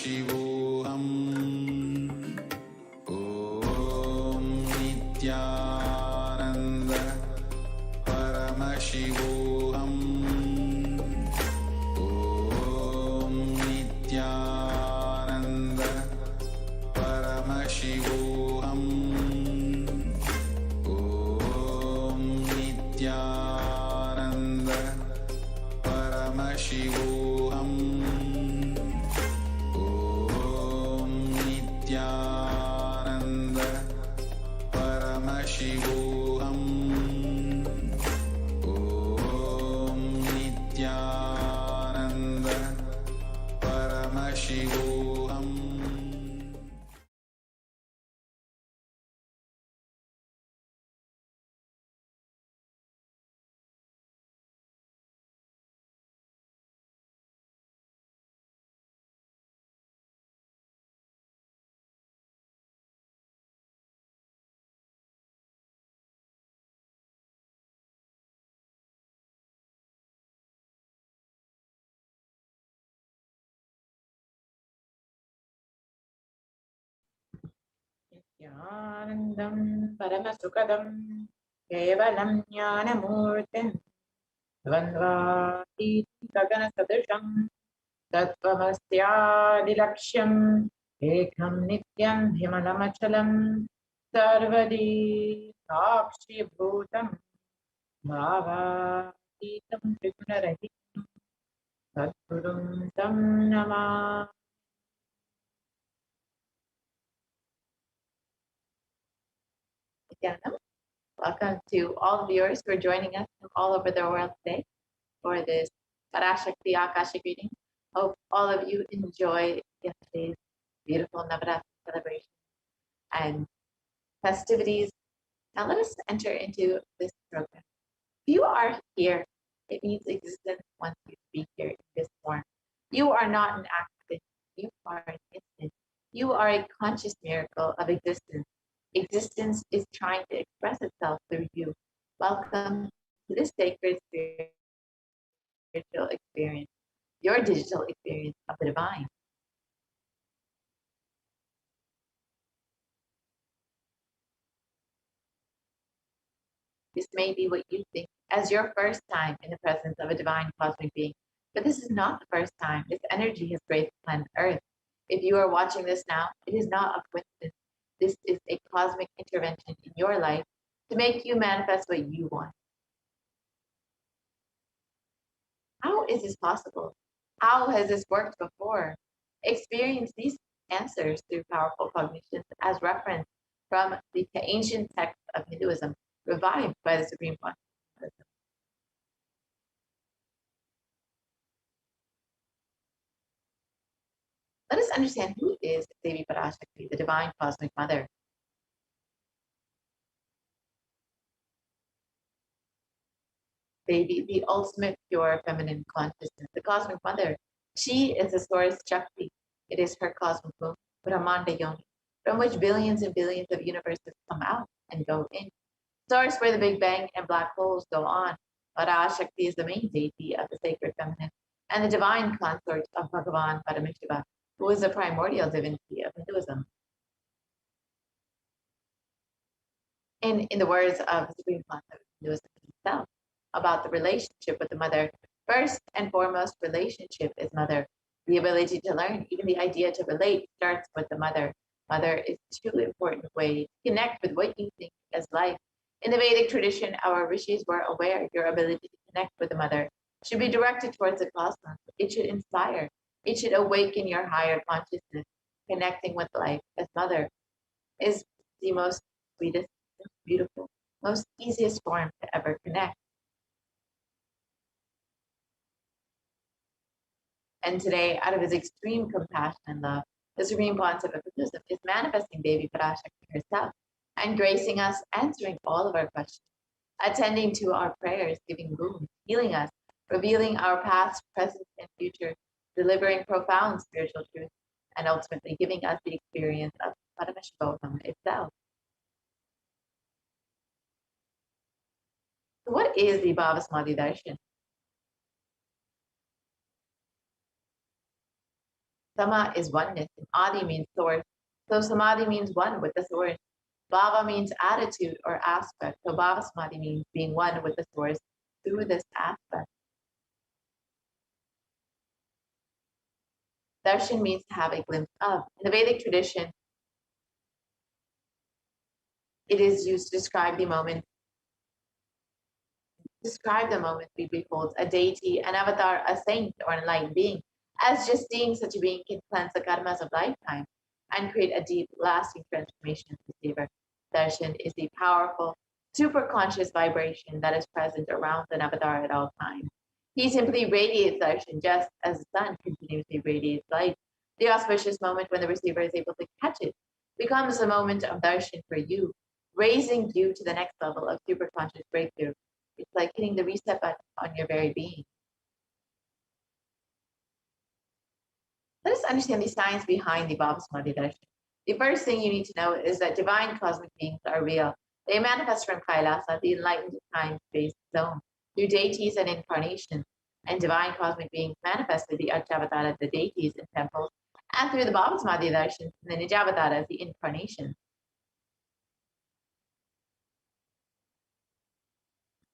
Paramashivam. Om Nityananda Paramashivam. Om Nityananda Paramashivam. Om Nityananda Paramashivam. Om Nityananda Paramashivam. Om Nityananda Paramashivam. Nityanandam Paramasukadam Kevalam Jnanamurtin Dvandvātītam Gagana-sadrisham Tattvamasyaadilaksham Ekam Nityam Himalachalam Sarvadi Sakshibhutam Bhavatītam Trigunarahitam Sadgurum Tam Namah. Nityanam. Welcome to all viewers who are joining us from all over the world today for this Parashakti Akashic reading. Hope all of you enjoy yesterday's beautiful Navaratri celebration and festivities. Now let us enter into this program. If you are here, it means existence wants you to be here in this form. You are not an accident. You are an instant. You are a conscious miracle of existence. Existence is trying to express itself through you. Welcome to this sacred spiritual experience, your digital experience of the divine. This may be what you think as your first time in the presence of a divine cosmic being, but this is not the first time this energy has graced planet Earth. If you are watching this now, it is not a coincidence. This is a cosmic intervention in your life to make you manifest what you want. How is this possible? How has this worked before? Experience these answers through powerful cognitions as reference from the ancient text of Hinduism, revived by the Supreme Pontiff of Hinduism. Let us understand who is Devi Parashakti, the divine cosmic mother. Devi, the ultimate pure feminine consciousness, the cosmic mother. She is the source Shakti. It is her cosmic womb, Brahmanda Yoni, from which billions and billions of universes come out and go in. Source where the Big Bang and black holes go on. Parashakti is the main deity of the sacred feminine and the divine consort of Bhagavan Paramashivam, who is the primordial divinity of Hinduism. In the words of the Supreme Pontiff of Hinduism himself, about the relationship with the mother, first and foremost relationship is mother. The ability to learn, even the idea to relate, starts with the mother. Mother is two important ways to connect with what you think as life. In the Vedic tradition, our rishis were aware your ability to connect with the mother should be directed towards the cosmos. It should inspire. It should awaken your higher consciousness. Connecting with life as mother is the most sweetest, most beautiful, most easiest form to ever connect. And today, out of his extreme compassion and love, the Supreme Pontiff of Hinduism is manifesting Devi Parashakti herself and gracing us, answering all of our questions, attending to our prayers, giving boons, healing us, revealing our past, present, and future, delivering profound spiritual truths, and ultimately giving us the experience of Paramashivam itself. So what is the Bhava-Samadhi Samadhi Darshan? Sama is oneness, and Adi means source. So Samadhi means one with the source. Bhava means attitude or aspect. So Bhava Samadhi means being one with the source through this aspect. Darshan means to have a glimpse of. In the Vedic tradition, it is used to describe the moment we behold a deity, an avatar, a saint, or an enlightened being. As just seeing such a being can cleanse the karmas of lifetime and create a deep, lasting transformation in the receiver. Darshan is the powerful, superconscious vibration that is present around an avatar at all times. He simply radiates darshan just as the sun continuously radiates light. The auspicious moment when the receiver is able to catch it becomes a moment of darshan for you, raising you to the next level of superconscious breakthrough. It's like hitting the reset button on your very being. Let us understand the science behind the Bhava-Samadhi darshan. The first thing you need to know is that divine cosmic beings are real. They manifest from Kailasa, the enlightened time-space zone, through deities and incarnations. And divine cosmic beings manifested the Archavatara, the deities in temples, and through the Bhava-Samadhi darshan, the Nijavataras, the incarnations.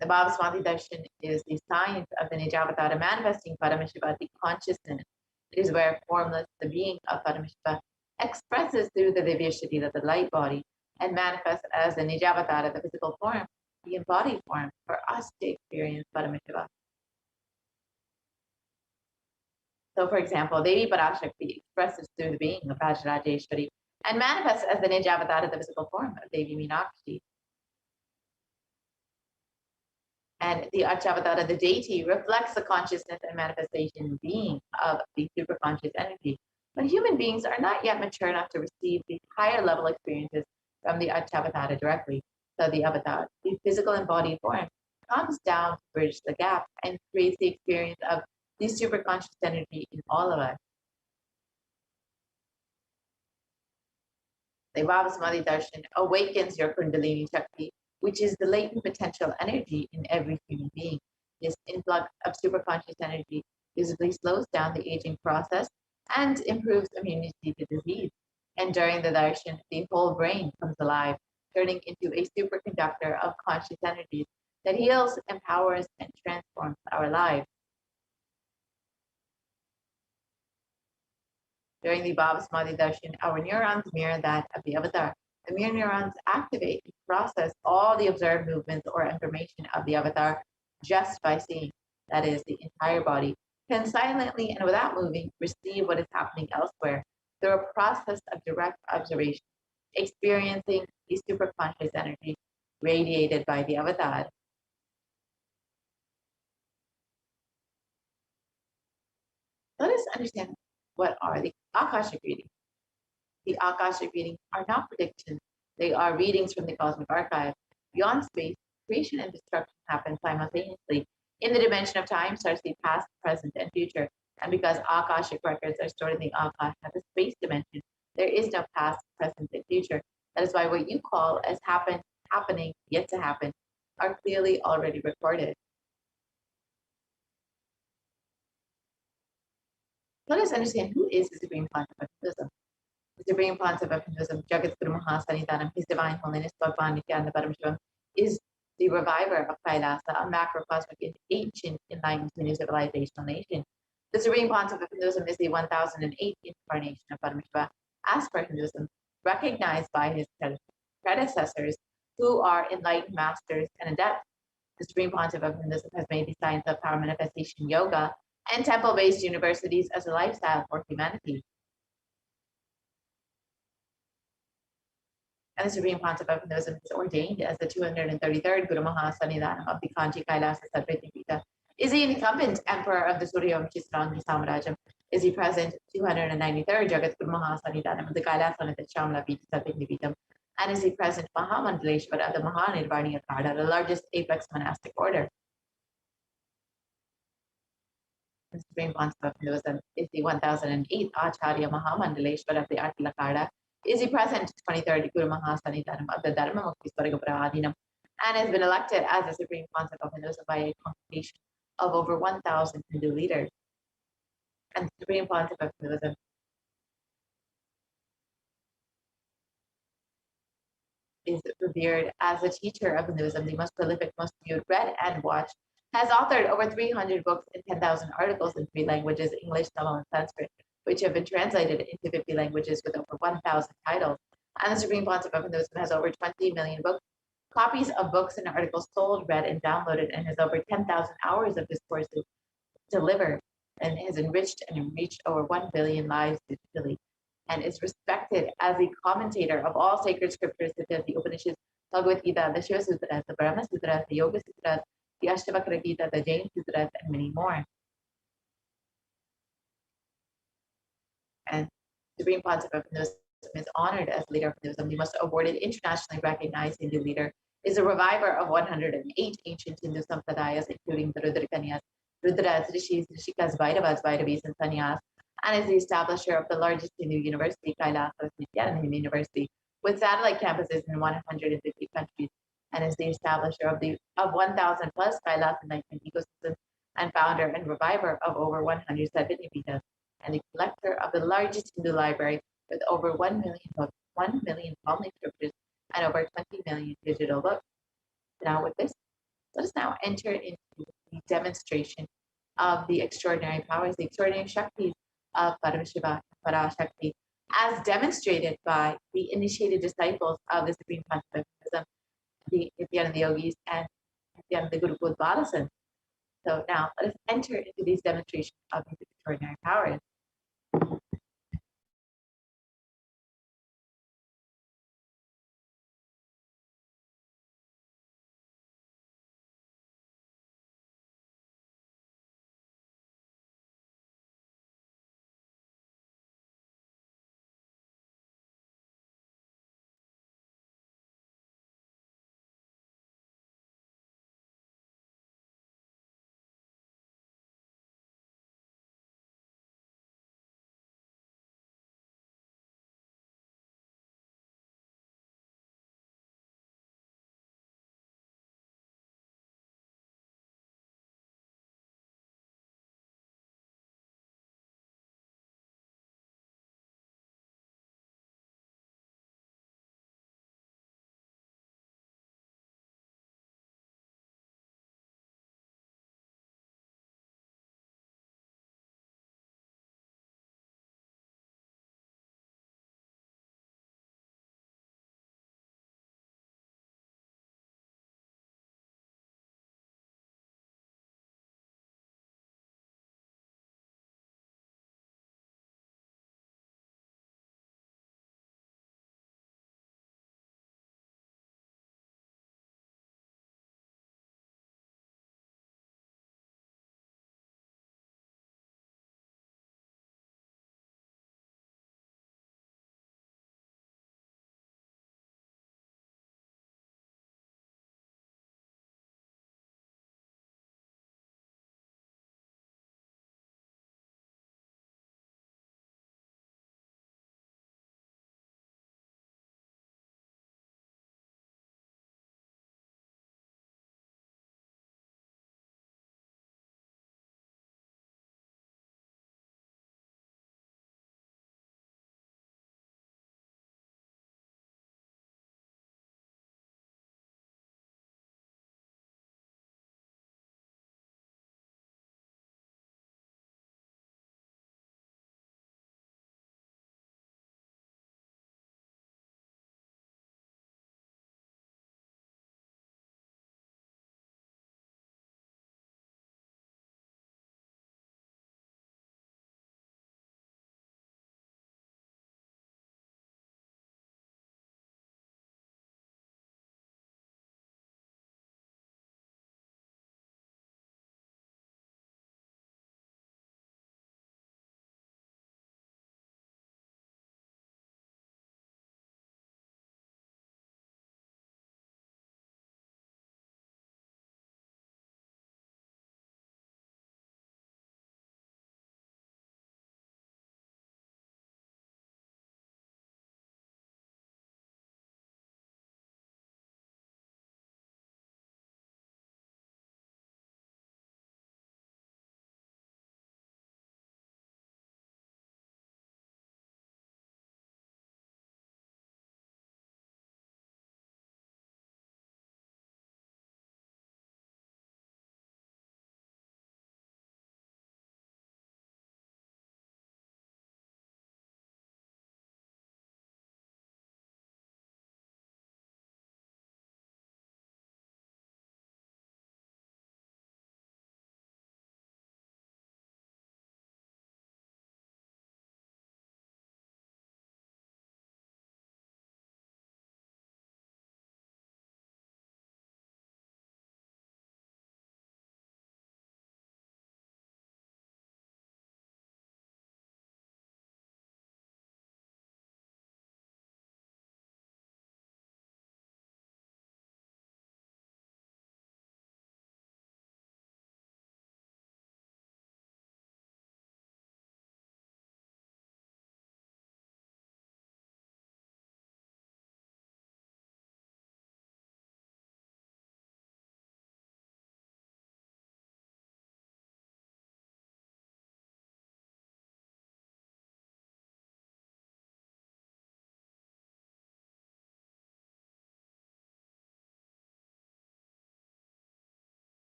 The Bhava-Samadhi darshan is the science of the Nijavatara manifesting Paramashiva, the consciousness. It is where formless, the being of Paramashiva, expresses through the Divya Sharira, the light body, and manifests as the Nijavatara, the physical form, the embodied form, for us to experience Paramashiva. So, for example, Devi Parashakti expresses through the being of Rajrajeshwari and manifests as the Nijavatara, the physical form of Devi Meenakshi. And the Archavatara, the deity, reflects the consciousness and manifestation being of the superconscious energy. But human beings are not yet mature enough to receive the higher level experiences from the Archavatara directly. So the avatar, the physical embodied form, comes down to bridge the gap and creates the experience of the superconscious energy in all of us. The Bhava-Samadhi darshan awakens your Kundalini Shakti, which is the latent potential energy in every human being. This influx of superconscious energy visibly slows down the aging process and improves immunity to disease. And during the darshan, the whole brain comes alive, turning into a superconductor of conscious energies that heals, empowers, and transforms our lives. During the Bhava-Samadhi darshan, our neurons mirror that of the avatar. The mirror neurons activate and process all the observed movements or information of the avatar just by seeing. That is, the entire body can silently and without moving receive what is happening elsewhere through a process of direct observation, experiencing the superconscious energy radiated by the avatar. Let us understand what are the Akashic readings. The Akashic readings are not predictions. They are readings from the cosmic archive. Beyond space, creation and destruction happen simultaneously. In the dimension of time starts the past, present, and future. And because Akashic records are stored in the Akash at the space dimension, there is no past, present, and future. That is why what you call as happening, yet to happen, are clearly already recorded. Let us understand who is the Supreme Pontiff of Hinduism. The Supreme Pontiff of Hinduism, Jagat Guru Mahasanitanam, His Divine Holiness Bhagavan Nityananda Paramashivam, is the reviver of Kailasa, a macrocosmic and ancient enlightened Hindu civilizational nation. The Supreme Pontiff of Hinduism is the 1008th incarnation of Paramashiva, as per Hinduism, recognized by his predecessors, who are enlightened masters and adepts. The Supreme Pontiff of Hinduism has made the science of power manifestation yoga and temple-based universities as a lifestyle for humanity. And the Supreme Pontiff of Hinduism is ordained as the 233rd Guru Mahasanidanam of the Kanchi Kailasa Satvipita. Is the incumbent emperor of the Suryam Chisrangi Samarajam. Is the present 293rd Jagat Guru Mahasanidanam of the Kailasa Shamla Pita Satvipita. And is the present Mahamandaleshwar of the Mahanirvani Akada, the largest apex monastic order. The Supreme Pontiff of Hinduism is the 1008th Acharya Mahamandaleshwar of the Atilakada, is the present 23rd Guru Mahasanidanam of the Dharma Mukti Swargapura Adinam, and has been elected as the Supreme Pontiff of Hinduism by a congregation of over 1,000 Hindu leaders. And the Supreme Pontiff of Hinduism is revered as a teacher of Hinduism, the most prolific, most viewed, read, and watched, has authored over 300 books and 10,000 articles in 3 languages, English, Tamil, and Sanskrit, which have been translated into 50 languages with over 1,000 titles. And the Supreme Pontiff of Hinduism has over 20 million copies of books and articles sold, read, and downloaded, and has over 10,000 hours of discourses delivered, and has enriched and reached over 1 billion lives digitally, and is respected as a commentator of all sacred scriptures such as the Upanishads, Bhagavad Gita, the Shiva Sutras, the Brahma Sutras, the Yoga Sutras, the Ashtavakra Gita, the Jain Sutras, and many more. And Supreme Pontiff of Hinduism is honored as leader of Hinduism, the most awarded, internationally recognized Hindu leader, is a reviver of 108 ancient Hindu sampradayas, including the Rudrakanyas, Rudras, Rishis, Rishikas, Bhairavas, Bhairavis, and Sannyas, and is the establisher of the largest Hindu university, Kailasa Nityananda University, with satellite campuses in 150 countries, and is the establisher of 1,000 plus Kailasa enlightenment ecosystems, and founder and reviver of over 170 Vedas, and the collector of the largest Hindu library with over 1 million books, 1 million family scriptures, and over 20 million digital books. Now with this, let us now enter into the demonstration of the extraordinary powers, the extraordinary Shaktis of Paramashiva and Parashakti, as demonstrated by the initiated disciples of the Supreme Pontiff of Hinduism, the Nityananda Yogis and Nityananda Gurukul Balasan. So now let us enter into these demonstrations of these extraordinary powers.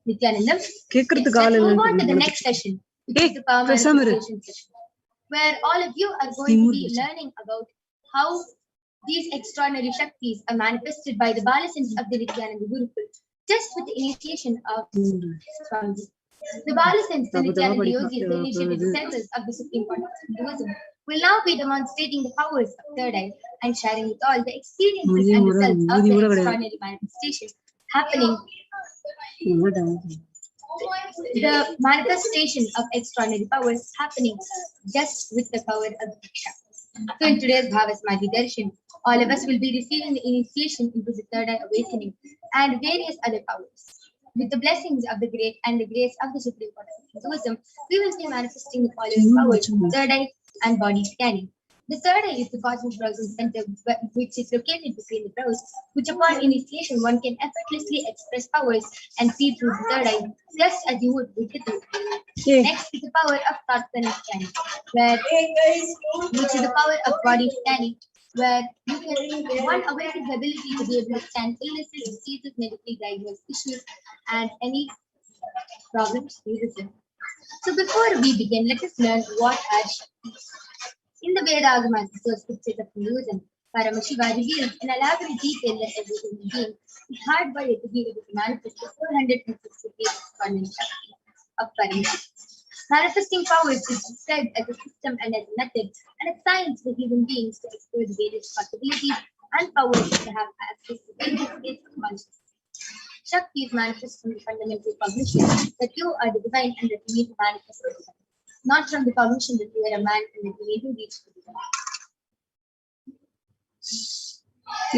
Nithyanandam. Let's move on to the next session, which is the power manifestation session, where all of you are going to be learning about how these extraordinary Shaktis are manifested by the Balasins of the Nithyananda Gurukul, just with the initiation of Swamiji. The Balasins, the Nithyananda Yogis, the initiated descendants of the Supreme Pontiff of Hinduism, will now be demonstrating the powers of third eye and sharing with all the experiences and results of the extraordinary manifestation happening. The manifestation of extraordinary powers happening just with the power of the Shakti. So in today's Bhavasmadhi Darshan, all of us will be receiving the initiation into the third eye awakening and various other powers. With the blessings of the great and the grace of the Supreme Pontiff of Hinduism, we will be manifesting the following powers: third eye and body scanning. The third eye is the cosmic browsing center, which is located between the brows, which upon initiation one can effortlessly express powers and see through the third eye, just as you would with the two. Next is the power of thought scanning, which is the power of body scanning, where one awakens the ability to be able to scan illnesses, diseases, medically diagnosed issues, and any problems we resolve. So before we begin, let us learn what are Shaktis. In the Veda the scriptures of Hinduism, Paramashivam reveals in elaborate detail that every human being is hardwired to be able to manifest the 468 exponent Shakti of Paramashivam. Manifesting powers is described as a system and as a method and a science for human beings to explore the various possibilities and powers to have access to various states of consciousness. Shakti is manifest from the fundamental cognition that you are the divine and that you need to manifest the divine, not from the cognition that you are a man and that you need to reach the divine.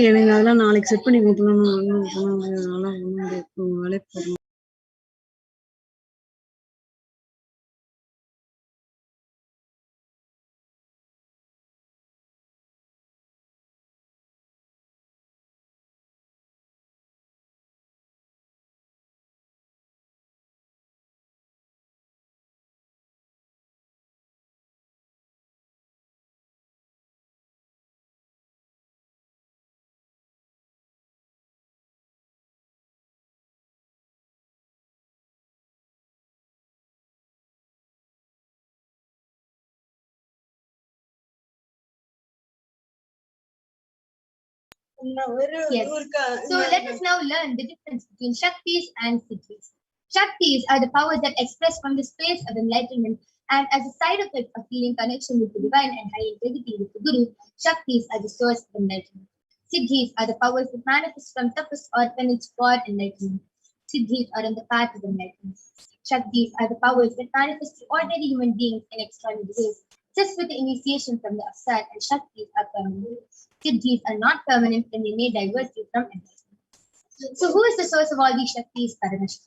எனக்கு அதெல்லாம் நாளைக்கு set பண்ணி கொடுக்கணும். Yes. So let us now learn the difference between Shaktis and Siddhis. Shaktis are the powers that express from the space of enlightenment, and as a side effect of feeling connection with the divine and high integrity with the Guru, Shaktis are the source of enlightenment. Siddhis are the powers that manifest from tapas or penance for enlightenment. Siddhis are on the path of enlightenment. Shaktis are the powers that manifest to ordinary human beings in extraordinary ways, just with the initiation from the Avsar, and Shaktis are permanent. Siddhis are not permanent and they may divert you from enlightenment. So who is the source of all these Shaktis? Paramashiva.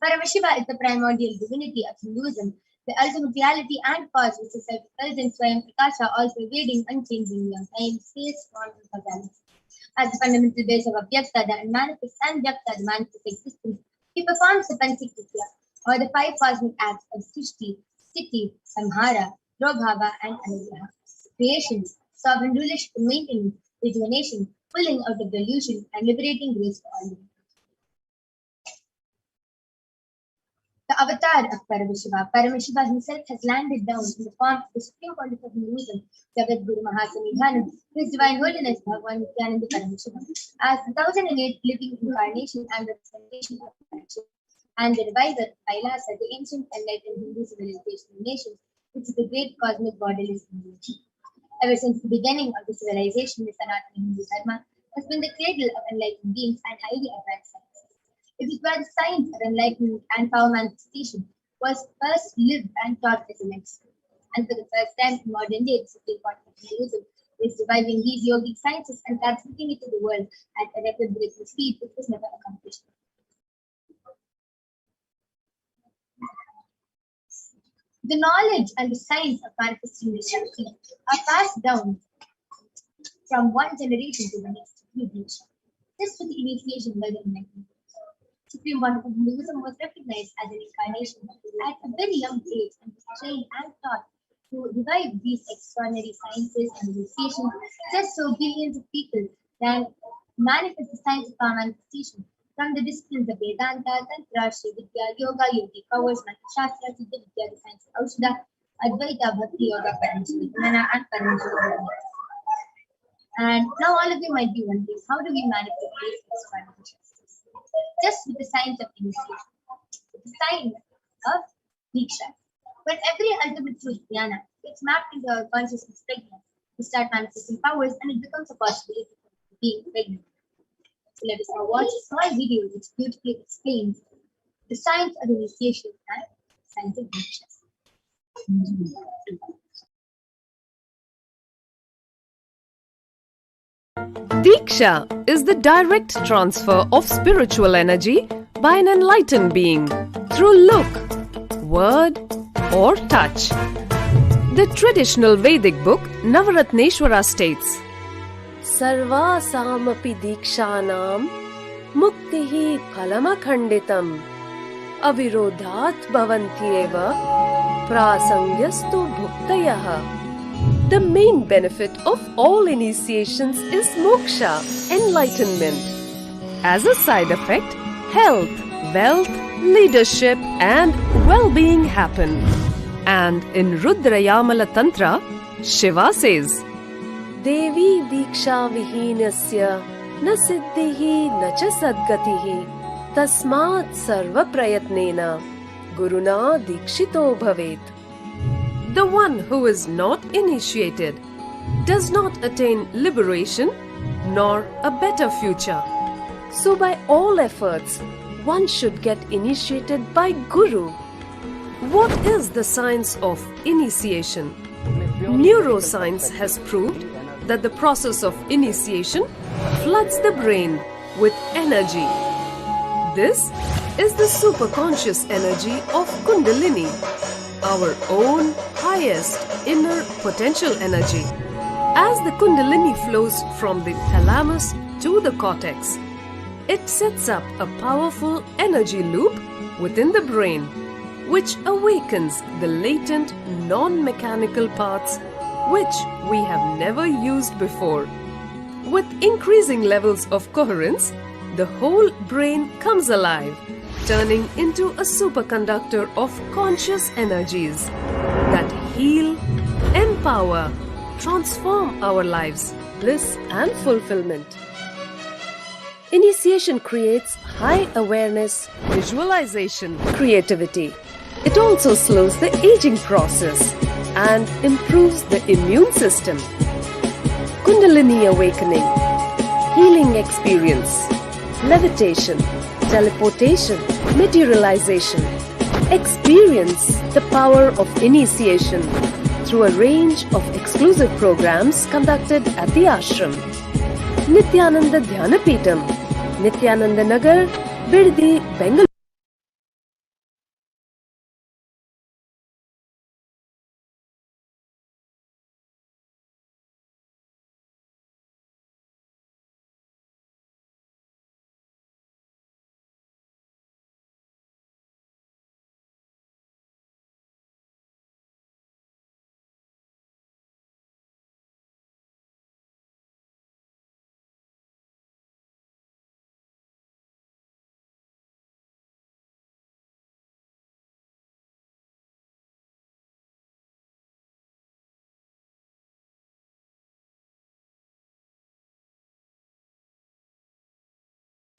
Paramashiva is the primordial divinity of Hinduism, the ultimate reality and cause which is self-present, Swayam Prakasha, all pervading, unchanging beyond time, space, form, and causality. As the fundamental base of Avyakta, the unmanifest, and Vyakta, the manifest existence, he performs the Panchakritya, or the 5 cosmic acts of Srishti, Sthiti, Samhara, Prabhava, and Anugraha. Creation, sovereign rulership and maintenance, rejuvenation, pulling out of delusion, and liberating grace for all. The avatar of Paramashiva. Paramashiva himself has landed down in the form of the Supreme Pontiff of Hinduism, Jagat Guru Mahasanidhanam, His Divine Holiness Bhagavan Paramashivam, as the 1008 living incarnation and representation of perfection, and the reviver of Kailasa, the ancient enlightened Hindu civilization nations, which is the great cosmic borderless religion. Ever since the beginning of the civilization, the Sanatana Hindu Dharma has been the cradle of enlightened beings and highly advanced sciences. It is where the science of enlightenment and power manifestation was first lived and taught as a medicine. And for the first time in modern day, the Supreme Pontiff of Hinduism is reviving these yogic sciences and transmitting it to the world at a record-breaking speed which was never accomplished. The knowledge and the science of manifesting the Shakti are passed down from one generation to the next generation. This was the initiation by the enlightenment. Supreme Pontiff of Hinduism was recognized as an incarnation at a very young age and was trained and taught to revive these extraordinary sciences and initiations just so billions of people can manifest the science of power manifestation From the disciplines of Vedanta, Tantra, Shri Vidya, Yoga, Yogi Powers, Mantra Shastra, Siddha Vidya, the science of Aushadha, Advaita, Bhakti Yoga, Parameshwari, and Parameshwari. And now all of you might be wondering, how do we manifest this consciousness? Just with the signs of initiation, with the signs of Diksha. When every ultimate truth, jnana, gets mapped into our consciousness pregnant, we start manifesting powers and it becomes a possibility for being pregnant. So let us now watch a small video which beautifully explains the signs of initiation and signs of Diksha. Diksha is the direct transfer of spiritual energy by an enlightened being through look, word, or touch. The traditional Vedic book Navaratneshwara states, Sarva samapi dikshanam muktihi phalamakhanditam avirodhat bhavantyeva prasangyastu bhuktayah. The main benefit of all initiations is moksha, enlightenment. As a side effect, health, wealth, leadership and well-being happen. And in Rudrayamala Tantra, Shiva says, Devi diksha vihinasya na siddhihi na cha sadgatihi tasmat sarva prayatnena guruna dikshito bhavet. The one who is not initiated does not attain liberation nor a better future. So by all efforts, one should get initiated by Guru. What is the science of initiation? Neuroscience has proved that the process of initiation floods the brain with energy. This is the superconscious energy of Kundalini, our own highest inner potential energy. As the Kundalini flows from the thalamus to the cortex, it sets up a powerful energy loop within the brain, which awakens the latent non-mechanical parts which we have never used before. With increasing levels of coherence, the whole brain comes alive, turning into a superconductor of conscious energies that heal, empower, transform our lives, bliss and fulfillment. Initiation creates high awareness, visualization, creativity. It also slows the aging process and improves the immune system. Kundalini awakening, healing experience, levitation, teleportation, materialization. Experience the power of initiation through a range of exclusive programs conducted at the ashram. Nithyananda Dhyanapitham, Nithyananda Nagar, Biddi, Bengaluru.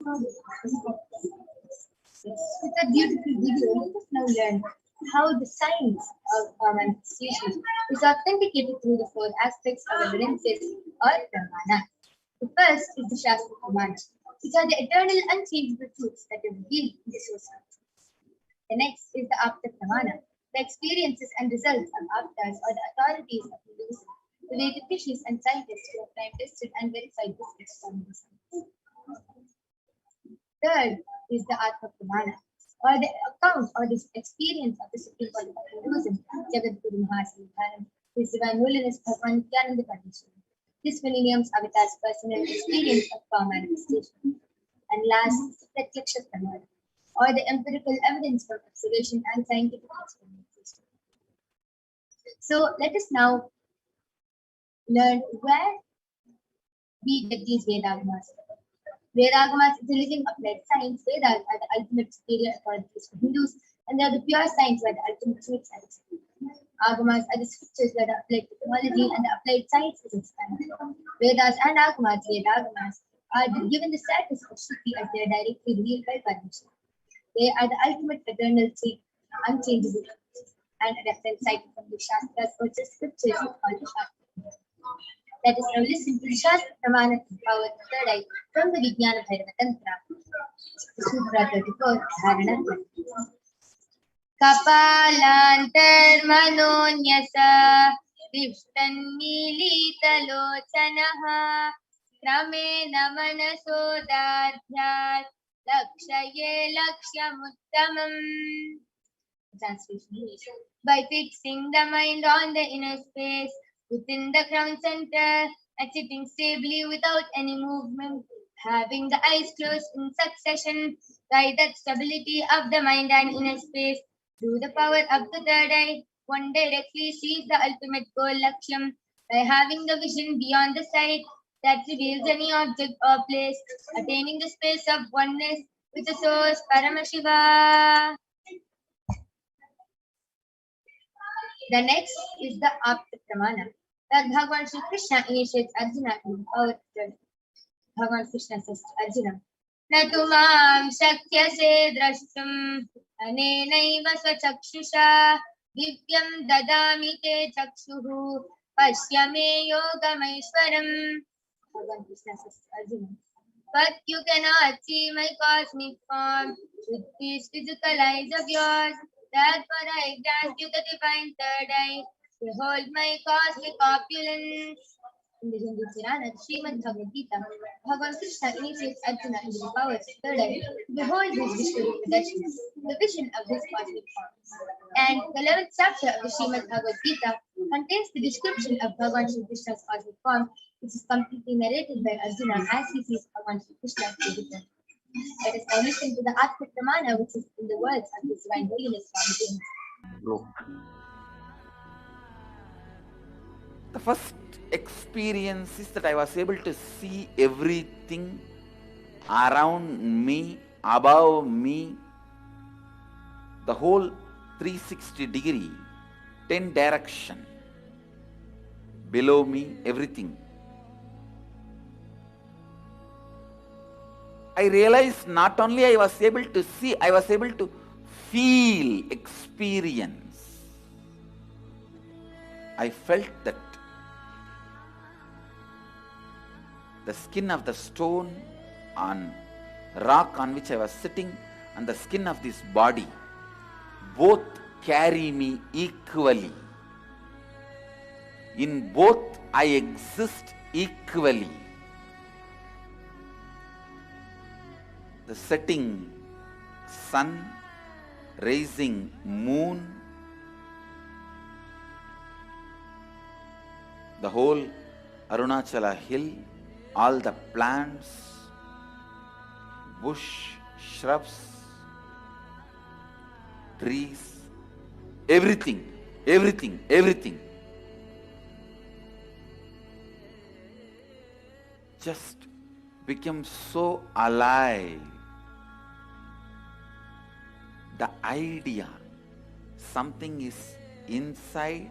With a beautiful video, let us now learn how the science of manifestation is authenticated through the four aspects of evidences or pramana. The first is the Shastra Pramana, which are the eternal unchangeable truths that are revealed in the source consciousness. The next is the Apta Pramana, the experiences and results of Aptas or the authorities of Hinduism, the Vedic rishis and scientists who have time tested and verified this external science. Third is the Atma Pramana, or the account or the experience of the Supreme Pontiff of Hinduism, Jagadguru Mahasankharan, His Divine Holiness Bhagavan Paramashivam. This millennium's avatar's personal experience of power manifestation. And last is the Retelecast, or the empirical evidence from observation and scientific experimentation. So let us now learn where we get these Vedamas. Vedagamas intelligent applied science. Vedas are the ultimate superior authorities for Hindus, and they are the pure science where the ultimate truth science. Agamas are the scriptures where the applied technology and the applied science is expanded. Vedas and Agamas, Vedagamas, are given the status of Shruti as they are directly revealed by Paramashivam. They are the ultimate eternal truth, unchangeable truth, and a reference cited from the Shastras or the scriptures called the Shastras. Let us now listen to the Shastra Pramana Power Third Eye from the Vijnana Bhairava Tantra, Sutra 34, Dharana 20. Kapalantarmanonyasa Vishtanmilitalochanaha Kramena manasodadhyat Lakshaye lakshamuttamam. Translation is, by fixing the mind on the inner space within the crown center and sitting stably without any movement, having the eyes closed in succession, guide that stability of the mind and inner space through the power of the third eye. One directly sees the ultimate goal, Laksham, by having the vision beyond the sight that reveals any object or place, attaining the space of oneness with the source, Paramashiva. The next is the Apta Pramana, that Bhagavan Shri Krishna initiates Arjuna in the power journey. Bhagavan Krishna says to Arjuna, Natumam shakyase drashtum anenaiva swachakshusha divyam dadami te chakshuhu pashyame yogamaishwaram. Bhagavan Krishna says to Arjuna, but you cannot see my cosmic form with these physical eyes of yours. Therefore I grant you the divine third eye. Behold my cosmic opulence. In the Hindu Purana, Srimad Bhagavad Gita, Bhagavan Krishna initiates Arjuna into the power of third eye to behold his Vishnu Darshan, the vision of his cosmic form. And the 11th chapter of the Srimad Bhagavad Gita contains the description of Bhagavan Shri Krishna's cosmic form, which is completely narrated by Arjuna as he sees Bhagavan Shri Krishna physically. Let us now listen to the Atma Pramana, which is in the words of His Divine Holiness Swami James. Bro. The first experience is that I was able to see everything around me, above me, the whole 360 degree, 10 direction, below me, everything. I realized not only I was able to see, I was able to feel, experience. I felt that the skin of the stone on rock on which I was sitting and the skin of this body both carry me equally. In both I exist equally. The setting sun, rising moon, the whole Arunachala hill, all the plants, bush, shrubs, trees, everything, everything, everything. Just became so alive. The idea, something is inside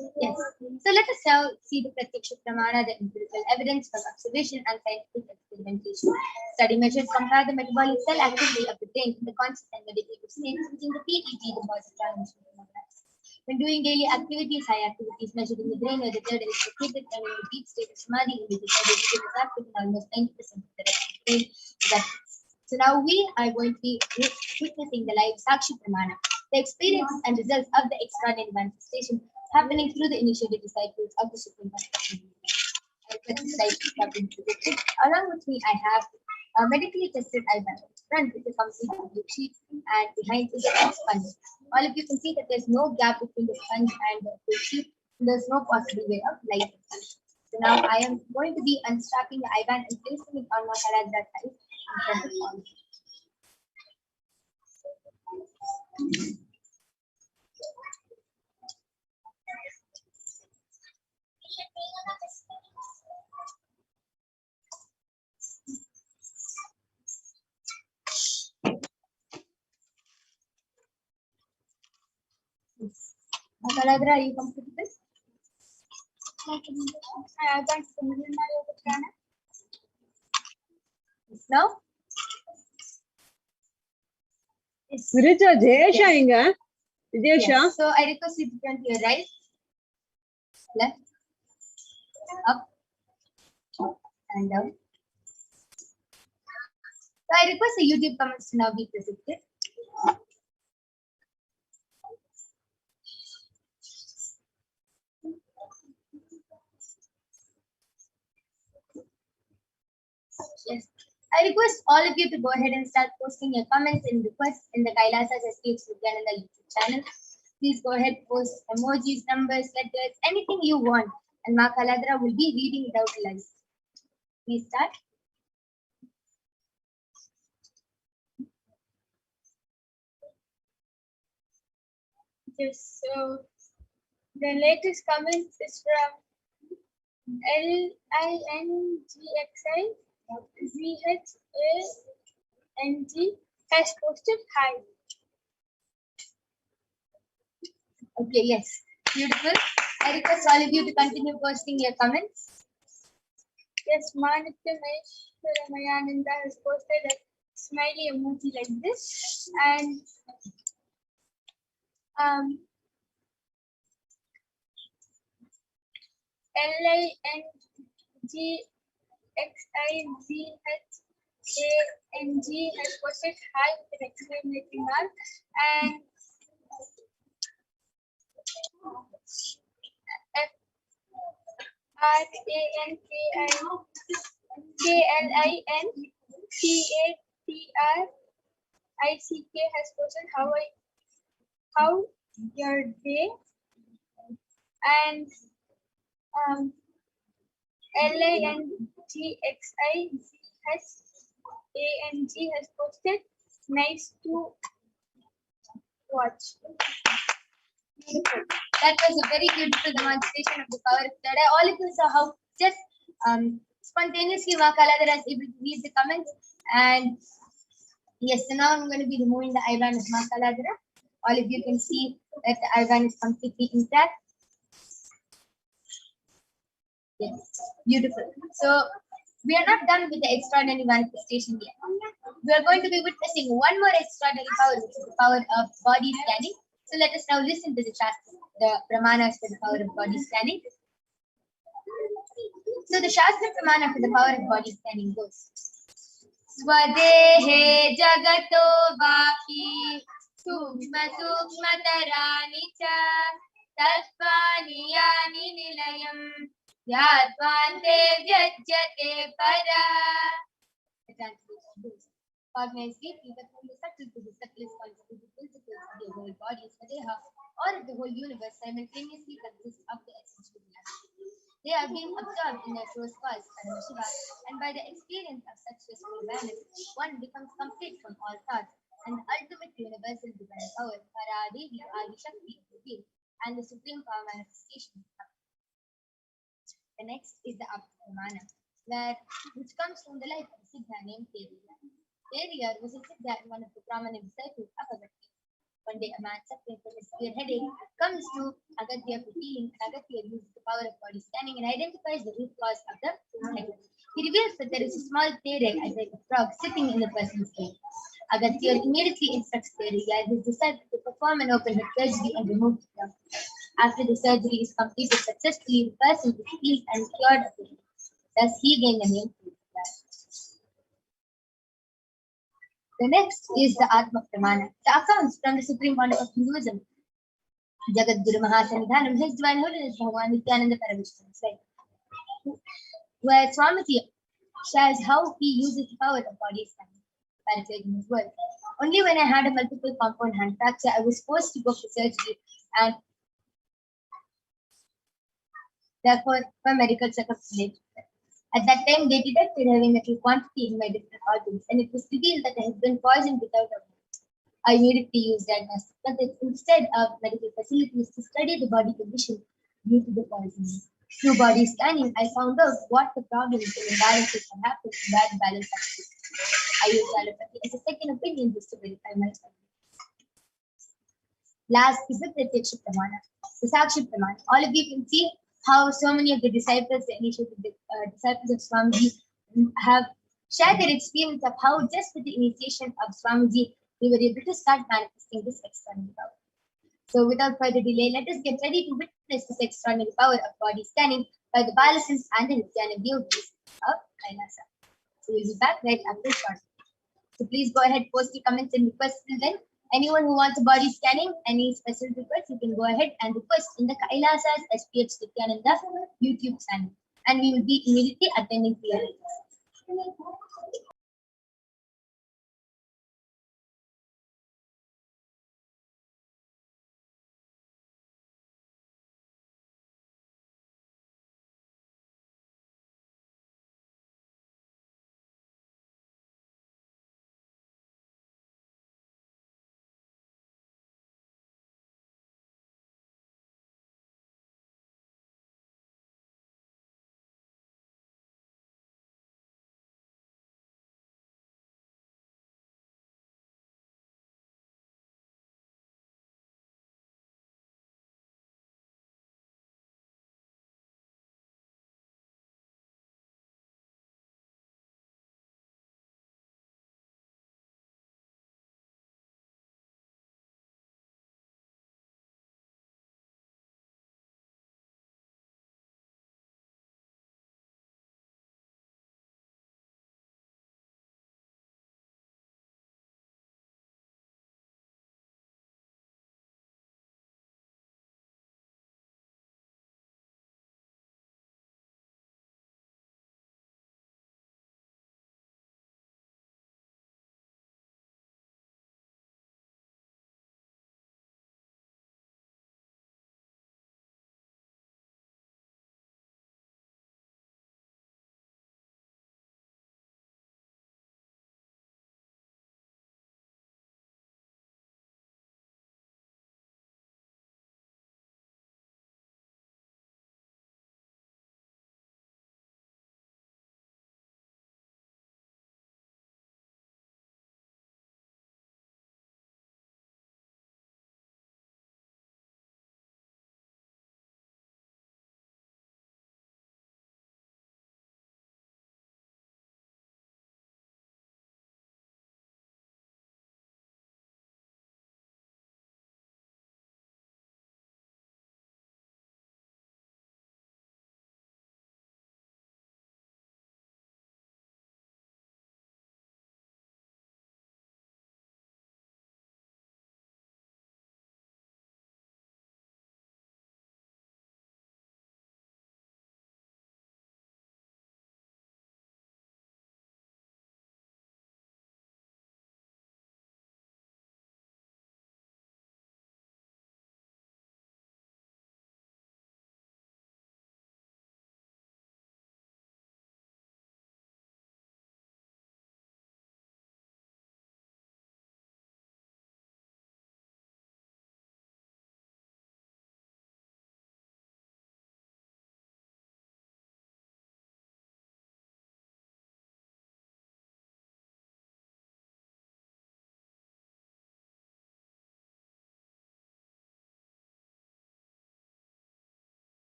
Yes. So let us now see the Pratyaksha Pramana, the empirical evidence from observation and scientific experimentation. Study measures compare the metabolic cell activity of the brain in the conscious and meditative states using the PET, the positive transmission thermographs. When doing daily activities, high activity is measured in the brain where the third is located, and in the deep state of samadhi, in which the third region is active in almost 90% of the rest of the brain is active. So now we are going to be witnessing the live Sakshi Pramana, the experiences and results of the extraordinary manifestation happening through the initiated disciples of the Supreme Pontiff. Along with me, I have a medically tested eyeball. Front is a complete blue sheet, and behind is a sponge. All of you can see that there's no gap between the sponge and the blue sheet. There's no possible way of light. So now I am going to be unstrapping the eyeband and placing it on Maharaja's side in front of all of you. Maharaja, are you comfortable? Now? Virija, Jayesha inga? Jayesha? Yes. So I request you to turn to your right, left, up, and down. So I request the YouTube comments to now be presented. Yes. I request all of you to go ahead and start posting your comments and requests in the Kailasa's SPH and NITHYANANDA YouTube channel. Please go ahead, post emojis, numbers, letters, anything you want, and Ma Kaladra will be reading it out live. Please start. Yes, so the latest comment is from LINGXI ZHANG has posted hi. Okay, yes. Beautiful. I request all of you to continue posting your comments. Yes, Mayananda has posted a smiley emoji like this, and LINGXIZHANG has posted hi with an exclamation mark, and RANKLINCATRICK has posted how your day, and LINGXIZHANG has posted nice to watch. Beautiful. That was a very beautiful demonstration of the power of Tada. All of you saw how just spontaneously Ma Kaladara is able to read the comments. And yes, so now I'm going to be removing the eyeband of Ma Kaladara. All of you can see that the eyeband is completely intact. Yes, beautiful. So we are not done with the extraordinary manifestation yet. We are going to be witnessing one more extraordinary power, which is the power of body scanning. So let us now listen to the Shastra, the Pramanas for the power of body scanning. So the Shastra Pramana for the power of body scanning goes. Swadehe jagato vaki sukma sukma tarani cha tatvani yani nilayam yadvante vyajyate para. The translation goes. Organize deeply that from the subtle to the subtlest concept, the principles of the whole body, Swadeha, or of the whole universe simultaneously consist of the essential reality. They are being observed in their source cause, Paramashiva, and by the experience of such blissful awareness, one becomes complete from all thoughts, and the ultimate universal divine power, Paradevi Adi Shaivite, is revealed, and the supreme power manifestation. The next is the Apamana, which comes from the life of a Siddha named Teriyar. Teriyar was a Siddha and one of the prominent disciples of Bhagavan. One day, a man suffering from a severe headache comes to Agastya for healing, and Agastya uses the power of body scanning and identifies the root cause of the headache. He reveals that there is a small plague as a frog sitting in the person's head. Agastya immediately instructs the his disciple to perform an open head surgery and remove the frog. After the surgery is completed successfully, the person is healed and cured of the headache. Thus, he gained the name. The next is the Atma Pramana. The accounts from the Supreme Pontiff of Hinduism, Jagat Guru Mahasanidhanam, His Divine Holiness Bhagavan Nityananda Parabhishtam, where Swamiji shares how he uses the power of body scanning, paraphrasing his words. Only when I had a multiple compound hand fracture, I was forced to go for surgery and therefore for medical checkups later. At that time, they detected heavy metal quantity in my different organs, and it was revealed that I had been poisoned without a warning. I immediately used diagnostic methods instead of medical facilities to study the body condition due to the poisoning. Through body scanning, I found out what the problems and imbalances had happened and where the balance had to be. I used allopathy as a second opinion just to verify my findings. Last is the Pratyaksh Pramana, the Sakshi Pramana. All of you can see how so many of the disciples, the initiated disciples of Swamiji, have shared their experience of how just with the initiation of Swamiji, they were able to start manifesting this extraordinary power. So without further delay, let us get ready to witness this extraordinary power of body scanning by the Balasins and the Nityananda yogis of Kailasa. So we'll be back right after short. So please go ahead, post your comments and requests till then. Anyone who wants a body scanning, any special requests, you can go ahead and request in the Kailasa's SPH Nityananda YouTube channel. And we will be immediately attending to your requests.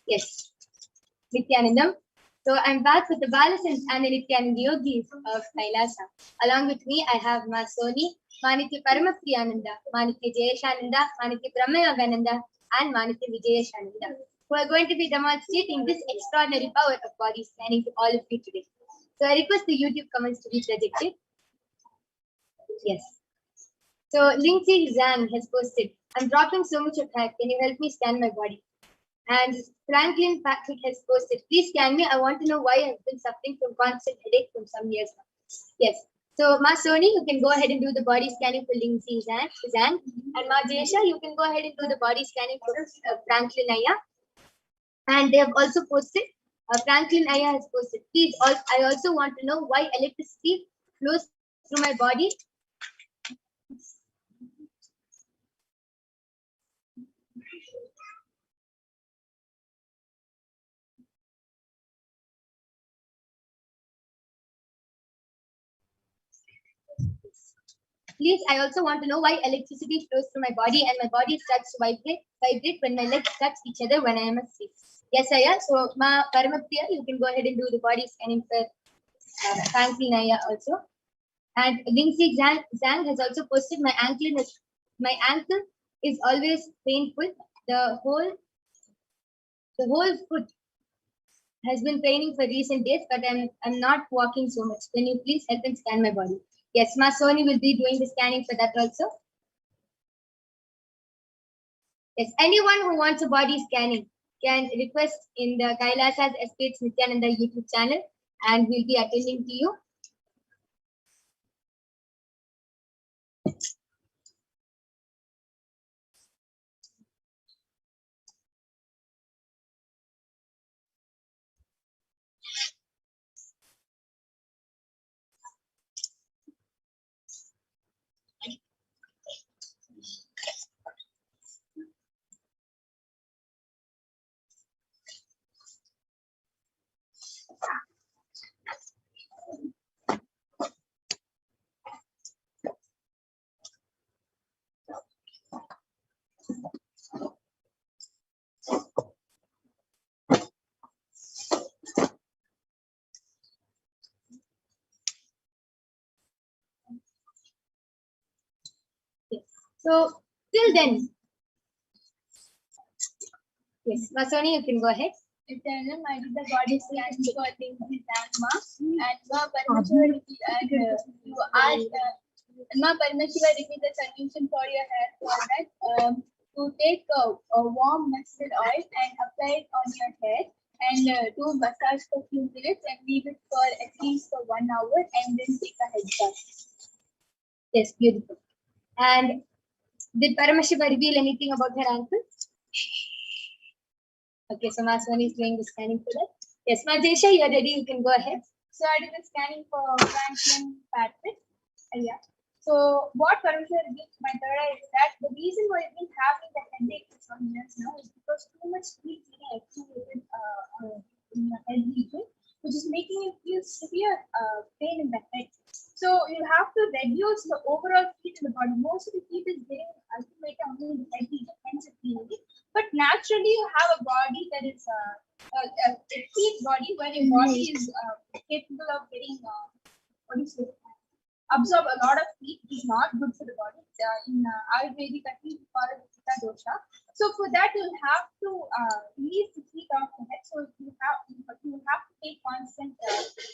Yes, Nithyanandam. So I'm back with the Balas and the Nithyananda yogis of Kailasa. Along with me, I have Ma Soni, Manitya Paramapriyananda, Manitya Jayeshananda, Manitya Brahmayogananda, and Manitya Vijayeshananda, who are going to be demonstrating this extraordinary power of body scanning to all of you today. So I request the YouTube comments to be projected. Yes. So Lindsay Zhang has posted, I'm dropping so much of hair. Can you help me scan my body? And Franklin Patrick has posted, please scan me. I want to know why I've been suffering from constant headache from some years now. Yes. So Ma Soni, you can go ahead and do the body scanning for Lindsay Zhang. And Ma Jesha, you can go ahead and do the body scanning for Franklin Aya. And they have also posted, Franklin Aya has posted, please, I also want to know why electricity flows through my body. Please, I also want to know why electricity flows through my body and my body starts to vibrate when my legs touch each other when I am asleep. Yes, Aya. So, Ma Paramapriya, you can go ahead and do the body scanning for Franklin Aya also. And Lindsay Zhang has also posted, my ankle is always painful. The whole foot has been paining for recent days, but I'm not walking so much. Can you please help and scan my body? Yes, Ma Soni will be doing the scanning for that also. Yes, anyone who wants a body scanning can request in the Kailasa's SPH and Nithyananda YouTube channel, and we'll be attending to you. So till then, yes, Ma Soni, you can go ahead. I did the body scan for Lindsay Zhang, and Ma Paramashivam you asked Ma Paramashivam repeat the solution for your hair for that. To take a warm mustard oil and apply it on your head and do massage for a few minutes and leave it for at least for 1 hour and then take a head bath. Yes, beautiful. And did Paramashiva reveal anything about her ankle? Okay, so Ma Soni is doing the scanning for that. Yes, Ma Jesha, you're ready. You can go ahead. So I did the scanning for Franklin Patrick. Yeah. So what Paramashiva revealed to my third eye is that the reason why I've been having the headache for some years now is because too much heat getting accumulated in the head region, which is making you feel severe pain in the head. So you have to reduce the overall heat in the body. Most of the heat is getting accumulated only in the head region, hence it's feeling it. But naturally, you have a body that is a heat body where your body is capable of getting absorb a lot of heat, which is not good for the body. In Ayurvedic, heat is called Pitta dosha. So for that, you'll have to release the heat off the head. So you have to take constant.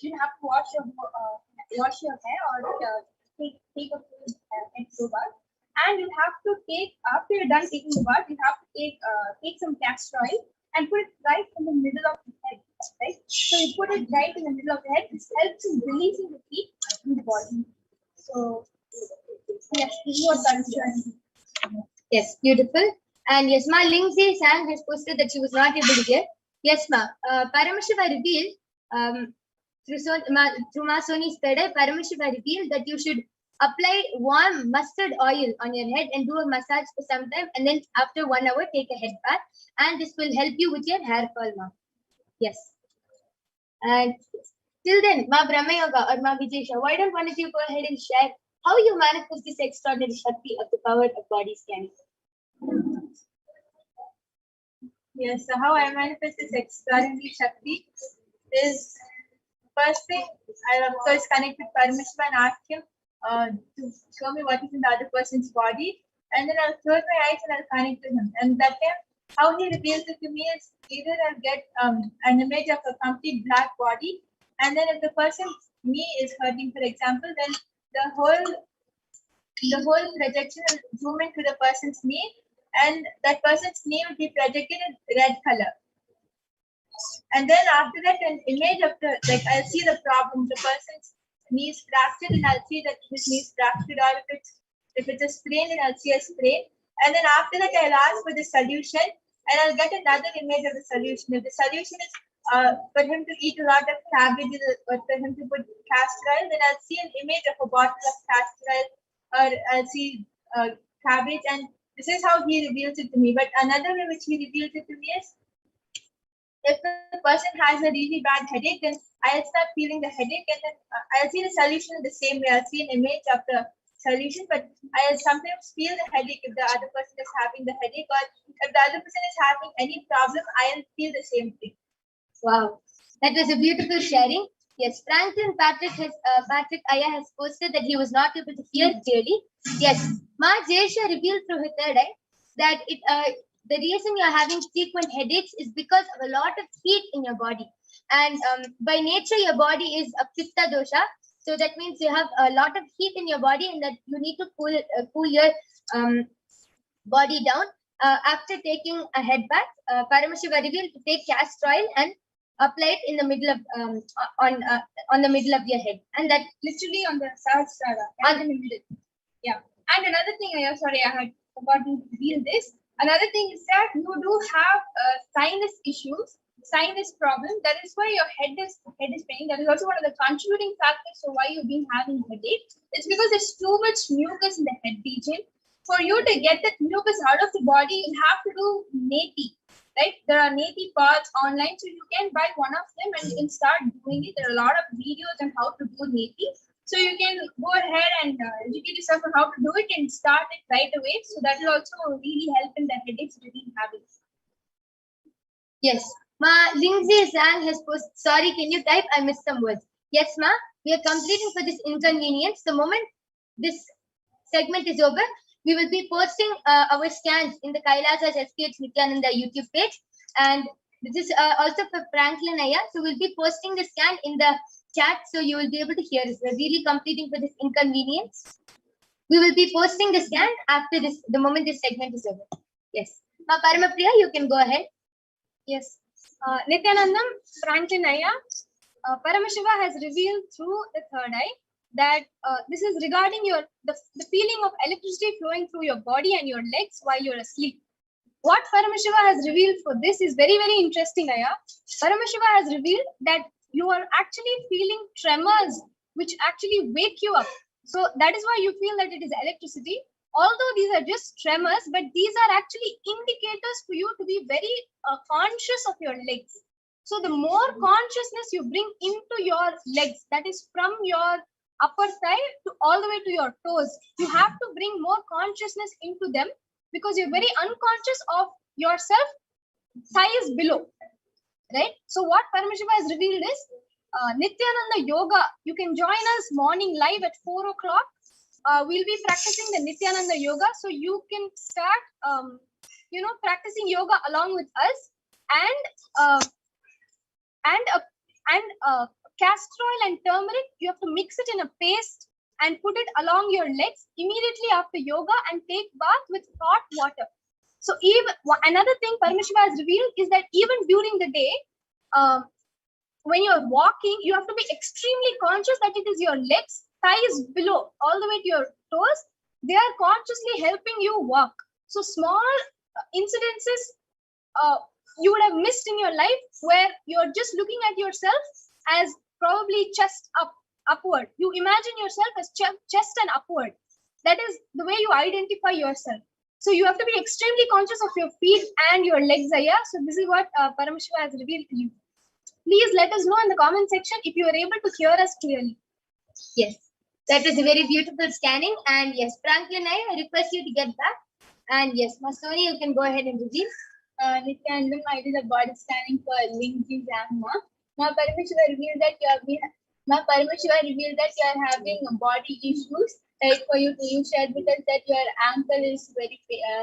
You have to wash your hair or take a full head bath. And you have to take, after you're done taking the bath, you have to take some castor oil and put it right in the middle of the head. Right? So you put it right in the middle of the head. This helps in releasing the heat in the body. So yes, this is what I'm doing. Yes, beautiful. And yes, Ma Lindsay Sang has posted that she was not able to get. Yes, Ma. Paramashiva revealed through Ma Soni's third eye, Paramashiva revealed that you should apply warm mustard oil on your head and do a massage for some time, and then after 1 hour take a head bath, and this will help you with your hair fall, Ma. Yes. And till then, Ma Brahma Yoga or Ma Vijayesha, why don't one of you go ahead and share how you manifest this extraordinary Shakti of the power of body scanning? Yes, so how I manifest this extraordinary Shakti is first thing, I of course connect with Paramashiva and ask him to show me what is in the other person's body, and then I'll close my eyes and I'll connect to him. And that time, how he reveals it to me is either I'll get an image of a complete black body, and then if the person's knee is hurting, for example, then the whole projection will zoom into the person's knee, and that person's knee will be projected in red color. And then after that, an image of the, like, I'll see the problem, the person's knee is fractured, and I'll see that his knee is fractured, or if it's a sprain, then I'll see a sprain. And then after that, I'll ask for the solution, and I'll get another image of the solution. If the solution is for him to eat a lot of cabbage, or for him to put castor oil, then I'll see an image of a bottle of castor oil, or I'll see cabbage, and this is how he reveals it to me. But another way which he reveals it to me is, if the person has a really bad headache, then I'll start feeling the headache, and then I'll see the solution in the same way. I'll see an image of the solution, but I'll sometimes feel the headache if the other person is having the headache, or if the other person is having any problem, I'll feel the same thing. Wow, that was a beautiful sharing. Yes, Franklin Patrick Aya has posted that he was not able to hear clearly. Yes, Ma Jesha revealed through her third eye that the reason you're having frequent headaches is because of a lot of heat in your body. And by nature, your body is a pitta dosha. So that means you have a lot of heat in your body, and that you need to cool your body down. After taking a head bath, Paramashiva revealed to take castor oil and apply it in the middle of on the middle of your head, and that Literally on the Sahasrara, in the middle. Yeah. And another thing, sorry, I had forgotten to reveal this. Another thing is that you do have sinus issues, sinus problem. That is why your head is paining. That is also one of the contributing factors for why you've been having headache. It's because there's too much mucus in the head region. For you to get that mucus out of the body, you have to do neti. Right? There are neti pods online, so you can buy one of them and you can start doing it. There are a lot of videos on how to do neti. So you can go ahead and educate yourself on how to do it and start it right away. So that will also really help in the headaches you've been having. Yes, Ma Lindsay Zhang has posted. Sorry, can you type? I missed some words. Yes, Ma, we are completing for this inconvenience. The moment this segment is over, we will be posting our scans in the Kailasa's SPH and NITHYANANDA YouTube page, and this is also for Franklin Aya. So we'll be posting the scan in the chat, so you will be able to hear us. We're really completing for this inconvenience. We will be posting the scan after this, the moment this segment is over. Yes. Ma Paramapriya, you can go ahead. Yes. Nithyanandam, Franklin Aya, Paramashiva has revealed through the third eye that this is regarding the feeling of electricity flowing through your body and your legs while you're asleep. What Paramashiva has revealed for this is very, very interesting, Aya. Paramashiva has revealed that you are actually feeling tremors which actually wake you up. So that is why you feel that it is electricity. Although these are just tremors, but these are actually indicators for you to be very conscious of your legs. So the more consciousness you bring into your legs, that is from your upper thigh to all the way to your toes, you have to bring more consciousness into them, because you're very unconscious of yourself, thighs below. Right? So what Paramashiva has revealed is Nithyananda Yoga. You can join us morning live at 4 o'clock. We'll be practicing the Nithyananda Yoga. So you can start, practicing yoga along with us. And castor oil and turmeric, you have to mix it in a paste and put it along your legs immediately after yoga, and take bath with hot water. So even another thing Paramashiva has revealed is that even during the day, when you're walking, you have to be extremely conscious that it is your legs, thighs below, all the way to your toes. They are consciously helping you walk. So small incidences you would have missed in your life, where you're just looking at yourself as probably chest upward. You imagine yourself as chest and upward. That is the way you identify yourself. So you have to be extremely conscious of your feet and your legs, Aya. So this is what Paramashiva has revealed to you. Please let us know in the comment section if you are able to hear us clearly. Yes, that was a very beautiful scanning. And yes, Franklin, I request you to get back. And yes, Masoni, you can go ahead and reveal. Nityananda, I did a body scanning for Lindsay Zamma. Ma Parameshwar revealed that you are having body issues. Like for you shared with us that your ankle is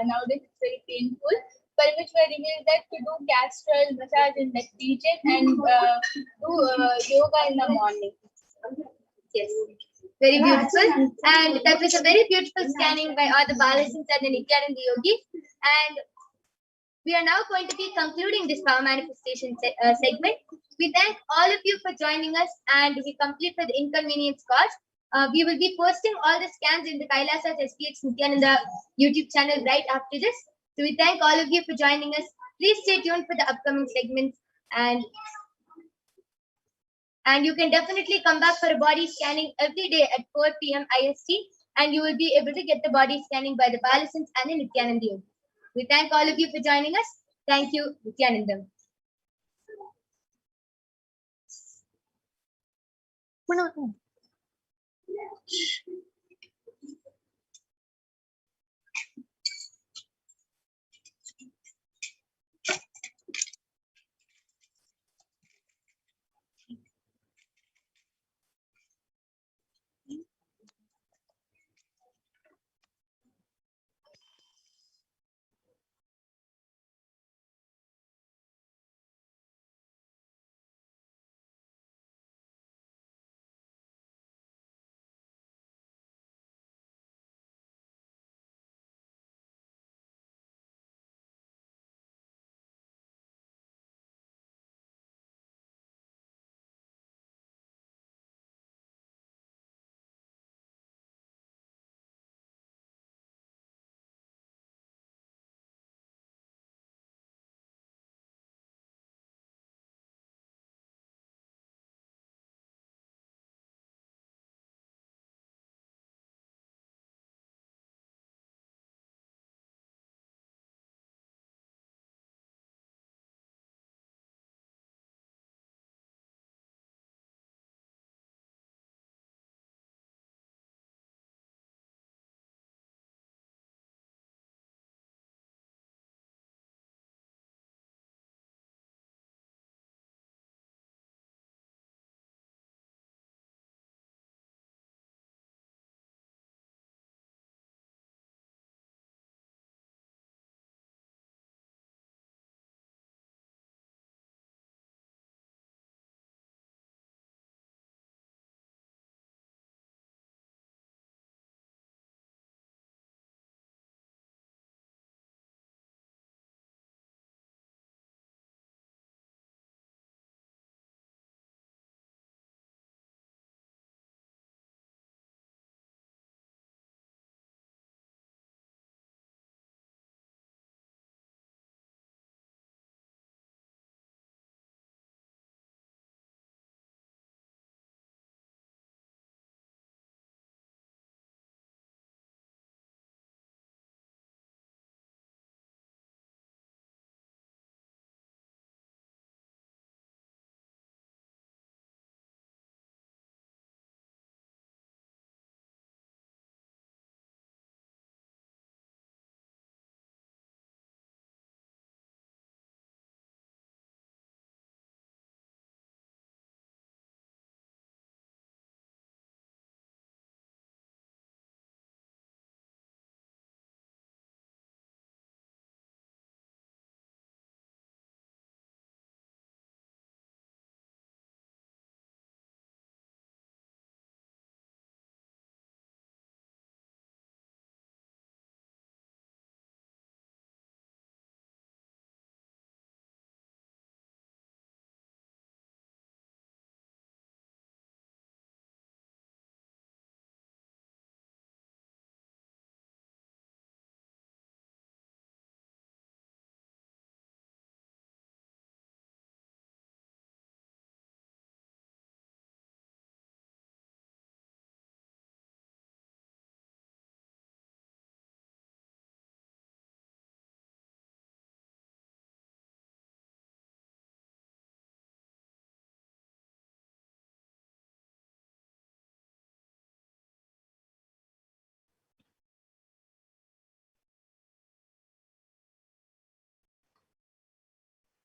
nowadays it's very painful. Parameshwar revealed that to do gastral massage in that region and do yoga in the morning. Yes. Very beautiful. And that was a very beautiful scanning by all the Balasins and the Nityananda yogis. And we are now going to be concluding this power manifestation segment. We thank all of you for joining us, and we complete for the inconvenience caused. We will be posting all the scans in the Kailasa's SPH Nityananda YouTube channel right after this. So we thank all of you for joining us. Please stay tuned for the upcoming segments, and you can definitely come back for a body scanning every day at 4 p.m. IST, and you will be able to get the body scanning by the Balasins and the Nityananda yogis. We thank all of you for joining us. Thank you, Nityananda.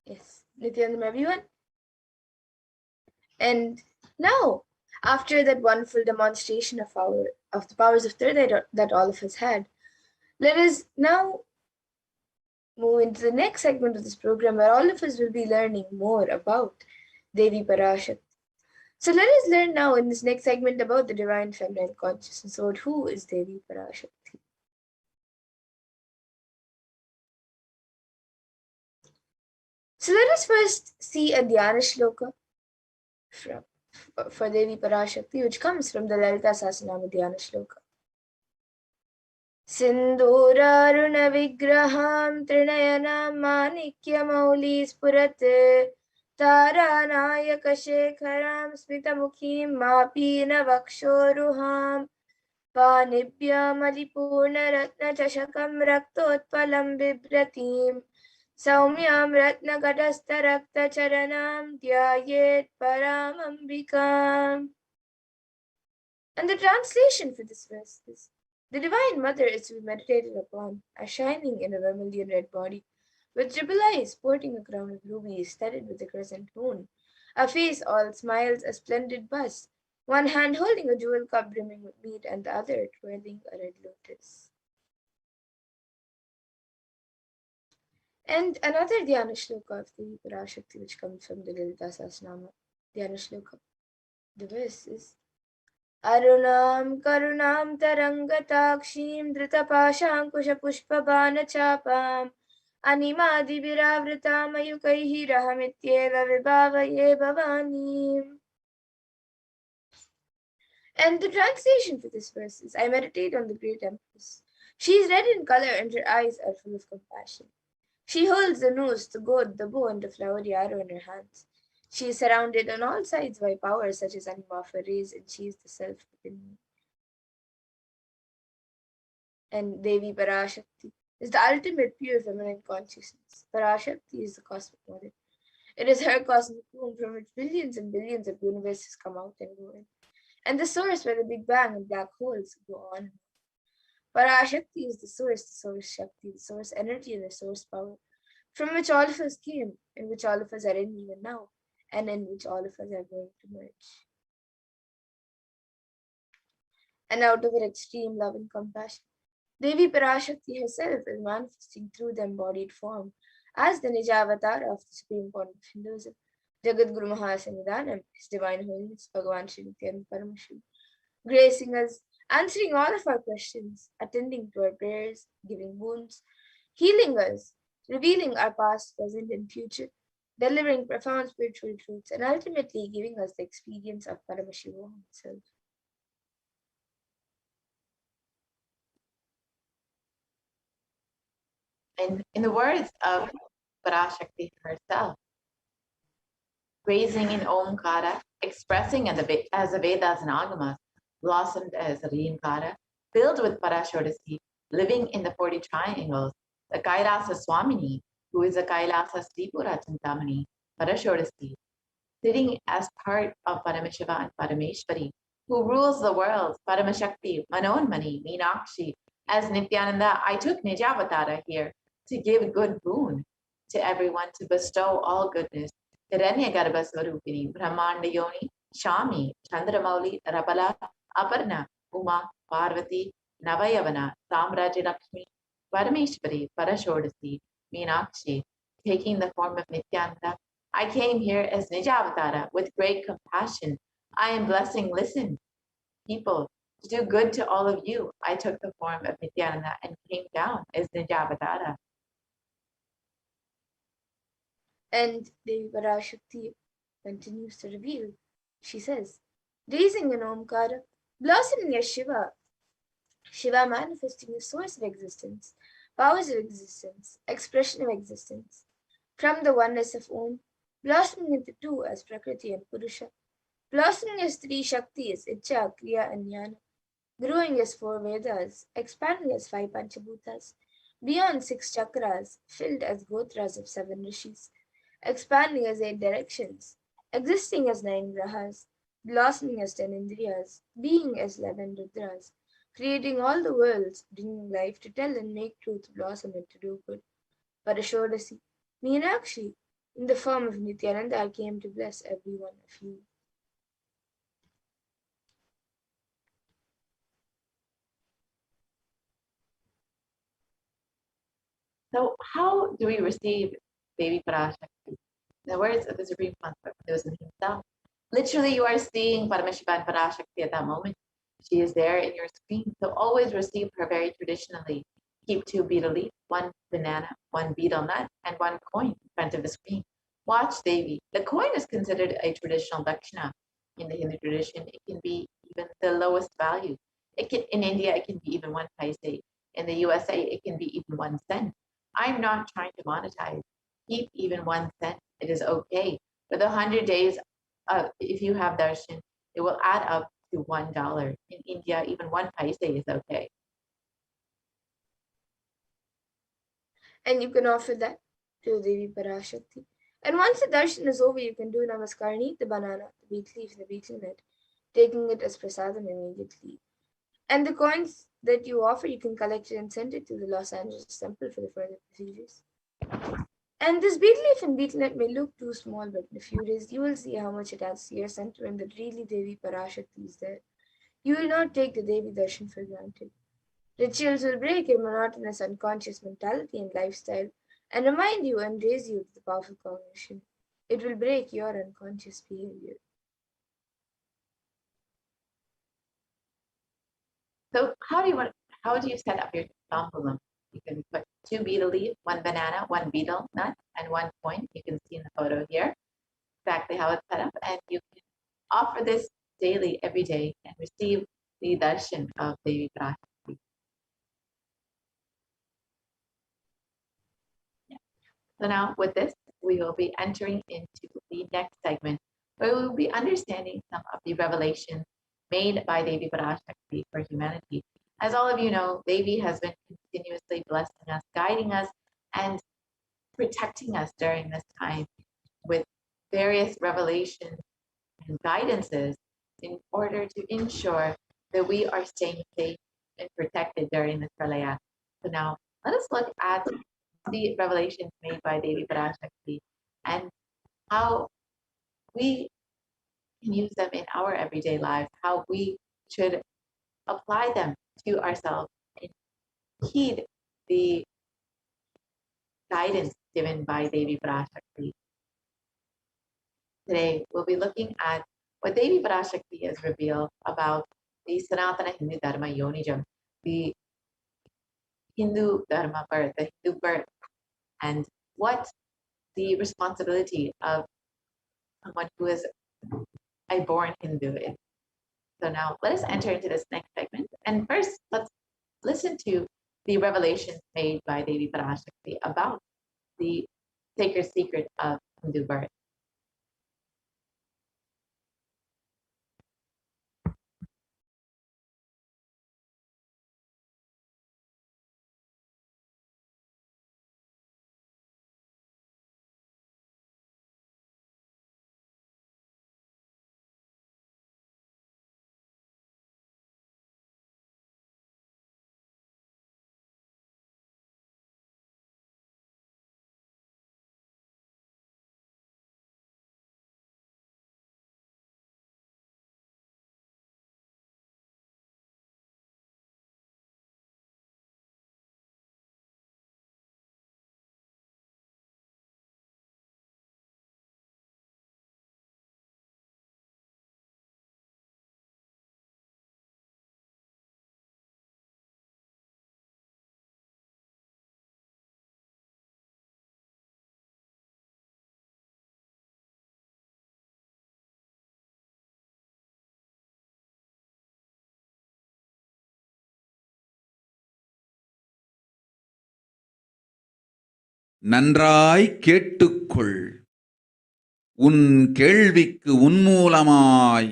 Yes, Nityanandam everyone. And now, after that wonderful demonstration of the powers of third eye that all of us had, let us now move into the next segment of this program where all of us will be learning more about Devi Parashakti. So let us learn now in this next segment about the divine feminine consciousness. So who is Devi Parashakti? So let us first see a Dhyana shloka for Devi Parashakti, which comes from the Lalita Sahasranama Dhyana shloka. सिन्दूरारुण विग्रहां त्रिनयनां माणिक्यमौली स्फुरत् तारानायकशेखरां स्मितमुखीं मापीनवक्षोरुहां पाणिभ्यामलिपूर्णरत्नचषकं रक्तोत्पलं बिभ्रतीं सौम्यां रत्नघटस्थरक्तचरणां ध्यायेत् परामम्बिकाम्. And the translation for this verse is: the Divine Mother is to be meditated upon as shining in a vermilion red body, with triple eyes sporting a crown of rubies studded with a crescent moon, a face all smiles, a splendid bust, one hand holding a jewel cup brimming with mead, and the other twirling a red lotus. And another Dhyana shloka of the Parashakti, which comes from the Lalita Sahasranama Dhyana shloka. The verse is: Arunam karunam tarangatakshim dhritapaşankuşapuşpabanachapam animadibhiravritam ayukaihi rahamityeva vibhavaye bhavanim. And the translation for this verse is: I meditate on the great Empress. She is red in color and her eyes are full of compassion. She holds the noose, the goad, the bow, and the flowery arrow in her hands. She is surrounded on all sides by powers such as Anima for rays, and she is the self within me. And Devi Parashakti is the ultimate pure feminine consciousness. Parashakti is the cosmic mother. It is her cosmic womb from which billions and billions of universes come out and go in, and the source where the Big Bang and black holes go on. Parashakti is the source Shakti, the source energy, and the source power, from which all of us came, in which all of us are in even now, and in which all of us are going to merge. And out of her extreme love and compassion, Devi Parashakti herself is manifesting through the embodied form as the Nijavatar of the Supreme Pontiff of Hinduism, Jagadguru Mahasannidhanam, His Divine Holiness Bhagavan Paramashivam, gracing us, answering all of our questions, attending to our prayers, giving wounds, healing us, revealing our past, present, and future, delivering profound spiritual truths, and ultimately giving us the experience of Paramashivam himself. And in the words of Parashakti herself, raising in Omkara, expressing as the Vedas and Agamas, blossomed as a Rinkara, filled with Parashodasi, living in the 40 triangles, the Kailasa Swamini, who is a Kailasa Tripura Chintamani, Parashodasi, sitting as part of Paramashiva and Parameshwari, who rules the world, Paramashakti, Manonmani, Meenakshi. As Nityananda, I took Nijavatara here to give good boon to everyone, to bestow all goodness. Hiranyagarbha Swarupini, Brahmanda Yoni, Shami, Chandramauli, Rapala, Aparna, Uma, Parvati, Navayavana, Samraja Lakshmi, Parameshwari, Parashodasi, Meenakshi, taking the form of Nityananda. I came here as Nijavatara with great compassion. I am blessing, listen, people, to do good to all of you. I took the form of Nityananda and came down as Nijavatara. And Devi Parashakti continues to reveal. She says, raising an Omkara, blossoming as Shiva, Shiva manifesting the source of existence, powers of existence, expression of existence, from the oneness of Om, blossoming into two as Prakriti and Purusha, blossoming as three Shaktis, Icha, Kriya, and Jnana, growing as 4 Vedas, expanding as 5 Panchabhutas, beyond 6 chakras, filled as Gotras of 7 Rishis, expanding as 8 directions, existing as 9 grahas, blossoming as 10 indriyas, being as 11 rudras, creating all the worlds, bringing life to tell and make truth blossom and to do good. Parashodasi, Meenakshi, In the form of Nityananda, I came to bless every one of you. So how do we receive Devi Parashakti? The words of the Supreme Pontiff of Hinduism himself. Literally, you are seeing Paramashivam and Parashakti at that moment. She is there in your screen. So always receive her very traditionally. Keep 2 betel leaf, 1 banana, 1 betel nut, and 1 coin in front of the screen. Watch Devi. The coin is considered a traditional dakshina in the Hindu tradition. It can be even the lowest value. In India, it can be even 1 paise. In the USA, it can be even 1 cent. I'm not trying to monetize. Keep even 1 cent. It is okay. For the 100 days, if you have darshan, it will add up to $1. In India, even 1 paise is okay. And you can offer that to Devi Parashakti. And once the darshan is over, you can do namaskar and eat the banana, the betel leaf, the betel nut, taking it as prasadam immediately. And the coins that you offer, you can collect it and send it to the Los Angeles temple for the further procedures. And this betel leaf and betel nut may look too small, but in a few days you will see how much it adds to your center and that really Devi Parashakti is there. You will not take the Devi darshan for granted. Rituals will break your monotonous unconscious mentality and lifestyle and remind you and raise you to the powerful cognition. It will break your unconscious behavior. So how do you set up your tambulam? You can put 2 betel leaf, 1 banana, 1 betel nut, and 1 coin. You can see in the photo here exactly how it's set up, and you can offer this daily, every day, and receive the darshan of Devi Parashakti. Yeah. So now with this, we will be entering into the next segment, where we will be understanding some of the revelations made by Devi Parashakti for humanity. As all of you know, Devi has been continuously blessing us, guiding us, and protecting us during this time with various revelations and guidances in order to ensure that we are staying safe and protected during this pralaya. So now let us look at the revelations made by Devi Parashakti and how we can use them in our everyday lives, how we should apply them to ourselves and heed the guidance given by Devi Parashakti. Today, we'll be looking at what Devi Parashakti has revealed about the Sanatana Hindu Dharma Yonijam, the Hindu Dharma birth, the Hindu birth, and what the responsibility of someone who is a born Hindu is. So now let us enter into this next segment. And first, let's listen to the revelations made by Devi Parashakti about the sacred secret of Hindu birth. நன்றாய் கேட்டுக்கொள். உன் கேள்விக்கு உன்மூலமாய்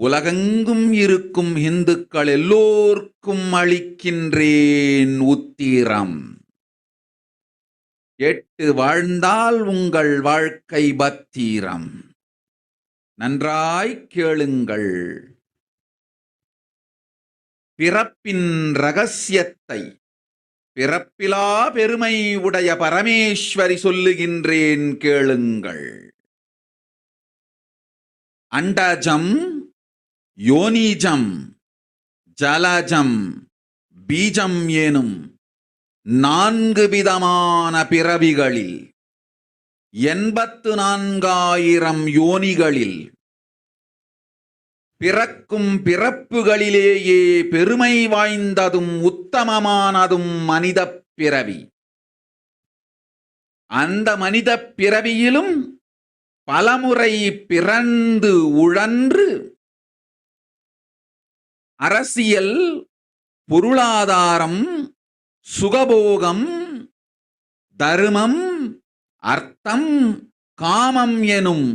உலகெங்கும் இருக்கும் இந்துக்கள் எல்லோர்க்கும் அளிக்கின்றேன் உத்திரம். கேட்டு வாழ்ந்தால் உங்கள் வாழ்க்கை பத்திரம். நன்றாய் கேளுங்கள். பிறப்பின் ரகசியத்தை பிறப்பிலா பெருமை உடைய பரமேஸ்வரி சொல்லுகின்றேன் கேளுங்கள். அண்டஜம், யோனிஜம், ஜலஜம், பீஜம் எனும் 4 விதமான பிறவிகளில் 84,000 யோனிகளில் பிறக்கும் பிறப்புகளிலேயே பெருமை வாய்ந்ததும் உத்தமமானதும் மனித பிறவி. அந்த மனித பிறவியிலும் பலமுறை பிறந்து உழன்று அரசியல், பொருளாதாரம், சுகபோகம், தர்மம், அர்த்தம், காமம் எனும்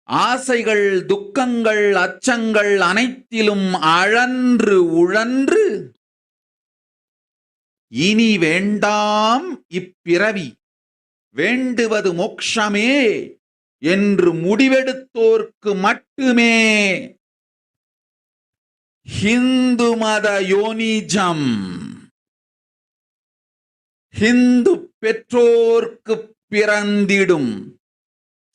ஆசைகள், துக்கங்கள், அச்சங்கள் அனைத்திலும் அழன்று உழன்று இனி வேண்டாம் இப்பிறவி, வேண்டுவது மோட்சமே என்று முடிவெடுத்தோர்க்கு மட்டுமே ஹிந்து மத யோனிஜம், ஹிந்து பெற்றோர்க்கு பிறந்திடும்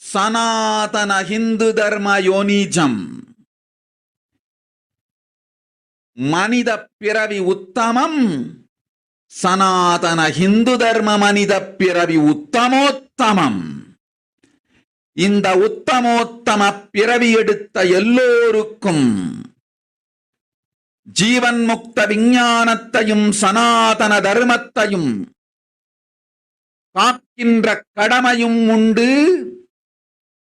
சனாதன ஹிந்து தர்ம யோனிஜம், மனித பிறவி உத்தமம், சனாதன ஹிந்து தர்ம மனித பிறவி உத்தமோத்தமம். இந்த உத்தமோத்தம பிறவி எடுத்த எல்லோருக்கும் ஜீவன் முக்த விஞ்ஞானத்தையும் சனாதன தர்மத்தையும் காக்கின்ற கடமையும் உண்டு.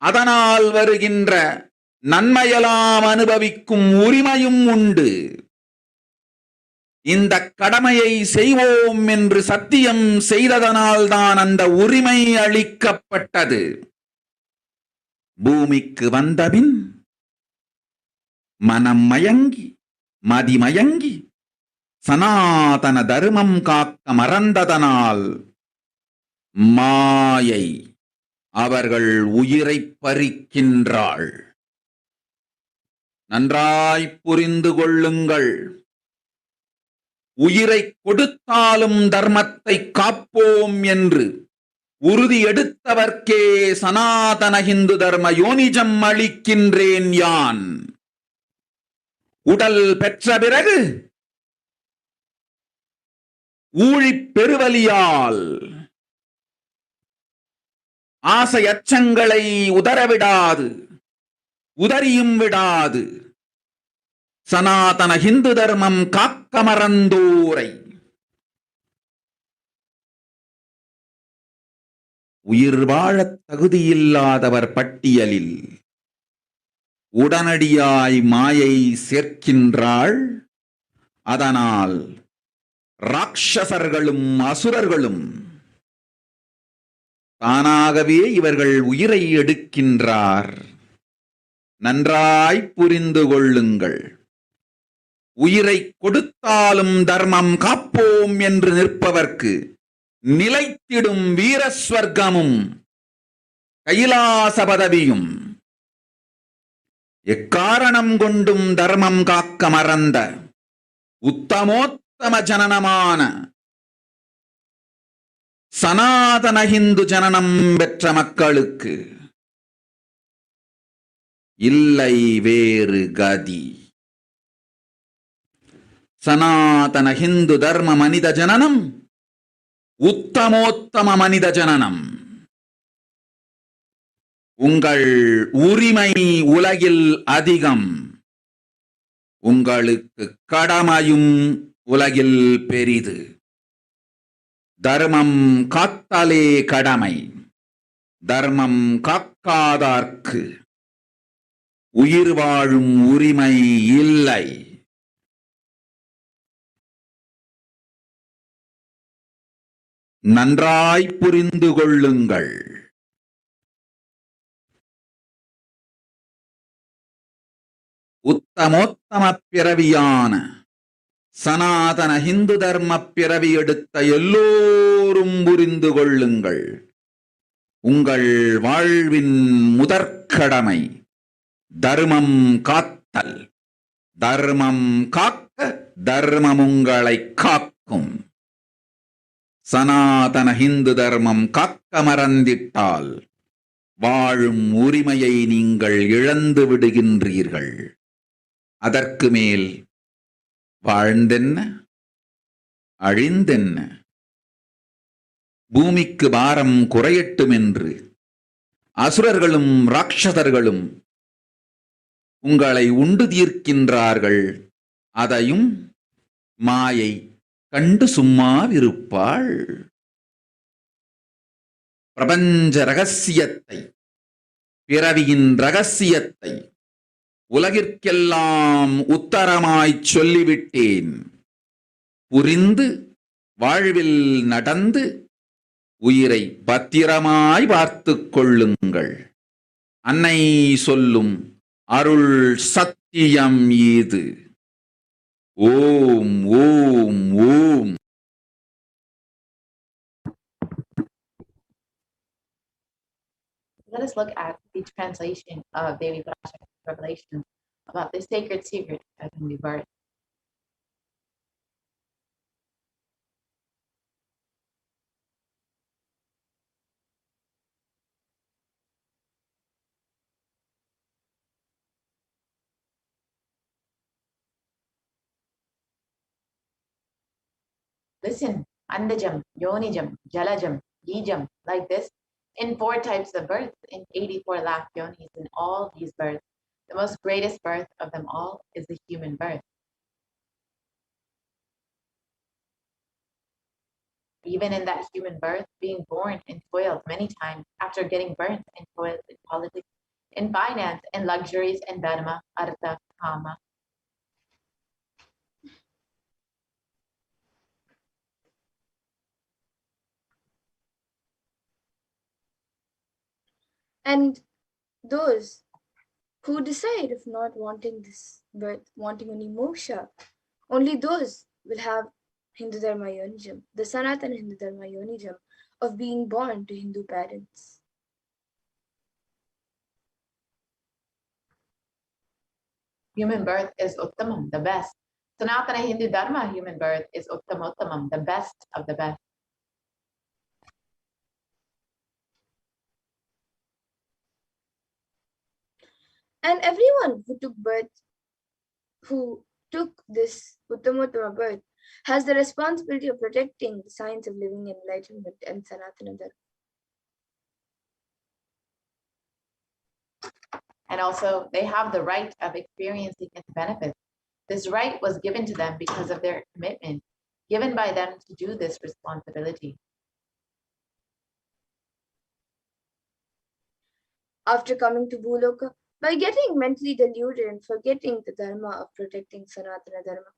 அதனால் வருகின்ற நன்மையெல்லாம் அனுபவிக்கும் உரிமையும் உண்டு. இந்த கடமையை செய்வோம் என்று சத்தியம் செய்ததனால்தான் அந்த உரிமை அளிக்கப்பட்டது. பூமிக்கு வந்தபின் மனம் மயங்கி மதிமயங்கி சனாதன தர்மம் காக்க மறந்ததனால் மாயை அவர்கள் உயிரை பறிக்கின்றாள். நன்றாய் புரிந்து கொள்ளுங்கள். உயிரை கொடுத்தாலும் தர்மத்தை காப்போம் என்று உறுதி எடுத்தவர்க்கே சனாதன ஹிந்து தர்ம யோனிஜம் அளிக்கின்றேன் யான். உடல் பெற்ற பிறகு ஊழிப் பெருவலியால் ஆசை அச்சங்களை உதறவிடாது, உதறியும் விடாது சனாதன ஹிந்து தர்மம் காக்க மறந்தோரை உயிர் வாழத் தகுதியில்லாதவர் பட்டியலில் உடனடியாய் மாயை சேர்க்கின்றாள். அதனால் ராட்சசர்களும் அசுரர்களும் தானாகவே இவர்கள் உயிரை எடுக்கின்றார். நன்றாய் புரிந்து கொள்ளுங்கள். உயிரை கொடுத்தாலும் தர்மம் காப்போம் என்று நிற்பவர்க்கு நிலைத்திடும் வீரஸ்வர்க்கமும் கைலாச பதவியும், எக்காரணம் கொண்டும் தர்மம் காக்க மறந்த உத்தமோத்தம ஜனனமான சனாதன ஹிந்து ஜனனம் பெற்ற மக்களுக்கு இல்லை வேறு கதி. சனாதன ஹிந்து தர்ம மனித ஜனனம் உத்தமோத்தம மனித ஜனனம். உங்கள் உரிமை உலகில் அதிகம், உங்களுக்கு கடமையும் உலகில் பெரிது. தர்மம் காத்தாலே கடமை, தர்மம் காக்காதார்க்கு உயிர் வாழும் உரிமை இல்லை. நன்றாய் புரிந்து கொள்ளுங்கள். உத்தமோத்தம பிறவியான சனாதன ஹிந்து தர்ம பிறவி எடுத்த எல்லோரும் புரிந்து கொள்ளுங்கள். உங்கள் வாழ்வின் முதற்கடமை தர்மம் காத்தல். தர்மம் காக்க தர்மம் உங்களை காக்கும். சனாதன ஹிந்து தர்மம் காக்க மறந்திட்டால் வாழும் உரிமையை நீங்கள் இழந்து விடுகின்றீர்கள். அதற்கு மேல் வாழ்ந்தென்ன அழிந்தென்ன? பூமிக்கு பாரம் குறையட்டும் என்று அசுரர்களும் ராட்சதர்களும் உங்களை உண்டு தீர்க்கின்றார்கள். அதையும் மாயை கண்டு சும்மாவிருப்பாள். பிரபஞ்ச ரகசியத்தை, பிறவியின் ரகசியத்தை உலகிற்கெல்லாம் உத்தரமாய்ச் சொல்லிவிட்டேன். புரிந்து வாழ்வில் நடந்து உயிரை பத்திரமாய் பார்த்துக் கொள்ளுங்கள். அன்னை சொல்லும் அருள் சத்தியம் இது. ஓம் ஓம் ஓம். Let us look at the translation of Devi Parashakti's revelation about the sacred secret of Hindu birth. Listen, Andajam, Yonijam, Jalajam, Yijam, like this, in 4 types of births, in 84 lakh yonis, in all these births, the most greatest birth of them all is the human birth. Even in that human birth, being born and toiled many times after getting burnt and toiled in politics, in finance, in luxuries, in dharma, artha, kama. And those who decide of not wanting this birth, wanting only moksha, only those will have Hindu Dharma Yonijam, the Sanatana Hindu Dharma Yonijam of being born to Hindu parents. Human birth is Uttamam, the best. Sanatana Hindu Dharma human birth is Uttamottamam, the best of the best. And everyone who took this Uttamottama birth has the responsibility of protecting the science of living, enlightenment, and Sanatana Dharma. And also, they have the right of experiencing its benefits. This right was given to them because of their commitment, given by them to do this responsibility. After coming to Bhuloka, by getting mentally deluded and forgetting the dharma of protecting Sanatana Dharma,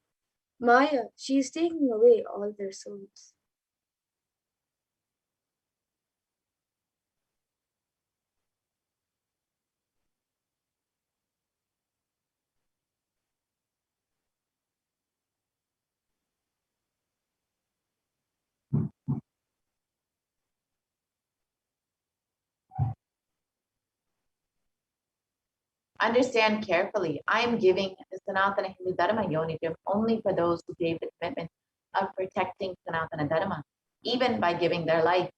Maya, she is taking away all their souls. Understand carefully, I am giving the Sanatana Hindu Dharma Yonijam only for those who gave the commitment of protecting Sanatana Dharma, even by giving their life.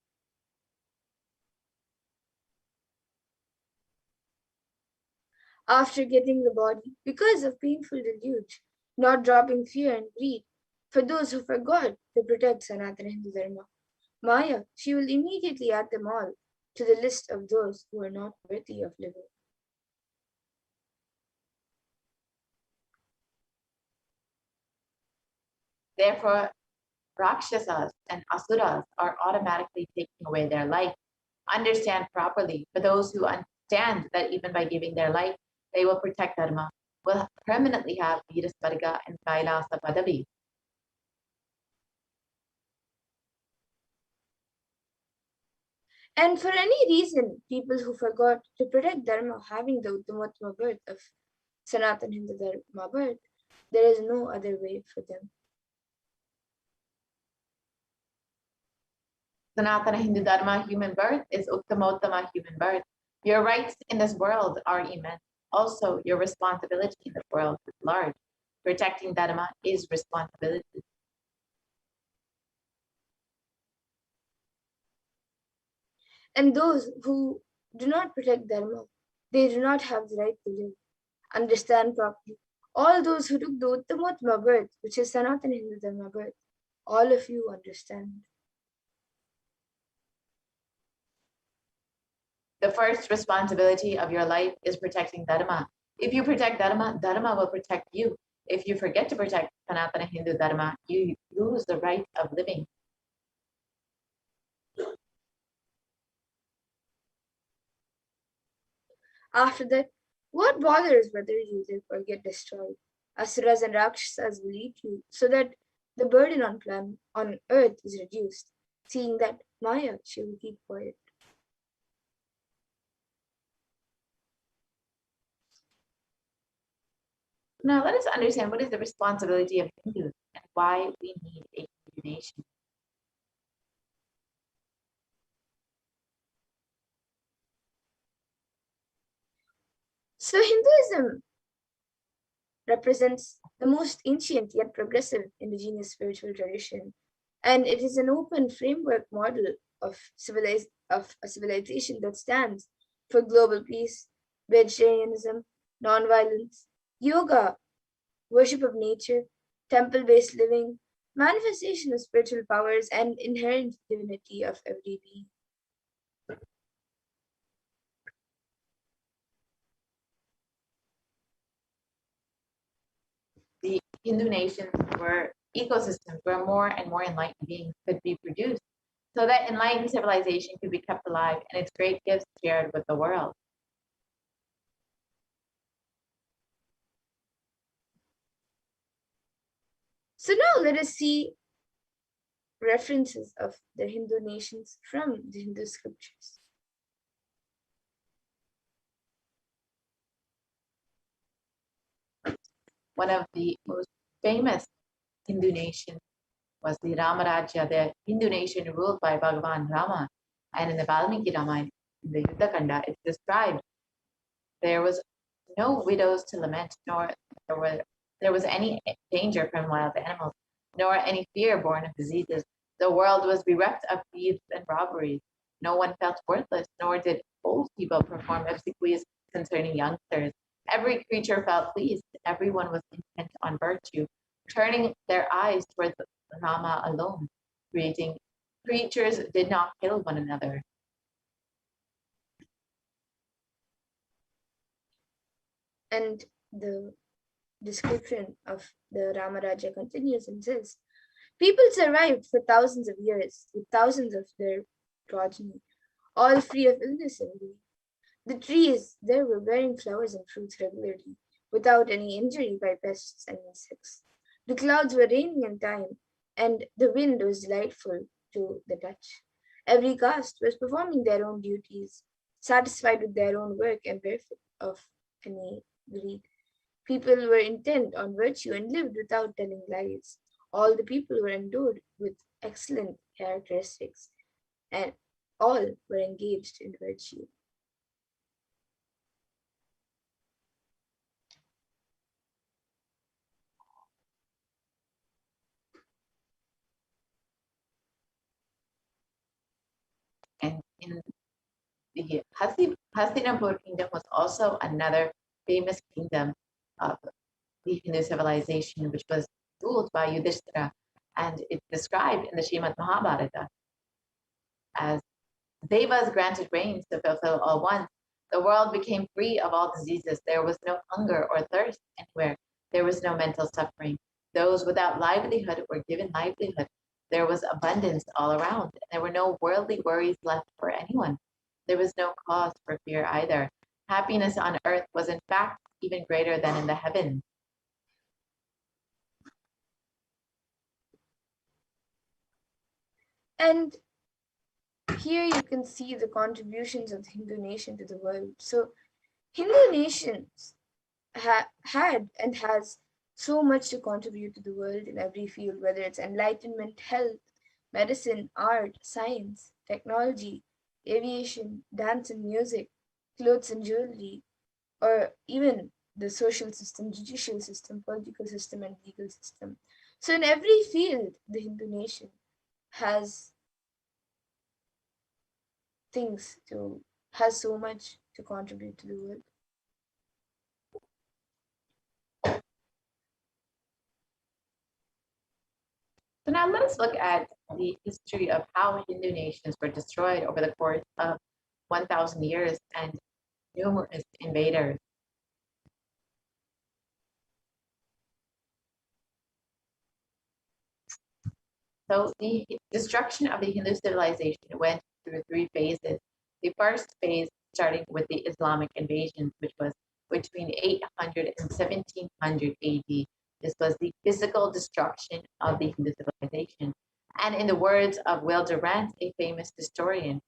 After getting the body, because of painful deluge, not dropping fear and greed, for those who forgot to protect Sanatana Hindu Dharma, Maya, she will immediately add them all to the list of those who are not worthy of living. Therefore, Rakshasas and Asuras are automatically taking away their life. Understand properly, for those who understand that even by giving their life, they will protect Dharma, will permanently have irrespective and Kailasa Padavi. And for any reason, people who forgot to protect Dharma having the Uttamottama birth of Sanatana Hindu Dharma birth, there is no other way for them. Sanatana Hindu Dharma human birth is Uttamottama human birth. Your rights in this world are immense. Also, your responsibility in the world is large. Protecting Dharma is responsibility. And those who do not protect Dharma, they do not have the right to live. Understand properly. All those who took the Uttamottama birth, which is Sanatana Hindu Dharma birth, all of you understand. The first responsibility of your life is protecting Dharma. If you protect Dharma, Dharma will protect you. If you forget to protect Sanatana Hindu Dharma, you lose the right of living. After that, what bothers whether you live or get destroyed? Asuras and Rakshasas will eat you, so that the burden on earth is reduced. Seeing that Maya, she will keep quiet. Now let us understand what is the responsibility of Hindus and why we need a Hindu nation. So Hinduism represents the most ancient yet progressive indigenous spiritual tradition, and it is an open framework model of a civilization that stands for global peace, vegetarianism, non-violence, yoga, worship of nature, temple-based living, manifestation of spiritual powers, and inherent divinity of every being. The Hindu nations were ecosystems where more and more enlightened beings could be produced, so that enlightened civilization could be kept alive and its great gifts shared with the world. So now let us see references of the Hindu nations from the Hindu scriptures. One of the most famous Hindu nations was the Ramarajya, the Hindu nation ruled by Bhagavan Rama. And in the Valmiki Ramayana, in the Yuddha Kanda, it's described there was no widows to lament, nor there was any danger from wild animals, nor any fear born of diseases. The world was bereft of thieves and robberies. No one felt worthless, nor did old people perform obsequies concerning youngsters. Every creature felt pleased. Everyone was intent on virtue, turning their eyes towards Rama alone. Creatures did not kill one another. And the description of the Ramaraja continues and says, people survived for thousands of years with thousands of their progeny, all free of illness and disease. The trees there were bearing flowers and fruits regularly, without any injury by pests and insects. The clouds were raining in time, and the wind was delightful to the touch. Every caste was performing their own duties, satisfied with their own work and bereft of any greed. People were intent on virtue and lived without telling lies. All the people were endowed with excellent characteristics, and all were engaged in virtue. And in the Hastinapur kingdom was also another famous kingdom of the Hindu civilization, which was ruled by Yudhishthira, and it's described in the Srimad Mahabharata as Devas granted rains to fulfill all wants. The world became free of all diseases. There was no hunger or thirst anywhere. There was no mental suffering. Those without livelihood were given livelihood. There was abundance all around. There were no worldly worries left for anyone. There was no cause for fear either. Happiness on earth was in fact even greater than in the heavens. And here you can see the contributions of the Hindu nation to the world. So Hindu nations had and has so much to contribute to the world in every field, whether it's enlightenment, health, medicine, art, science, technology, aviation, dance and music, clothes and jewelry, or even the social system, judicial system, political system, and legal system. So in every field, the Hindu nation has has so much to contribute to the world. So now let's look at the history of how Hindu nations were destroyed over the course of 1,000 years and numerous invaders. So the destruction of the Hindu civilization went through three phases. The first phase, starting with the Islamic invasions, which was between 800 and 1700 AD. This was the physical destruction of the Hindu civilization. And in the words of Will Durant, a famous historian,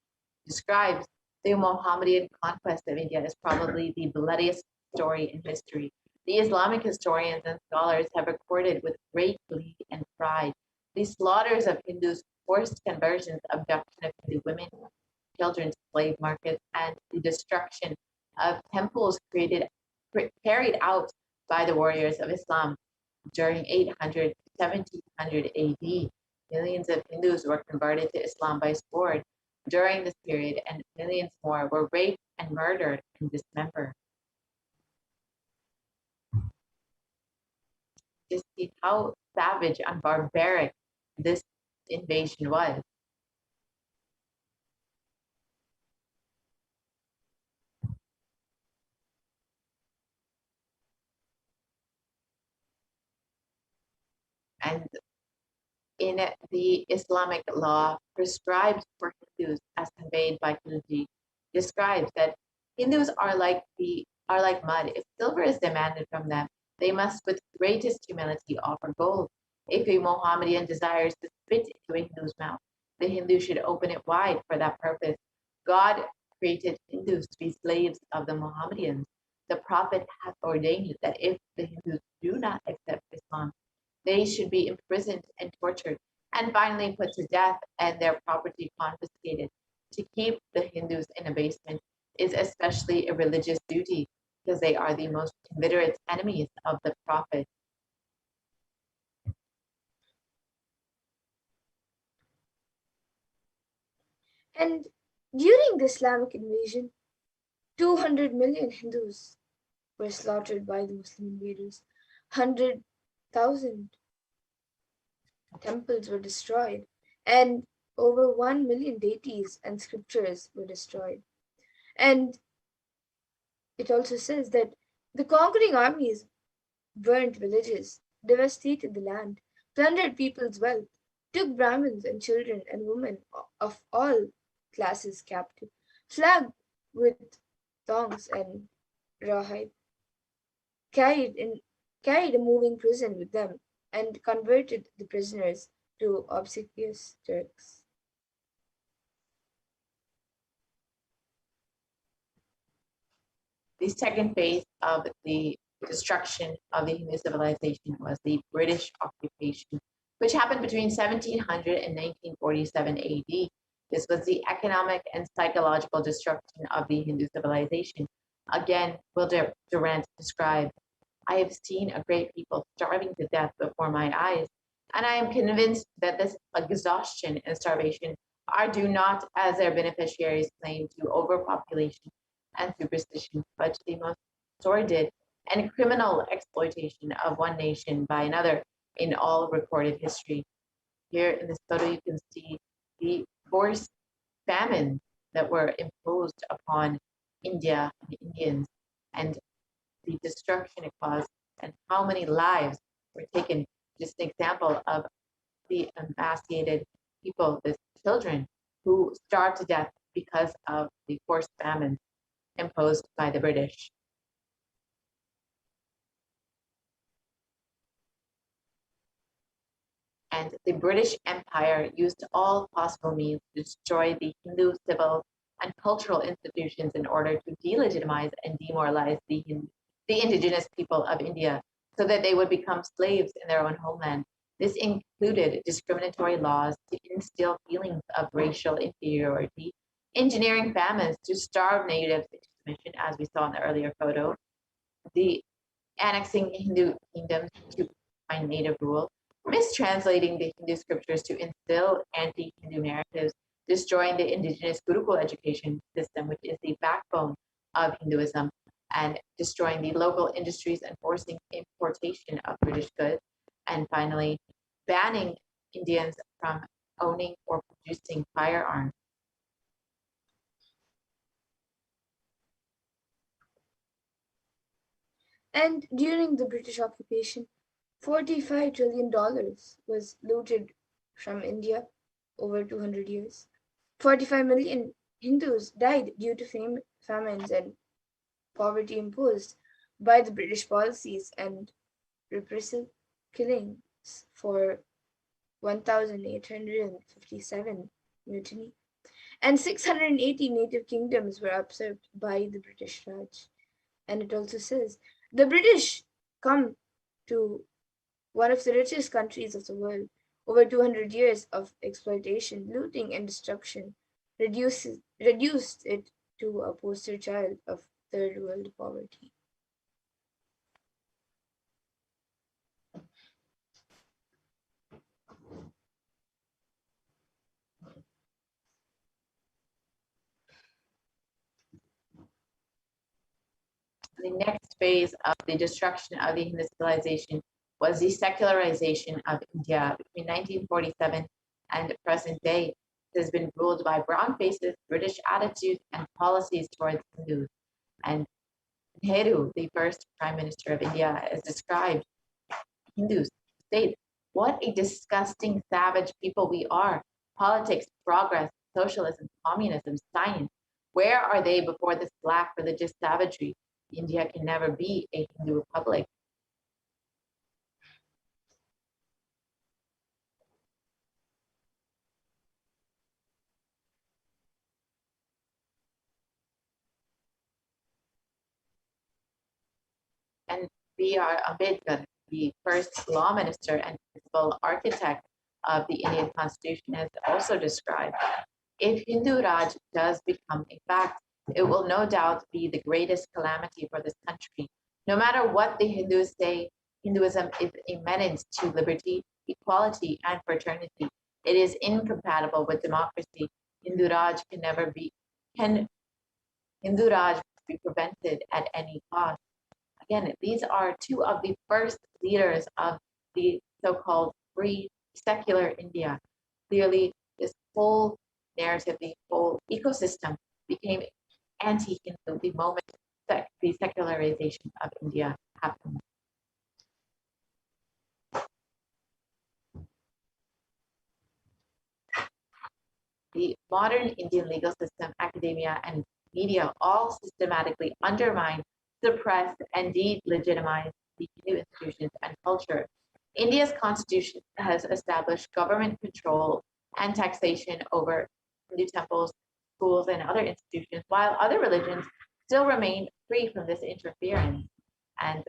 describes the Mohammedan conquest of India as probably the bloodiest story in history. The Islamic historians and scholars have recorded with great glee and pride the slaughters of Hindus, forced conversions, abduction of Hindu women, children's slave markets, and the destruction of temples carried out by the warriors of Islam during 800 to 1700 AD. Millions of Hindus were converted to Islam by sword during this period, and millions more were raped and murdered and dismembered. Just see how savage and barbaric this invasion was. And in the Islamic law prescribed for Hindus as conveyed by Kunuji, describes that Hindus are like mud. If silver is demanded from them, they must with greatest humility offer gold. If a Mohammedan desires to spit into a Hindu's mouth, the Hindu should open it wide for that purpose. God created Hindus to be slaves of the Mohammedans. The Prophet hath ordained that if the Hindus do not accept Islam, they should be imprisoned and tortured, and finally put to death and their property confiscated. To keep the Hindus in abasement is especially a religious duty, because they are the most inveterate enemies of the Prophet. And during the Islamic invasion, 200 million Hindus were slaughtered by the Muslim invaders. 100,000 temples were destroyed, and over 1 million deities and scriptures were destroyed. And it also says that the conquering armies burnt villages, devastated the land, plundered people's wealth, took Brahmins and children and women of all classes captive, flogged with thongs and rawhide, carried a moving prison with them, and converted the prisoners to obsequious Turks. The second phase of the destruction of the Hindu civilization was the British occupation, which happened between 1700 and 1947 AD. This was the economic and psychological destruction of the Hindu civilization. Again, Will Durant described, I have seen a great people starving to death before my eyes, and I am convinced that this exhaustion and starvation are due not, as their beneficiaries claim, to overpopulation and superstition, but to the most sordid and criminal exploitation of one nation by another in all recorded history. Here in this photo, you can see the forced famines that were imposed upon India and the Indians, and the destruction it caused, and how many lives were taken. Just an example of the emaciated people, the children who starved to death because of the forced famine imposed by the British. And the British Empire used all possible means to destroy the Hindu civil and cultural institutions in order to delegitimize and demoralize the indigenous people of India so that they would become slaves in their own homeland. This included discriminatory laws to instill feelings of racial inferiority, engineering famines to starve natives into submission, as we saw in the earlier photo, the annexing Hindu kingdoms to find native rule, mistranslating the Hindu scriptures to instill anti-Hindu narratives, destroying the indigenous Gurukul education system, which is the backbone of Hinduism, and destroying the local industries and forcing importation of British goods, and finally banning Indians from owning or producing firearms. And during the British occupation, $45 trillion was looted from India over 200 years. 45 million Hindus died due to famines and poverty imposed by the British policies and repressive killings for 1,857 mutiny. And 680 native kingdoms were usurped by the British Raj. And it also says, the British come to one of the richest countries of the world. Over 200 years of exploitation, looting, and destruction reduced it to a poster child of third world poverty. The next phase of the destruction of the Hindu civilization was the secularization of India between 1947 and present day. It has been ruled by brown faces, British attitudes and policies towards Hindus. And Nehru, the first Prime Minister of India, has described Hindus, state, what a disgusting, savage people we are. Politics, progress, socialism, communism, science. Where are they before this black religious savagery? India can never be a Hindu republic. And B.R. Ambedkar, the first law minister and principal architect of the Indian Constitution, has also described, if Hindu Raj does become a fact, it will no doubt be the greatest calamity for this country. No matter what the Hindus say, Hinduism is a menace to liberty, equality, and fraternity. It is incompatible with democracy. Hindu Raj can Hindu Raj be prevented at any cost. Again, these are two of the first leaders of the so-called free secular India. Clearly, this whole narrative, the whole ecosystem became anti-Hindu the moment that the secularization of India happened. The modern Indian legal system, academia, and media all systematically undermine, suppress, and delegitimize the Hindu institutions and culture. India's constitution has established government control and taxation over Hindu temples, schools, and other institutions, while other religions still remain free from this interference. And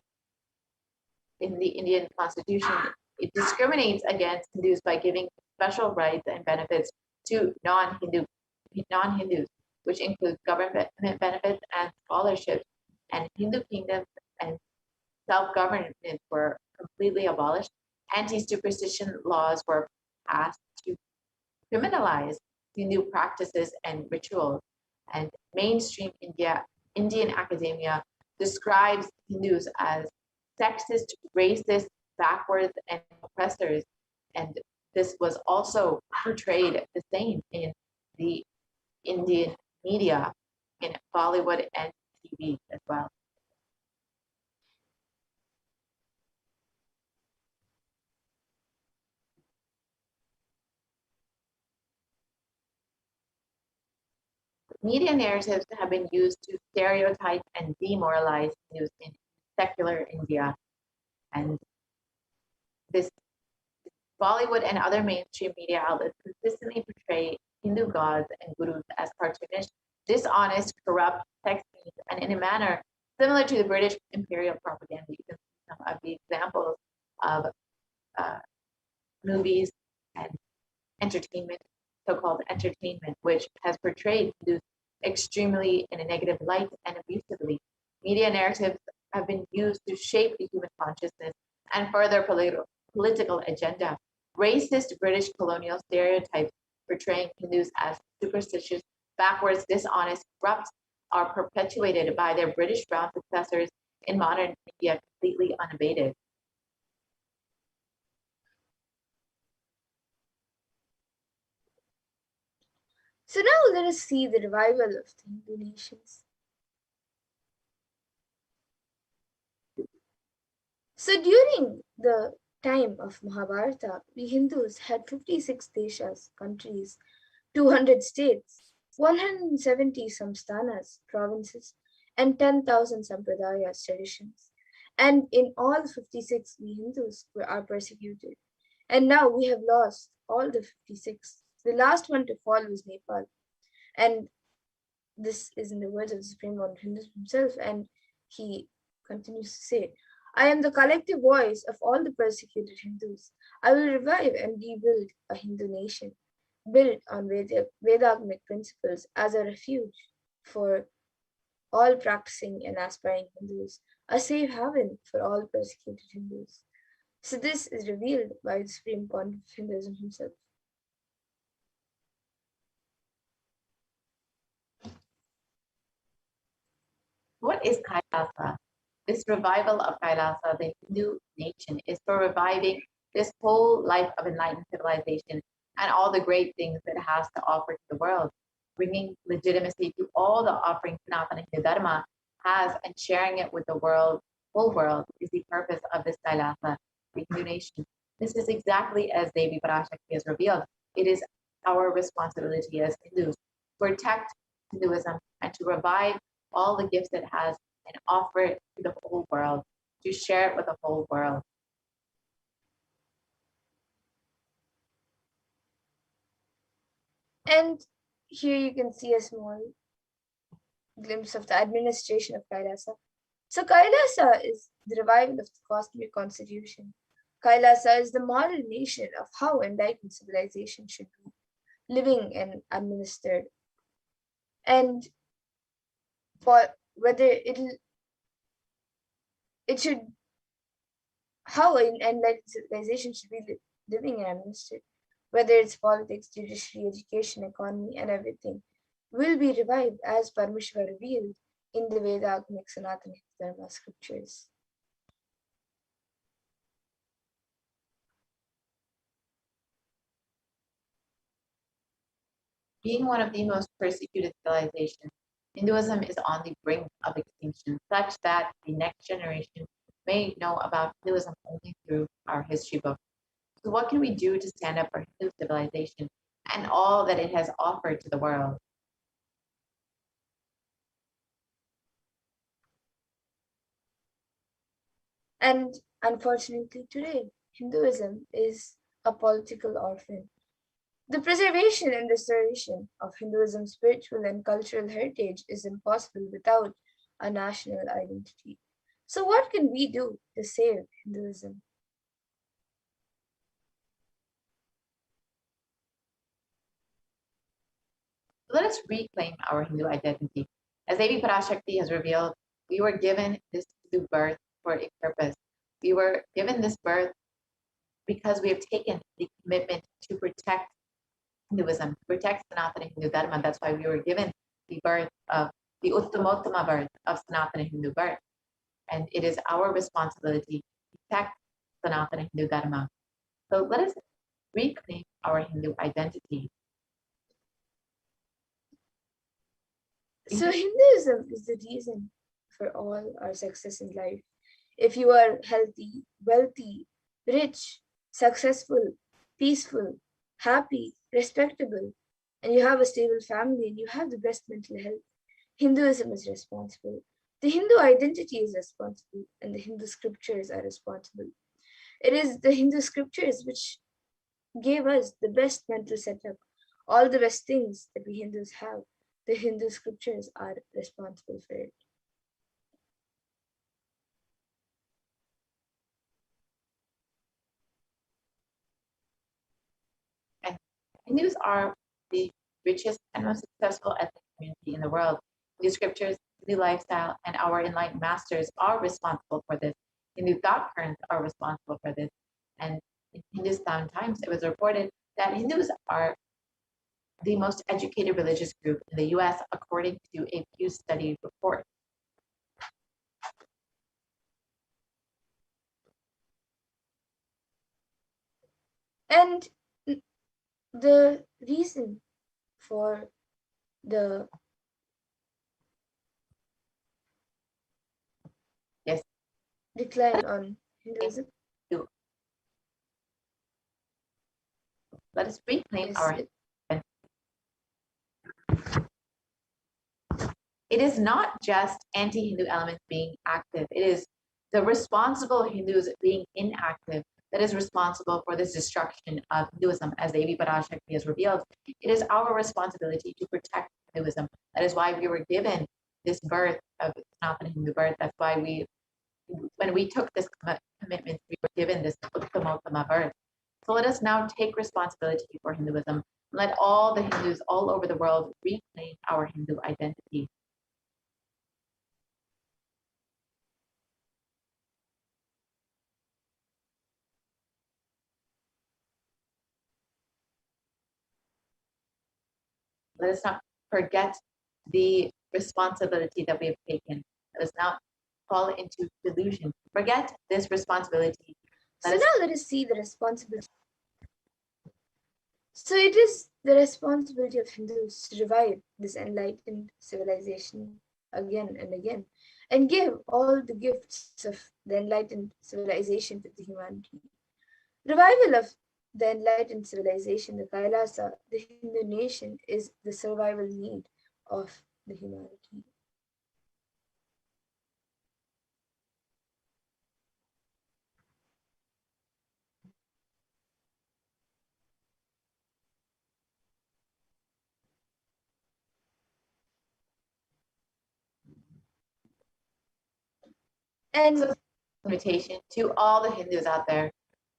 in the Indian constitution, it discriminates against Hindus by giving special rights and benefits to non-Hindus, which include government benefits and scholarships. And Hindu kingdoms and self-government were completely abolished. Anti-superstition laws were passed to criminalize Hindu practices and rituals. And mainstream Indian academia describes Hindus as sexist, racist, backwards, and oppressors. And this was also portrayed the same in the Indian media, in Bollywood and TV as well. Media narratives have been used to stereotype and demoralize Hindus in secular India. And this Bollywood and other mainstream media outlets consistently portray Hindu gods and gurus as cartoonish, dishonest, corrupt, sex fiends, and in a manner similar to the British imperial propaganda. You can see some of the examples of movies and entertainment, so-called entertainment, which has portrayed Hindus extremely in a negative light and abusively. Media narratives have been used to shape the human consciousness and further political agenda. Racist British colonial stereotypes portraying Hindus as superstitious, backwards, dishonest, corrupt, are perpetuated by their British Brown successors in modern India completely unabated. So now let us see the revival of the Hindu nations. So during the time of Mahabharata, we Hindus had 56 deshas, countries, 200 states, 170 samsthanas, provinces, and 10,000 sampradayas, traditions. And in all 56, we Hindus are persecuted. And now we have lost all the 56. The last one to fall was Nepal. And this is in the words of the Supreme Pontiff of Hinduism himself, and he continues to say, I am the collective voice of all the persecuted Hindus. I will revive and rebuild a Hindu nation, built on Vedagamic principles as a refuge for all practicing and aspiring Hindus, a safe haven for all persecuted Hindus. So this is revealed by the Supreme Pontiff of Hinduism himself. What is Kailasa? This revival of Kailasa, the Hindu nation, is for reviving this whole life of enlightened civilization and all the great things it has to offer to the world, bringing legitimacy to all the offerings Sanatana Hindu Dharma has and sharing it with the world, whole world, is the purpose of this Kailasa, the Hindu nation. This is exactly as Devi Parashakti has revealed. It is our responsibility as Hindus to protect Hinduism and to revive all the gifts it has and offer it to the whole world, to share it with the whole world. And here you can see a small glimpse of the administration of Kailasa. So Kailasa is the revival of the cosmic constitution. Kailasa is the model nation of how enlightened civilization should be, living and administered. And for whether how an enlightened civilization should be living and administered, whether it's politics, judiciary, education, economy, and everything, will be revived as Parameshwar revealed in the Vedagamic Sanatana Dharma scriptures. Being one of the most persecuted civilizations, Hinduism is on the brink of extinction, such that the next generation may know about Hinduism only through our history books. So what can we do to stand up for Hindu civilization and all that it has offered to the world? And unfortunately today, Hinduism is a political orphan. The preservation and restoration of Hinduism's spiritual and cultural heritage is impossible without a national identity. So what can we do to save Hinduism? Let us reclaim our Hindu identity. As Devi Parashakti has revealed, we were given this Hindu birth for a purpose. We were given this birth because we have taken the commitment to protect Hinduism, to protect Sanatana Hindu Dharma. That's why we were given the birth of the Uttamottama birth of Sanatana Hindu birth. And it is our responsibility to protect Sanatana Hindu Dharma. So let us reclaim our Hindu identity. So Hinduism is the reason for all our success in life. If you are healthy, wealthy, rich, successful, peaceful, happy, respectable, and you have a stable family and you have the best mental health, Hinduism is responsible. The Hindu identity is responsible, and the Hindu scriptures are responsible. It is the Hindu scriptures which gave us the best mental setup, all the best things that we Hindus have. The Hindu scriptures are responsible for it. And Hindus are the richest and most successful ethnic community in the world. Hindu scriptures, Hindu lifestyle, and our enlightened masters are responsible for this. Hindu thought currents are responsible for this. And in Hindustan times, it was reported that Hindus are the most educated religious group in the US, according to a Pew study report. And the reason for the Yes. decline on Hinduism. Let us reclaim Yes, our. It is not just anti-Hindu elements being active. It is the responsible Hindus being inactive that is responsible for this destruction of Hinduism, as Devi Parashakti has revealed. It is our responsibility to protect Hinduism. That is why we were given this birth of Sanatana Hindu birth. That's why when we took this commitment, we were given this Uttama birth. So let us now take responsibility for Hinduism. Let all the Hindus all over the world reclaim our Hindu identity. Let us not forget the responsibility that we have taken. Let us not fall into delusion. Forget this responsibility. So now let us see the responsibility. So it is the responsibility of Hindus to revive this enlightened civilization again and again, and give all the gifts of the enlightened civilization to the humanity. Revival of the enlightened civilization, the Kailasa, the Hindu nation, is the survival need of the humanity. And So, invitation to all the Hindus out there,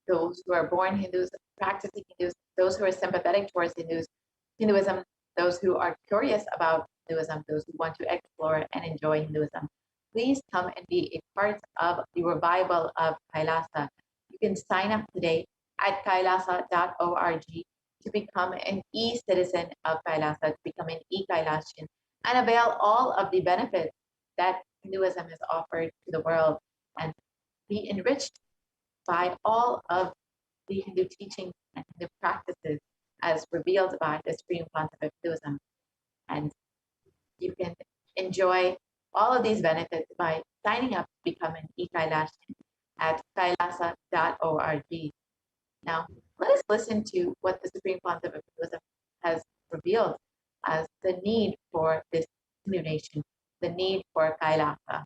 those who are born Hindus, practicing Hindus, those who are sympathetic towards Hinduism, those who are curious about Hinduism, those who want to explore and enjoy Hinduism. Please come and be a part of the revival of Kailasa. You can sign up today at kailasa.org to become an e-citizen of Kailasa, to become an e-Kailasian, and avail all of the benefits that Hinduism has offered to the world, and be enriched by all of the Hindu teachings and Hindu practices as revealed by the Supreme Pontiff of Hinduism. And you can enjoy all of these benefits by signing up to become an e-Kailasian at kailasa.org. Now, let us listen to what the Supreme Pontiff of Hinduism has revealed as the need for this Hindu nation, the need for Kailasa.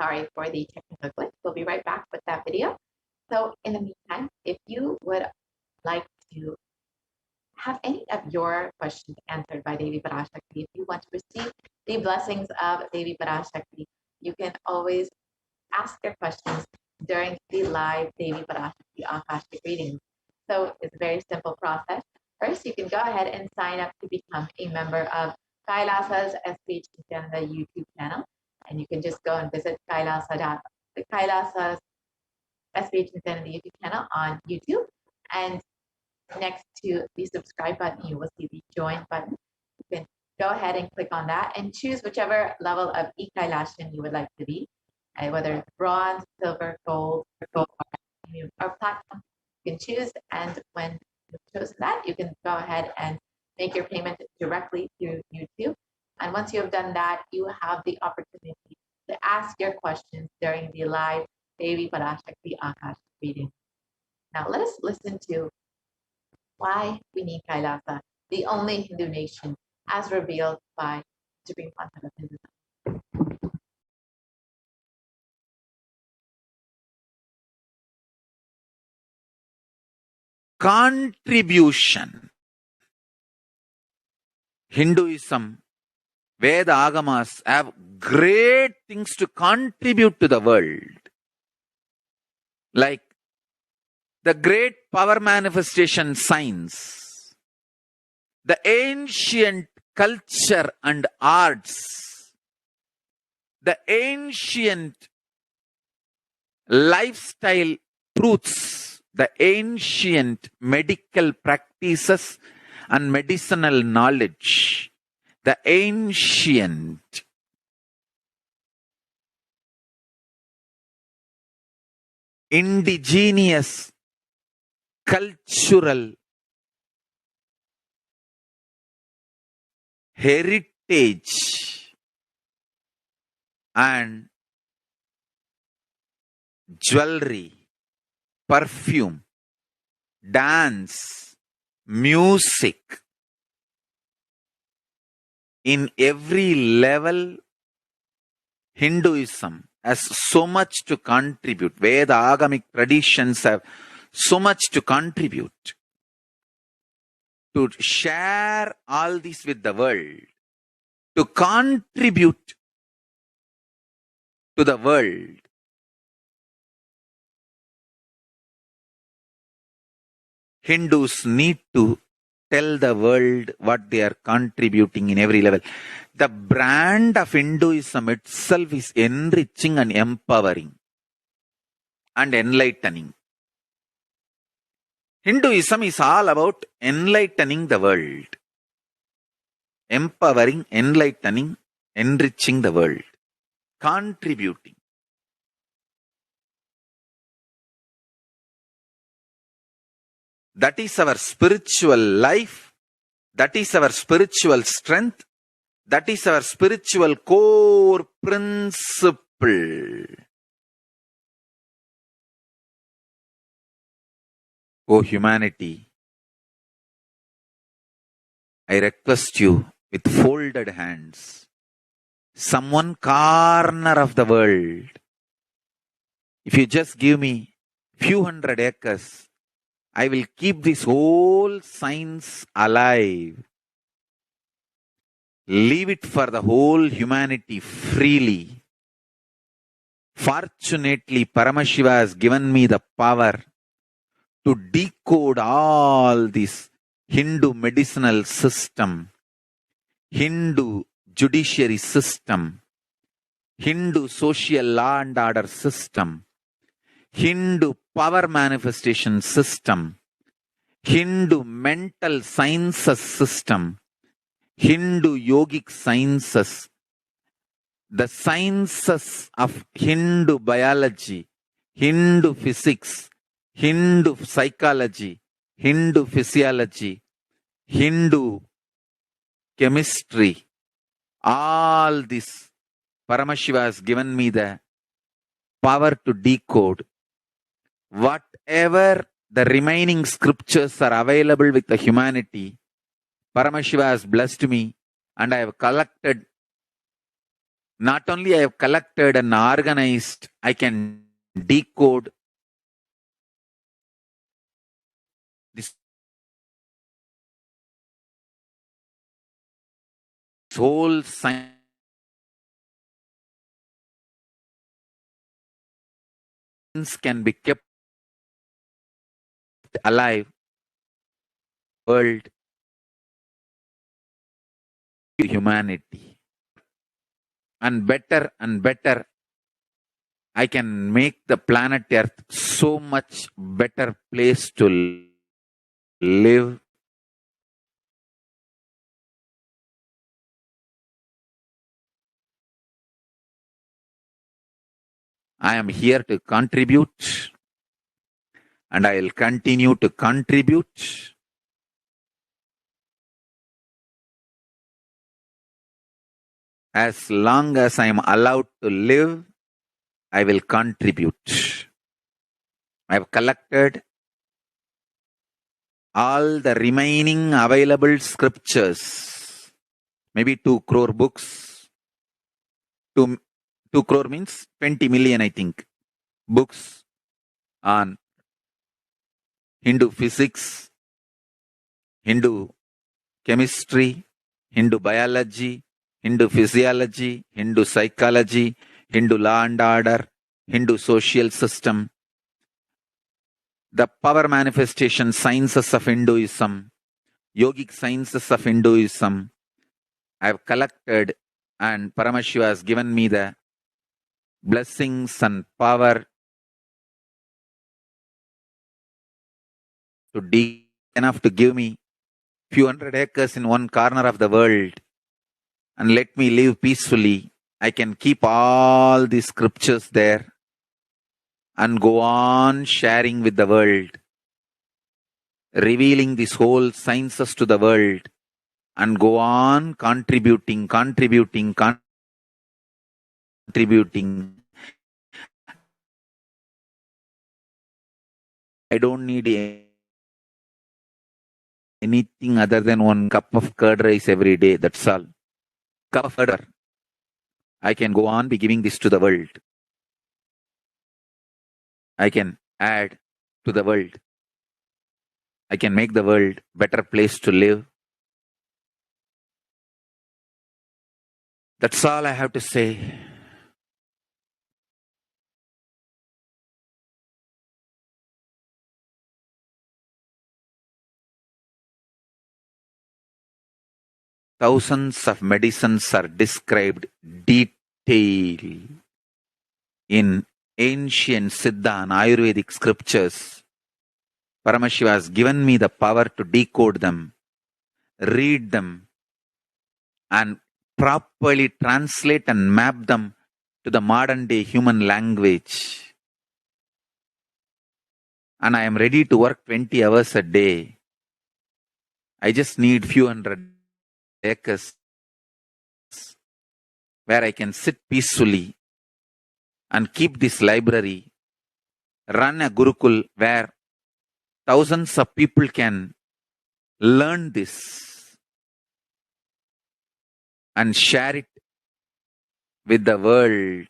Sorry for the technical glitch. We'll be right back with that video. So in the meantime, if you would like to have any of your questions answered by Devi Parashakti, if you want to receive the blessings of Devi Parashakti, you can always ask your questions during the live Devi Parashakti Akashic readings. So it's a very simple process. First, you can go ahead and sign up to become a member of Kailasa's SPH and NITHYANANDA YouTube channel, and you can just go and visit Kailasa's SPH and NITHYANANDA YouTube channel on YouTube, and next to the subscribe button, you will see the join button. You can go ahead and click on that and choose whichever level of e-Kailashan you would like to be, whether it's bronze, silver, gold, or platinum. You can choose, and when you've chosen that, you can go ahead and make your payment directly through YouTube. And once you have done that, you have the opportunity to ask your questions during the live Devi Parashakti Akash reading. Now let us listen to why we need Kailasa, the only Hindu nation as revealed by Supreme Pontiff of Hinduism. Contribution. Hinduism, Veda Agamas have great things to contribute to the world. Like the great power manifestation science, the ancient culture and arts, the ancient lifestyle truths, the ancient medical practices and medicinal knowledge, the ancient indigenous cultural heritage and jewelry, perfume, dance, music. In every level, Hinduism has so much to contribute. Veda Agamic traditions have so much to contribute. To share all this with the world, to contribute to the world. Hindus need to tell the world what they are contributing in every level. The brand of Hinduism itself is enriching and empowering and enlightening. Hinduism is all about enlightening the world. Empowering, enlightening, enriching the world. Contributing. That is our spiritual life. That is our spiritual strength. That is our spiritual core principle. O humanity, I request you with folded hands, some one corner of the world, if you just give me few hundred acres, I will keep this whole science alive. Leave it for the whole humanity freely. Fortunately, Paramashiva has given me the power to decode all this Hindu medicinal system, Hindu judiciary system, Hindu social law and order system, Hindu power manifestation system, Hindu mental sciences system, Hindu yogic sciences, the sciences of Hindu biology, Hindu physics, Hindu psychology, Hindu physiology, Hindu chemistry, all this Paramashiva has given me the power to decode. Whatever the remaining scriptures are available with the humanity, Paramashiva has blessed me, and I have collected, not only I have collected and organized, I can decode this whole science can be kept alive world humanity. And better, I can make the planet Earth so much better place to live. I am here to contribute, and I will continue to contribute. As long as I am allowed to live, I will contribute. I have collected all the remaining available scriptures, maybe 2 crore books. 2 crore means 20 million, I think, books on Hindu physics, Hindu chemistry, Hindu biology, Hindu physiology, Hindu psychology, Hindu law and order, Hindu social system, the power manifestation sciences of Hinduism, yogic sciences of Hinduism. I have collected, and Paramashiva has given me the blessings and power to deep enough to give me few hundred acres in one corner of the world and let me live peacefully. I can keep all these scriptures there and go on sharing with the world, revealing these whole sciences to the world, and go on contributing. I don't need anything other than 1 cup of curd rice every day. That's all. Cup of curd. I can go on be giving this to the world. I can add to the world. I can make the world better place to live. That's all I have to say. Thousands of medicines are described detail in ancient Siddha and Ayurvedic scriptures. Paramashiva has given me the power to decode them, read them, and properly translate and map them to the modern day human language. And I am ready to work 20 hours a day. I just need few hundred acres where I can sit peacefully and keep this library, run a Gurukul where thousands of people can learn this and share it with the world.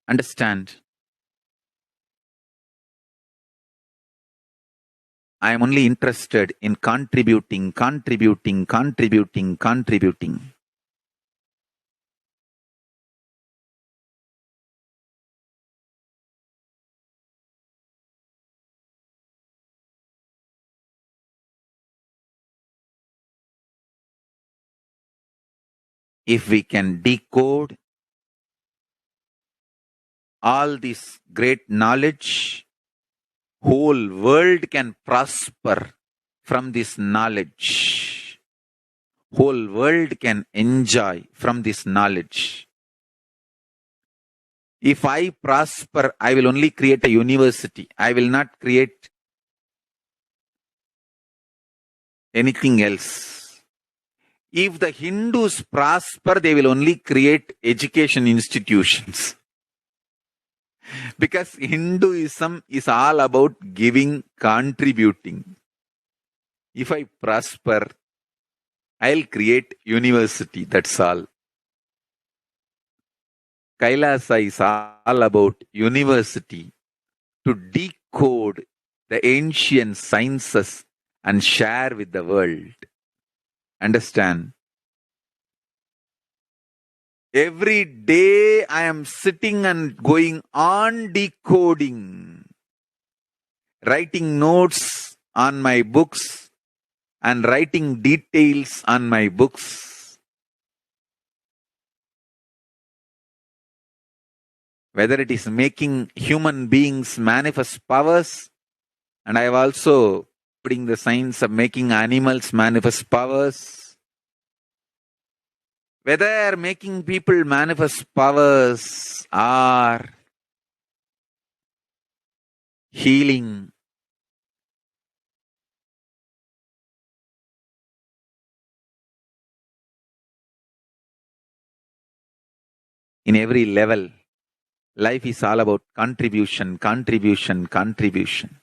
Understand? I am only interested in contributing. If we can decode all this great knowledge, whole world can prosper from this knowledge. Whole world can enjoy from this knowledge. If I prosper, I will only create a university. I will not create anything else. If the Hindus prosper, they will only create education institutions. Because Hinduism is all about giving, contributing. If I prosper, I'll create university, that's all. Kailasa is all about university to decode the ancient sciences and share with the world. Understand? Every day I am sitting and going on decoding, writing notes on my books and writing details on my books, whether it is making human beings manifest powers, and I have also putting the science of making animals manifest powers, whether making people manifest powers or healing, in every level, life is all about contribution, contribution, contribution.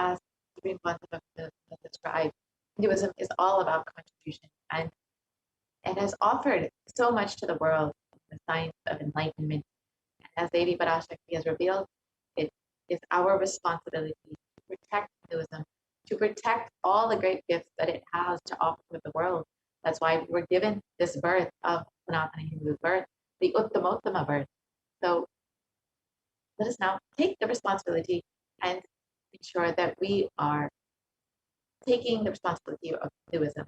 As Supreme Pontiff of Hinduism has described, Hinduism is all about contribution and has offered so much to the world, the science of enlightenment. And as Devi Parashakti has revealed, it is our responsibility to protect Hinduism, to protect all the great gifts that it has to offer to the world. That's why we were given this birth of Sanatana Hindu birth, the Uttamottama birth. So let us now take the responsibility and ensure that we are taking the responsibility of Hinduism.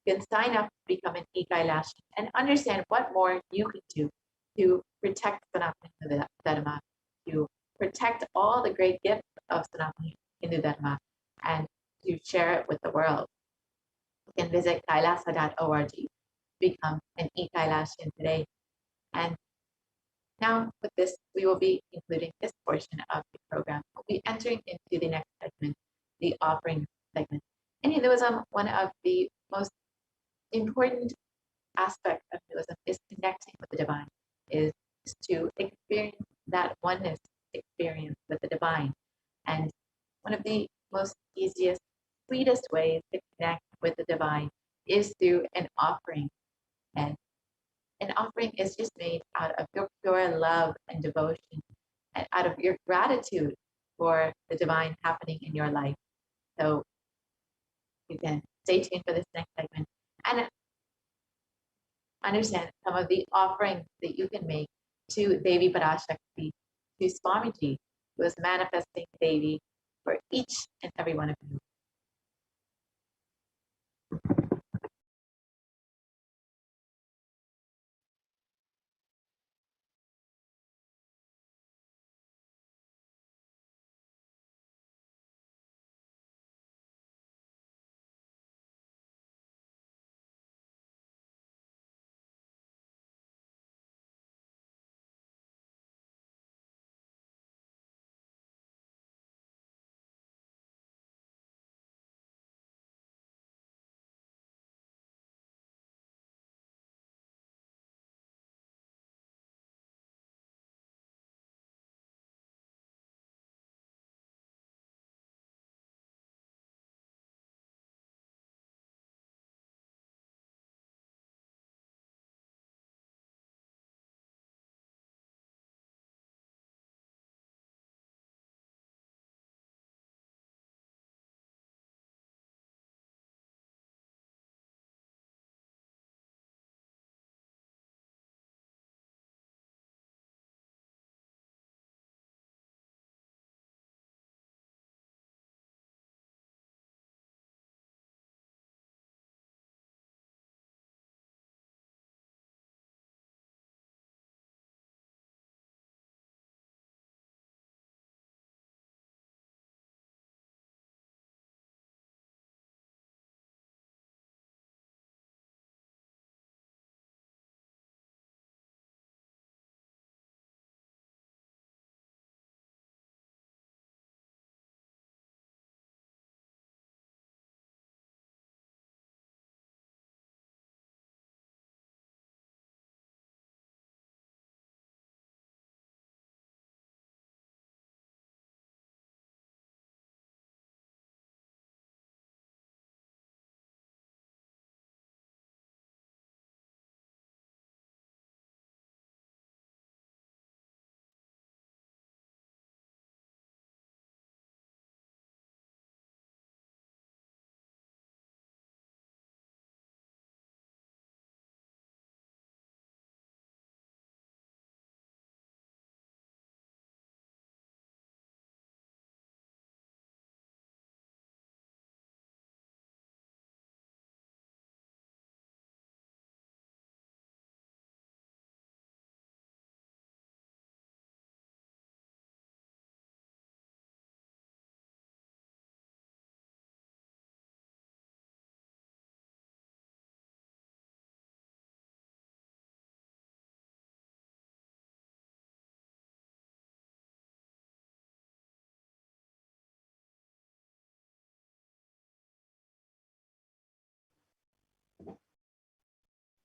You can sign up to become an e-Kailasan and understand what more you can do to protect Sanatana Hindu Dharma, to protect all the great gifts of Sanatana Hindu Dharma, and to share it with the world. You can visit kailasa.org to become an e-Kailasan today. And now with this, we will be concluding this portion of the program. We'll be entering into the next segment, the offering segment. In Hinduism, one of the most important aspects of Hinduism is connecting with the divine, is to experience that oneness experience with the divine. And one of the most easiest, sweetest ways to connect with the divine is through an offering. And an offering is just made out of your pure love and devotion and out of your gratitude for the divine happening in your life. So you can stay tuned for this next segment and understand some of the offerings that you can make to Devi Parashakti, to Swamiji, who is manifesting Devi for each and every one of you.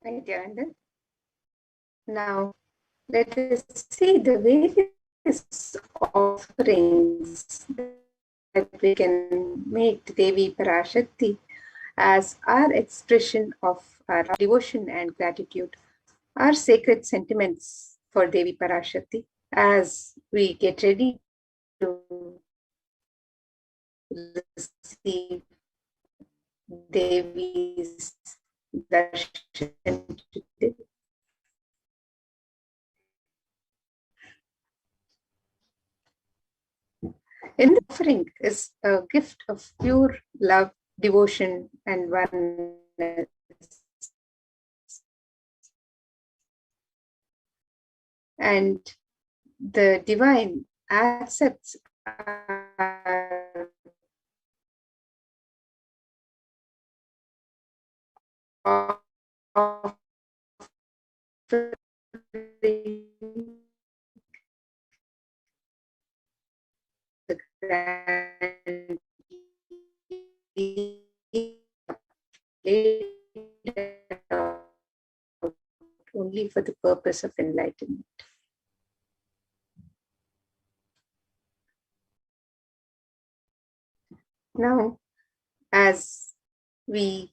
Nityananda. Now, let us see the various offerings that we can make to Devi Parashakti as our expression of our devotion and gratitude, our sacred sentiments for Devi Parashakti as we get ready to receive Devi's darshan today. In the offering is a gift of pure love, devotion, and oneness. And the divine accepts our offering, the grand only for the purpose of enlightenment. Now, as we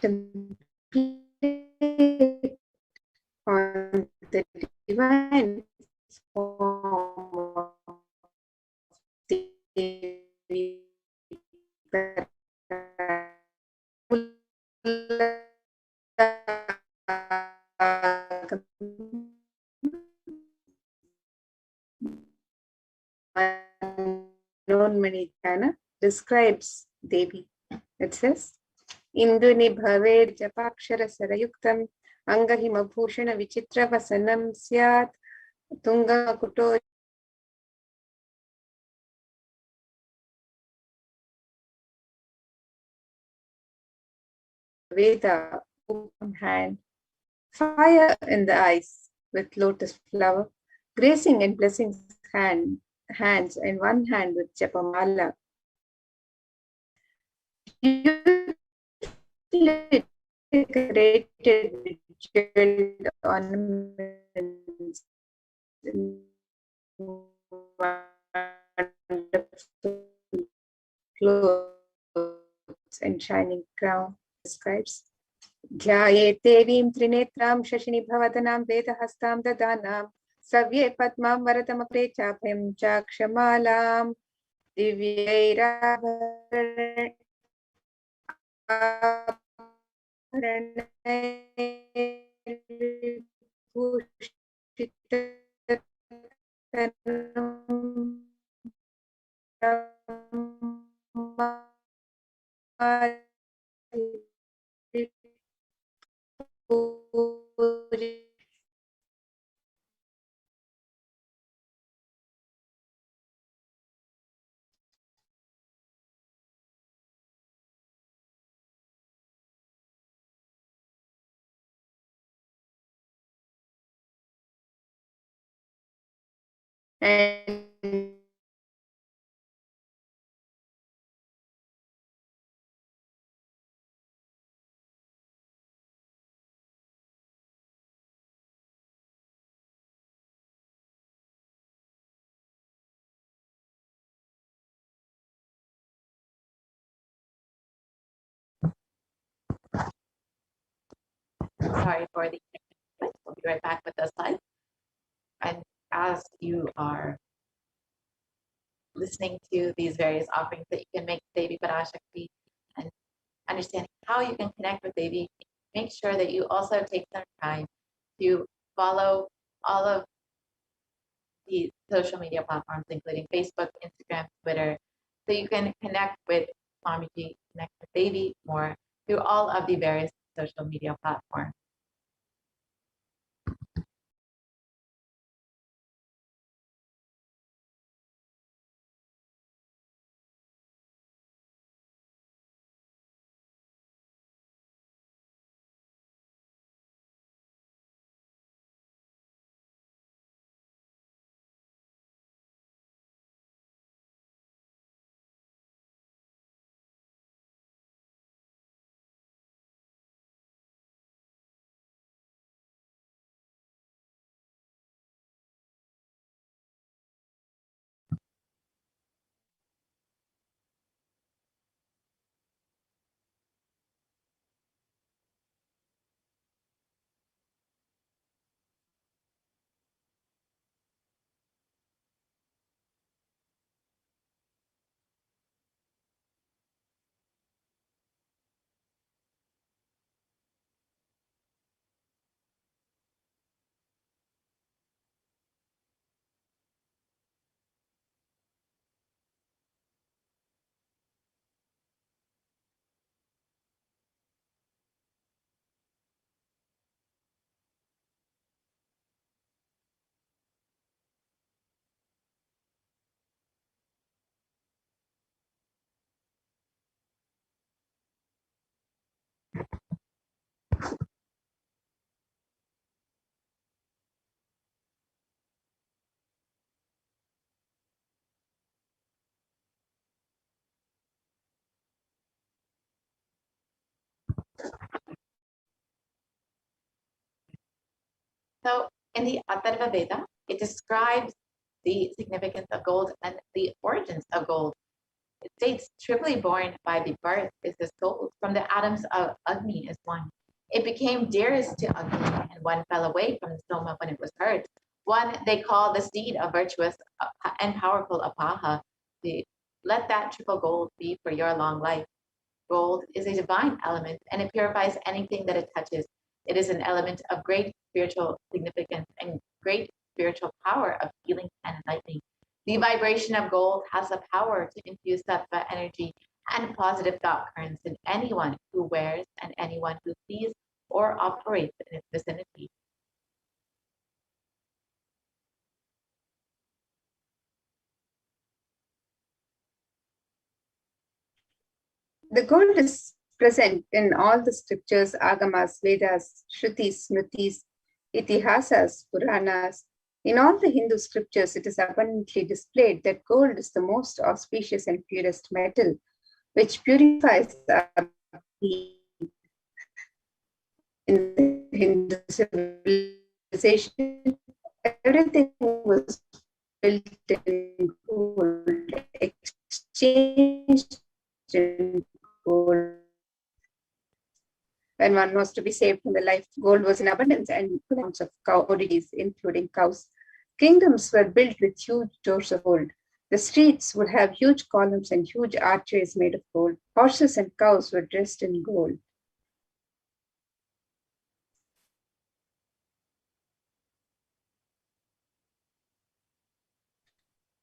contemplate on the divine form of Devi Manidhyana describes Devi. It says, Induni bhaved japakshara sarayuktam angahima bhushana vichitra vasanam syat tunga kuto Veda open hand, fire in the eyes with lotus flower, gracing and blessing hands and one hand with japamala. Decorated with jeweled ornaments in wonderful clothes and shining crown describes. Dhyayet devim trinetram shashinibhavadanam vedahastam dadanam savye padmam varadamapre chapem chakshamalam divyairabharan and Sorry for the glitch. We'll be right back with the slides. And as you are listening to these various offerings that you can make to Devi Parashakti and understanding how you can connect with Devi, make sure that you also take some time to follow all of the social media platforms, including Facebook, Instagram, Twitter, so you can connect with Swamiji, connect with Devi more through all of the various social media platforms. So in the Atharva Veda, it describes the significance of gold and the origins of gold. It states, triply born by the birth is this gold. From the atoms of Agni is one. It became dearest to Agni, and one fell away from the Soma when it was heard. One they call the steed of virtuous and powerful Apaha. Let that triple gold be for your long life. Gold is a divine element, and it purifies anything that it touches. It is an element of great spiritual significance and great spiritual power of healing and enlightening. The vibration of gold has the power to infuse sattva energy and positive thought currents in anyone who wears and anyone who sees or operates in its vicinity. The gold is present in all the scriptures, agamas, Vedas, Shrutis, Smritis, Itihasas, Puranas. In all the Hindu scriptures, it is abundantly displayed that gold is the most auspicious and purest metal, which purifies our being. In the Hindu civilization, everything was built in gold, exchanged in gold. When one was to be saved from the life, gold was in abundance and amounts of commodities, including cows. Kingdoms were built with huge doors of gold. The streets would have huge columns and huge archways made of gold. Horses and cows were dressed in gold.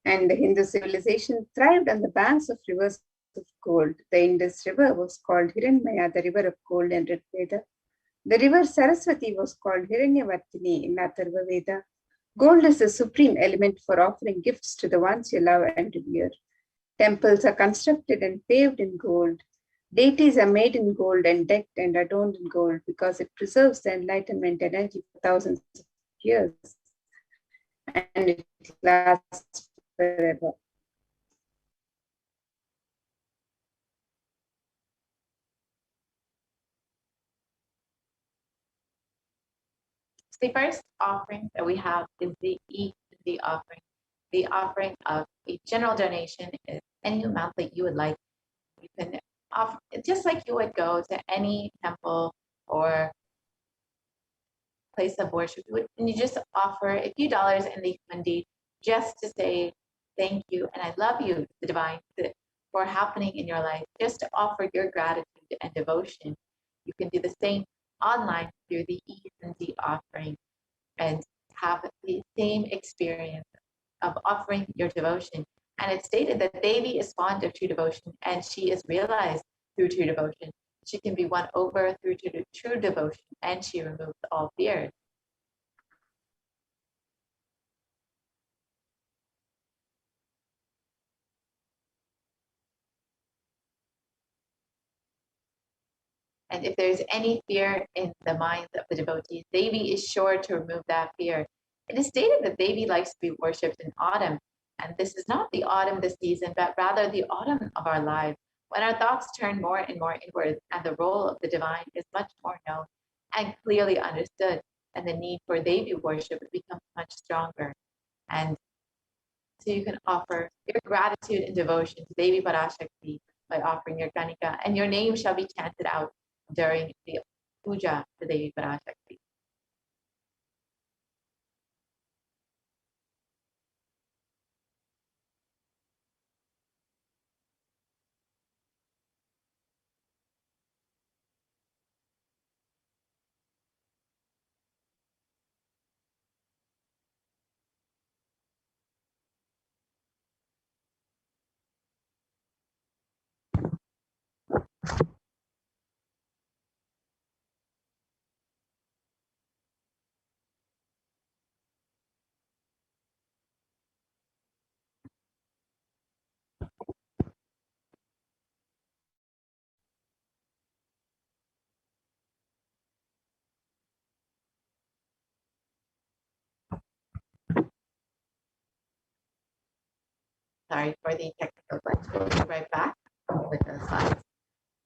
And the Hindu civilization thrived on the banks of rivers of gold. The Indus River was called Hiranmaya, the river of gold in Rig Veda. The river Saraswati was called Hiranyavartini in Atharva Veda. Gold is the supreme element for offering gifts to the ones you love and revere. Temples are constructed and paved in gold. Deities are made in gold and decked and adorned in gold because it preserves the enlightenment energy for thousands of years and it lasts forever. The first offering that we have is the offering. The offering of a general donation is any amount that you would like. You can offer, just like you would go to any temple or place of worship, and you just offer a few dollars in the hundi just to say thank you and I love you, the divine, for happening in your life, just to offer your gratitude and devotion. You can do the same online through the e offering and have the same experience of offering your devotion. And it's stated that Devi is fond of true devotion and she is realized through true devotion. She can be won over through true devotion and she removes all fears. And if there's any fear in the minds of the devotees, Devi is sure to remove that fear. It is stated that Devi likes to be worshipped in autumn. And this is not the autumn this season, but rather the autumn of our lives, when our thoughts turn more and more inwards and the role of the divine is much more known and clearly understood, and the need for Devi worship becomes much stronger. And so you can offer your gratitude and devotion to Devi Parashakti by offering your Kanika, and your name shall be chanted out during the puja to Devi Parashakti. Sorry for the technical glitch. We'll be right back with the slides.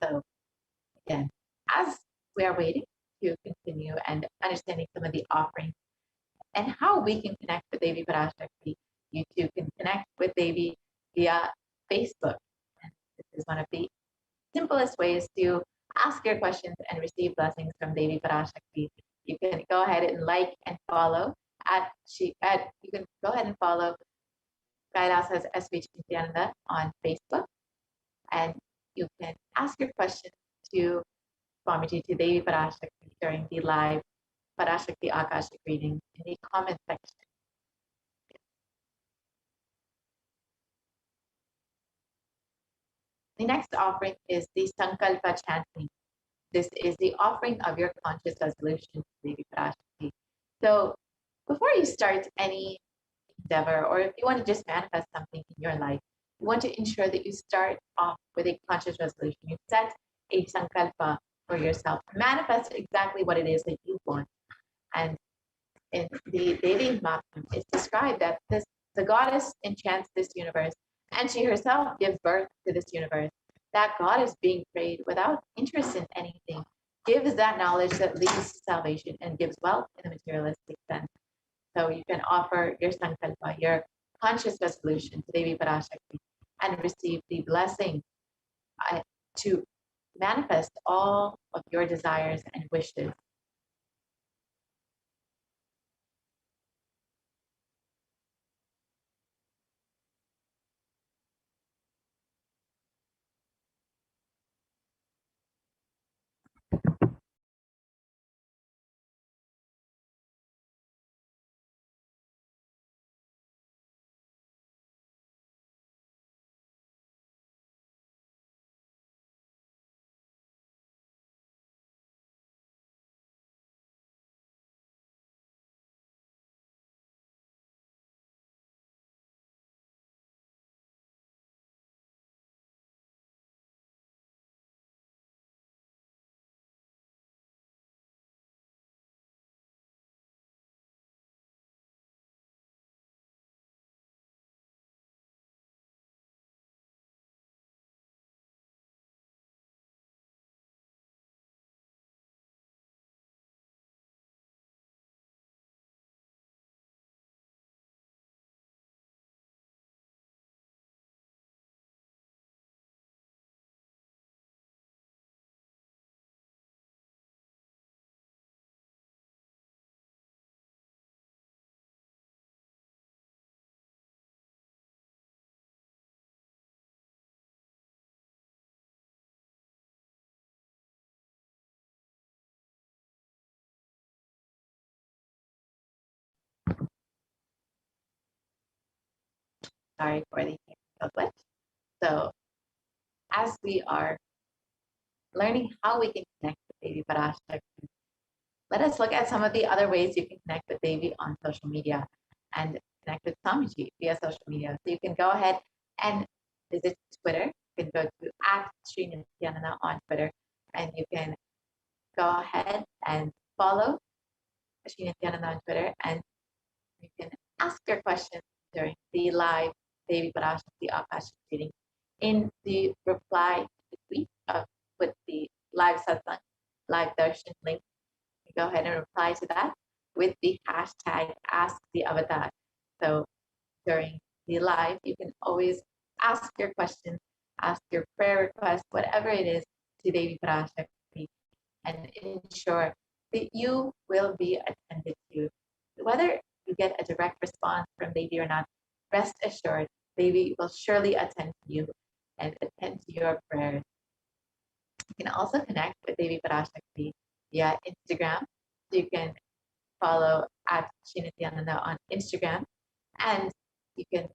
So again, as we are waiting to continue and understanding some of the offerings, we can connect with Devi Parashakti. You too can connect with Devi via Facebook. And this is one of the simplest ways to ask your questions and receive blessings from Devi Parashakti. You can go ahead and like and follow you can go ahead and follow Kailasa's SPH and NITHYANANDA on Facebook, and you can ask your questions to Swamiji, to Devi Parashakti during the live Parashakti Akashic reading in the comment section. The next offering is the Sankalpa chanting. This is the offering of your conscious resolution to Devi Parashakti. So before you start any endeavor, or if you want to just manifest something in your life, you want to ensure that you start off with a conscious resolution. You set a sankalpa for yourself. Manifest exactly what it is that you want. And in the Devi Mahatmya, it's described that the goddess enchants this universe, and she herself gives birth to this universe. That goddess being prayed without interest in anything gives that knowledge that leads to salvation and gives wealth in the materialistic sense. So you can offer your sankalpa, your conscious resolution to Devi Parashakti, and receive the blessing to manifest all of your desires and wishes. Sorry for the technical glitch. So as we are learning how we can connect with Devi Parashakti, let us look at some of the other ways you can connect with Devi on social media and connect with Swamiji via social media. So you can go ahead and visit Twitter. You can go to @Srinityananda on Twitter, and you can go ahead and follow Srinityananda on Twitter, and you can ask your questions during the live Devi Parashakti Akashic reading in the reply to the tweet with the live satsang, live darshan link. You go ahead and reply to that with the hashtag Ask the Avatar. So during the live, you can always ask your question, ask your prayer request, whatever it is, to Devi Parashakti, and ensure that you will be attended to. Whether you get a direct response from Devi or not, rest assured, Devi will surely attend to you and attend to your prayers. You can also connect with Devi Parashakti via Instagram. So you can follow @Srinityananda on Instagram, and you can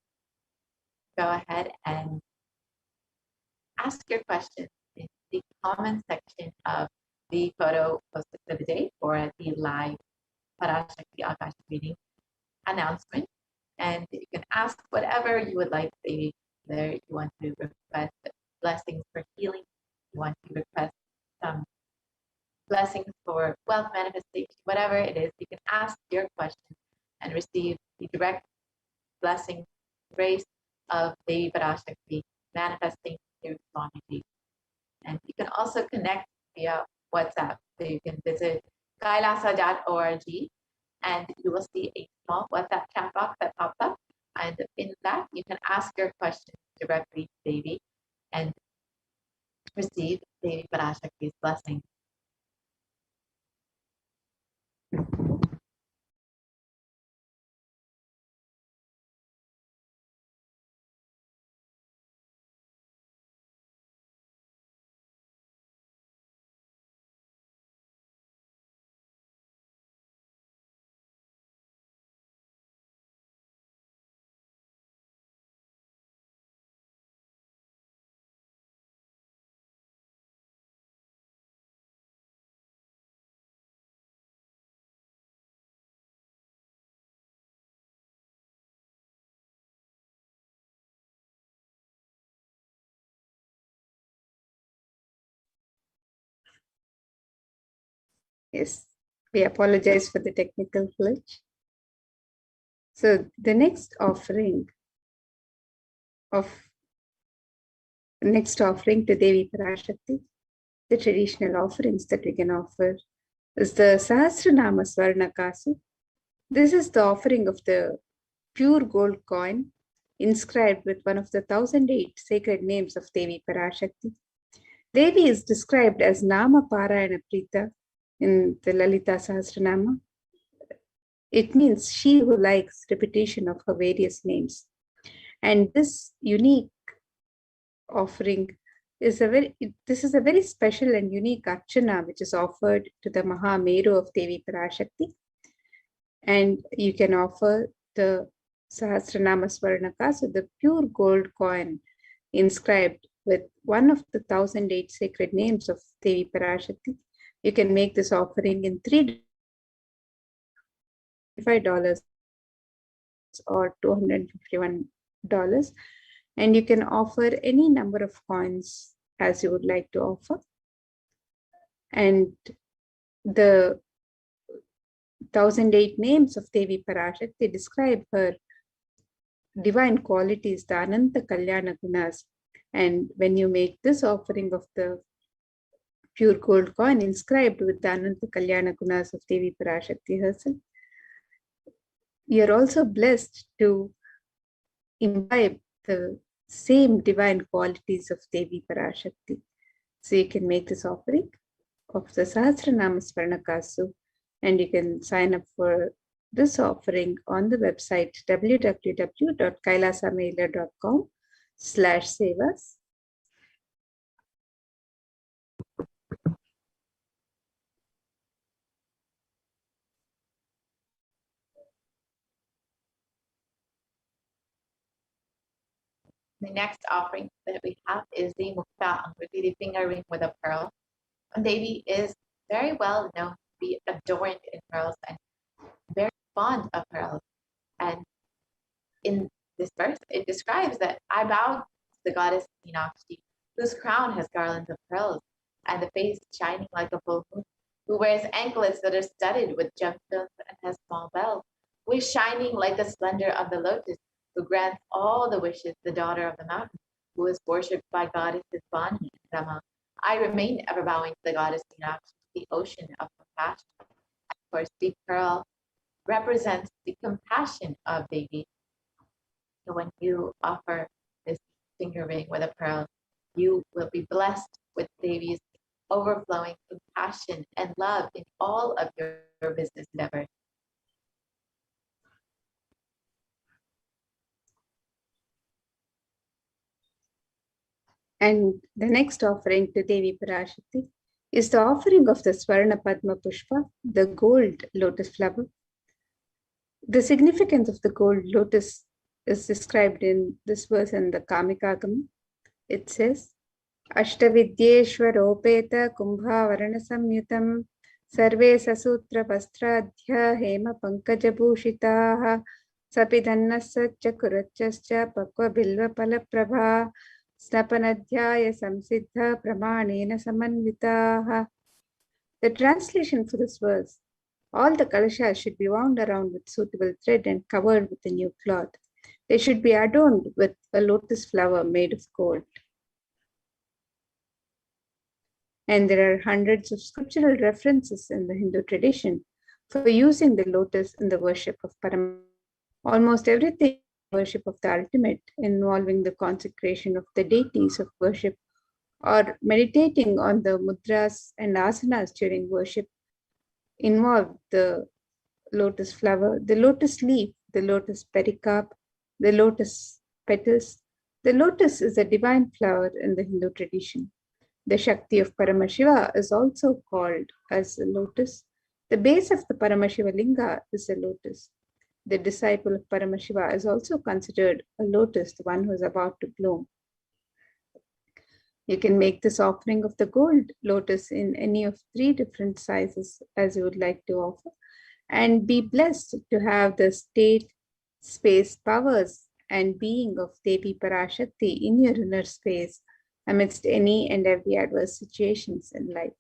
go ahead and ask your questions in the comment section of the photo posted for the day for the live Parashakti Akashic reading announcement. And you can ask whatever you would like. Say whether you want to request blessings for healing, you want to request some blessings for wealth manifestation, whatever it is, you can ask your question and receive the direct blessing, grace of Devi Parashakti manifesting through Swamiji. And you can also connect via WhatsApp. So you can visit kailasa.org, and you will see a small WhatsApp ask your questions directly to Devi and receive Devi Parashakti's blessing. Yes, we apologize for the technical glitch. So the next offering to Devi Parashakti, the traditional offerings that we can offer, is the Sahasranama Swarna Kasu. This is the offering of the pure gold coin inscribed with one of the 1008 sacred names of Devi Parashakti. Devi is described as Nama Parayana Prita in the Lalita Sahasranama. It means she who likes repetition of her various names. And this unique offering is a very special and unique archana which is offered to the Mahameru of Devi Parashakti. And you can offer the Sahasranama Swarnaka, so the pure gold coin inscribed with one of the 1008 sacred names of Devi Parashakti. You can make this offering in $35 or $251. And you can offer any number of coins as you would like to offer. And the 1008 names of Devi Parashakti describe her divine qualities, the Ananta Kalyana Gunas. And when you make this offering of the pure gold coin inscribed with the Ananta Kalyana Gunas of Devi Parashakti herself, you're also blessed to imbibe the same divine qualities of Devi Parashakti. So you can make this offering of the Sahasranama Swarnakasu, and you can sign up for this offering on the website www.kailasamailer.com/sevas. The next offering that we have is the Mukta Angriti, the finger ring with a pearl. And Devi is very well known to be adorned in pearls and very fond of pearls. And in this verse, it describes that I bowed to the goddess Meenakshi, whose crown has garlands of pearls, and the face shining like a full moon, who wears anklets that are studded with gemstones and has small bells, who is shining like the splendor of the lotus, who grants all the wishes, the daughter of the mountain, who is worshipped by goddesses Vani and Rama. I remain ever bowing to the goddess Meenakshi, the ocean of compassion. Of course, the pearl represents the compassion of Devi. So when you offer this finger ring with a pearl, you will be blessed with Devi's overflowing compassion and love in all of your business endeavors. And the next offering to Devi Parashakti is the offering of the Swarna Padma Pushpa, the gold lotus flower. The significance of the gold lotus is described in this verse in the Kamikagama. It says, Ashtavidyeshwaropeta kumbha varana samyutam sarve sasutra vastradhya hema pankajabhushitaha sapidannasya chakurachascha pakva bilva palaprabha Snapanadhyaya samsiddha pramanena samanvitaha. The translation for this verse: all the kalashas should be wound around with suitable thread and covered with a new cloth. They should be adorned with a lotus flower made of gold. And there are hundreds of scriptural references in the Hindu tradition for using the lotus in the worship of Paramashivam. Almost everything worship of the ultimate, involving the consecration of the deities of worship, or meditating on the mudras and asanas during worship, involve the lotus flower, the lotus leaf, the lotus pericarp, the lotus petals. The lotus is a divine flower in the Hindu tradition. The Shakti of Paramashiva is also called as a lotus. The base of the Paramashiva linga is a lotus. The disciple of Paramashiva is also considered a lotus, the one who is about to bloom. You can make this offering of the gold lotus in any of 3 different sizes as you would like to offer, and be blessed to have the state, space, powers, and being of Devi Parashakti in your inner space amidst any and every adverse situations in life.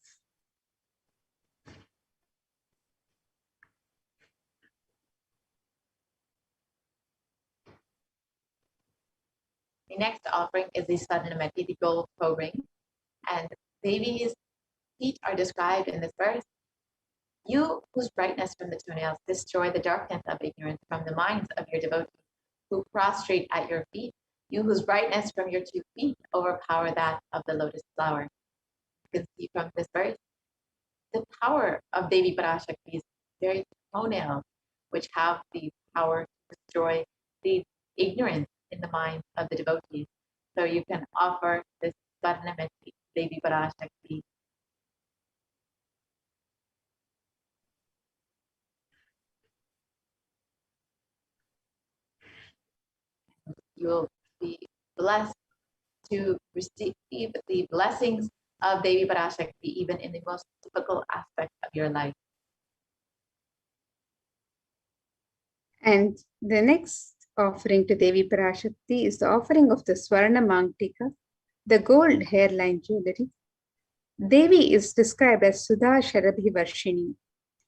The next offering is the Swarnamati, the gold co-ring, and Devi's feet are described in this verse. You whose brightness from the toenails destroy the darkness of ignorance from the minds of your devotees who prostrate at your feet, you whose brightness from your 2 feet overpower that of the lotus flower. You can see from this verse the power of Devi Parashakti's very toenails, which have the power to destroy the ignorance in the minds of the devotees. So you can offer this Swarnamati, Devi Parashakti. You will be blessed to receive the blessings of Devi Parashakti even in the most difficult aspect of your life. And the next offering to Devi Parashakti is the offering of the Swarna Mangtika, the gold hairline jewelry. Devi is described as Sudha Sharabhi Varshini,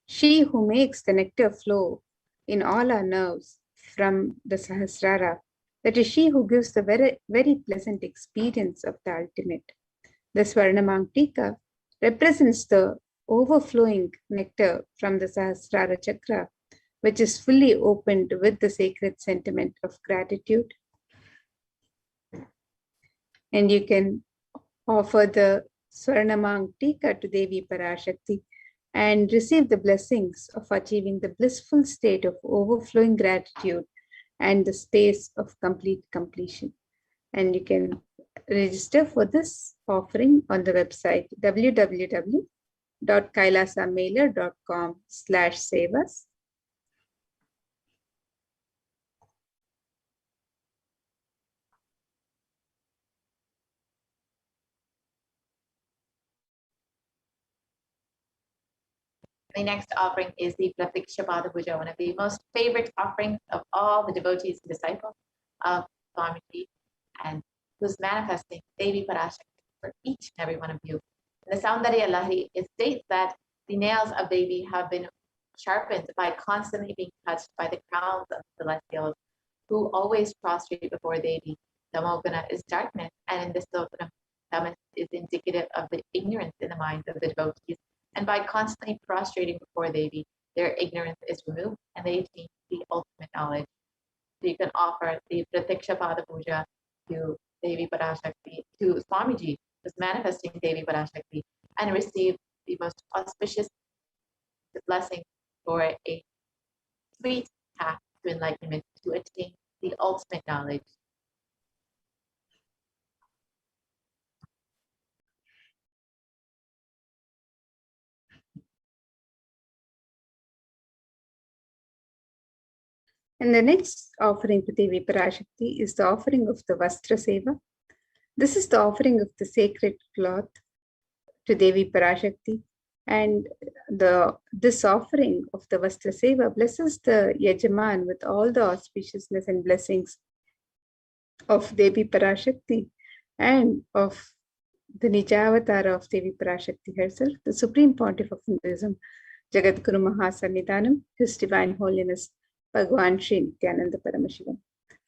she who makes the nectar flow in all our nerves from the Sahasrara. That is, she who gives the very, very pleasant experience of the ultimate. The Swarna Mangtika represents the overflowing nectar from the Sahasrara Chakra, which is fully opened with the sacred sentiment of gratitude. And you can offer the Swarna Mangtika to Devi Parashakti and receive the blessings of achieving the blissful state of overflowing gratitude and the space of complete completion. And you can register for this offering on the website www.kailasamailer.com/sevas. The next offering is the Pratiksha Pada Puja, one of the most favorite offerings of all the devotees and disciples of Swamiji, and who's manifesting Devi Parashakti for each and every one of you. In the Saundarya Lahari, it states that the nails of Devi have been sharpened by constantly being touched by the crowns of celestials who always prostrate before Devi. Tamoguna is darkness, and in this Sotram, Tamas is indicative of the ignorance in the minds of the devotees. And by constantly prostrating before Devi, their ignorance is removed and they attain the ultimate knowledge. So you can offer the Pratiksha Pada Puja to Devi Parashakti, to Swamiji, who's manifesting Devi Parashakti, and receive the most auspicious blessing for a sweet path to enlightenment, to attain the ultimate knowledge. And the next offering to Devi Parashakti is the offering of the Vastra Seva. This is the offering of the sacred cloth to Devi Parashakti. And this offering of the Vastra Seva blesses the Yajaman with all the auspiciousness and blessings of Devi Parashakti and of the Nijavatara of Devi Parashakti herself, the Supreme Pontiff of Hinduism, Jagadguru Mahasannidhanam, His Divine Holiness, Bhagavan Nityananda Paramashivam.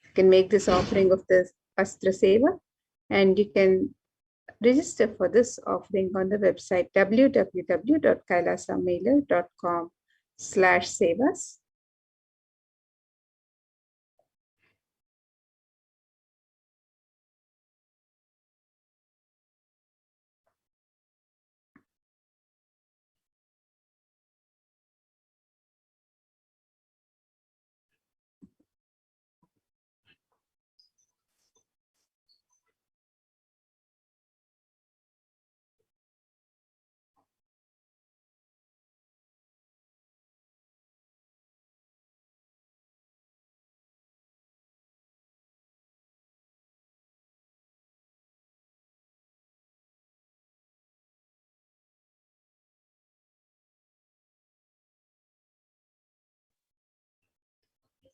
You can make this offering of the Astra Seva, and you can register for this offering on the website www.kailasamailer.com/sevas.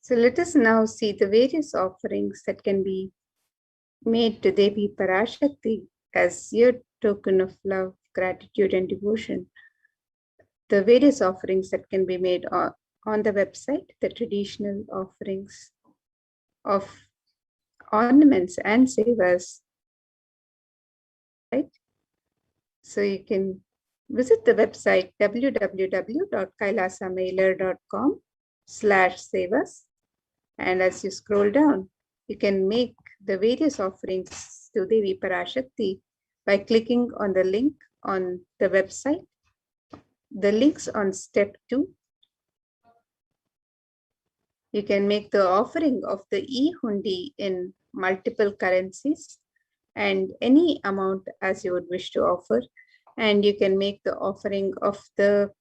So let us now see the various offerings that can be made to Devi Parashakti as your token of love, gratitude, and devotion. The various offerings that can be made on the website, the traditional offerings of ornaments and sevas, right? So you can visit the website www.kailasamailer.com/sevas, and as you scroll down, you can make the various offerings to Devi Parashakti by clicking on the link on the website. The links on step 2. You can make the offering of the e-hundi in multiple currencies and any amount as you would wish to offer. And you can make the offering of the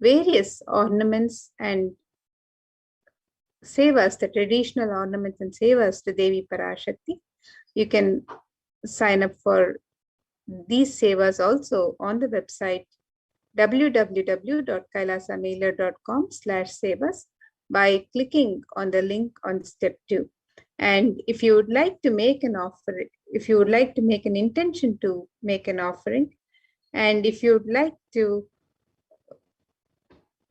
various ornaments and sevas, the traditional ornaments and sevas to Devi Parashakti. You can sign up for these sevas also on the website www.kailasamailer.com/sevas by clicking on the link on step 2. And if you would like to make an offer, if you would like to make an intention to make an offering, and if you would like to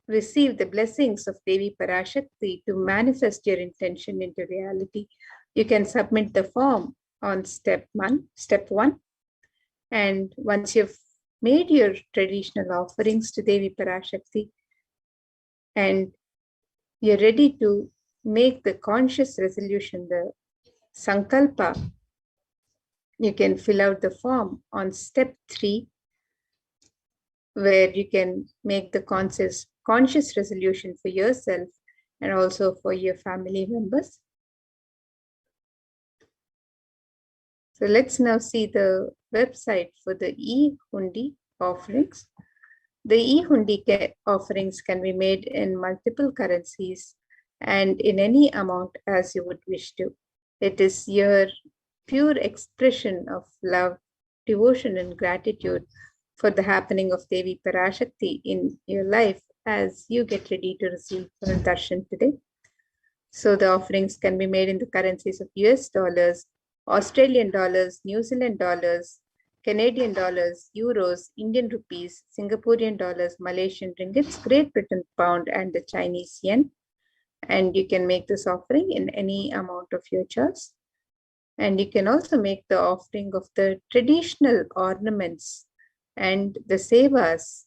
receive the blessings of Devi Parashakti to manifest your intention into reality, you can submit the form on step 1. And once you've made your traditional offerings to Devi Parashakti and you're ready to make the conscious resolution, the sankalpa, you can fill out the form on step 3, where you can make the conscious resolution for yourself and also for your family members. So let's now see the website for the e-hundi offerings. The e-hundi offerings can be made in multiple currencies and in any amount as you would wish to. It is your pure expression of love, devotion, and gratitude for the happening of Devi Parashakti in your life as you get ready to receive her darshan today. So the offerings can be made in the currencies of US dollars, Australian dollars, New Zealand dollars, Canadian dollars, euros, Indian rupees, Singaporean dollars, Malaysian ringgits, Great Britain pound, and the Chinese yen. And you can make this offering in any amount of your choice. And you can also make the offering of the traditional ornaments and the sevas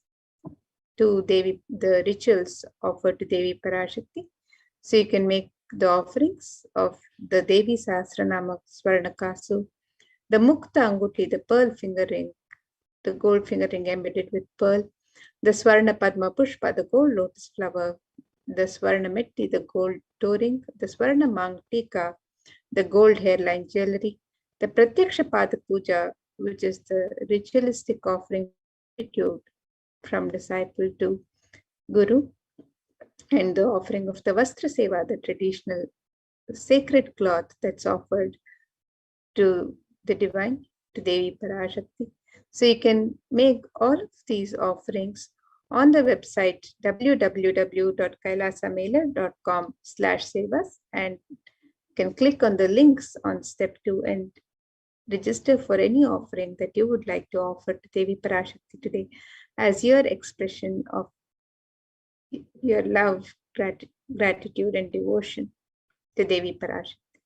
to Devi, the rituals offered to Devi Parashakti. So you can make the offerings of the Devi Sahasranama Swarnakasu, the Mukta Anguti, the pearl finger ring, the gold finger ring embedded with pearl, the Swarna Padma Pushpa, the gold lotus flower, the Swarna Metti, the gold toe ring, the Swarna Mang Tika, the gold hairline jewelry, the Pratyaksha Pada Puja, which is the ritualistic offering from disciple to Guru, and the offering of the Vastra Seva, the traditional sacred cloth that's offered to the divine, to Devi Parashakti. So you can make all of these offerings on the website www.kailasamailer.com/sevas, and can click on the links on step 2 and register for any offering that you would like to offer to Devi Parashakti today as your expression of your love, gratitude, and devotion to Devi Parashakti.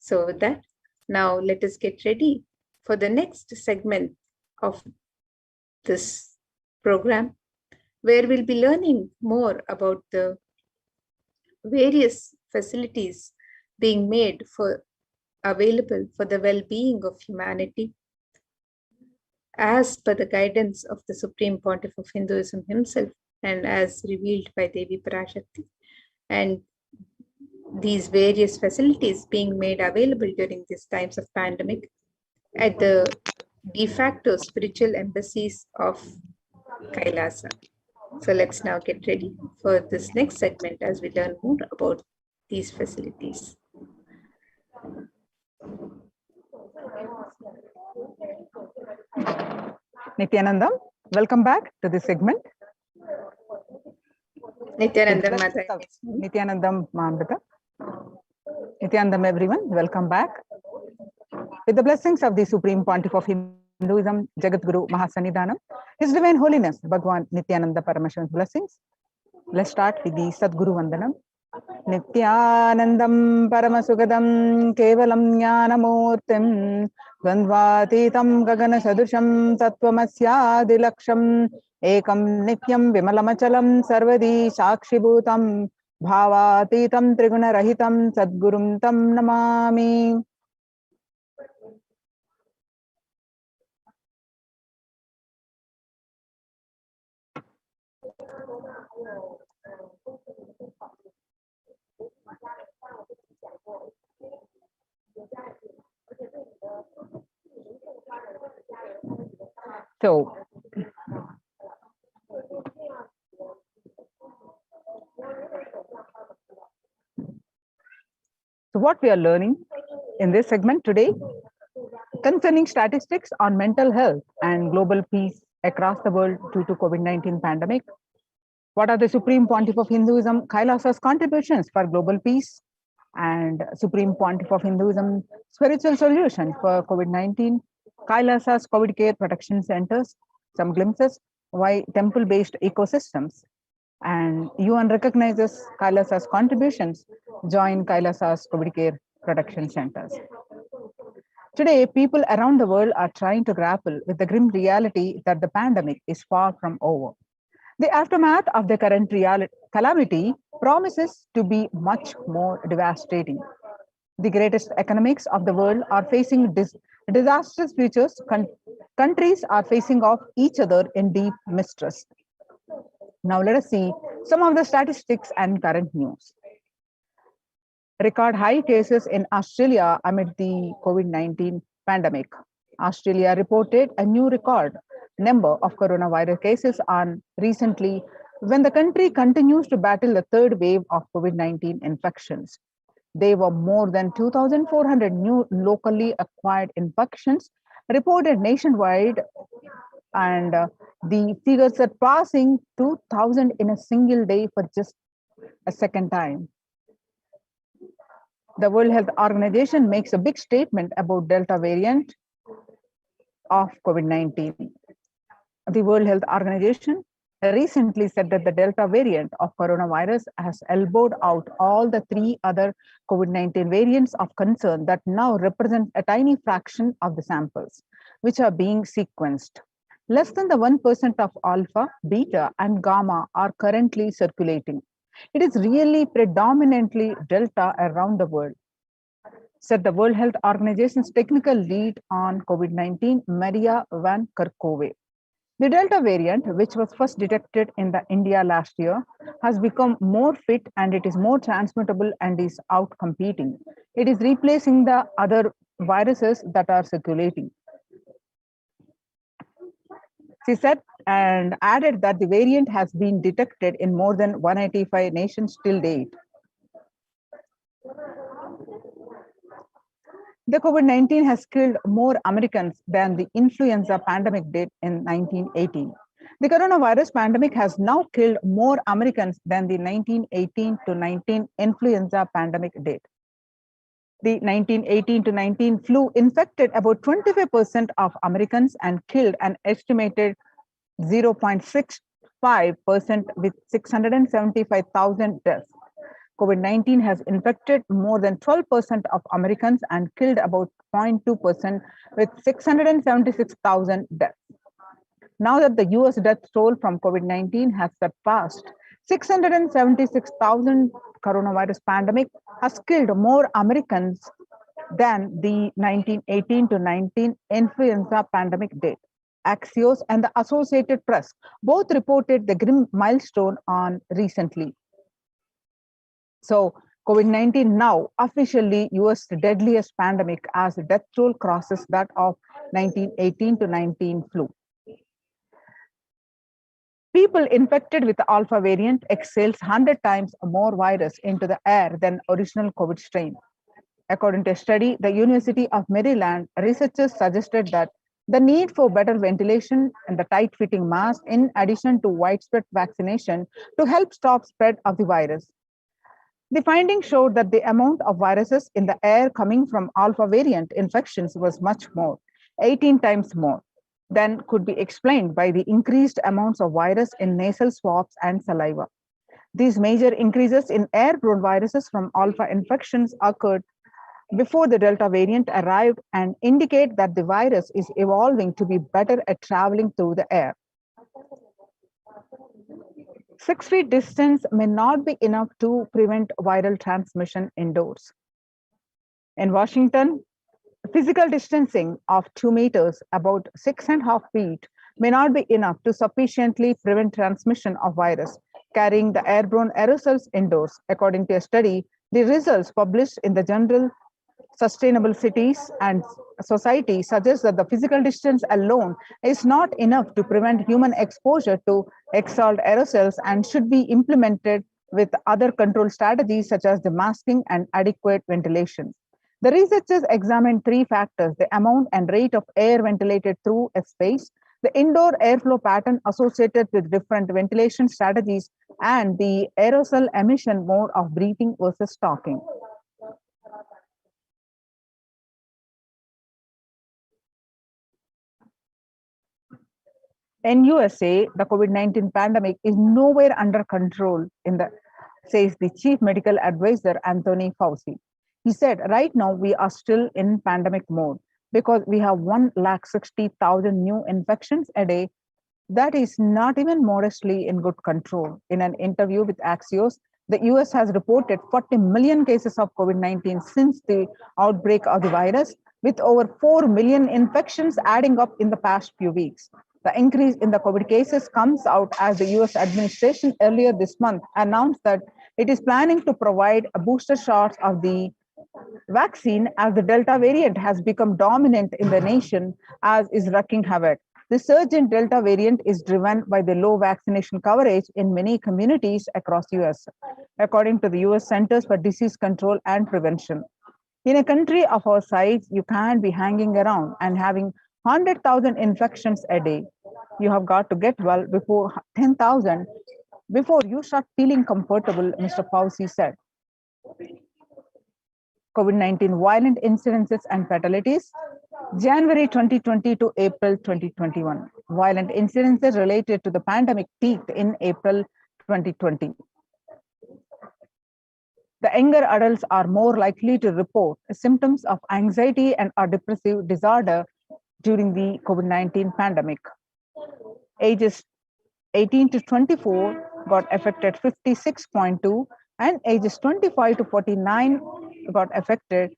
So with that, now let us get ready for the next segment of this program, where we'll be learning more about the various facilities being made available for the well-being of humanity as per the guidance of the Supreme Pontiff of Hinduism himself and as revealed by Devi Parashakti. And these various facilities being made available during these times of pandemic at the de facto spiritual embassies of Kailasa. So let's now get ready for this next segment as we learn more about these facilities. Nithyanandam, welcome back to this segment. Nithyanandam Mata. Nithyanandam Mamrita. Nityanandam, everyone. Welcome back. With the blessings of the Supreme Pontiff of Hinduism, Jagadguru Mahasannidhanam, His Divine Holiness, Bhagavan Paramashivam blessings. Let's start with the Sadguru Vandanam. Nityanandam Paramasugadam Kevalam Jnanamurtim Dvandvatitam Gagana Sadusham Tattvamasyadilaksham Ekam Nityam Vimalamachalam Sarvadi Sakshibhutam Bhavatitam Triguna Rahitam Sadgurum Tam Namami. So, what we are learning in this segment today concerning statistics on mental health and global peace across the world due to COVID-19 pandemic. What are the Supreme Pontiff of Hinduism, Kailasa's contributions for global peace, and Supreme Pontiff of Hinduism spiritual solution for COVID-19, Kailasa's COVID care protection centers, some glimpses, why temple-based ecosystems, and UN recognizes Kailasa's contributions, join Kailasa's COVID care protection centers. Today, people around the world are trying to grapple with the grim reality that the pandemic is far from over. The aftermath of the current calamity promises to be much more devastating. The greatest economics of the world are facing disastrous futures. Countries are facing off each other in deep mistrust. Now let us see some of the statistics and current news. Record high cases in Australia amid the COVID-19 pandemic. Australia reported a new record number of coronavirus cases on recently when the country continues to battle the third wave of COVID-19 infections. There were more than 2,400 new locally acquired infections reported nationwide, and the figures surpassing 2,000 in a single day for just a second time. The World Health Organization makes a big statement about Delta variant of COVID-19. The World Health Organization recently said that the Delta variant of coronavirus has elbowed out all the three other COVID-19 variants of concern that now represent a tiny fraction of the samples, which are being sequenced. Less than the 1% of alpha, beta, and gamma are currently circulating. It is really predominantly Delta around the world, said the World Health Organization's technical lead on COVID-19, Maria Van Kerkhove. The Delta variant, which was first detected in India last year, has become more fit and it is more transmittable and is out-competing. It is replacing the other viruses that are circulating. She said and added that the variant has been detected in more than 185 nations till date. The COVID-19 has killed more Americans than the influenza pandemic did in 1918. The coronavirus pandemic has now killed more Americans than the 1918 to 19 influenza pandemic did. The 1918 to 19 flu infected about 25% of Americans and killed an estimated 0.65% with 675,000 deaths. COVID-19 has infected more than 12% of Americans and killed about 0.2% with 676,000 deaths. Now that the US death toll from COVID-19 has surpassed 676,000, coronavirus pandemic has killed more Americans than the 1918 to 19 influenza pandemic did. Axios and the Associated Press both reported the grim milestone on recently. So COVID-19 now officially US deadliest pandemic as the death toll crosses that of 1918 to 19 flu. People infected with the alpha variant exhales 100 times more virus into the air than original COVID strain. According to a study, the University of Maryland researchers suggested that the need for better ventilation and the tight-fitting mask in addition to widespread vaccination to help stop spread of the virus. The findings showed that the amount of viruses in the air coming from alpha variant infections was much more, 18 times more, than could be explained by the increased amounts of virus in nasal swabs and saliva. These major increases in airborne viruses from alpha infections occurred before the Delta variant arrived and indicate that the virus is evolving to be better at traveling through the air. 6 feet distance may not be enough to prevent viral transmission indoors. In Washington, physical distancing of 2 meters, about 6.5 feet, may not be enough to sufficiently prevent transmission of virus carrying the airborne aerosols indoors. According to a study, the results published in the journal Sustainable Cities and Society suggests that the physical distance alone is not enough to prevent human exposure to exhaled aerosols and should be implemented with other control strategies such as the masking and adequate ventilation. The researchers examined 3 factors: the amount and rate of air ventilated through a space, the indoor airflow pattern associated with different ventilation strategies, and the aerosol emission mode of breathing versus talking. In USA, the COVID-19 pandemic is nowhere under control says the chief medical advisor, Anthony Fauci. He said, right now we are still in pandemic mode because we have 160,000 new infections a day. That is not even modestly in good control. In an interview with Axios, the US has reported 40 million cases of COVID-19 since the outbreak of the virus, with over 4 million infections adding up in the past few weeks. The increase in the COVID cases comes out as the US administration earlier this month announced that it is planning to provide a booster shots of the vaccine as the Delta variant has become dominant in the nation, as is wreaking havoc. The surge in Delta variant is driven by the low vaccination coverage in many communities across US, according to the US Centers for Disease Control and Prevention. In a country of our size, you can't be hanging around and having 100,000 infections a day. You have got to get well before 10,000 before you start feeling comfortable, Mr. Fauci said. COVID-19 violent incidences and fatalities, January 2020 to April 2021. Violent incidences related to the pandemic peaked in April 2020. The younger adults are more likely to report symptoms of anxiety and or depressive disorder during the COVID-19 pandemic. Ages 18 to 24 got affected 56.2, and ages 25 to 49 got affected.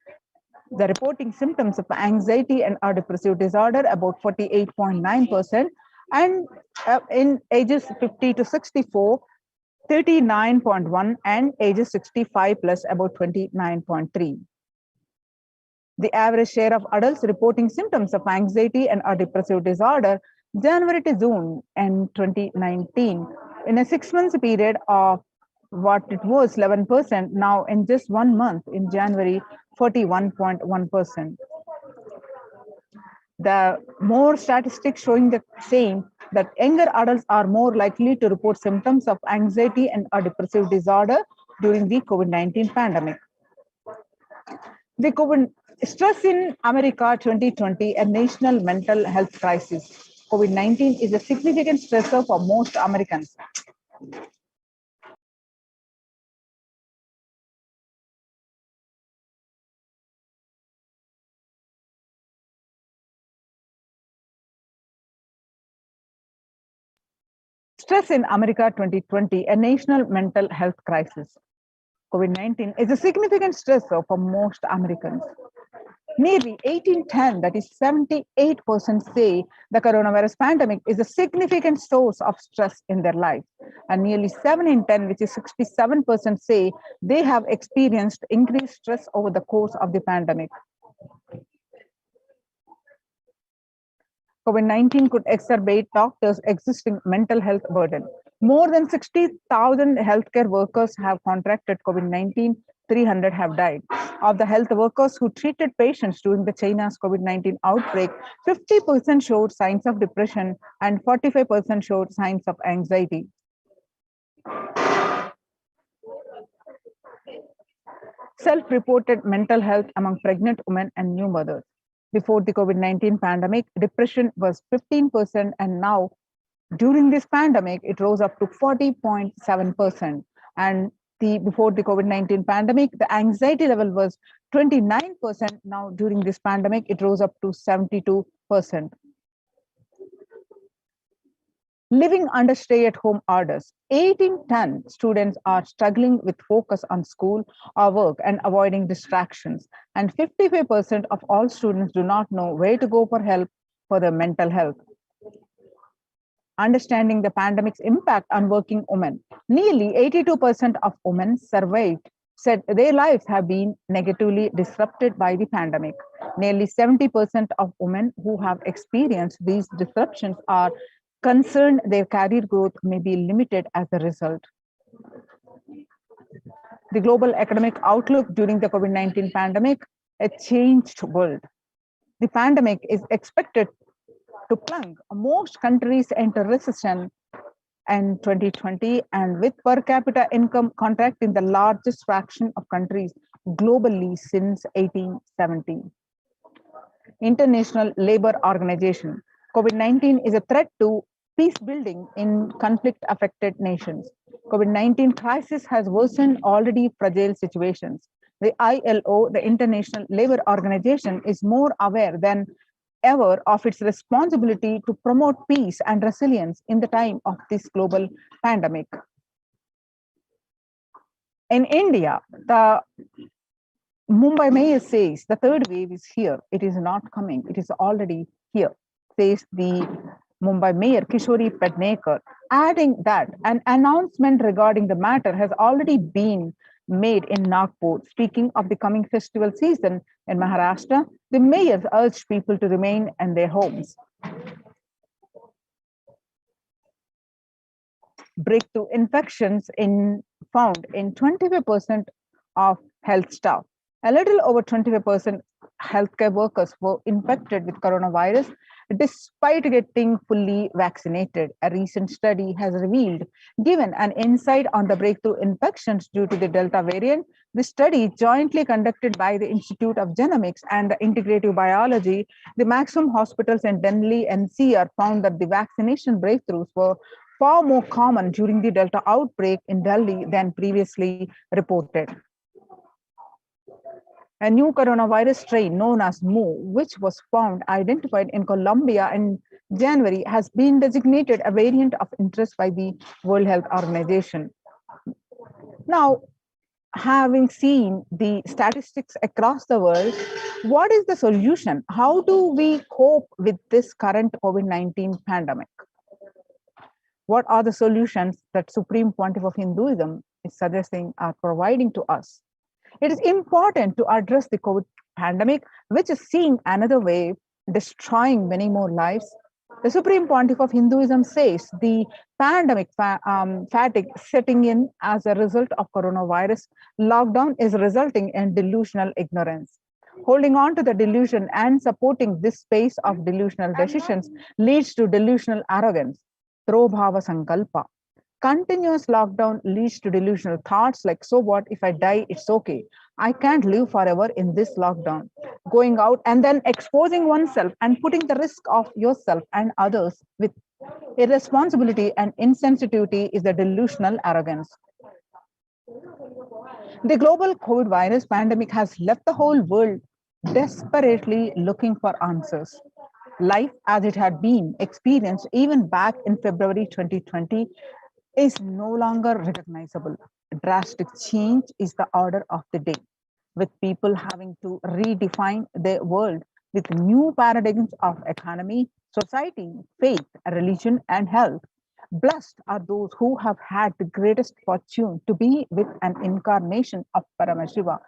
The reporting symptoms of anxiety and or depressive disorder about 48.9%, and in ages 50 to 64, 39.1, and ages 65 plus about 29.3. The average share of adults reporting symptoms of anxiety and or depressive disorder January to June in 2019 in a 6 months period of what it was 11%, now in just 1 month in January 41.1%. The more statistics showing the same, that younger adults are more likely to report symptoms of anxiety and or depressive disorder during the COVID-19 pandemic. The COVID stress in America 2020, a national mental health crisis. COVID-19 is a significant stressor for most Americans. Stress in America 2020, a national mental health crisis. COVID-19 is a significant stressor for most Americans. Nearly 8 in 10, that is 78%, say the coronavirus pandemic is a significant source of stress in their life. And nearly 7 in 10, which is 67%, say they have experienced increased stress over the course of the pandemic. COVID-19 could exacerbate doctors' existing mental health burden. More than 60,000 healthcare workers have contracted COVID-19, 300 have died. Of the health workers who treated patients during the China's COVID-19 outbreak, 50% showed signs of depression and 45% showed signs of anxiety. self-reported mental health among pregnant women and new mothers. Before the COVID-19 pandemic, depression was 15%, and now during this pandemic, it rose up to 40.7%. And before the COVID-19 pandemic, the anxiety level was 29%. Now during this pandemic, it rose up to 72%. Living under stay-at-home orders, 8 in 10 students are struggling with focus on school or work and avoiding distractions. And 55% of all students do not know where to go for help for their mental health. Understanding the pandemic's impact on working women, nearly 82% of women surveyed said their lives have been negatively disrupted by the pandemic. Nearly 70% of women who have experienced these disruptions are concerned their career growth may be limited as a result. The global economic outlook during the COVID-19 pandemic, a changed world. The pandemic is expected to plunge most countries into recession in 2020, and with per capita income contracting the largest fraction of countries globally since 1870. International Labour Organization, COVID-19 is a threat to peace building in conflict-affected nations. COVID-19 crisis has worsened already fragile situations. The ILO, the International Labour Organization, is more aware than ever of its responsibility to promote peace and resilience in the time of this global pandemic. In India, the Mumbai mayor says the third wave is here. It is not coming. It is already here, says the Mumbai Mayor Kishori Pednekar, adding that an announcement regarding the matter has already been made in Nagpur. Speaking of the coming festival season in Maharashtra, the mayor urged people to remain in their homes. Breakthrough infections found in 25% of health staff. A little over 25% healthcare workers were infected with coronavirus despite getting fully vaccinated. A recent study has revealed, given an insight on the breakthrough infections due to the Delta variant. The study, jointly conducted by the Institute of Genomics and Integrative Biology, the maximum hospitals in Delhi NCR found that the vaccination breakthroughs were far more common during the Delta outbreak in Delhi than previously reported. A new coronavirus strain known as Mu, which was identified in Colombia in January, has been designated a variant of interest by the World Health Organization. Now, having seen the statistics across the world, what is the solution? How do we cope with this current COVID-19 pandemic? What are the solutions that Supreme Pontiff of Hinduism is suggesting or providing to us? It is important to address the COVID pandemic, which is seeing another wave, destroying many more lives. The Supreme Pontiff of Hinduism says the pandemic fatigue setting in as a result of coronavirus lockdown is resulting in delusional ignorance. Holding on to the delusion and supporting this space of delusional decisions leads to delusional arrogance. Trobhava Sankalpa. Continuous lockdown leads to delusional thoughts like, so what if I die, it's okay. I can't live forever in this lockdown. Going out and then exposing oneself and putting the risk of yourself and others with irresponsibility and insensitivity is the delusional arrogance. The global COVID virus pandemic has left the whole world desperately looking for answers. Life as it had been experienced even back in February 2020 is no longer recognizable. Drastic change is the order of the day, with people having to redefine their world with new paradigms of economy, society, faith, religion, and health. Blessed are those who have had the greatest fortune to be with an incarnation of Paramashiva,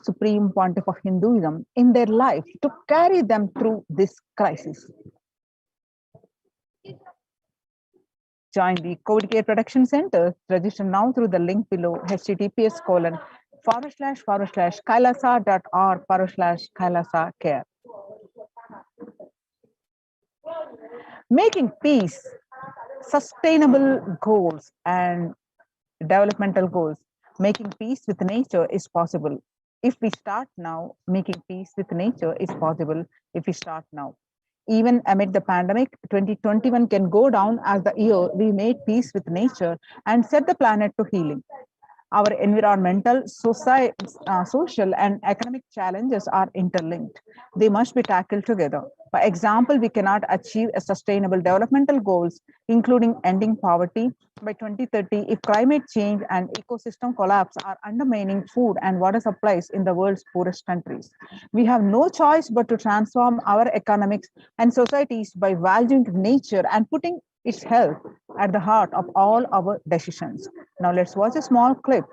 Supreme Pontiff of Hinduism, in their life to carry them through this crisis. Join the COVID Care Protection Center. Register now through the link below, https://kailasa.org/Kailasa care. Making peace, sustainable goals and developmental goals. Making peace with nature is possible. If we start now, making peace with nature is possible if we start now. Even amid the pandemic, 2021 can go down as the year we made peace with nature and set the planet to healing. Our environmental, social, and economic challenges are interlinked. They must be tackled together. For example, we cannot achieve a sustainable developmental goals, including ending poverty, by 2030 if climate change and ecosystem collapse are undermining food and water supplies in the world's poorest countries. We have no choice but to transform our economics and societies by valuing nature and putting its health at the heart of all our decisions. Now let's watch a small clip.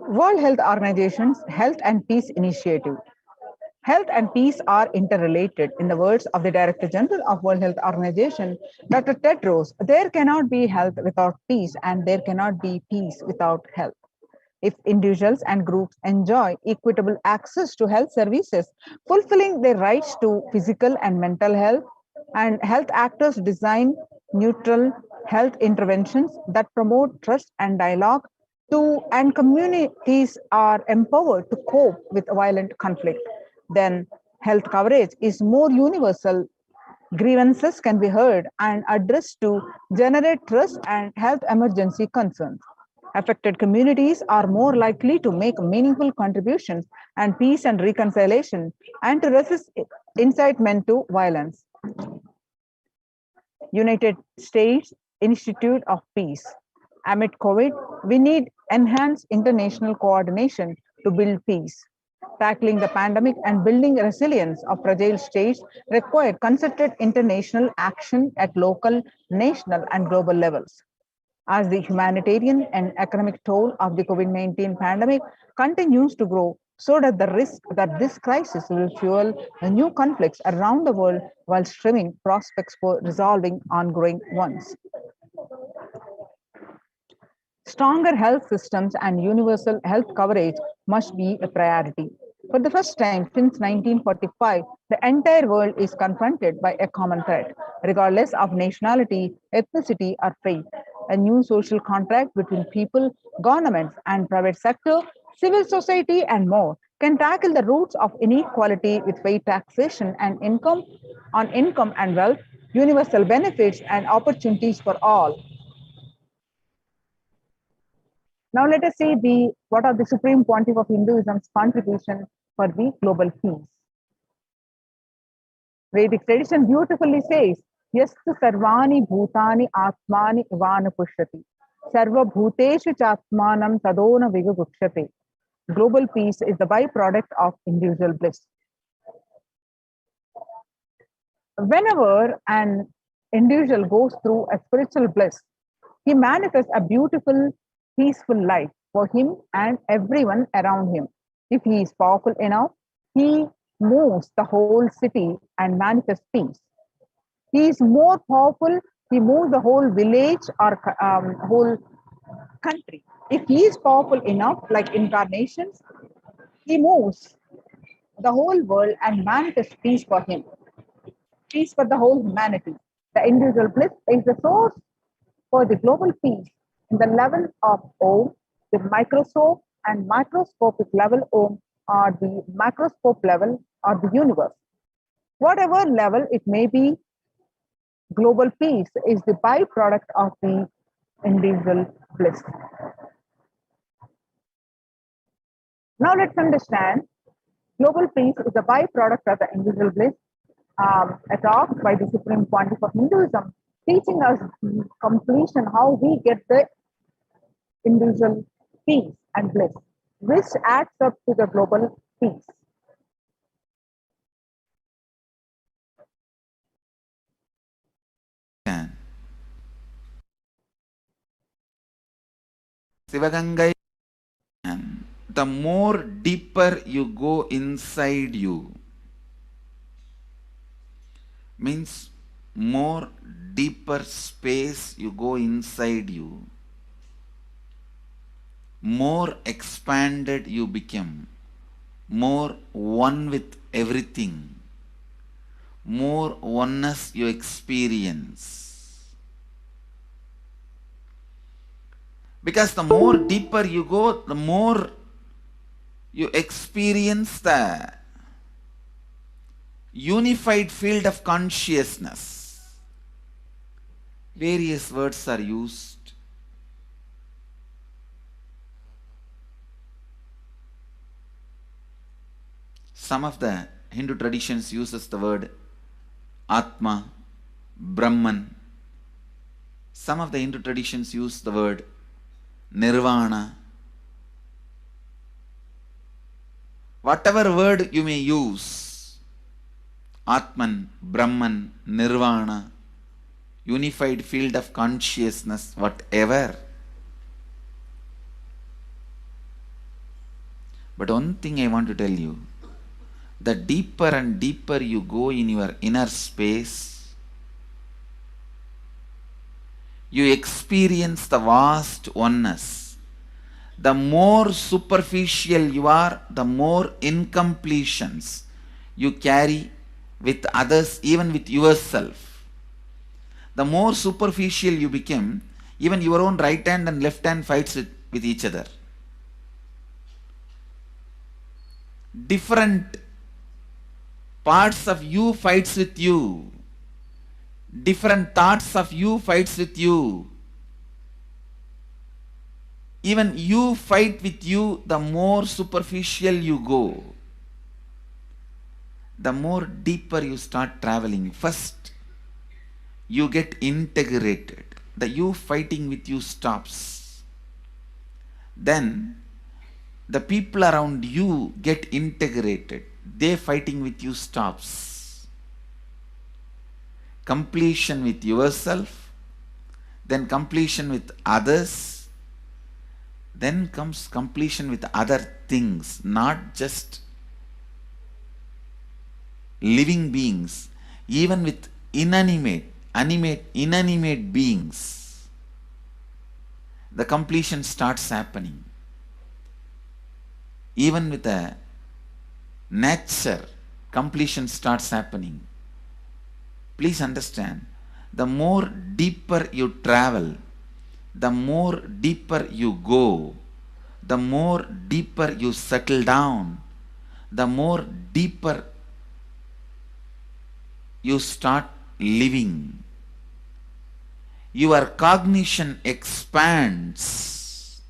World Health Organization's Health and Peace Initiative. Health and peace are interrelated. In the words of the Director General of World Health Organization, Dr. Tedros, there cannot be health without peace and there cannot be peace without health. If individuals and groups enjoy equitable access to health services, fulfilling their rights to physical and mental health, and health actors design neutral health interventions that promote trust and dialogue, and communities are empowered to cope with violent conflict, then health coverage is more universal. Grievances can be heard and addressed to generate trust and health emergency concerns. Affected communities are more likely to make meaningful contributions and peace and reconciliation and to resist incitement to violence. United States Institute of Peace. Amid COVID, we need enhanced international coordination to build peace. Tackling the pandemic and building resilience of fragile states require concerted international action at local, national, and global levels. As the humanitarian and economic toll of the COVID-19 pandemic continues to grow, so does the risk that this crisis will fuel new conflicts around the world while stripping prospects for resolving ongoing ones. Stronger health systems and universal health coverage must be a priority. For the first time since 1945, the entire world is confronted by a common threat, regardless of nationality, ethnicity, or faith. A new social contract between people, governments, and private sector, civil society, and more can tackle the roots of inequality with fair taxation and income and wealth, universal benefits, and opportunities for all. Now let us see what are the Supreme Pontiff of Hinduism's contribution for the global peace. Vedic tradition beautifully says, Yastu sarvani bhutani atmani vana pushyati. Sarva bhuteshu chatmanam tadona vigagukshate. Global peace is the byproduct of individual bliss. Whenever an individual goes through a spiritual bliss, he manifests a beautiful, peaceful life for him and everyone around him. If he is powerful enough, he moves the whole city and manifests peace. He is more powerful, he moves the whole village or whole country. If he is powerful enough, like incarnations, he moves the whole world and manifests peace for him, peace for the whole humanity. The individual bliss is the source for the global peace in the level of Om, the microscope and macroscopic level Om, or the macroscope level or the universe. Whatever level it may be, global peace is the byproduct of the individual bliss. Now let's understand global peace is a byproduct of the individual bliss. A talk by the Supreme Pontiff of Hinduism, teaching us completion how we get the individual peace and bliss, which adds up to the global peace. Sivagangai, the more deeper you go inside you, means more deeper space you go inside you, more expanded you become, more one with everything, more oneness you experience. Because the more deeper you go, the more you experience the unified field of consciousness. Various words are used. Some of the Hindu traditions uses the word Atma, Brahman. Some of the Hindu traditions use the word Nirvana. Whatever word you may use, Atman, Brahman, Nirvana, unified field of consciousness, whatever. But one thing I want to tell you, the deeper and deeper you go in your inner space, you experience the vast oneness. The more superficial you are, the more incompletions you carry with others, even with yourself. The more superficial you become, even your own right hand and left hand fights with each other. Different parts of you fights with you. Different thoughts of you fights with you. Even you fight with you, the more superficial you go, the more deeper you start traveling. First, you get integrated. The you fighting with you stops. Then, the people around you get integrated. They fighting with you stops. Completion with yourself, then completion with others, then comes completion with other things, not just living beings, even with inanimate beings. The completion starts happening. Even with a nature, completion starts happening. Please understand, the more deeper you travel, the more deeper you go, the more deeper you settle down, the more deeper you start living. Your cognition expands.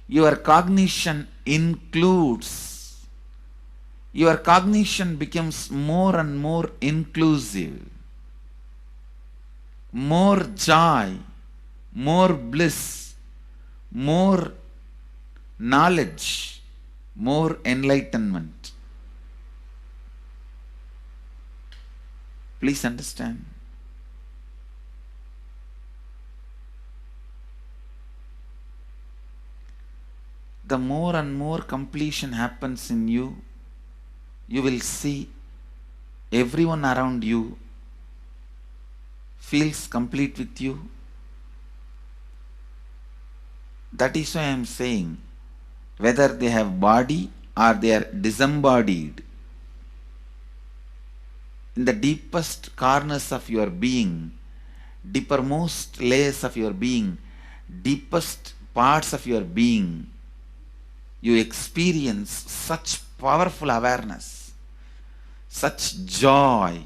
Your cognition includes. Your cognition becomes more and more inclusive. More joy, more bliss, more knowledge, more enlightenment. Please understand. The more and more completion happens in you, you will see everyone around you feels complete with you. That is why I am saying, whether they have body or they are disembodied, in the deepest corners of your being, deepermost layers of your being, deepest parts of your being, you experience such powerful awareness, such joy.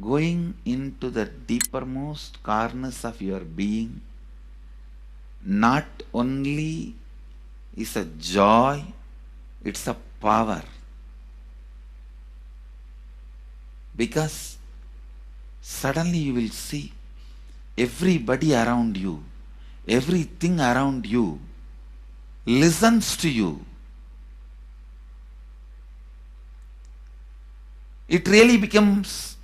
Going into the deepermost corners of your being not only is a joy, it's a power. Because suddenly you will see everybody around you, everything around you listens to you. It really becomes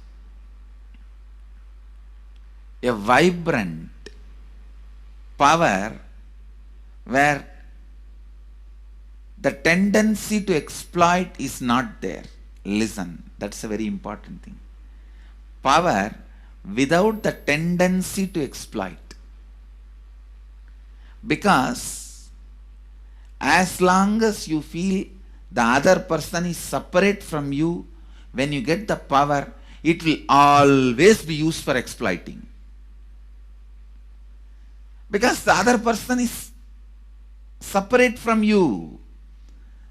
a vibrant power where the tendency to exploit is not there. Listen, that's a very important thing. Power without the tendency to exploit. Because as long as you feel the other person is separate from you, when you get the power, it will always be used for exploiting. Because the other person is separate from you,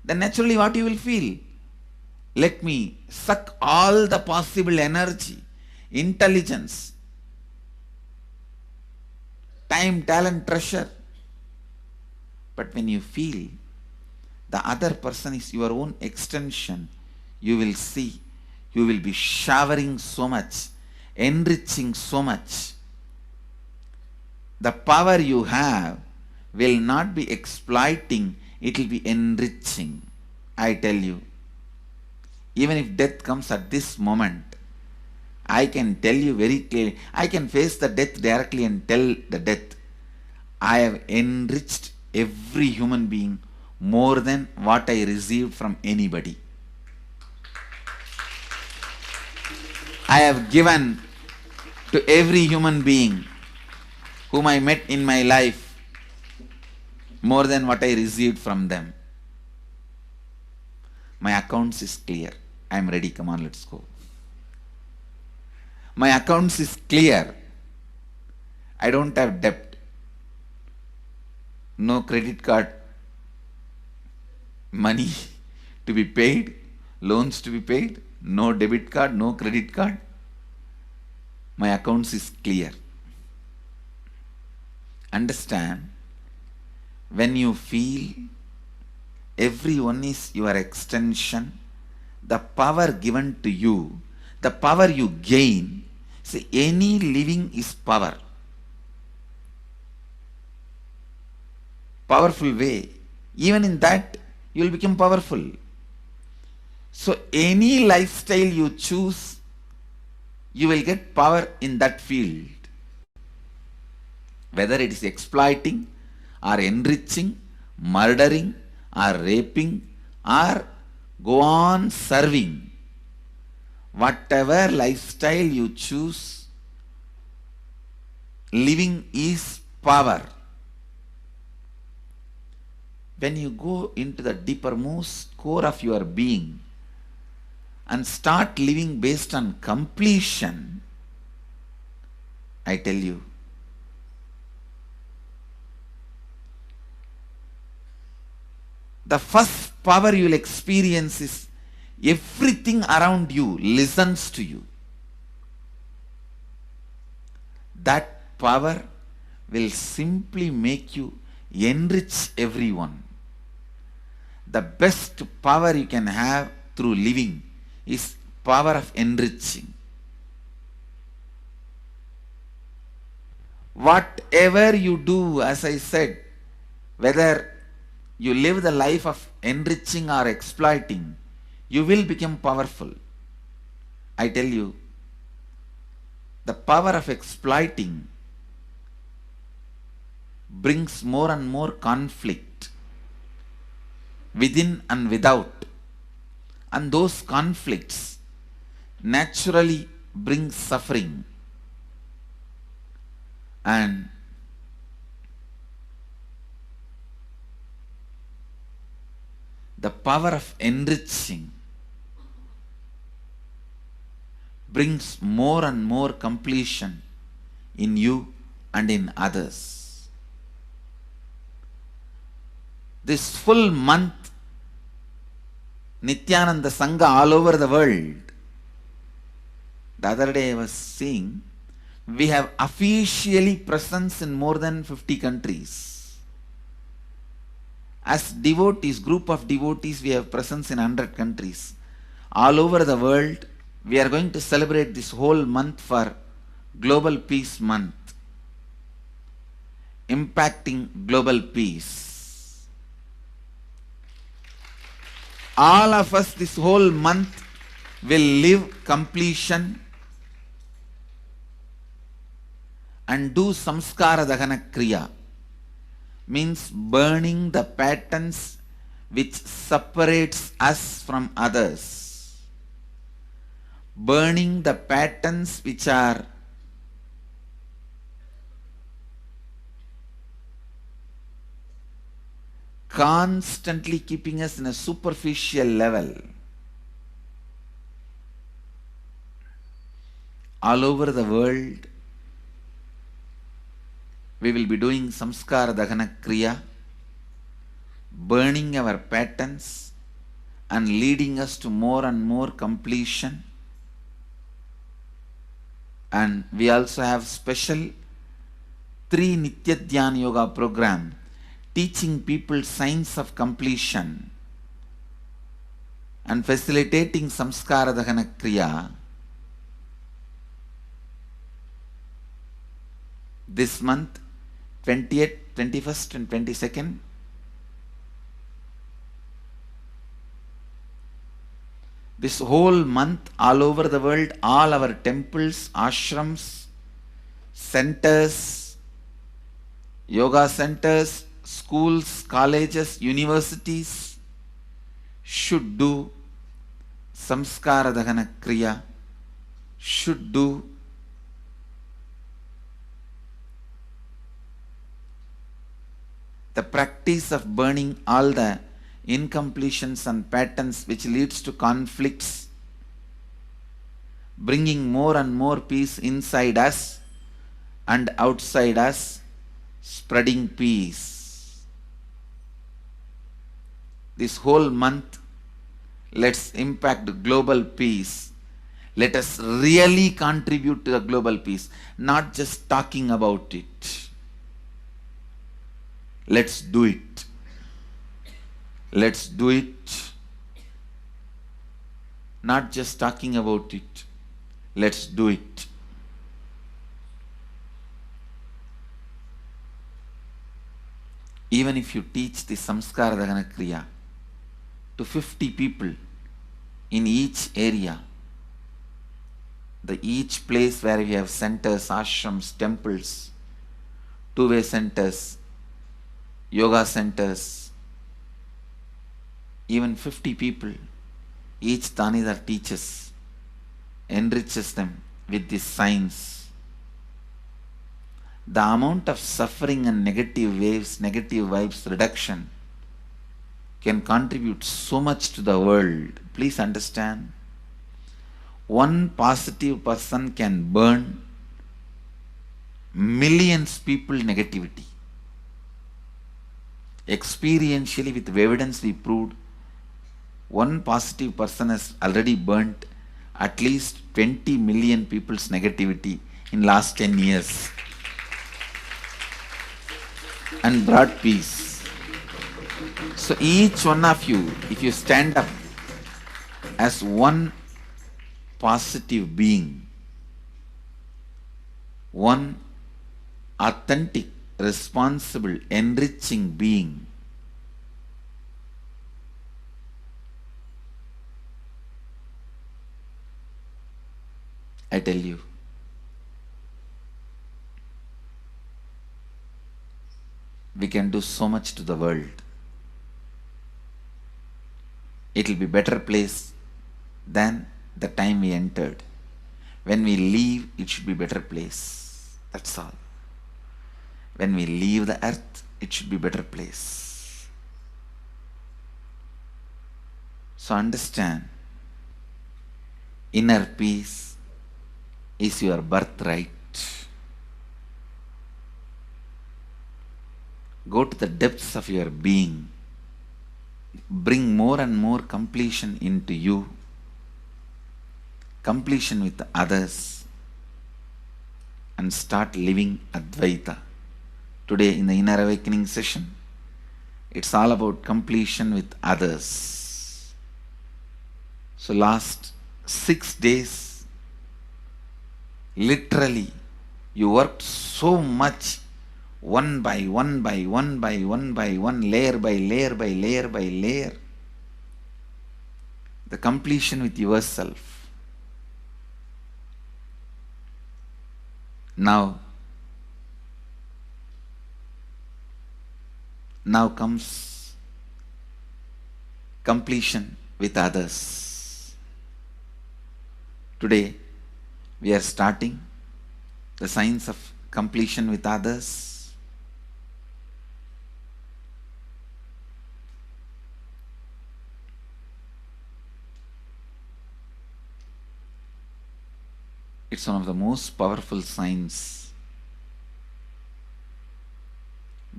then naturally what you will feel? Let me suck all the possible energy, intelligence, time, talent, treasure. But when you feel the other person is your own extension, you will see, you will be showering so much, enriching so much. The power you have will not be exploiting, it will be enriching. I tell you, even if death comes at this moment, I can tell you very clearly, I can face the death directly and tell the death, I have enriched every human being more than what I received from anybody. I have given to every human being whom I met in my life more than what I received from them. My accounts is clear. I am ready. Come on, let's go. My accounts is clear. I don't have debt. No credit card money to be paid, loans to be paid, no debit card, no credit card. My accounts is clear. Understand, when you feel everyone is your extension, the power given to you, the power you gain, see, any living is power. Powerful way. Even in that, you will become powerful. So any lifestyle you choose, you will get power in that field. Whether it is exploiting or enriching, murdering or raping or go on serving. Whatever lifestyle you choose, living is power. When you go into the deepermost core of your being and start living based on completion, I tell you, the first power you will experience is everything around you listens to you. That power will simply make you enrich everyone. The best power you can have through living is power of enriching. Whatever you do, as I said, whether you live the life of enriching or exploiting, you will become powerful. I tell you, the power of exploiting brings more and more conflict within and without, and those conflicts naturally bring suffering. And the power of enriching brings more and more completion in you and in others. This full month, Nithyananda Sangha all over the world. The other day I was seeing, we have officially presence in more than 50 countries. As devotees, group of devotees, we have presence in 100 countries. All over the world, we are going to celebrate this whole month for Global Peace Month, impacting global peace. All of us this whole month will live completion and do samskara dahana kriya, means burning the patterns which separates us from others, burning the patterns which are constantly keeping us in a superficial level. All over the world, we will be doing samskara dahana kriya, burning our patterns and leading us to more and more completion. And we also have special 3 Nitya Dhyana Yoga program teaching people science of completion and facilitating samskara dahana kriya. This month, 20th, 21st and 22nd, this whole month, all over the world, all our temples, ashrams, centers, yoga centers, schools, colleges, universities should do samskara dahana kriya, should do the practice of burning all the incompletions and patterns which leads to conflicts, bringing more and more peace inside us and outside us, spreading peace. This whole month, let's impact global peace. Let us really contribute to the global peace, not just talking about it. Let's do it. Let's do it. Not just talking about it. Let's do it. Even if you teach the samskara dahana kriya to 50 people in each area, each place where we have centers, ashrams, temples, two-way centers, yoga centers, even 50 people, each Tanidar teaches, enriches them with this science. The amount of suffering and negative waves, negative vibes reduction can contribute so much to the world. Please understand, one positive person can burn millions people negativity. Experientially, with evidence we proved, one positive person has already burnt at least 20 million people's negativity in last 10 years. and brought peace. So each one of you, if you stand up as one positive being, one authentic, responsible, enriching being, I tell you, we can do so much to the world. It will be a better place than the time we entered. When we leave, it should be a better place. That's all. When we leave the earth, it should be a better place. So understand, inner peace is your birthright. Go to the depths of your being. Bring more and more completion into you. Completion with others. And start living Advaita. Today in the Inner Awakening session, it's all about completion with others. So last 6 days, literally, you worked so much, one by one by one by one by one, layer by layer by layer by layer. The completion with yourself. Now comes completion with others. Today, we are starting the science of completion with others. It's one of the most powerful science.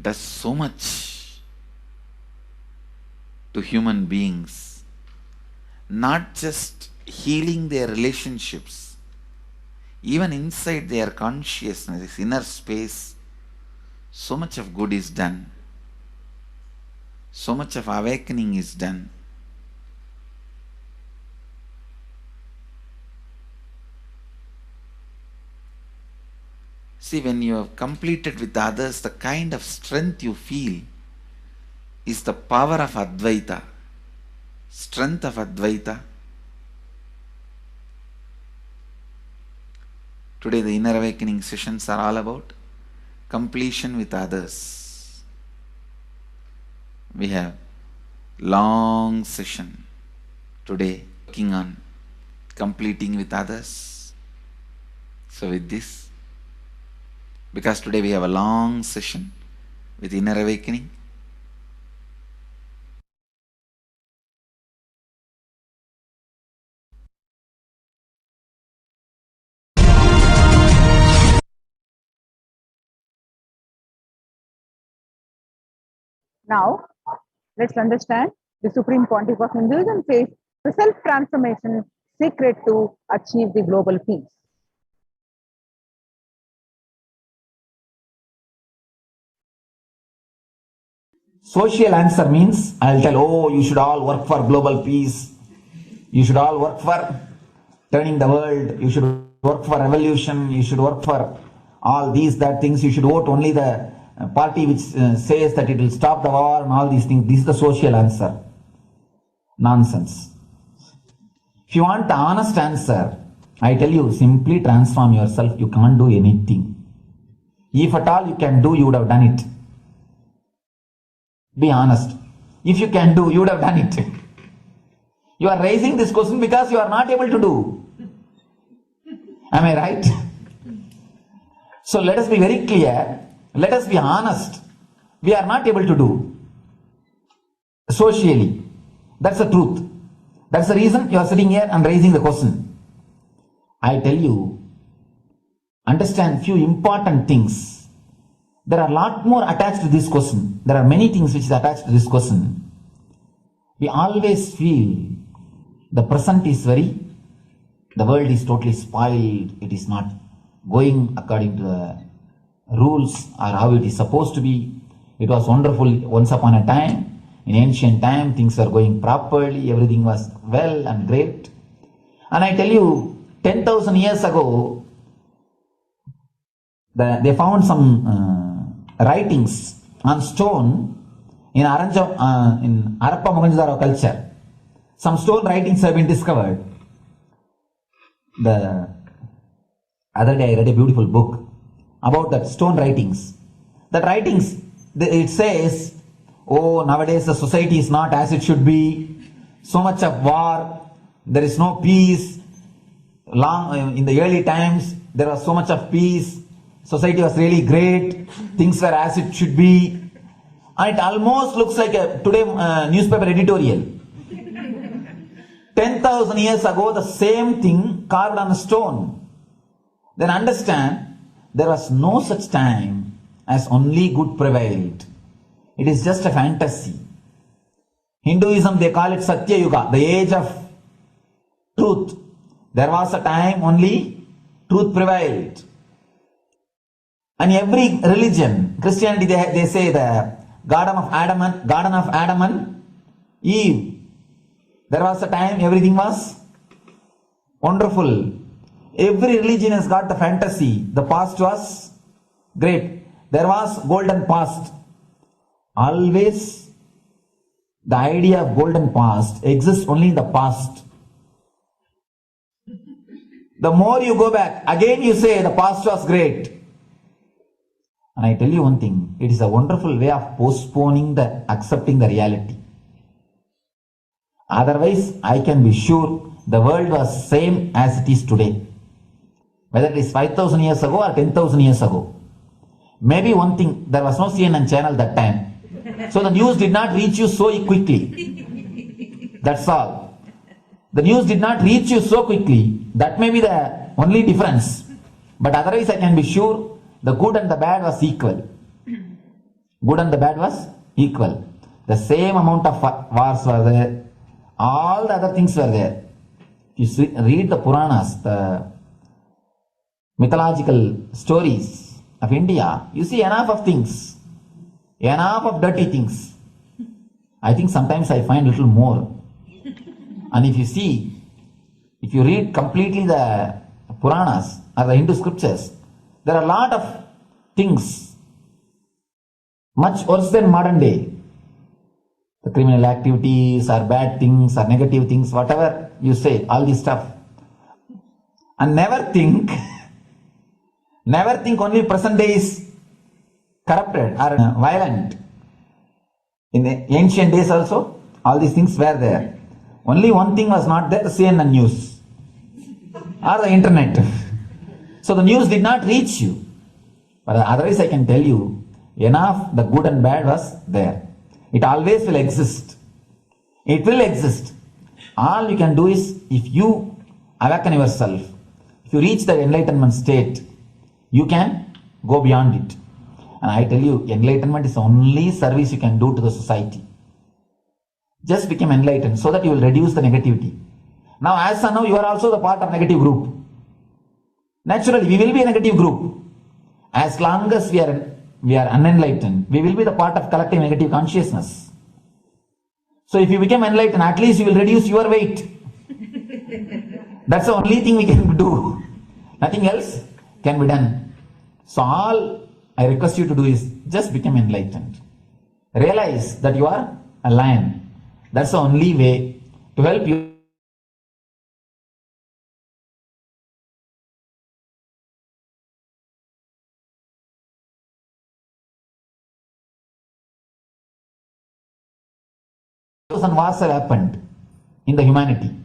Does so much to human beings, not just healing their relationships, even inside their consciousness, this inner space, so much of good is done. So much of awakening is done. See, when you have completed with others, the kind of strength you feel is the power of Advaita, strength of Advaita. Today the Inner Awakening sessions are all about completion with others. We have long session today working on completing with others. So with this, because today we have a long session with Inner Awakening, Now, let's understand the Supreme Pontiff of Hinduism says the self-transformation secret to achieve the global peace. Social answer means I'll tell, oh, you should all work for global peace. You should all work for turning the world. You should work for revolution. You should work for all these, that things. You should vote only the party which says that it will stop the war and all these things. This is the social answer. Nonsense. If you want the honest answer, I tell you, simply transform yourself. You can't do anything. If at all you can do, you would have done it. Be honest. If you can do, you would have done it. You are raising this question because you are not able to do. Am I right? So let us be very clear. Let us be honest. We are not able to do. Socially. That's the truth. That's the reason you are sitting here and raising the question. I tell you, understand few important things. There are a lot more attached to this question. There are many things which is attached to this question. We always feel the present is the world is totally spoiled. It is not going according to the rules or how it is supposed to be. It was wonderful once upon a time. In ancient time, things were going properly, everything was well and great. And I tell you, 10,000 years ago, they found some writings on stone in Harappa Mohenjo-daro culture. Some stone writings have been discovered. The other day I read a beautiful book about that stone writings. That writings, it says, oh, nowadays the society is not as it should be. So much of war, there is no peace. In the early times, there was so much of peace. Society was really great. Things were as it should be. And it almost looks like a today newspaper editorial. 10,000 years ago, the same thing carved on a stone. Then understand, there was no such time as only good prevailed. It is just a fantasy. Hinduism, they call it Satya Yuga, the age of truth. There was a time only truth prevailed. And every religion, Christianity, they say the Garden of Adam and Eve. There was a time everything was wonderful. Every religion has got the fantasy. The past was great. There was golden past. Always the idea of golden past exists only in the past. The more you go back, again you say the past was great. And I tell you one thing, it is a wonderful way of postponing accepting the reality. Otherwise, I can be sure the world was same as it is today. Whether it is 5,000 years ago or 10,000 years ago. Maybe one thing, there was no CNN channel that time. So the news did not reach you so quickly. That's all. The news did not reach you so quickly. That may be the only difference. But otherwise, I can be sure the good and the bad was equal. Good and the bad was equal. The same amount of wars were there. All the other things were there. If you read the Puranas, the mythological stories of India, you see enough of things. Enough of dirty things. I think sometimes I find little more. And if you read completely the Puranas or the Hindu scriptures, there are a lot of things much worse than modern day. The criminal activities or bad things or negative things, whatever you say, all this stuff. And never think only present day is corrupted or violent. In the ancient days also, all these things were there. Only one thing was not there, the CNN news or the internet. So the news did not reach you. But otherwise I can tell you, enough the good and bad was there. It always will exist. It will exist. All you can do is, if you awaken yourself, if you reach the enlightenment state, you can go beyond it. And I tell you, enlightenment is the only service you can do to the society. Just become enlightened so that you will reduce the negativity. Now, as of now, you are also the part of negative group. Naturally, we will be a negative group. As long as we are unenlightened, we will be the part of collective negative consciousness. So if you become enlightened, at least you will reduce your weight. That's the only thing we can do. Nothing else can be done. So all I request you to do is just become enlightened. Realize that you are a lion. That's the only way to help you. And wars have happened in the humanity.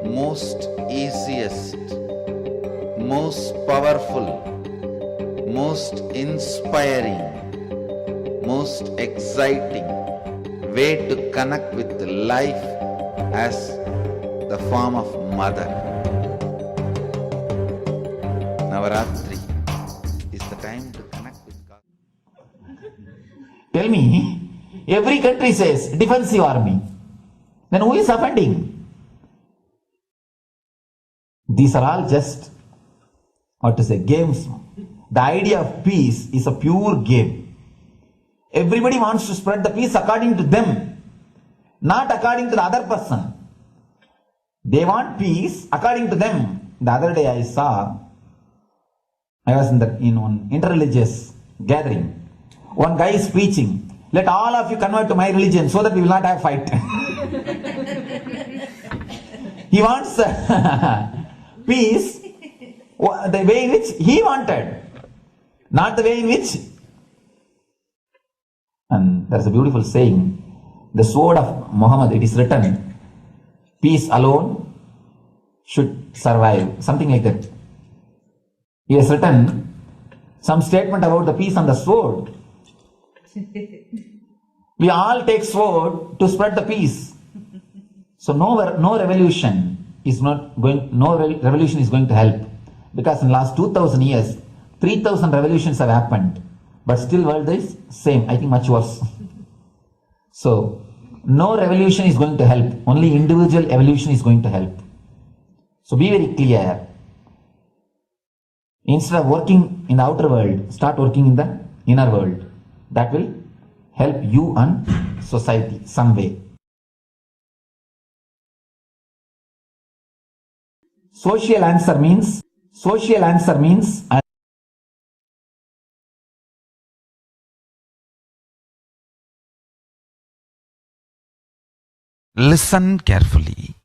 Most easiest, most powerful, most inspiring, most exciting way to connect with life as the form of mother. Navaratri is the time to connect with God. Tell me, every country says defensive army. Then who is offending? These are all just, games. The idea of peace is a pure game. Everybody wants to spread the peace according to them, not according to the other person. They want peace according to them. The other day I was in one interreligious gathering. One guy is preaching, let all of you convert to my religion so that we will not have fight. He wants peace the way in which he wanted, not the way in which. And there's a beautiful saying, the sword of Muhammad, it is written, peace alone should survive, something like that. He has written some statement about the peace on the sword. We all take sword to spread the peace. So no revolution is going to help, because in the last 2000 years 3000 revolutions have happened, but still world is same, I think much worse. So no revolution is going to help, only individual evolution is going to help. So be very clear. Instead of working in the outer world, start working in the inner world. That will help you and society some way. Social answer means listen carefully.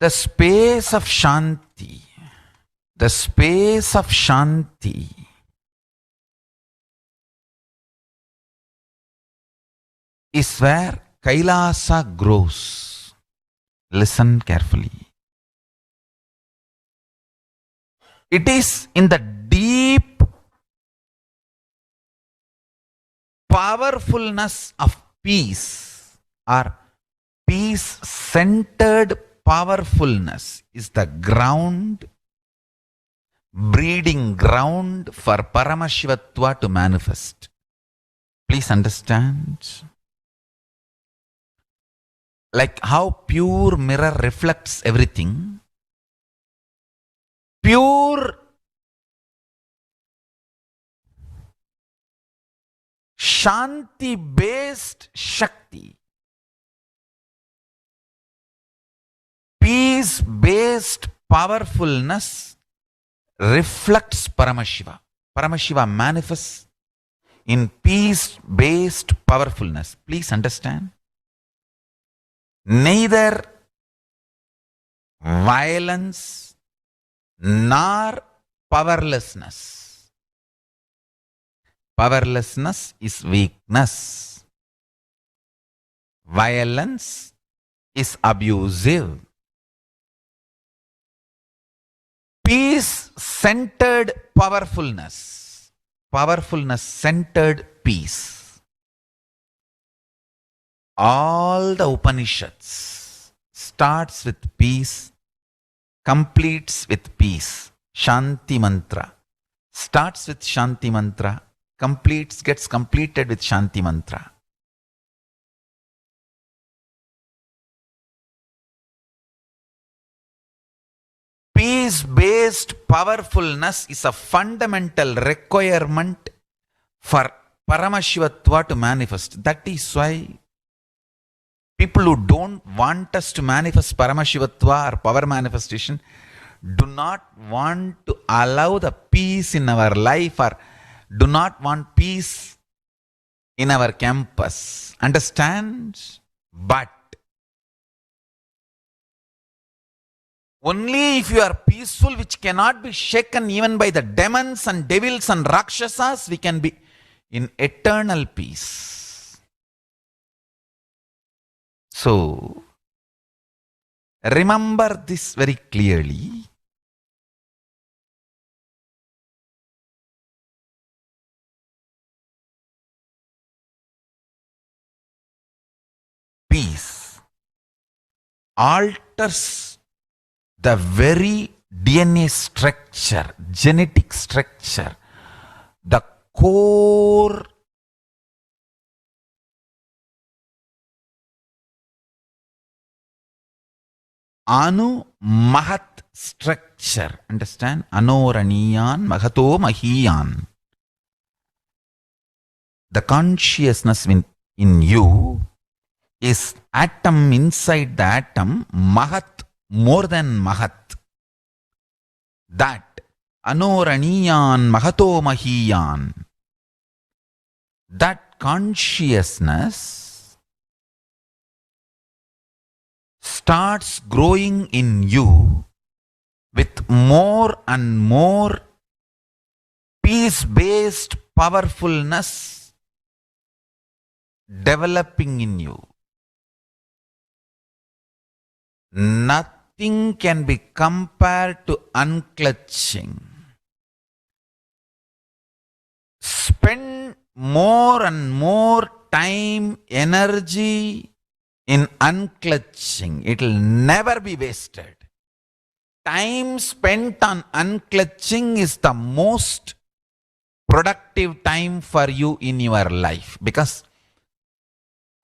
The space of Shanti is where Kailasa grows. Listen carefully. It is in the deep powerfulness of peace, or peace-centered powerfulness is the ground, breeding ground for Paramashivatva to manifest. Please understand. Like how pure mirror reflects everything, pure Shanti-based Shakti, peace-based powerfulness reflects Paramashiva. Paramashiva manifests in peace-based powerfulness. Please understand. Neither violence nor powerlessness. Powerlessness is weakness. Violence is abusive. Peace-centered powerfulness. Powerfulness-centered peace. All the Upanishads starts with peace, completes with peace. Shanti mantra starts with Shanti mantra, gets completed with Shanti mantra. Peace-based powerfulness is a fundamental requirement for Paramashivatva to manifest. That is why people who don't want us to manifest Paramashivatva or power manifestation do not want to allow the peace in our life, or do not want peace in our campus. Understand? But only if you are peaceful, which cannot be shaken even by the demons and devils and rakshasas, we can be in eternal peace. So, remember this very clearly. peace alters the very DNA structure, genetic structure, the core Anu Mahat structure. Understand? Anoraniyan Mahato Mahiyan. The consciousness in you is atom inside the atom, Mahat, more than Mahat. That Anoraniyan Mahato Mahiyan. That consciousness starts growing in you with more and more peace-based powerfulness developing in you. Nothing can be compared to unclutching. Spend more and more time, energy in unclutching. It will never be wasted. Time spent on unclutching is the most productive time for you in your life, because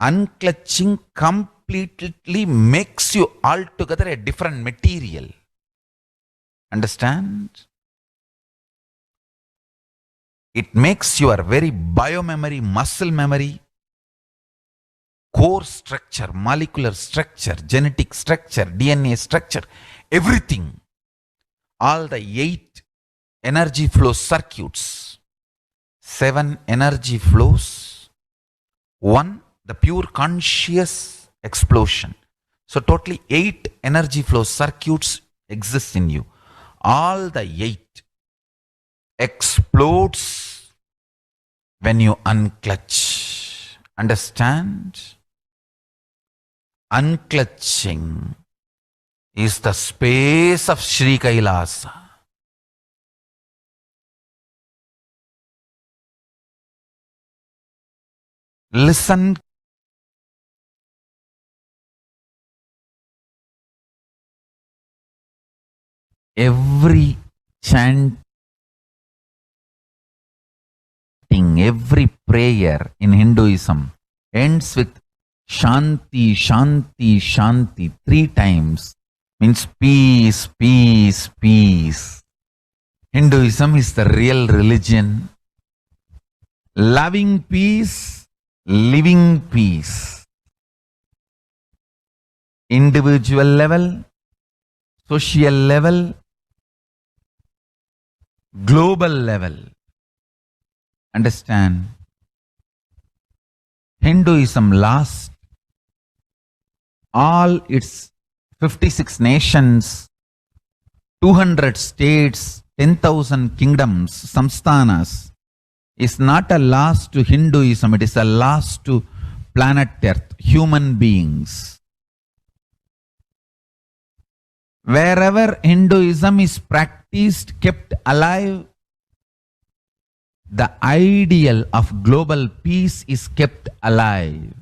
unclutching completely makes you altogether a different material. Understand? It makes your very biomemory, muscle memory, core structure, molecular structure, genetic structure, DNA structure, everything, all the 8 energy flow circuits, 7 energy flows, 1 the pure conscious explosion. So totally 8 energy flow circuits exist in you. All the 8 explodes when you unclutch. Understand? Unclutching is the space of Sri Kailasa. Listen. Every chanting, every prayer in Hinduism ends with Shanti, Shanti, Shanti 3 times. Means peace, peace, peace. Hinduism is the real religion. Loving peace, living peace. Individual level, social level, global level. Understand? Hinduism lost all its 56 nations, 200 states, 10,000 kingdoms, samsthanas, is not a loss to Hinduism, it is a loss to planet Earth, human beings. Wherever Hinduism is practiced, kept alive, the ideal of global peace is kept alive.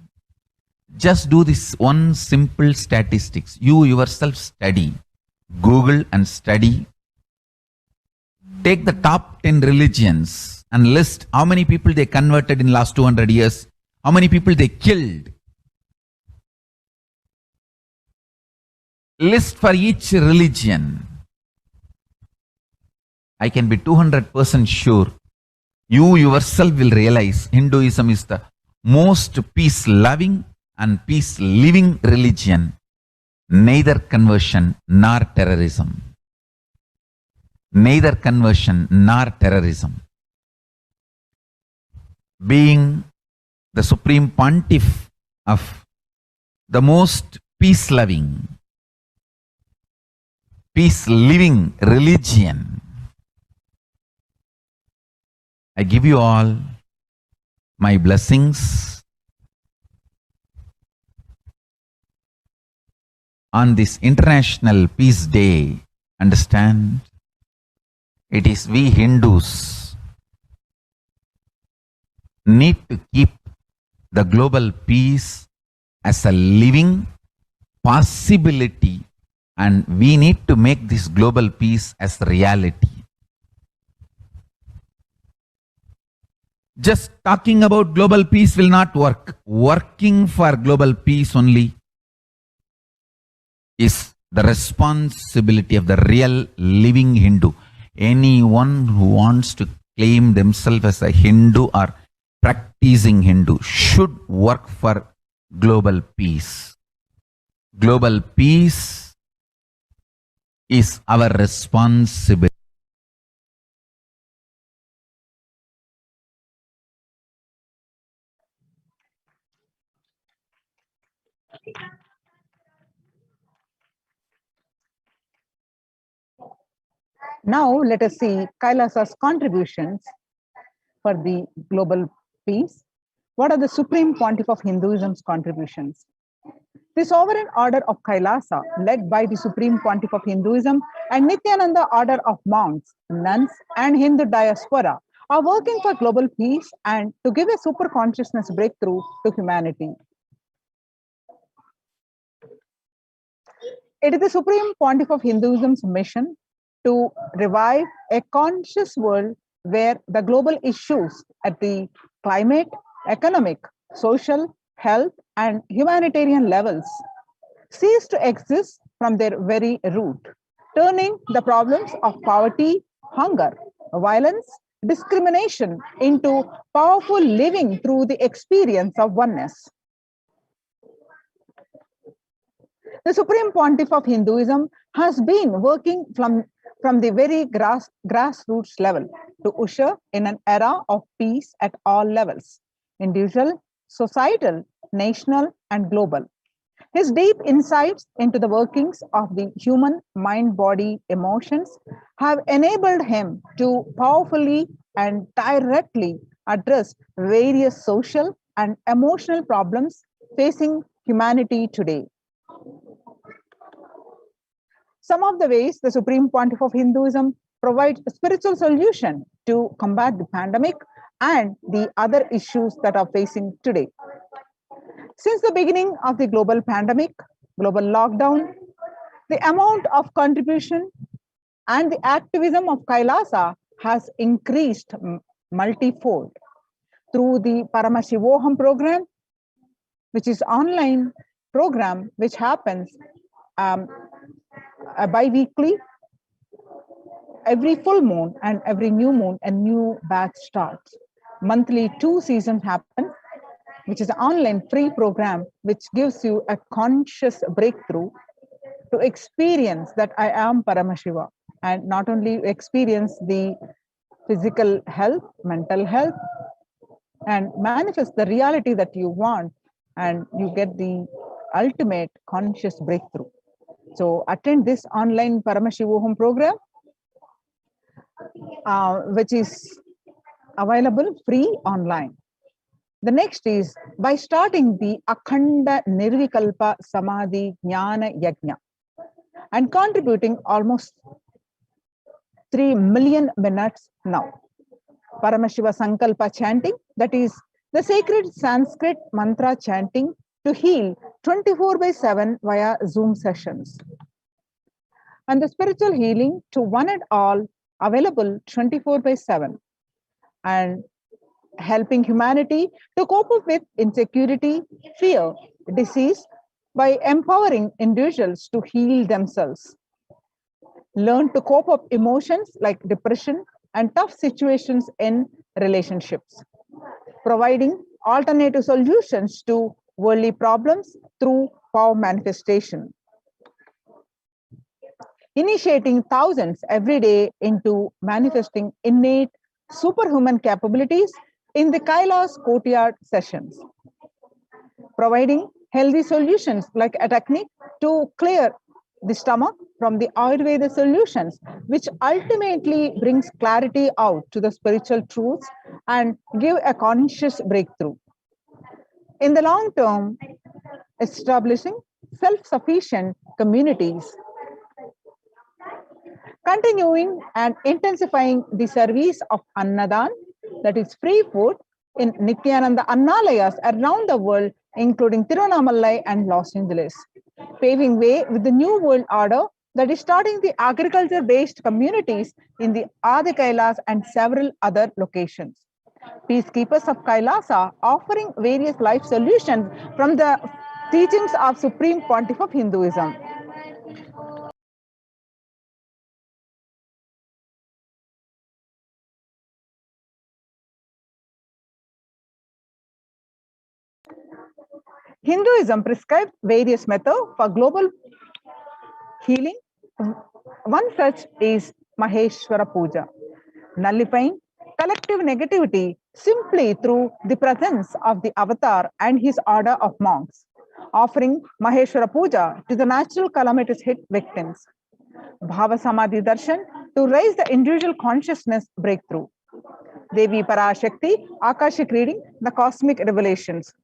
Just do this one simple statistics. You yourself study. Google and study. Take the top 10 religions and list how many people they converted in last 200 years, how many people they killed. List for each religion. I can be 200% sure you yourself will realize Hinduism is the most peace-loving and peace-living religion, neither conversion nor terrorism. Neither conversion nor terrorism. Being the Supreme Pontiff of the most peace-loving, peace-living religion, I give you all my blessings on this International Peace Day. Understand? It is we Hindus need to keep the global peace as a living possibility, and we need to make this global peace as reality. Just talking about global peace will not work. Working for global peace only is the responsibility of the real living Hindu. Anyone who wants to claim themselves as a Hindu or practicing Hindu should work for global peace. Global peace is our responsibility. Now let us see Kailasa's contributions for the global peace. What are the Supreme Pontiff of Hinduism's contributions? The Sovereign Order of Kailasa, led by the Supreme Pontiff of Hinduism and Nityananda Order of monks, nuns, and Hindu diaspora, are working for global peace and to give a super consciousness breakthrough to humanity. It is the Supreme Pontiff of Hinduism's mission to revive a conscious world where the global issues at the climate, economic, social, health, and humanitarian levels cease to exist from their very root, turning the problems of poverty, hunger, violence, discrimination into powerful living through the experience of oneness. The Supreme Pontiff of Hinduism has been working from the very grassroots level to usher in an era of peace at all levels, individual, societal, national, and global. His deep insights into the workings of the human mind, body, emotions have enabled him to powerfully and directly address various social and emotional problems facing humanity today. Some of the ways the Supreme Pontiff of Hinduism provides a spiritual solution to combat the pandemic and the other issues that are facing today. Since the beginning of the global pandemic, global lockdown, the amount of contribution and the activism of Kailasa has increased multifold through the Paramashivam program, which is online program which happens bi-weekly. Every full moon and every new moon, a new batch starts. Monthly 2 seasons happen, which is an online free program which gives you a conscious breakthrough to experience that I am Paramashiva, and not only experience the physical health, mental health, and manifest the reality that you want, and you get the ultimate conscious breakthrough. So attend this online Paramashivam program, which is available free online. The next is by starting the Akhanda Nirvikalpa Samadhi Jnana Yajna and contributing almost 3 million minutes now. Paramashiva Sankalpa chanting, that is the sacred Sanskrit mantra chanting to heal 24/7 via Zoom sessions. And the spiritual healing to one and all available 24/7, and helping humanity to cope up with insecurity, fear, disease by empowering individuals to heal themselves. Learn to cope up emotions like depression and tough situations in relationships. Providing alternative solutions to worldly problems through power manifestation. Initiating thousands every day into manifesting innate superhuman capabilities in the Kailas courtyard sessions. Providing healthy solutions like a technique to clear the stomach from the Ayurveda solutions, which ultimately brings clarity out to the spiritual truths and give a conscious breakthrough. In the long term, establishing self-sufficient communities. Continuing and intensifying the service of Annadan, that is free food, in Nityananda Annalayas around the world including Tirunamalai and Los Angeles, paving way with the New World Order that is starting the agriculture-based communities in the Adi Kailas and several other locations. Peacekeepers of Kailasa offering various life solutions from the teachings of Supreme Pontiff of Hinduism. Hinduism prescribes various methods for global healing. One such is Maheshwara Puja, nullifying collective negativity simply through the presence of the avatar and his order of monks, offering Maheshwara Puja to the natural calamities hit victims. Bhava Samadhi Darshan to raise the individual consciousness breakthrough. Devi Parashakti, Akashic reading, the cosmic revelations.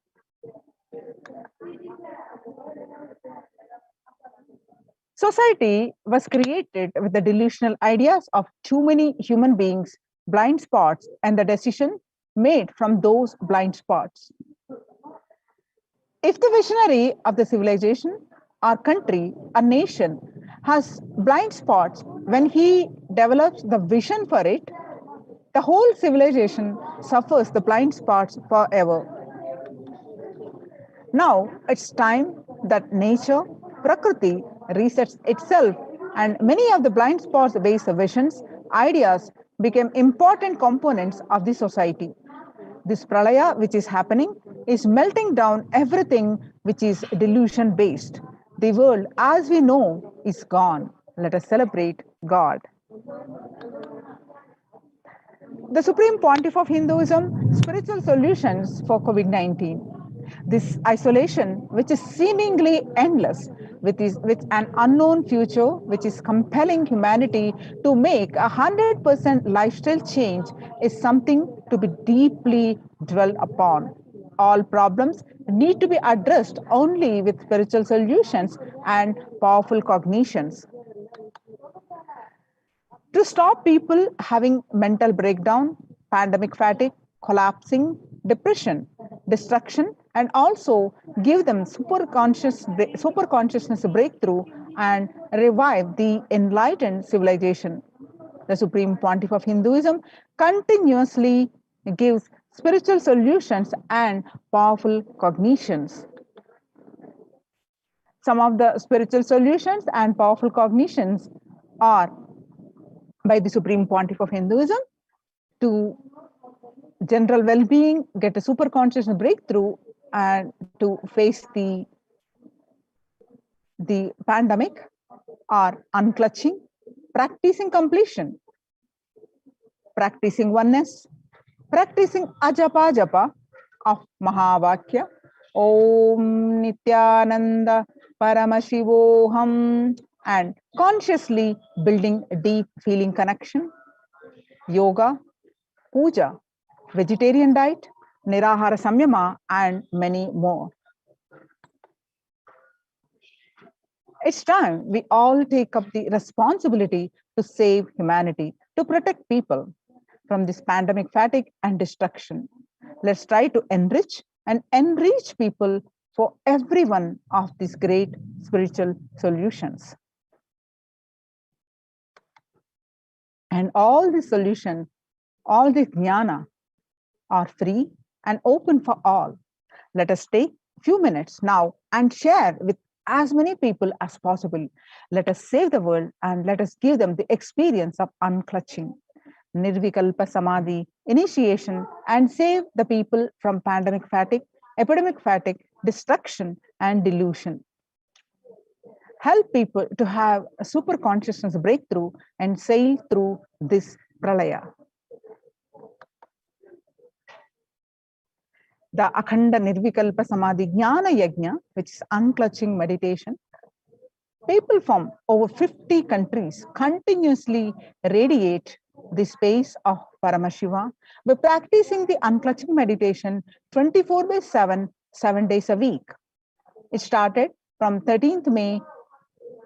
Society was created with the delusional ideas of too many human beings, blind spots, and the decision made from those blind spots. If the visionary of the civilization, our country, our nation, has blind spots, when he develops the vision for it, the whole civilization suffers the blind spots forever. Now it's time that nature, Prakriti, resets itself, and many of the blind spots based visions, ideas became important components of the society. This pralaya which is happening is melting down everything which is delusion based. The world as we know is gone. Let us celebrate God. The Supreme Pontiff of Hinduism, spiritual solutions for COVID-19. This isolation, which is seemingly endless, with an unknown future, which is compelling humanity to make 100% lifestyle change, is something to be deeply dwelled upon. All problems need to be addressed only with spiritual solutions and powerful cognitions. To stop people having mental breakdown, pandemic fatigue, collapsing, depression, destruction, and also give them superconsciousness breakthrough and revive the enlightened civilization. The Supreme Pontiff of Hinduism continuously gives spiritual solutions and powerful cognitions. Some of the spiritual solutions and powerful cognitions are by the Supreme Pontiff of Hinduism to general well-being, get a superconscious breakthrough, and to face the pandemic are unclutching, practicing completion, practicing oneness, practicing ajapa japa of Mahavakya, Om Nityananda Paramashivam, and consciously building a deep feeling connection, yoga, puja, vegetarian diet, nirahara samyama, and many more. It's time we all take up the responsibility to save humanity, to protect people from this pandemic fatigue and destruction. Let's try to enrich people for every one of these great spiritual solutions. And all the solutions, all the jnana are free and open for all. Let us take a few minutes now and share with as many people as possible. Let us save the world and let us give them the experience of unclutching, nirvikalpa samadhi, initiation, and save the people from pandemic fatigue, epidemic fatigue, destruction, and delusion. Help people to have a super consciousness breakthrough and sail through this pralaya. The Akhanda Nirvikalpa Samadhi Jnana Yajna, which is unclutching meditation. People from over 50 countries continuously radiate the space of Paramashiva by practicing the unclutching meditation 24/7, 7 days a week. It started from 13th May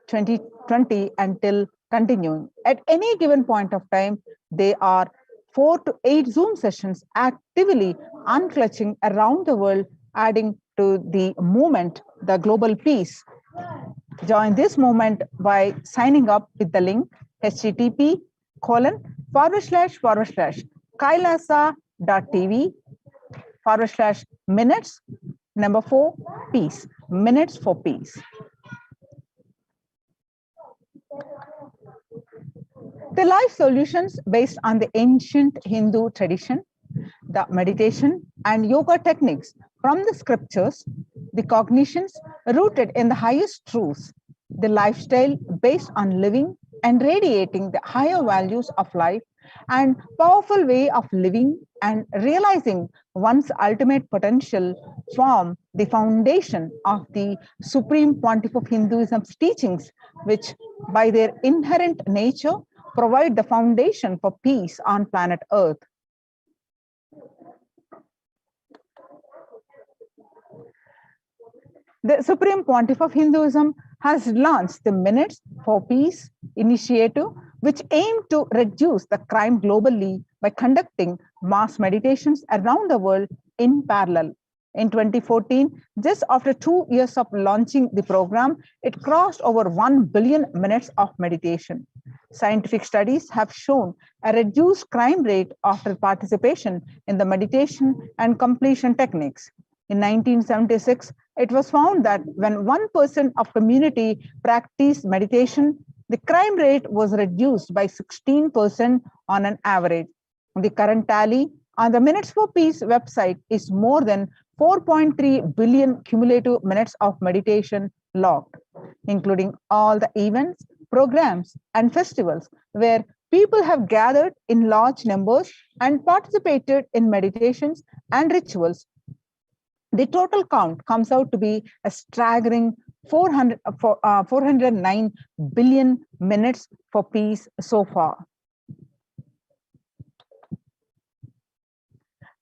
2020 until continuing. At any given point of time, there are 4 to 8 Zoom sessions actively unclutching around the world, adding to the movement, the global peace. Join this movement by signing up with the link http://kailasa.tv/minutes 4 peace, minutes for peace. The life solutions based on the ancient Hindu tradition, the meditation and yoga techniques from the scriptures, the cognitions rooted in the highest truths, the lifestyle based on living and radiating the higher values of life and powerful way of living and realizing one's ultimate potential form the foundation of the Supreme Pontiff of Hinduism's teachings, which by their inherent nature provide the foundation for peace on planet Earth. The Supreme Pontiff of Hinduism has launched the Minutes for Peace initiative, which aim to reduce the crime globally by conducting mass meditations around the world in parallel. In 2014, just after 2 years of launching the program, it crossed over 1 billion minutes of meditation. Scientific studies have shown a reduced crime rate after participation in the meditation and completion techniques. In 1976, it was found that when 1% of community practiced meditation, the crime rate was reduced by 16% on an average. The current tally on the Minutes for Peace website is more than 4.3 billion cumulative minutes of meditation logged, including all the events, programs, and festivals where people have gathered in large numbers and participated in meditations and rituals. The total count comes out to be a staggering 409 billion minutes for peace so far.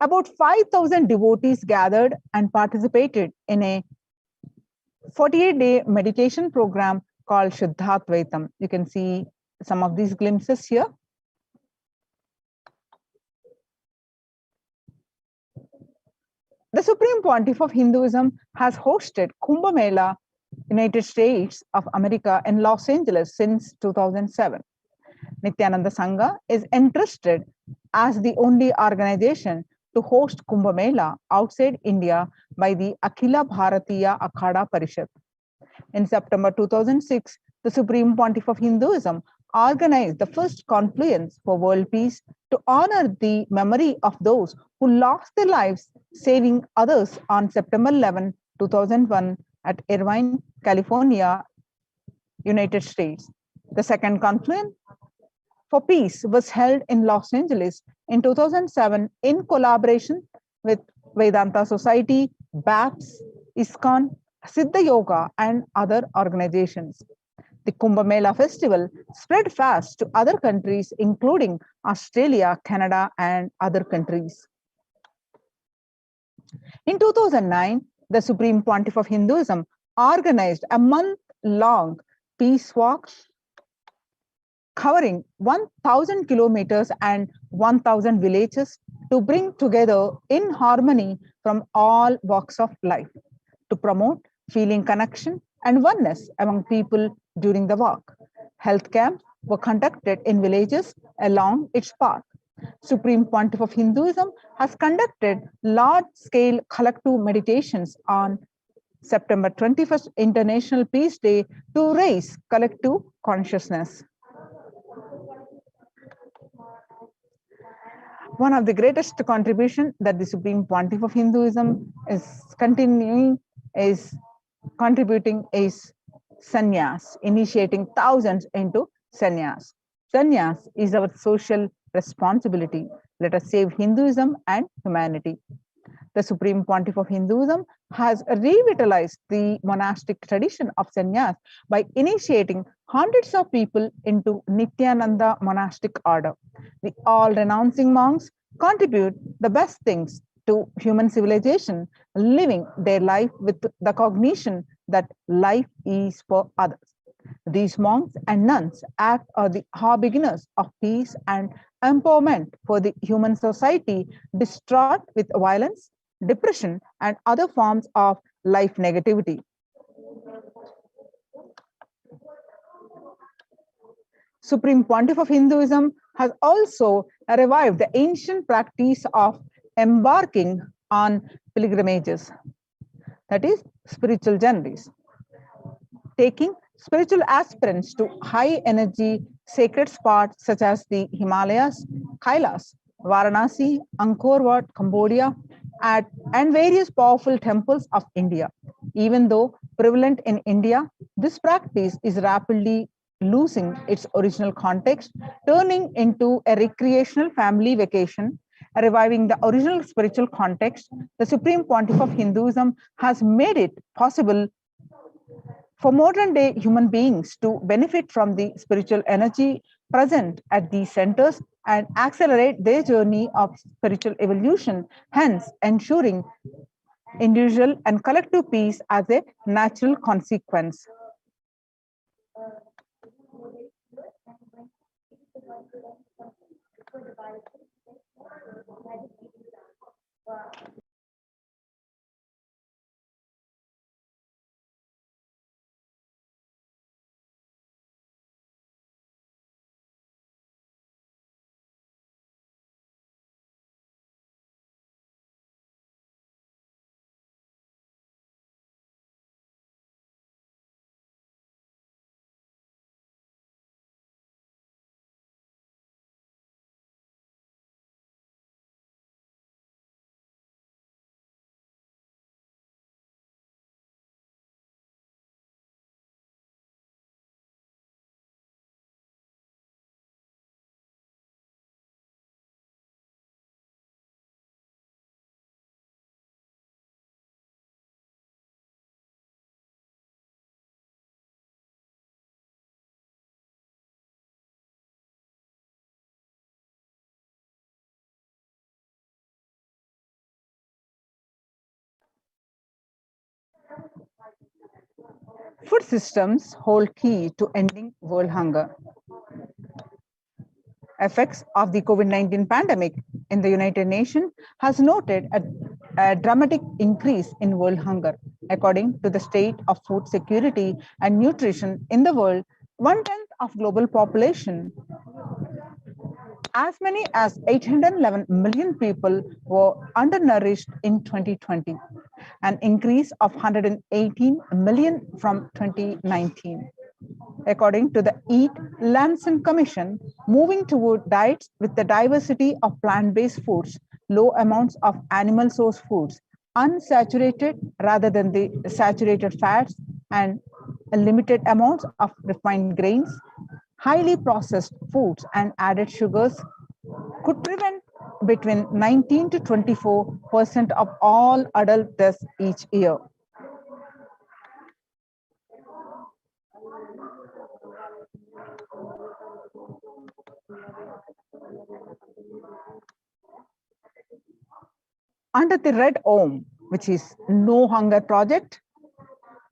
About 5,000 devotees gathered and participated in a 48-day meditation program called Shuddhatvaitam. You can see some of these glimpses here. The Supreme Pontiff of Hinduism has hosted Kumbh Mela, United States of America in Los Angeles since 2007. Nityananda Sangha is entrusted as the only organization to host Kumbh Mela outside India by the Akhila Bharatiya Akhada Parishad. In September 2006, the Supreme Pontiff of Hinduism organized the first confluence for world peace to honor the memory of those who lost their lives saving others on September 11, 2001 at Irvine, California, United States. The second confluence for peace was held in Los Angeles in 2007 in collaboration with Vedanta Society, BAPS, ISKCON, Siddha Yoga, and other organizations. The Kumbh Mela festival spread fast to other countries, including Australia, Canada, and other countries. In 2009, the Supreme Pontiff of Hinduism organized a month-long peace walk covering 1,000 kilometers and 1,000 villages to bring together in harmony from all walks of life, to promote feeling connection and oneness among people during the walk. Health camps were conducted in villages along its path. Supreme Pontiff of Hinduism has conducted large-scale collective meditations on September 21st International Peace Day to raise collective consciousness. One of the greatest contribution that the Supreme Pontiff of Hinduism is contributing is sannyas, initiating thousands into sannyas. Sannyas is our social responsibility. Let us save Hinduism and humanity. The Supreme Pontiff of Hinduism has revitalized the monastic tradition of sannyas by initiating hundreds of people into Nityananda monastic order. The all-renouncing monks contribute the best things to human civilization, living their life with the cognition that life is for others. These monks and nuns act as the harbingers of peace and empowerment for the human society distraught with violence, depression, and other forms of life negativity. Supreme Pontiff of Hinduism has also revived the ancient practice of embarking on pilgrimages, that is, spiritual journeys, taking spiritual aspirants to high energy sacred spots such as the Himalayas, Kailas, Varanasi, Angkor Wat, Cambodia, and various powerful temples of India. Even though prevalent in India, this practice is rapidly losing its original context, turning into a recreational family vacation. Reviving the original spiritual context, the Supreme Pontiff of Hinduism has made it possible for modern day human beings to benefit from the spiritual energy present at these centers and accelerate their journey of spiritual evolution, hence ensuring individual and collective peace as a natural consequence. Food systems hold key to ending world hunger. Effects of the COVID-19 pandemic in the United Nations has noted a dramatic increase in world hunger. According to the state of food security and nutrition in the world, 1/10 of global population, as many as 811 million people, were undernourished in 2020, an increase of 118 million from 2019. According to the Eat Lancet Commission, moving toward diets with the diversity of plant-based foods, low amounts of animal source foods, unsaturated rather than the saturated fats, and limited amounts of refined grains, highly processed foods, and added sugars could prevent between 19 to 24% of all adult deaths each year. Under the Red Om, which is No Hunger Project,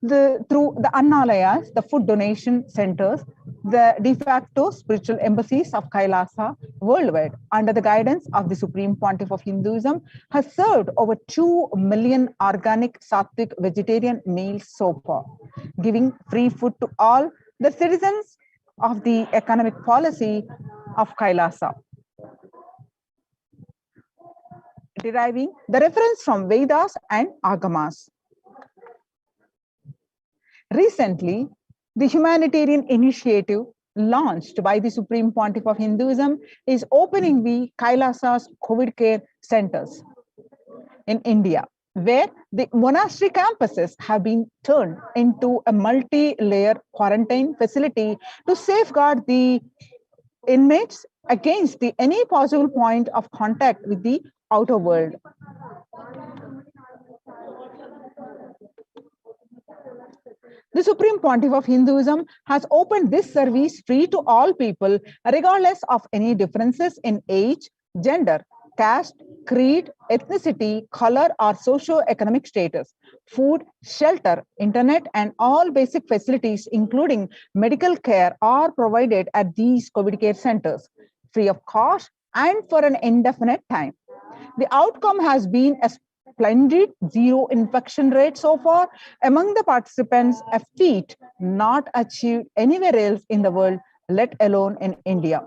through the Annalayas, the food donation centers, the de facto spiritual embassies of Kailasa worldwide, under the guidance of the Supreme Pontiff of Hinduism, has served over 2 million organic sattvic vegetarian meals so far, giving free food to all the citizens of the economic policy of Kailasa, deriving the reference from Vedas and Agamas. Recently, the humanitarian initiative launched by the Supreme Pontiff of Hinduism is opening the Kailasa's COVID care centers in India, where the monastery campuses have been turned into a multi-layer quarantine facility to safeguard the inmates against any possible point of contact with the outer world. The Supreme Pontiff of Hinduism has opened this service free to all people, regardless of any differences in age, gender, caste, creed, ethnicity, color, or socio-economic status. Food, shelter, internet, and all basic facilities, including medical care, are provided at these COVID care centers, free of cost and for an indefinite time. The outcome has been a splendid zero infection rate so far among the participants, a feat not achieved anywhere else in the world, let alone in India.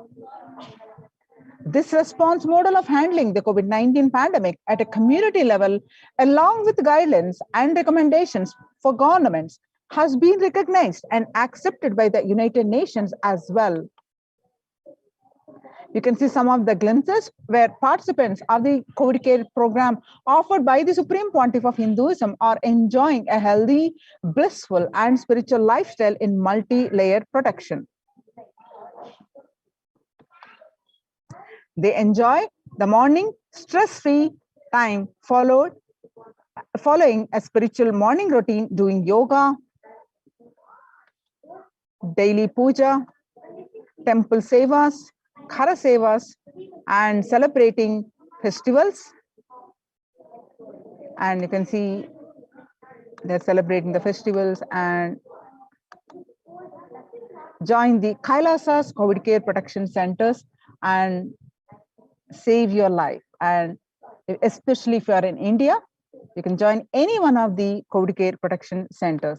This response model of handling the COVID-19 pandemic at a community level, along with guidelines and recommendations for governments, has been recognized and accepted by the United Nations as well. You can see some of the glimpses where participants of the COVID care program offered by the Supreme Pontiff of Hinduism are enjoying a healthy, blissful, and spiritual lifestyle in multi-layered protection. They enjoy the morning stress-free time following a spiritual morning routine, doing yoga, daily puja, temple sevas, khara sevas, and celebrating festivals. And you can see they're celebrating the festivals and join the Kailasa's COVID care protection centers and save your life. And especially if you are in India, you can join any one of the COVID care protection centers.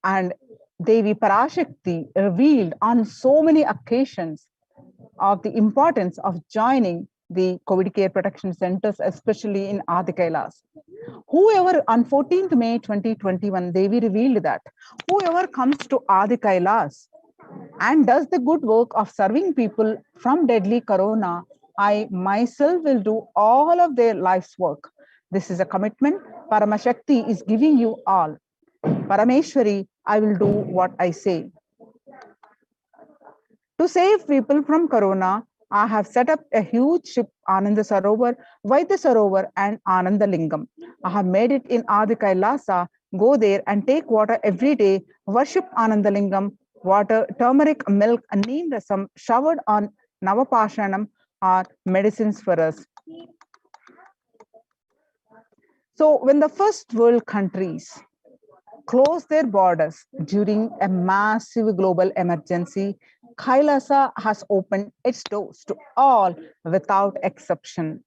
And Devi Parashakti revealed on so many occasions of the importance of joining the COVID care protection centers, especially in Adi Kailas. Whoever, on 14th May 2021, Devi revealed that whoever comes to Adi Kailas and does the good work of serving people from deadly corona, I myself will do all of their life's work. This is a commitment Paramashakti is giving you all. Parameshwari, I will do what I say. To save people from corona, I have set up a huge ship, Ananda Sarovar, Vaidya Sarovar, and Ananda Lingam. I have made it in Adi Kailasa. Go there and take water every day, worship Ananda Lingam. Water, turmeric, milk, and neem rasam showered on Navapashanam are medicines for us. So when the first world countries closed their borders during a massive global emergency, Kailasa has opened its doors to all without exception.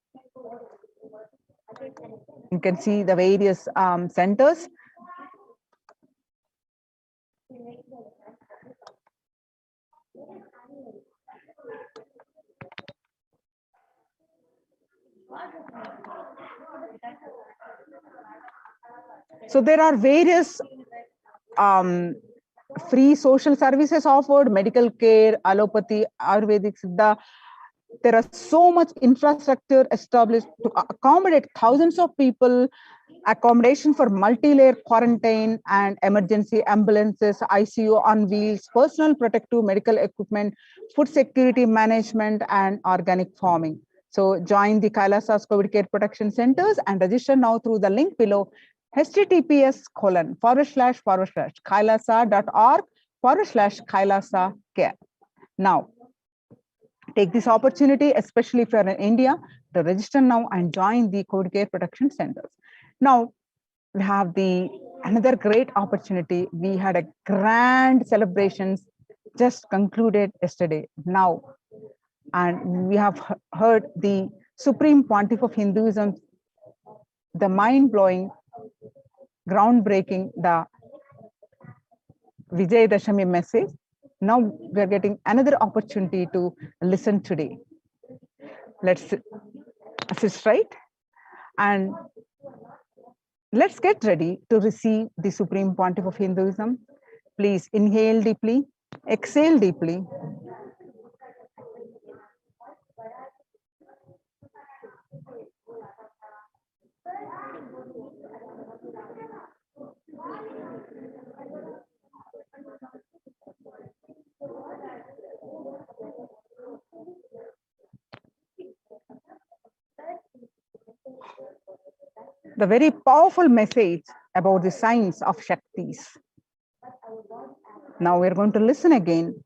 You can see the various centers. So there are various free social services offered, medical care, allopathy, Ayurvedic, Siddha. There are so much infrastructure established to accommodate thousands of people, accommodation for multi-layer quarantine and emergency ambulances, ICU on wheels, personal protective medical equipment, food security management, and organic farming. So join the Kailasa's COVID care protection centers and register now through the link below, https://kailasa.org/Kailasa care. Now, take this opportunity, especially if you're in India, to register now and join the COVID care protection centers. Now, we have another great opportunity. We had a grand celebrations just concluded yesterday now, and we have heard the Supreme Pontiff of Hinduism, the mind-blowing, groundbreaking, the Vijay Dashami message. Now we are getting another opportunity to listen today. Let's assist right, and let's get ready to receive the Supreme Pontiff of Hinduism. Please inhale deeply, exhale deeply. The very powerful message about the science of Shaktis. Now we're going to listen again.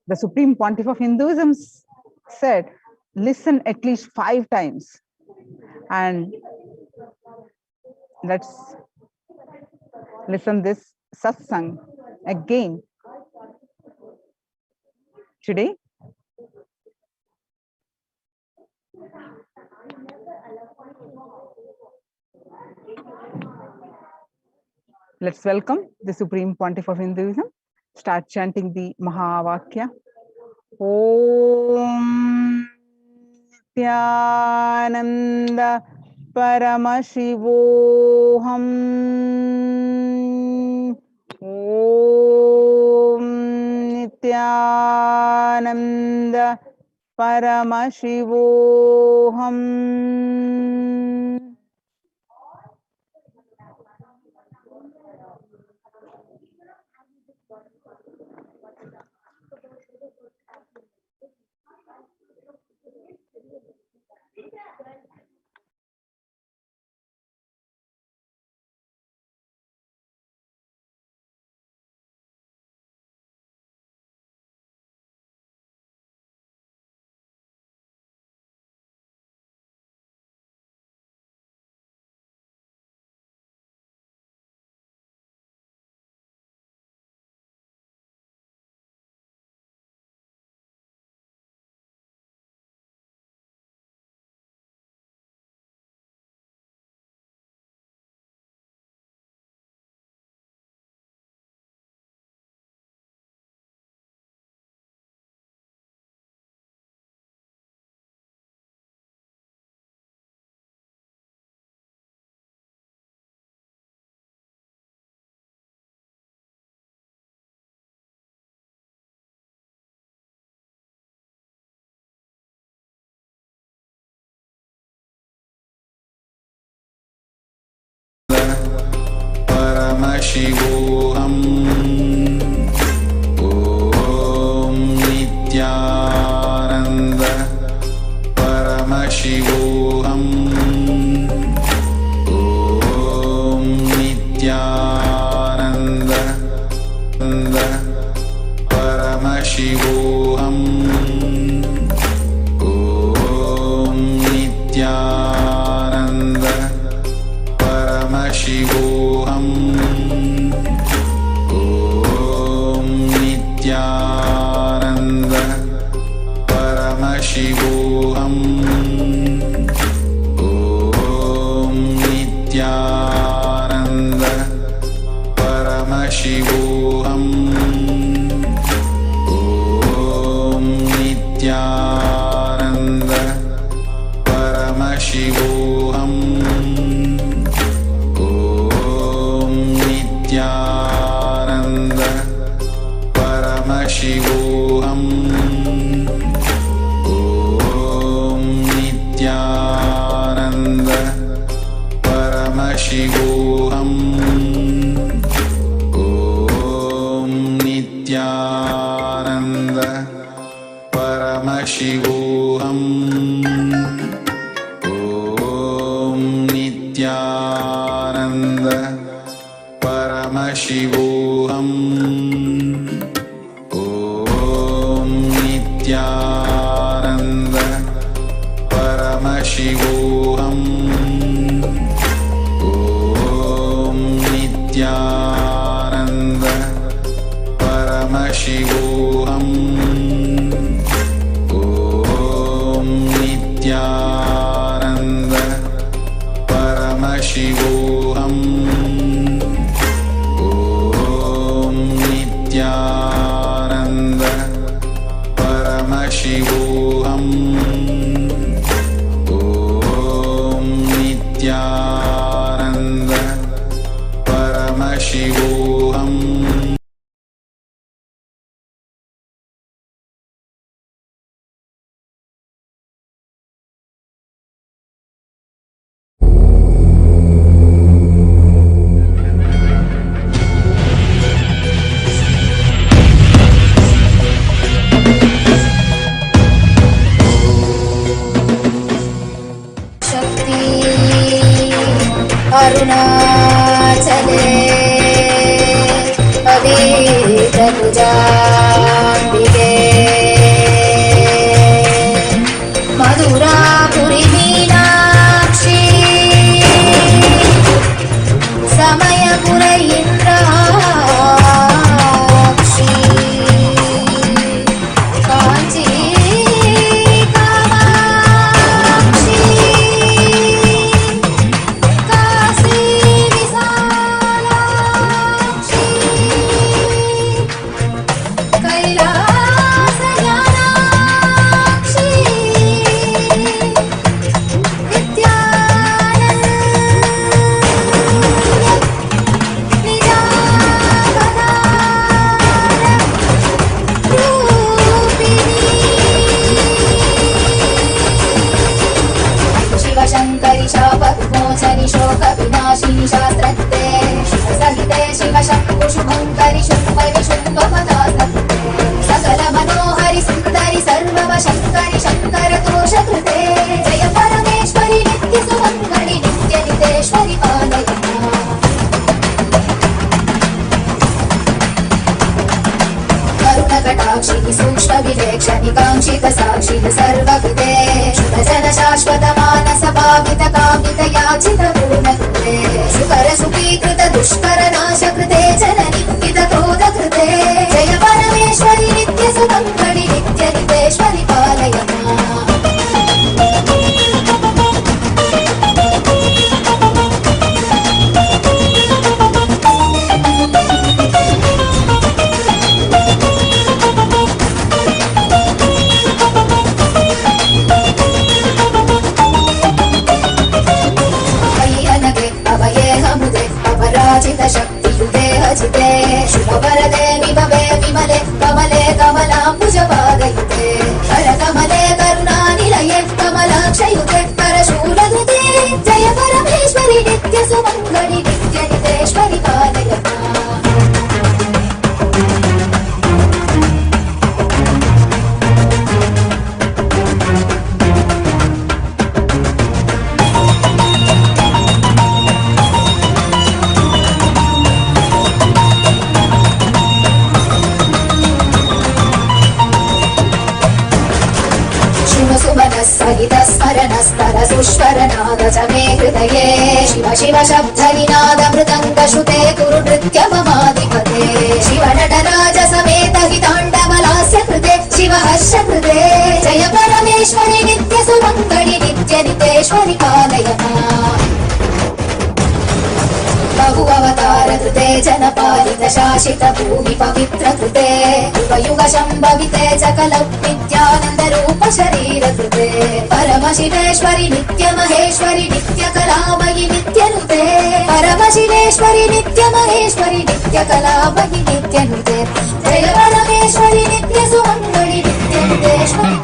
The Supreme Pontiff of Hinduism said, listen at least 5 times. And Let's listen this satsang again today. Let's welcome the Supreme Pontiff of Hinduism. Start chanting the Mahavakya. Om Nityananda Paramashivam. Om Nityananda Paramashivam. Paramashivam. Om Nityananda Paramashivam. Om Nityananda Paramashivam. Om Nityananda Paramashivam. Om Nityananda Paramashivam. Om Nityananda Paramashivam. Om Nityananda Paramashivam. Om Nityananda Paramashivam. Om Nityananda Paramashivam. Om Nityananda Paramashivam. Om Nityananda Paramashivam. Om Nityananda Paramashivam. Om Nityananda Paramashivam. Om Nityananda Paramashivam. Om Nityananda Paramashivam. Om Nityananda Paramashivam. शक्ति अरुणाचले अवेदभुजाम्बिके मधुरापुरी मीनाक्षी शिवशङ्करि शापविमोचनि शोकविनाशिनि शास्त्रज्ञे शिवसहिते शिवशम्भु शुभङ्करि शुम्भरि शुम्भपदास्तुते सकल मनोहरि सुन्दरि सर्ववशङ्करि शङ्करतोषकृते जय परमेश्वरि नित्यसुमङ्गलि नित्यनितेश्वरि पालय कटाक्षिः सूक्ष्मविवेक्षणि काङ्क्षित साक्षिः सर्वकृते शुभजन शाश्वत मानस भावित कामित याचित पूर्णकृते सुकर सुखीकृत दुष्कर नाशकृते जननिन्दित क्रोधकृते जय परमेश्वरि नित्यसुमङ्गलि नित्यनितेश्वरि पालय शक्तियुते हजिते शुभवरदे विभवे विमले कमले कमलाम्बुजपादयुते करकमले करुणानिलये कमलाक्षयुते करशूलधृते जय परमेश्वरि नित्यसुमङ्गलि नित्यनितेश्वरि पालय स्मरणस्तर सुष्वरनाद च मे हृदये शिव शिव शब्दनिनाद मृदङ्गश्रुते कुरु नृत्य ममाधिपते शिव नटराज समेत हिताण्डवलास्य कृते शिव हर्ष कृते जय परमेश्वरि नित्यसुमङ्गलि नित्यनितेश्वरि पालय बहु अवतार कृते जनपालित शासित भूमि पवित्र कृते युगयुग शम्भविते सकल नित्यानन्द रूप शरीर कृते परम शिवेश्वरि नित्य महेश्वरि नित्य कलामयि नित्यनुते परम शिवेश्वरि नित्य महेश्वरि नित्य कलामयि नित्यनुते जय परमेश्वरि नित्य सुमङ्गलि नित्यनुतेश्वरि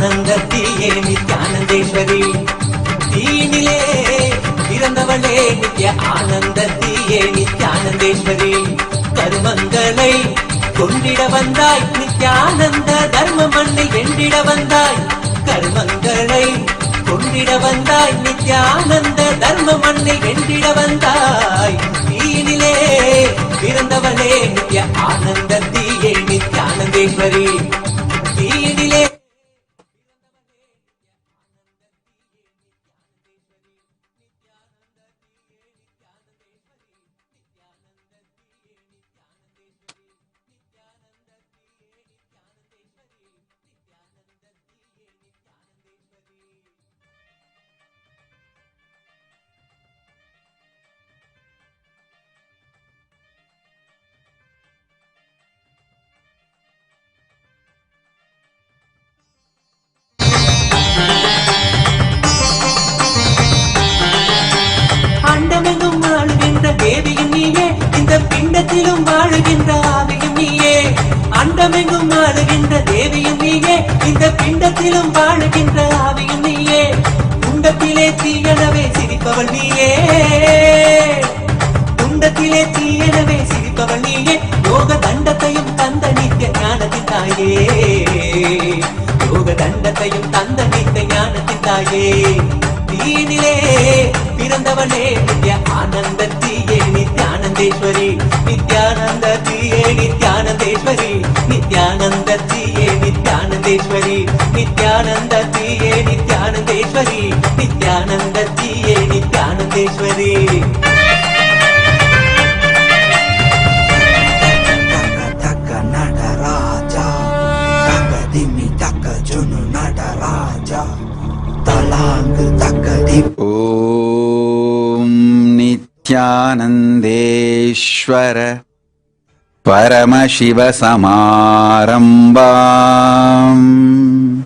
ஆனந்தத்தியே நித்யானந்தேஸ்வரி தீனிலே பிறந்தவளே நித்ய ஆனந்தத்தியே நித்யானந்தேஸ்வரி கருமங்களை கொண்டிட வந்தாய் நித்யானந்த தர்ம மண்ணில் வென்றிட வந்தாய் கருமங்களை கொண்டிட வந்தாய் நித்யானந்த தர்ம மண்ணில் வென்றிட வந்தாய் தீனிலே பிறந்தவளே நித்ய ஆனந்தத்தியே நித்யானந்தேஸ்வரி தீனிலே அண்டமெங்கும் வாழுகின்ற தேவியும் நீயே இந்த பிண்டத்திலும் வாழுகின்ற ஆவியும் நீயே அண்டமெங்கும் வாழுகின்ற தேவியும் நீயே இந்த பிண்டத்திலும் வாழுகின்ற ஆவியும் நீயே குண்டத்திலே தீயனவே சிரிப்பவள் நீயே குண்டத்திலே தீயனவே சிரிப்பவள் நீயே யோக தண்டத்தையும் தந்த நித்திய ஞானத்தின் தாயே யோக தண்டத்தையும் தந்த நித்திய ஞானத்தின் தாயே தீனிலே பிறந்தவளே நித்ய ஆனந்தத்தியே நித்யானந்தேஸ்வரி நித்யானந்தத்தியே நித்யானந்தேஸ்வரி நித்யானந்தத்தியே நித்யானந்தேஸ்வரி நித்யானந்தத்தியே நித்யானந்தேஸ்வரி நித்யானந்தத்தியே நித்யானந்தேஸ்வரி தக்க நடராஜா தக்க திம்மி தக்க Junu Nataraja Om Nityanandeshwara Paramashiva Samarambam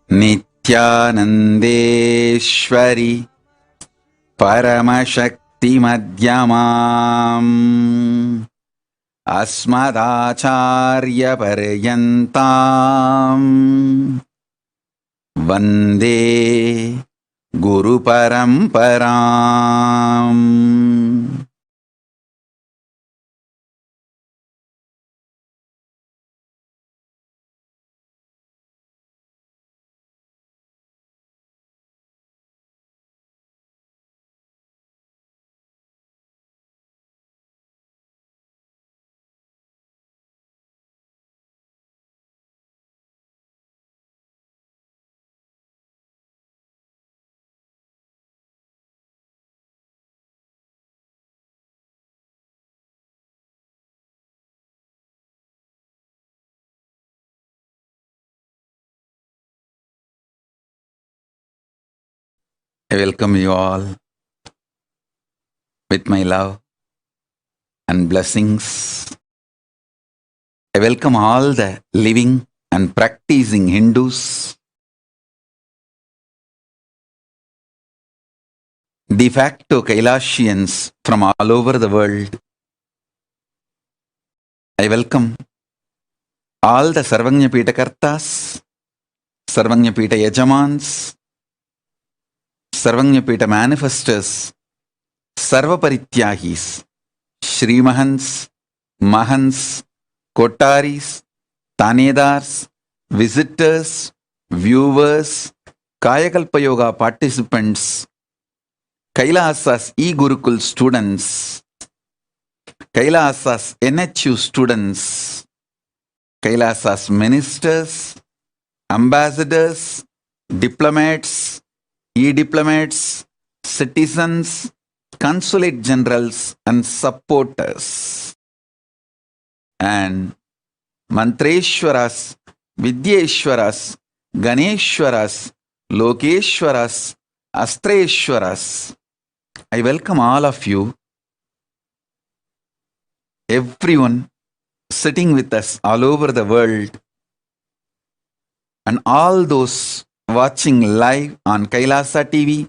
Nityanandeshwari Paramashakti Madhyamam Asmadacharya Paryantam Vande Guru Paramparam. I welcome you all with my love and blessings. I welcome all the living and practicing Hindus, de facto Kailasians from all over the world. I welcome all the Sarvanyapita Kartas, Sarvanyapita Yajamans, Sarvanyapita Manifestors, Sarvaparityahis, Shrimahans, Mahans, Kotaris, Tanedars, visitors, viewers, Kayakalpa Yoga participants, Kailasa's e-Gurukul students, Kailasa's NHU students, Kailasa's ministers, ambassadors, diplomats, e-diplomats, citizens, consulate generals and supporters, and Mantreshwaras, Vidyeshwaras, Ganeshwaras, Lokeshwaras, Astreshwaras. I welcome all of you, everyone sitting with us all over the world, and all those watching live on Kailasa TV,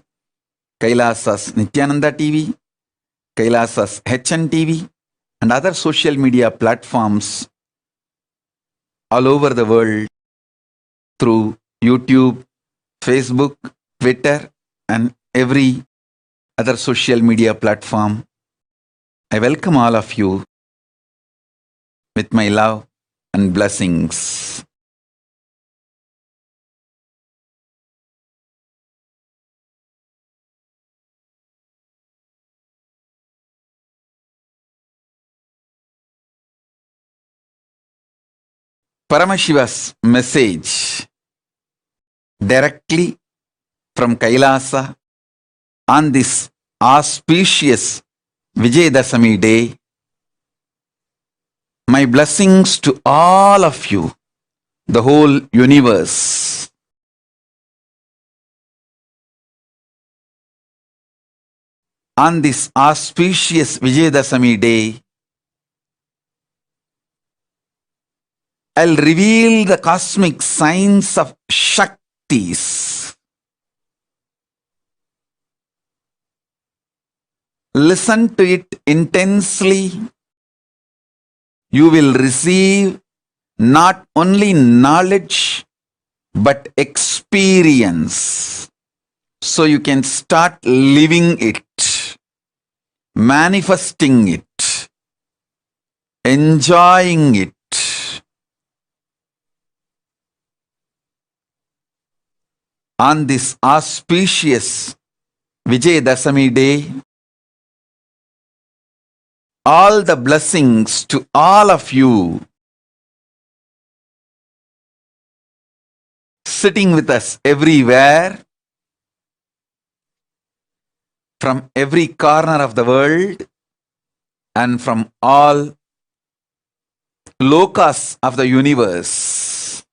Kailasa's Nityananda TV, Kailasa's HN TV, and other social media platforms all over the world through YouTube, Facebook, Twitter, and every other social media platform. I welcome all of you with my love and blessings. Paramashiva's message directly from Kailasa on this auspicious Vijayadasami day. My blessings to all of you, the whole universe. On this auspicious Vijayadasami day, I'll reveal the cosmic signs of Shaktis. Listen to it intensely. You will receive not only knowledge but experience. So you can start living it, manifesting it, enjoying it. On this auspicious Vijayadasami day, all the blessings to all of you sitting with us everywhere, from every corner of the world and from all lokas of the universe.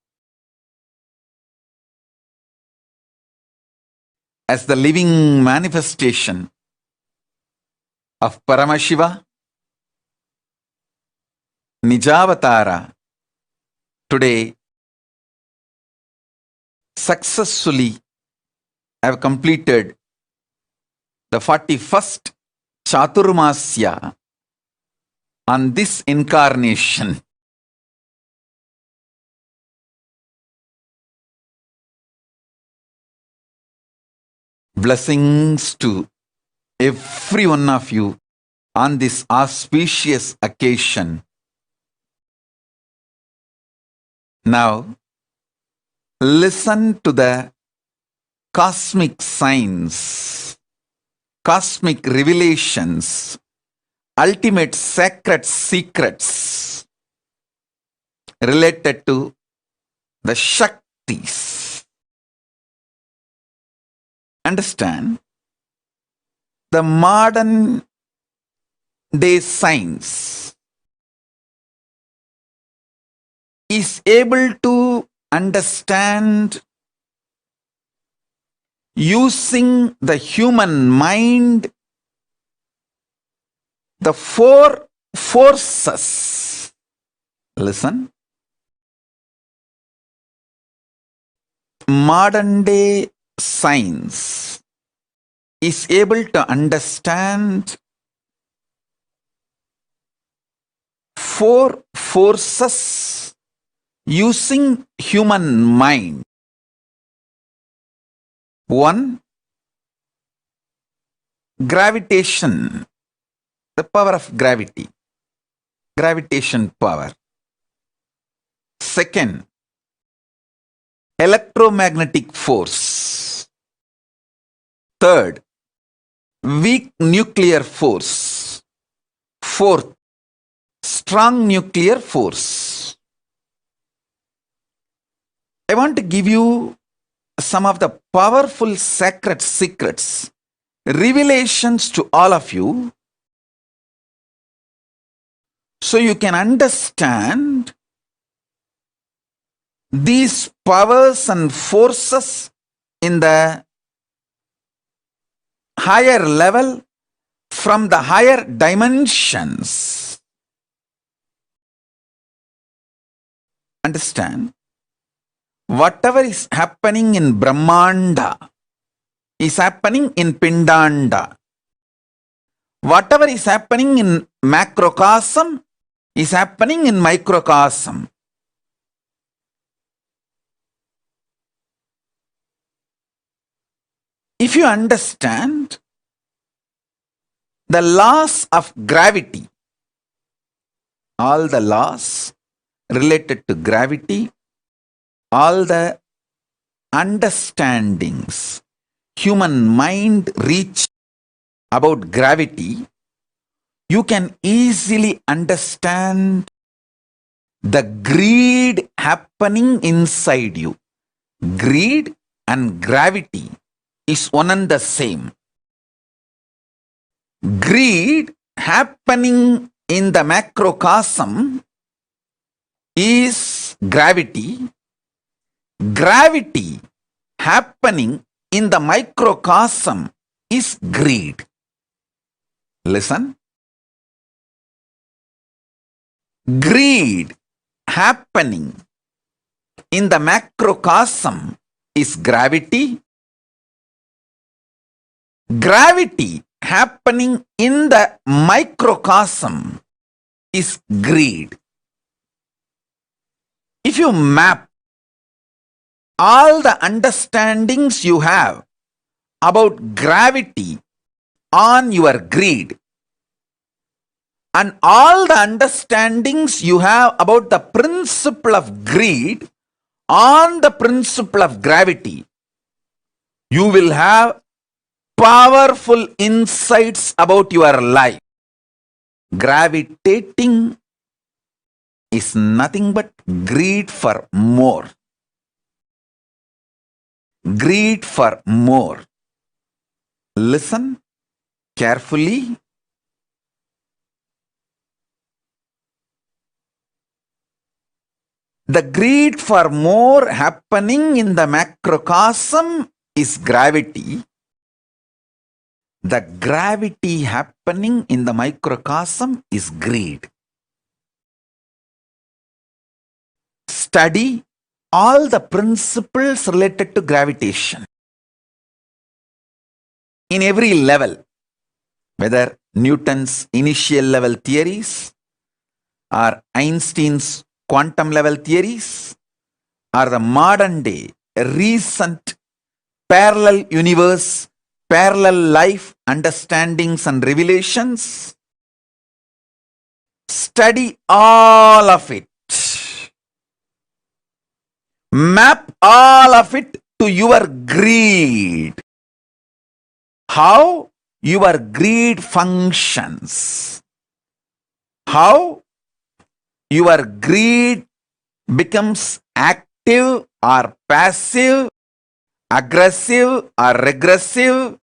as the living manifestation of Paramashiva, Nijavatara, today successfully have completed the 41st Chaturmasya on this incarnation. Blessings to every one of you on this auspicious occasion. Now, listen to the cosmic signs, cosmic revelations, ultimate sacred secrets related to the Shaktis. Understand, the modern day science is able to understand using the human mind the four forces. Listen. Modern day science is able to understand four forces using human mind. One, gravitation, the power of gravity, gravitation power. Second, electromagnetic force. Third, weak nuclear force. Fourth, strong nuclear force. I want to give you some of the powerful sacred secrets, revelations to all of you, so you can understand these powers and forces in the higher level, from the higher dimensions. Understand? Whatever is happening in Brahmanda is happening in Pindanda. Whatever is happening in macrocosm is happening in microcosm. If you understand the laws of gravity, all the laws related to gravity, all the understandings human mind reach about gravity, you can easily understand the greed happening inside you. Greed and gravity is one and the same. Greed happening in the macrocosm is gravity. Gravity happening in the microcosm is greed. Listen. Greed happening in the macrocosm is gravity. Gravity happening in the microcosm is greed. If you map all the understandings you have about gravity on your greed, and all the understandings you have about the principle of greed on the principle of gravity, you will have powerful insights about your life. Gravitating is nothing but greed for more. Greed for more. Listen carefully. The greed for more happening in the macrocosm is gravity. The gravity happening in the microcosm is greed. Study all the principles related to gravitation in every level, whether Newton's initial level theories or Einstein's quantum level theories or the modern day recent parallel universe, parallel life understandings and revelations. Study all of it. Map all of it to your greed. How your greed functions. How your greed becomes active or passive, aggressive or regressive.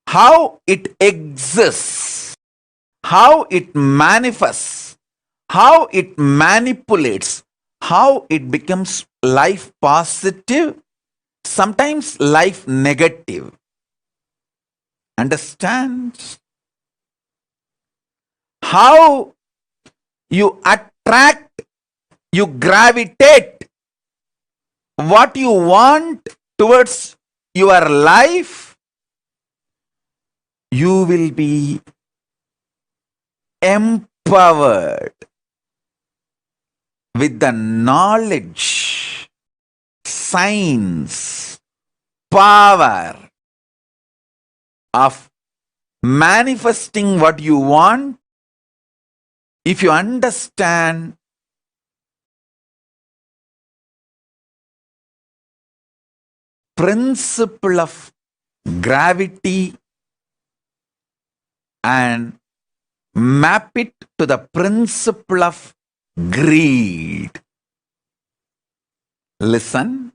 How it exists. How it manifests. How it manipulates. How it becomes life positive, sometimes life negative. Understand? How you attract, you gravitate what you want towards your life, you will be empowered with the knowledge, science, power of manifesting what you want. If you understand principle of gravity and map it to the principle of greed. Listen.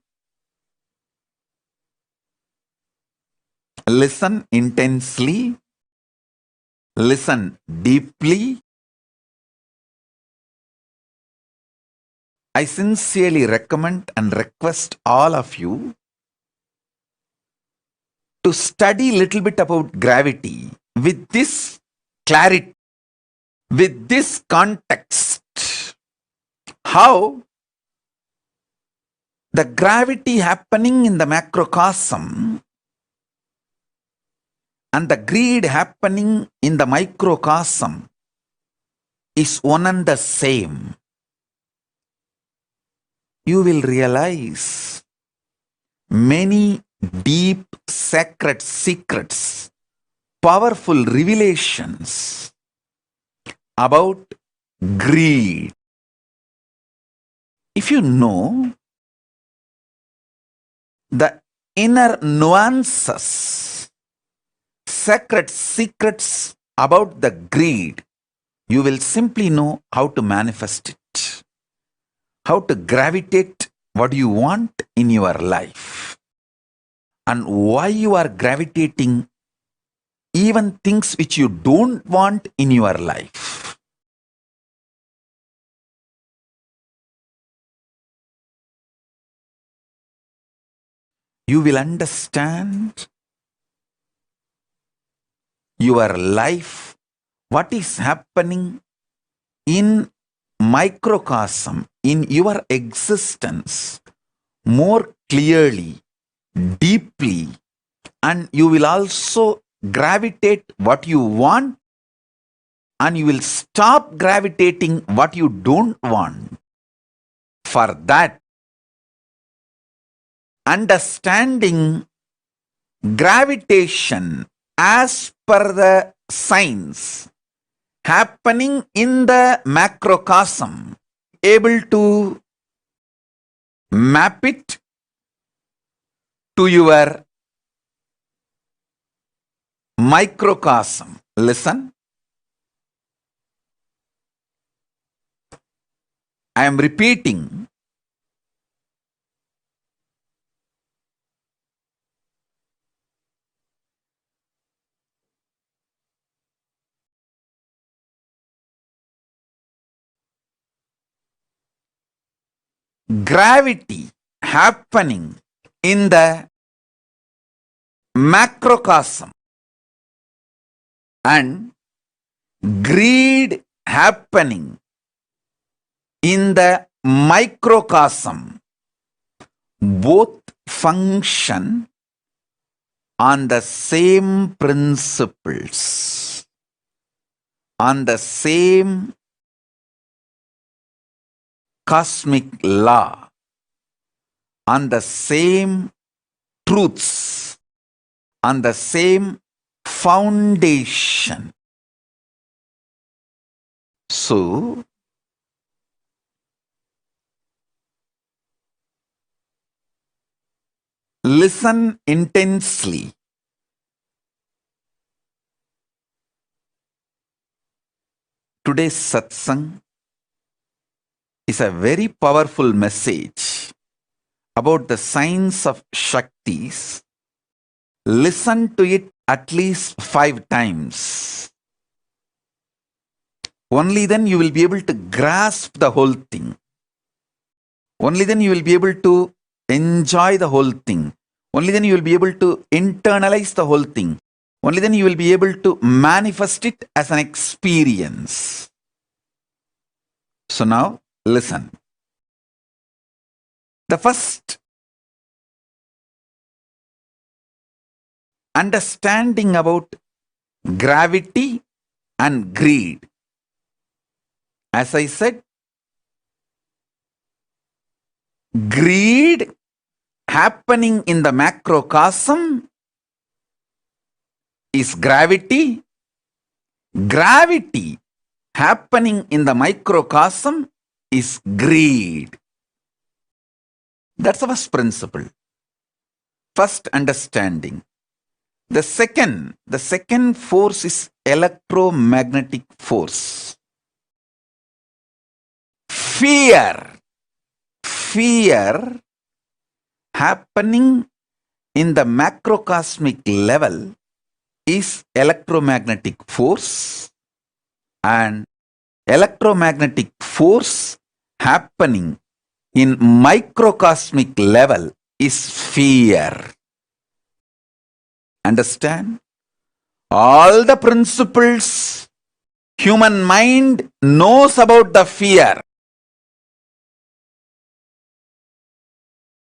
Listen intensely. Listen deeply. I sincerely recommend and request all of you to study little bit about gravity with this clarity, with this context. How the gravity happening in the macrocosm and the greed happening in the microcosm is one and the same. You will realize many deep sacred secrets, powerful revelations about greed. If you know the inner nuances, sacred secrets about the greed, you will simply know how to manifest it, how to gravitate what you want in your life, and why you are gravitating even things which you don't want in your life. You will understand your life, what is happening in microcosm, in your existence, more clearly, deeply, and you will also gravitate what you want, and you will stop gravitating what you don't want. For that, understanding gravitation as per the science happening in the macrocosm, able to map it to your microcosm. Listen. I am repeating. Gravity happening in the macrocosm and greed happening in the microcosm both function on the same principles, on the same cosmic law, on the same truths, on the same foundation. So, listen intensely. Today's satsang is a very powerful message about the science of Shaktis. Listen to it at least 5 times. Only then you will be able to grasp the whole thing. Only then you will be able to enjoy the whole thing. Only then you will be able to internalize the whole thing. Only then you will be able to manifest it as an experience. So now, listen. The first understanding about gravity and greed. As I said, greed happening in the macrocosm is gravity. Gravity happening in the microcosm is greed. That's the first principle. First understanding. The second force is electromagnetic force. Fear happening in the macrocosmic level is electromagnetic force, and electromagnetic force happening in microcosmic level is fear. Understand? All the principles human mind knows about the fear.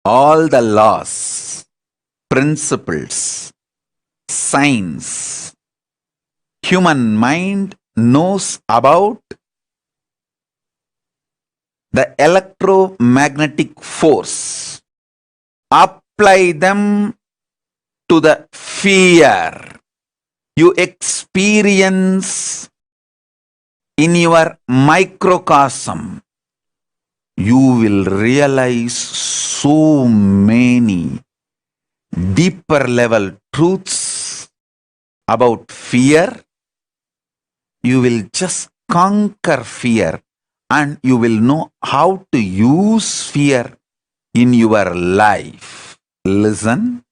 All the laws, principles, science, human mind knows about the electromagnetic force. Apply them to the fear you experience in your microcosm. You will realize so many deeper level truths about fear. You will just conquer fear, and you will know how to use fear in your life. Listen.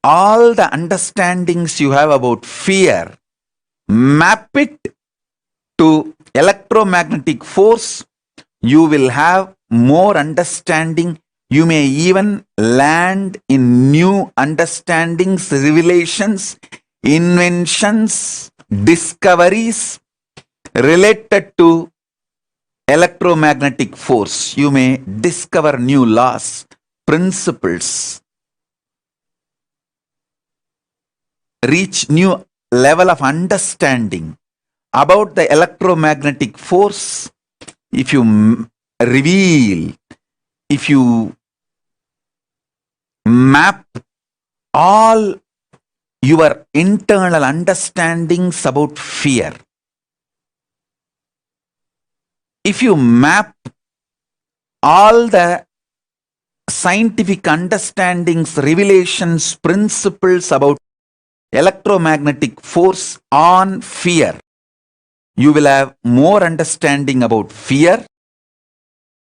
All the understandings you have about fear, map it to electromagnetic force. You will have more understanding. You may even land in new understandings, revelations, inventions, discoveries related to electromagnetic force. You may discover new laws, principles, reach new level of understanding about the electromagnetic force. If you reveal, if you map all your internal understandings about fear, if you map all the scientific understandings, revelations, principles about electromagnetic force on fear, you will have more understanding about fear.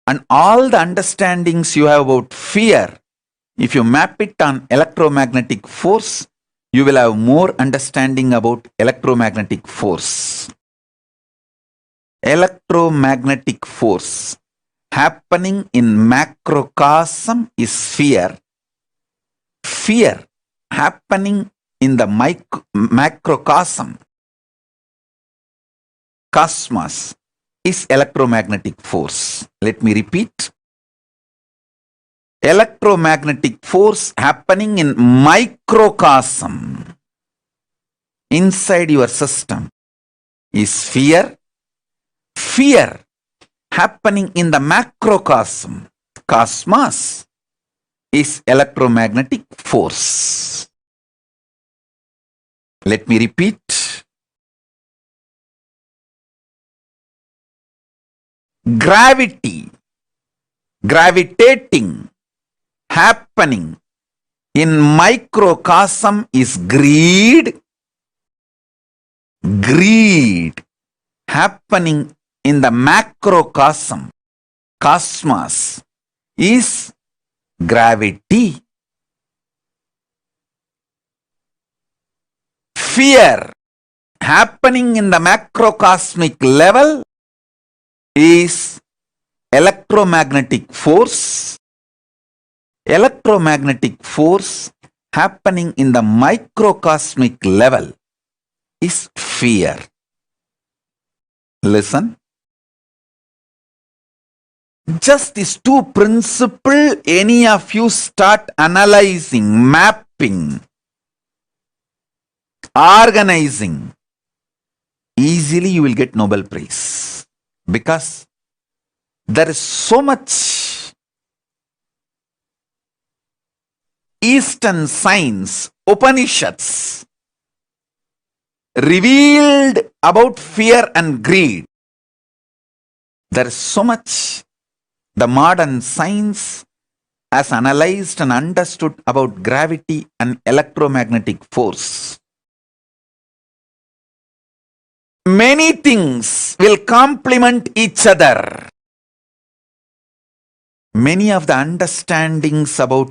And all the understandings you have about fear, if you map it on electromagnetic force, you will have more understanding about electromagnetic force. Electromagnetic force happening in macrocosm is fear. Fear happening in the macrocosm, cosmos, is electromagnetic force. Let me repeat. Electromagnetic force happening in microcosm, inside your system, is fear. Fear happening in the macrocosm, cosmos, is electromagnetic force. Let me repeat. Gravity, gravitating, happening in microcosm is greed. Greed happening in the macrocosm, cosmos, is gravity. Fear happening in the macrocosmic level is electromagnetic force. Electromagnetic force happening in the microcosmic level is fear. Listen. Just these two principles, any of you start analyzing, mapping, organizing, easily you will get Nobel Prize. Because there is so much Eastern science, Upanishads, revealed about fear and greed. There is so much the modern science has analyzed and understood about gravity and electromagnetic force. Many things will complement each other. Many of the understandings about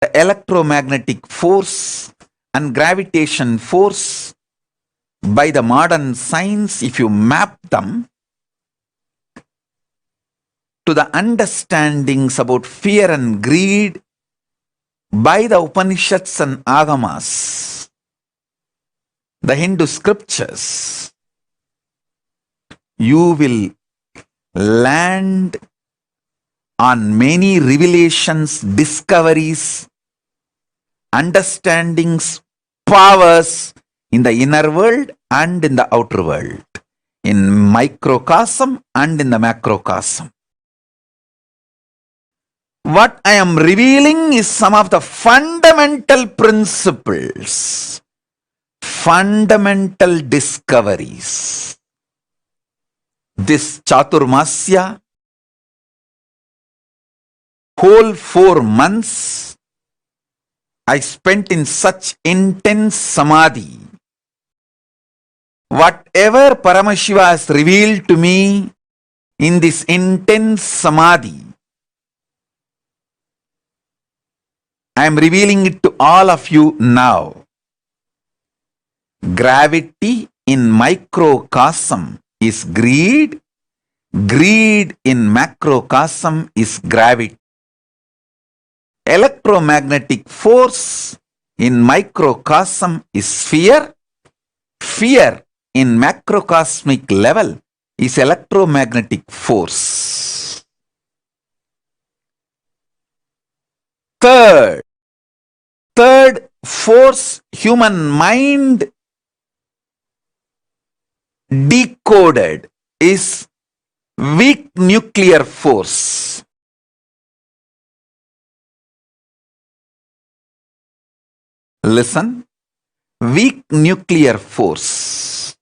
the electromagnetic force and gravitation force by the modern science, if you map them to the understandings about fear and greed by the Upanishads and Agamas, the Hindu scriptures, you will land on many revelations, discoveries, understandings, powers in the inner world and in the outer world, in microcosm and in the macrocosm. What I am revealing is some of the fundamental principles, fundamental discoveries. This Chaturmasya, whole 4 months, I spent in such intense samadhi. Whatever Paramashiva has revealed to me in this intense samadhi, I am revealing it to all of you now. Gravity in microcosm is greed. Greed in macrocosm is gravity. Electromagnetic force in microcosm is fear. Fear in macrocosmic level is electromagnetic force. Third force human mind decoded is weak nuclear force. Listen, weak nuclear force.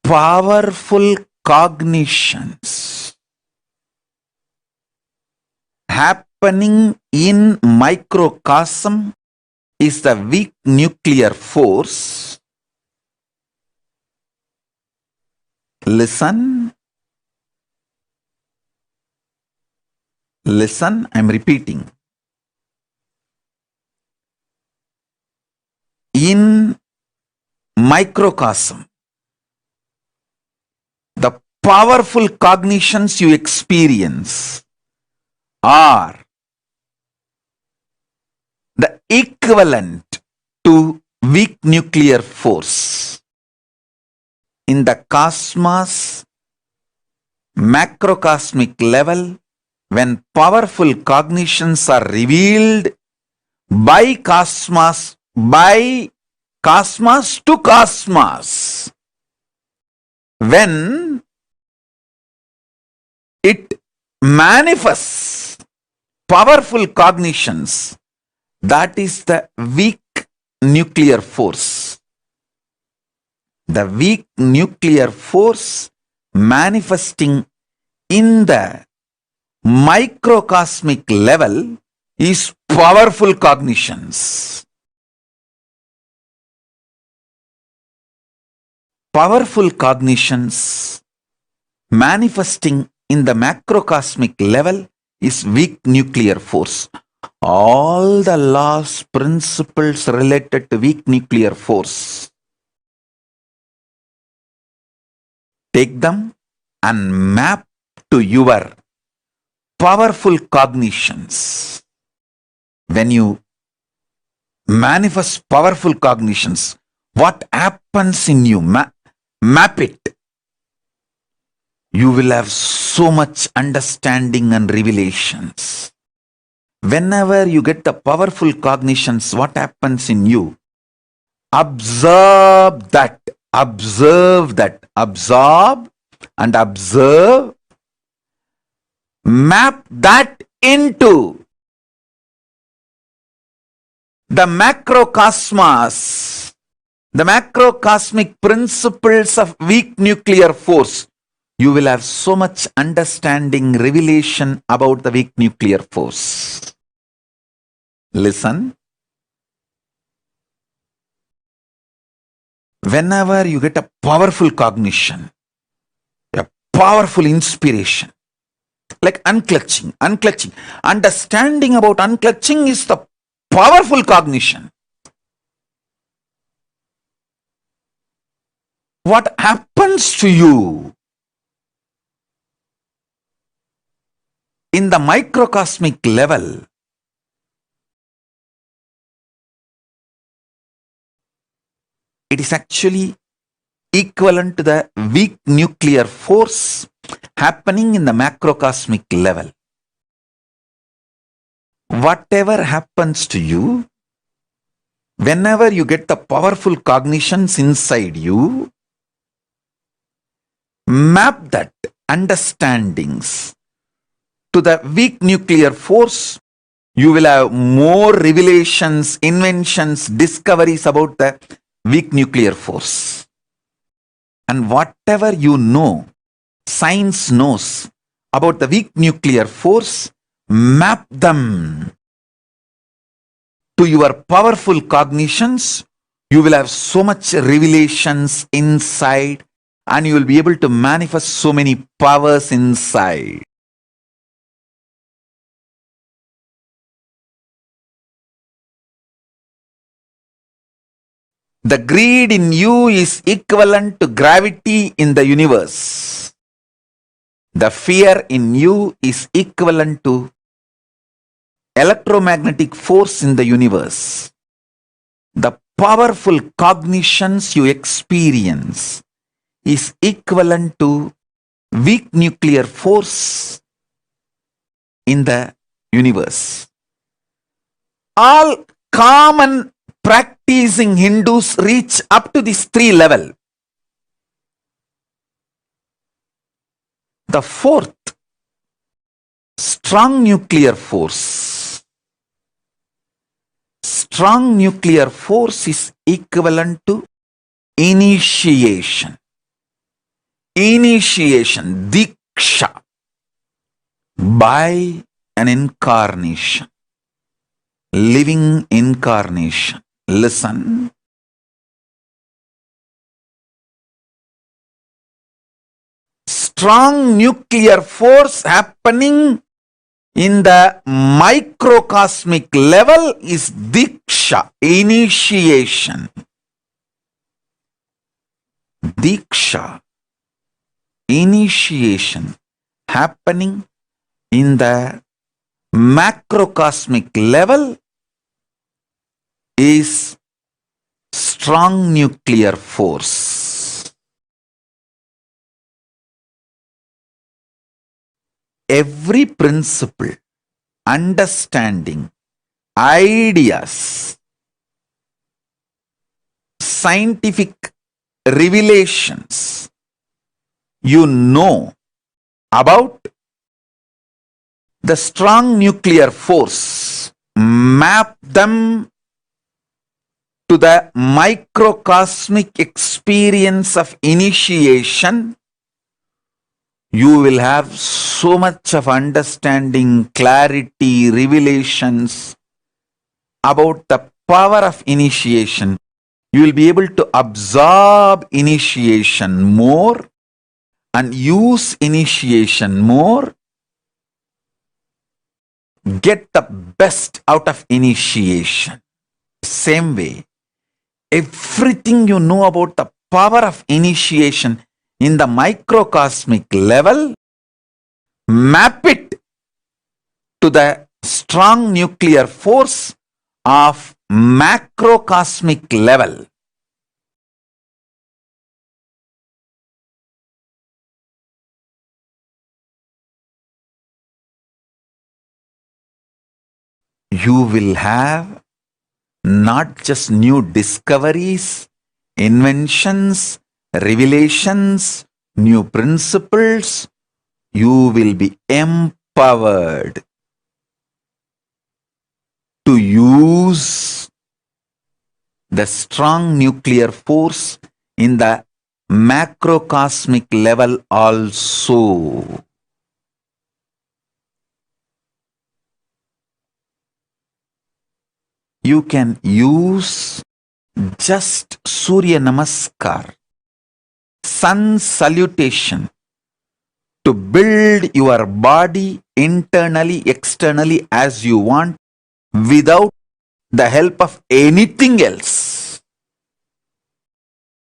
Powerful cognitions happening in microcosm is the weak nuclear force. Listen. Listen, I am repeating. In microcosm, the powerful cognitions you experience are the equivalent to weak nuclear force. In the cosmos, macrocosmic level, when powerful cognitions are revealed by cosmos to cosmos, when it manifests powerful cognitions, that is the weak nuclear force. The weak nuclear force manifesting in the microcosmic level is powerful cognitions. Powerful cognitions manifesting in the macrocosmic level is weak nuclear force. All the laws, principles related to weak nuclear force, take them and map to your powerful cognitions. When you manifest powerful cognitions, what happens in you? Map it. You will have so much understanding and revelations. Whenever you get the powerful cognitions, what happens in you? Observe that. Observe that. Absorb and observe. Map that into the macrocosmos, the macrocosmic principles of weak nuclear force. You will have so much understanding, revelation about the weak nuclear force. Listen. Whenever you get a powerful cognition, a powerful inspiration, like unclutching. Understanding about unclutching is the powerful cognition. What happens to you? In the microcosmic level, it is actually equivalent to the weak nuclear force happening in the macrocosmic level. Whatever happens to you, whenever you get the powerful cognitions inside you, map that understandings to the weak nuclear force. You will have more revelations, inventions, discoveries about the weak nuclear force. And whatever you know, science knows about the weak nuclear force, map them to your powerful cognitions. You will have so much revelations inside, and you will be able to manifest so many powers inside. The greed in you is equivalent to gravity in the universe. The fear in you is equivalent to electromagnetic force in the universe. The powerful cognitions you experience is equivalent to weak nuclear force in the universe. All common practicing Hindus reach up to this 3 level. The 4th, strong nuclear force. Strong nuclear force is equivalent to initiation. Initiation, diksha, by an incarnation, living incarnation. Listen. Strong nuclear force happening in the microcosmic level is diksha, initiation. Diksha. initiation happening in the macrocosmic level is strong nuclear force. Every principle, understanding, ideas, scientific revelations you know about the strong nuclear force, map them to the microcosmic experience of initiation, you will have so much of understanding, clarity, revelations about the power of initiation. You will be able to absorb initiation more and use initiation more. Get the best out of initiation. Same way, everything you know about the power of initiation in the microcosmic level, map it to the strong nuclear force of macrocosmic level. You will have not just new discoveries, inventions, revelations, new principles. You will be empowered to use the strong nuclear force in the macrocosmic level also. You can use just Surya Namaskar, sun salutation, to build your body internally, externally as you want, without the help of anything else.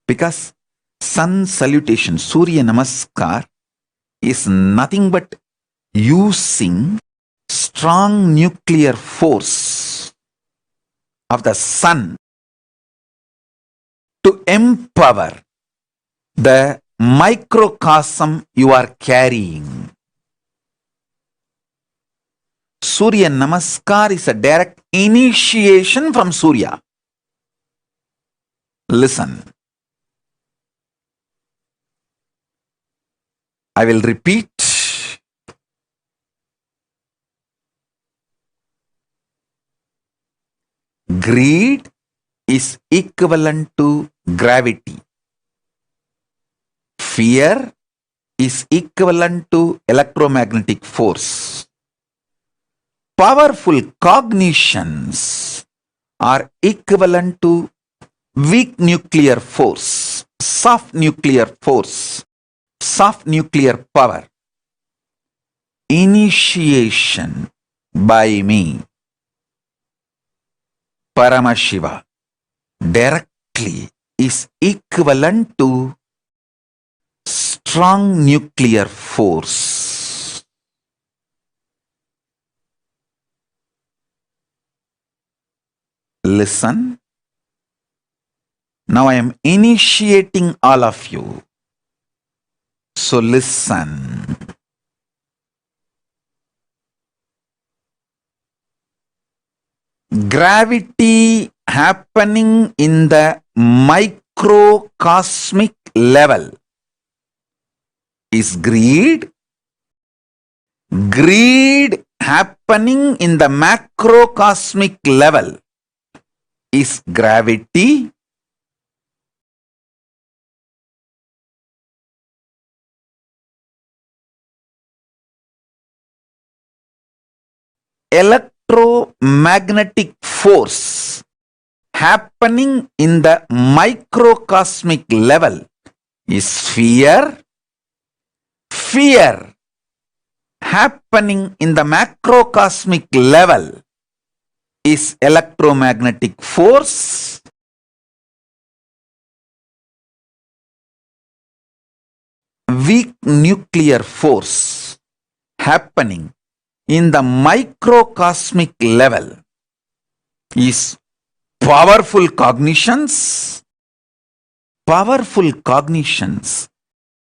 Because sun salutation, Surya Namaskar, is nothing but using strong nuclear force of the sun to empower the microcosm you are carrying. Surya Namaskar is a direct initiation from Surya. Listen. I will repeat. Greed is equivalent to gravity. Fear is equivalent to electromagnetic force. Powerful cognitions are equivalent to weak nuclear force, soft nuclear force, soft nuclear power. Initiation by me, Paramashiva, directly is equivalent to strong nuclear force. Listen. Now I am initiating all of you. So listen. Gravity happening in the microcosmic level is greed. Greed happening in the macrocosmic level is gravity. Electromagnetic force happening in the microcosmic level is fear. Fear happening in the macrocosmic level is electromagnetic force. weak nuclear force happening in the microcosmic level is powerful cognitions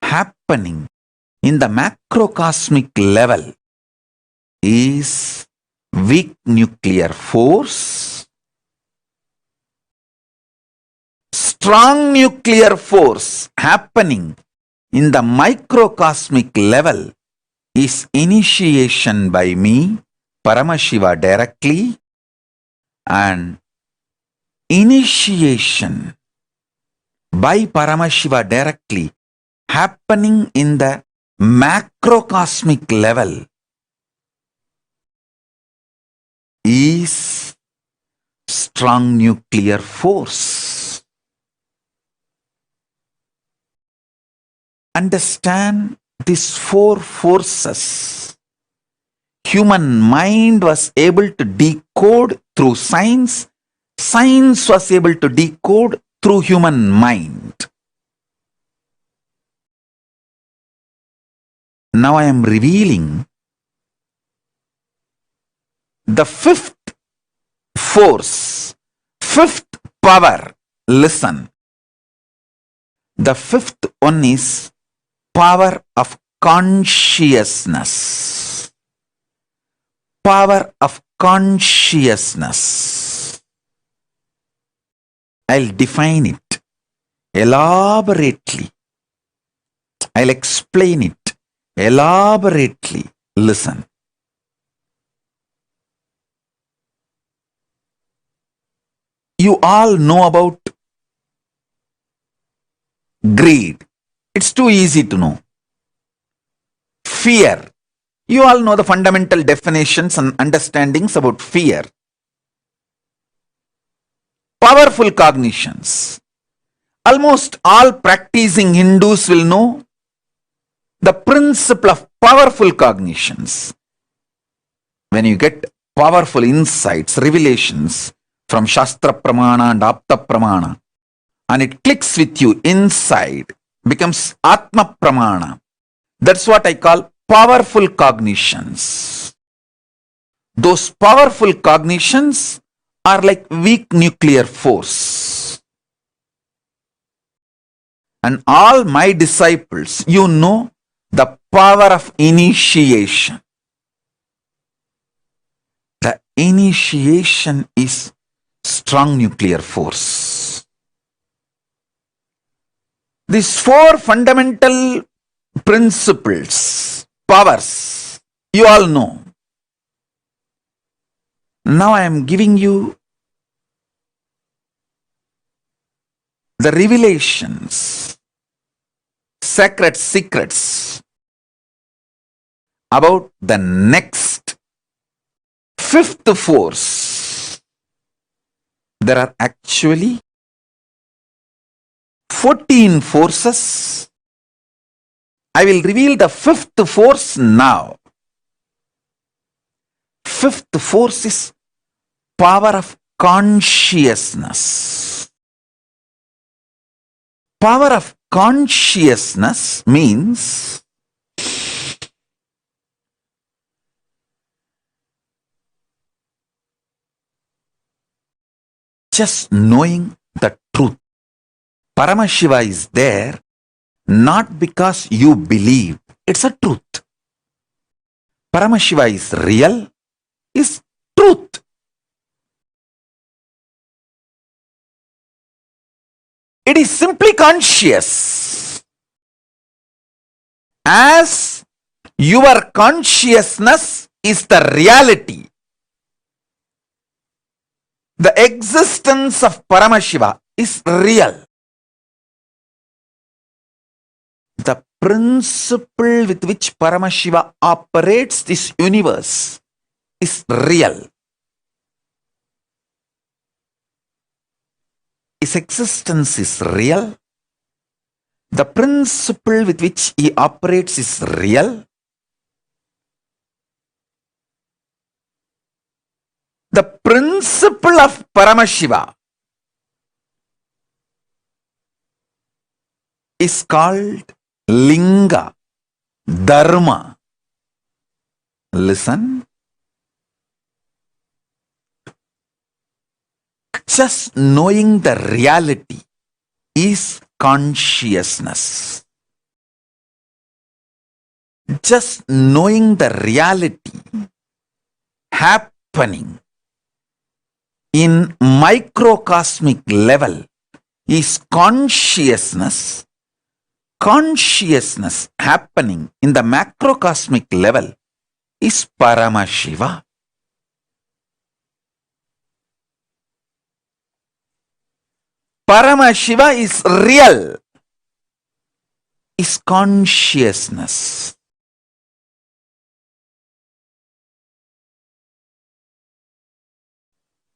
happening in the macrocosmic level is weak nuclear force. Strong nuclear force happening in the microcosmic level is initiation by me, Paramashiva, directly, and initiation by Paramashiva directly happening in the macrocosmic level is strong nuclear force. Understand these four forces. Human mind was able to decode through science. Science was able to decode through human mind. Now I am revealing the fifth force, fifth power. Listen. The fifth one is power of consciousness. Power of consciousness. I'll define it elaborately. I'll explain it elaborately. Listen. You all know about greed. It's too easy to know. Fear. You all know the fundamental definitions and understandings about fear. Powerful cognitions. Almost all practicing Hindus will know the principle of powerful cognitions. When you get powerful insights, revelations from Shastra Pramana and Apta Pramana, and it clicks with you inside, becomes Atma Pramana. That's what I call powerful cognitions. Those powerful cognitions are like weak nuclear force. And all my disciples, you know the power of initiation. The initiation is strong nuclear force. These four fundamental principles, powers, you all know. Now I am giving you the revelations, sacred secrets about the next fifth force. There are actually 14 forces. I will reveal the fifth force now. Fifth force is power of consciousness. Power of consciousness means just knowing the truth. Paramashiva is there not because you believe. It's a truth. Paramashiva is real, is truth. It is simply conscious. As your consciousness is the reality, the existence of Paramashiva is real. The principle with which Paramashiva operates this universe is real. His existence is real. The principle with which he operates is real. The principle of Paramashiva is called Linga. dharma. Listen. Just knowing the reality is consciousness. Just knowing the reality happening in microcosmic level is consciousness. Consciousness happening in the macrocosmic level is Paramashiva. Paramashiva is real, is consciousness.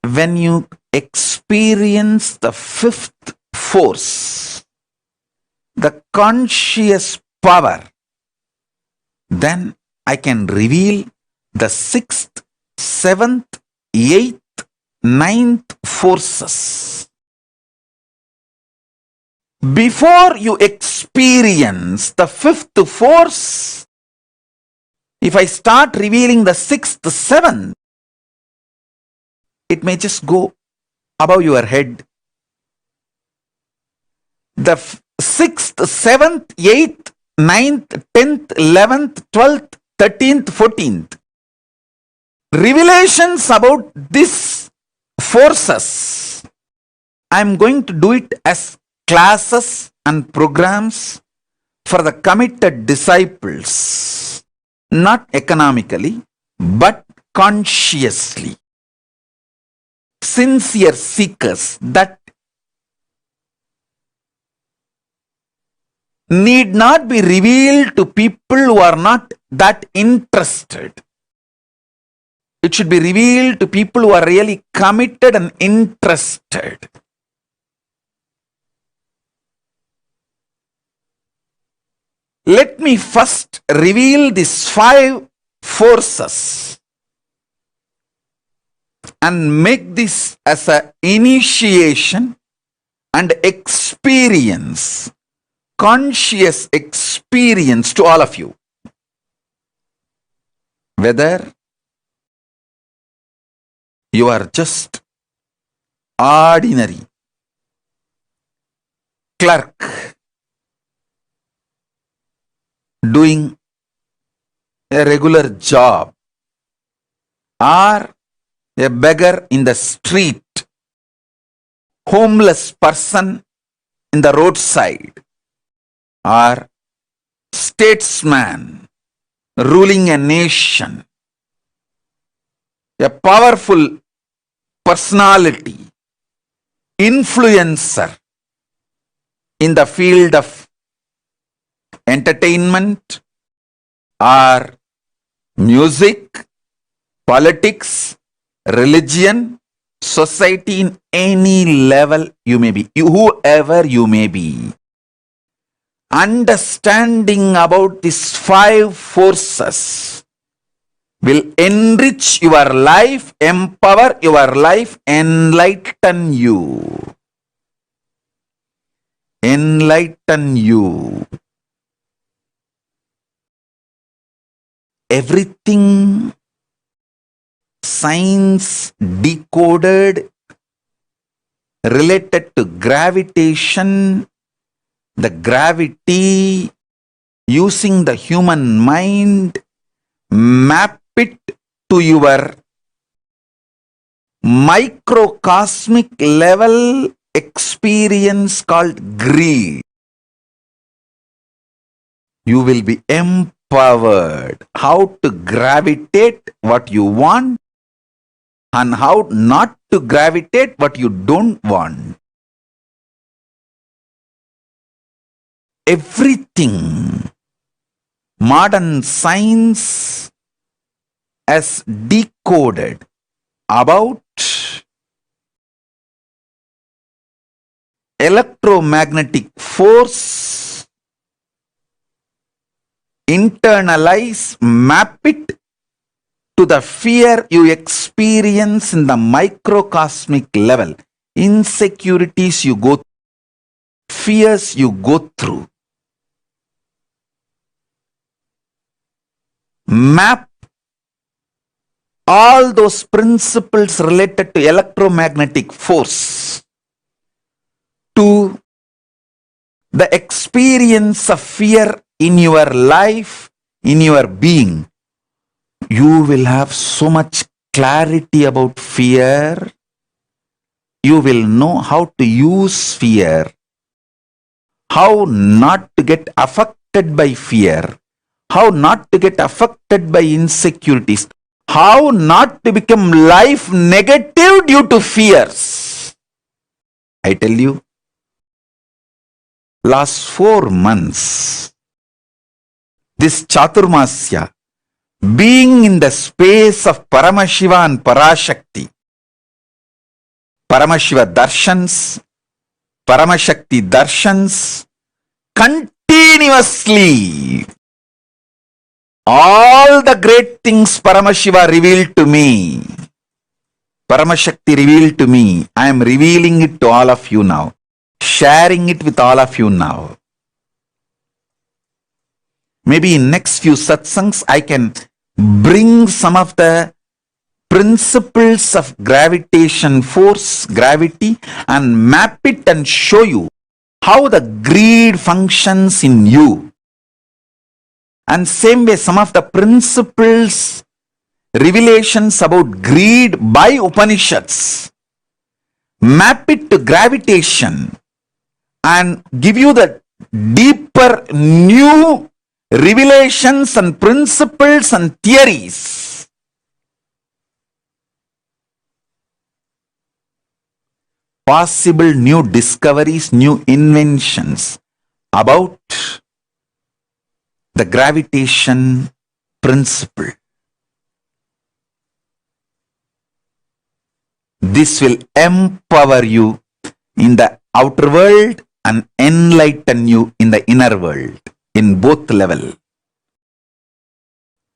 When you experience the fifth force, the conscious power, then I can reveal the sixth, seventh, eighth, ninth forces. Before you experience the fifth force, if I start revealing the sixth, seventh, it may just go above your head. The sixth, seventh, eighth, ninth, 10th, 11th, 12th, 13th, 14th. Revelations about these forces, I am going to do it as classes and programs for the committed disciples, not economically, but consciously. Sincere seekers that need not be revealed to people who are not that interested. It should be revealed to people who are really committed and interested. Let me first reveal these 5 forces and make this as an initiation and experience, conscious experience to all of you. Whether you are just ordinary clerk doing a regular job, or a beggar in the street, homeless person in the roadside, or statesman ruling a nation, a powerful personality, influencer in the field of entertainment or music, politics, religion, society, in any level you may be, whoever you may be. Understanding about these 5 forces will enrich your life, empower your life, enlighten you. Enlighten you. Everything science decoded related to gravitation, the gravity, using the human mind, map it to your microcosmic level experience called greed. You will be empowered how to gravitate what you want and how not to gravitate what you don't want. Everything modern science has decoded about electromagnetic force, internalize, map it to the fear you experience in the microcosmic level, insecurities you go through, fears you go through. map all those principles related to electromagnetic force to the experience of fear in your life, in your being, you will have so much clarity about fear. You will know how to use fear, how not to get affected by fear, how not to get affected by insecurities, how not to become life negative due to fears. I tell you, last 4 months, this Chaturmasya, being in the space of Paramashiva and Parashakti, Paramashiva darshans, Paramashakti darshans, continuously, all the great things Paramashiva revealed to me, Paramashakti revealed to me, I am revealing it to all of you now, sharing it with all of you now. Maybe in next few satsangs, I can bring some of the principles of gravitation force, gravity, and map it and show you how the greed functions in you. And same way, some of the principles, revelations about greed by Upanishads, map it to gravitation and give you the deeper new revelations and principles and theories. Possible new discoveries, new inventions about the gravitation principle. This will empower you in the outer world and enlighten you in the inner world, in both level.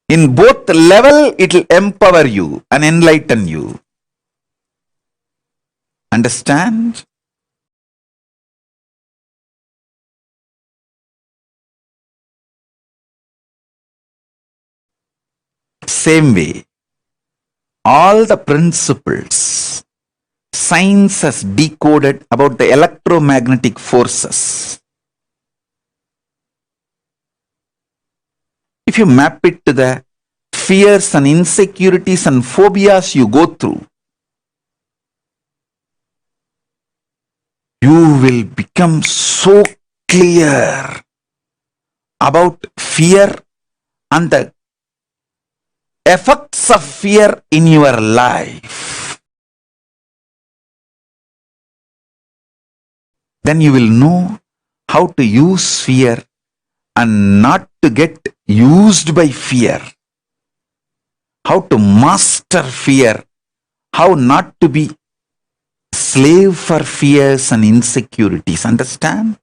In both level, it will empower you and enlighten you. Understand? Same way, all the principles science has decoded about the electromagnetic forces. If you map it to the fears and insecurities and phobias you go through, you will become so clear about fear and the effects of fear in your life. Then you will know how to use fear and not to get used by fear. How to master fear. How not to be slave for fears and insecurities. Understand?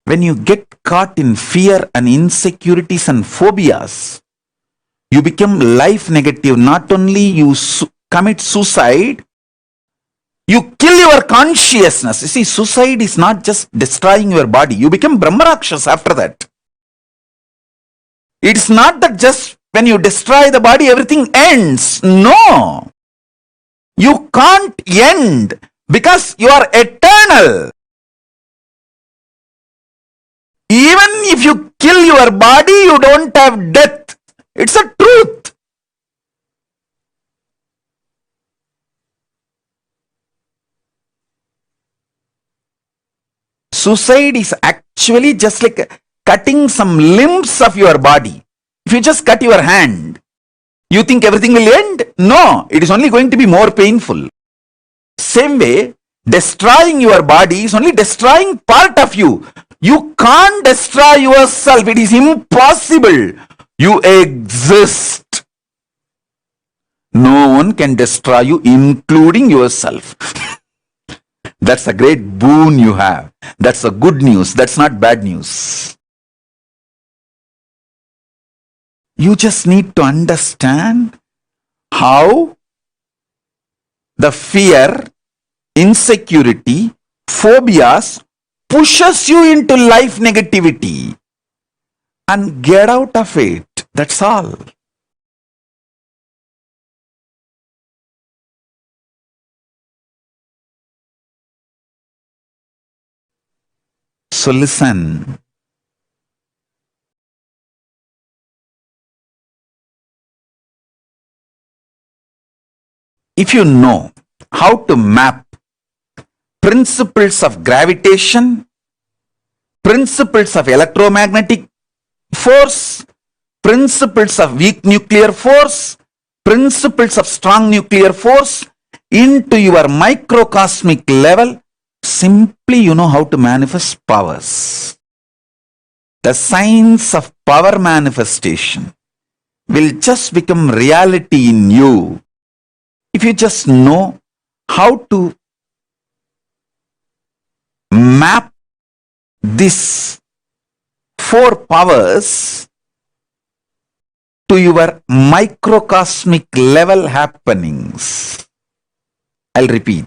When you get caught in fear and insecurities and phobias, you become life negative. Not only you commit suicide, you kill your consciousness. You see, suicide is not just destroying your body. You become Brahmarakshas after that. It's not that just when you destroy the body, everything ends. No. You can't end because you are eternal. Even if you kill your body, you don't have death. It's a truth. Suicide is actually just like cutting some limbs of your body. If you just cut your hand, you think everything will end? No, it is only going to be more painful. Same way, destroying your body is only destroying part of you. You can't destroy yourself. It is impossible. You exist. No one can destroy you, including yourself. That's a great boon you have. That's a good news. That's not bad news. You just need to understand how the fear, insecurity, phobias pushes you into life negativity and get out of it. That's all. So listen. If you know how to map principles of gravitation, principles of electromagnetic force, principles of weak nuclear force, principles of strong nuclear force into your microcosmic level, simply you know how to manifest powers. The science of power manifestation will just become reality in you if you just know how to map these four powers to your microcosmic level happenings. I'll repeat.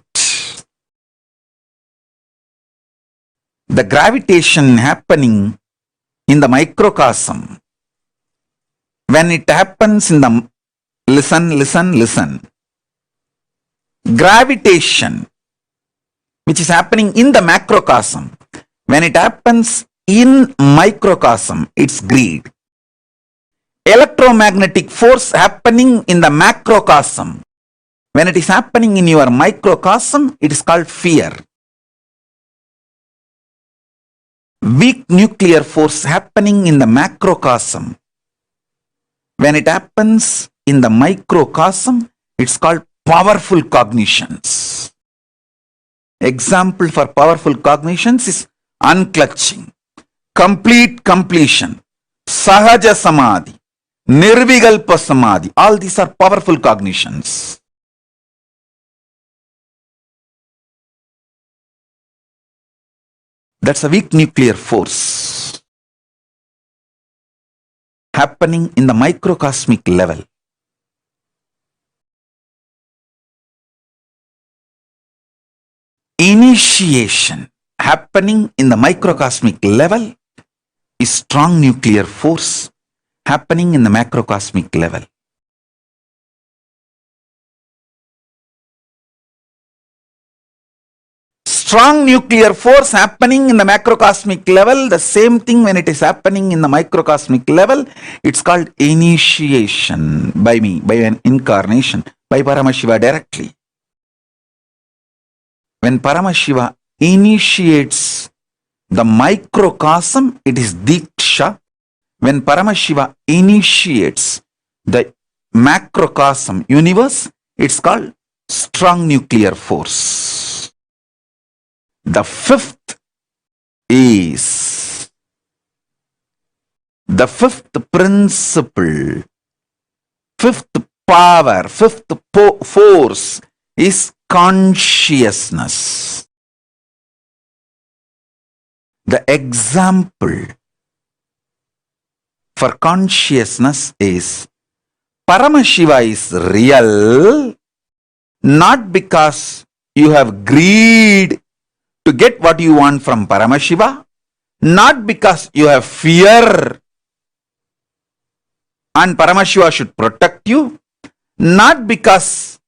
The gravitation happening in the microcosm, when it happens in the, listen. Gravitation, which is happening in the macrocosm, when it happens in microcosm, it's greed. Electromagnetic force happening in the macrocosm, when it is happening in your microcosm, it is called fear. Weak nuclear force happening in the macrocosm, when it happens in the microcosm, it's called powerful cognitions. Example for powerful cognitions is unclutching, complete completion, sahaja samadhi, nirvigalpa samadhi. All these are powerful cognitions. That's a weak nuclear force happening in the microcosmic level. Initiation happening in the microcosmic level is strong nuclear force happening in the macrocosmic level. Strong nuclear force happening in the macrocosmic level, the same thing when it is happening in the microcosmic level, it's called initiation by me, by an incarnation, by Paramashiva directly. When Paramashiva initiates the microcosm, it is Diksha. When Paramashiva initiates the macrocosm universe, it's called strong nuclear force. The fifth is the fifth principle, fifth power, fifth force is consciousness. The example for consciousness is Paramashiva is real not because you have greed to get what you want from Paramashiva, not because you have fear and Paramashiva should protect you, not because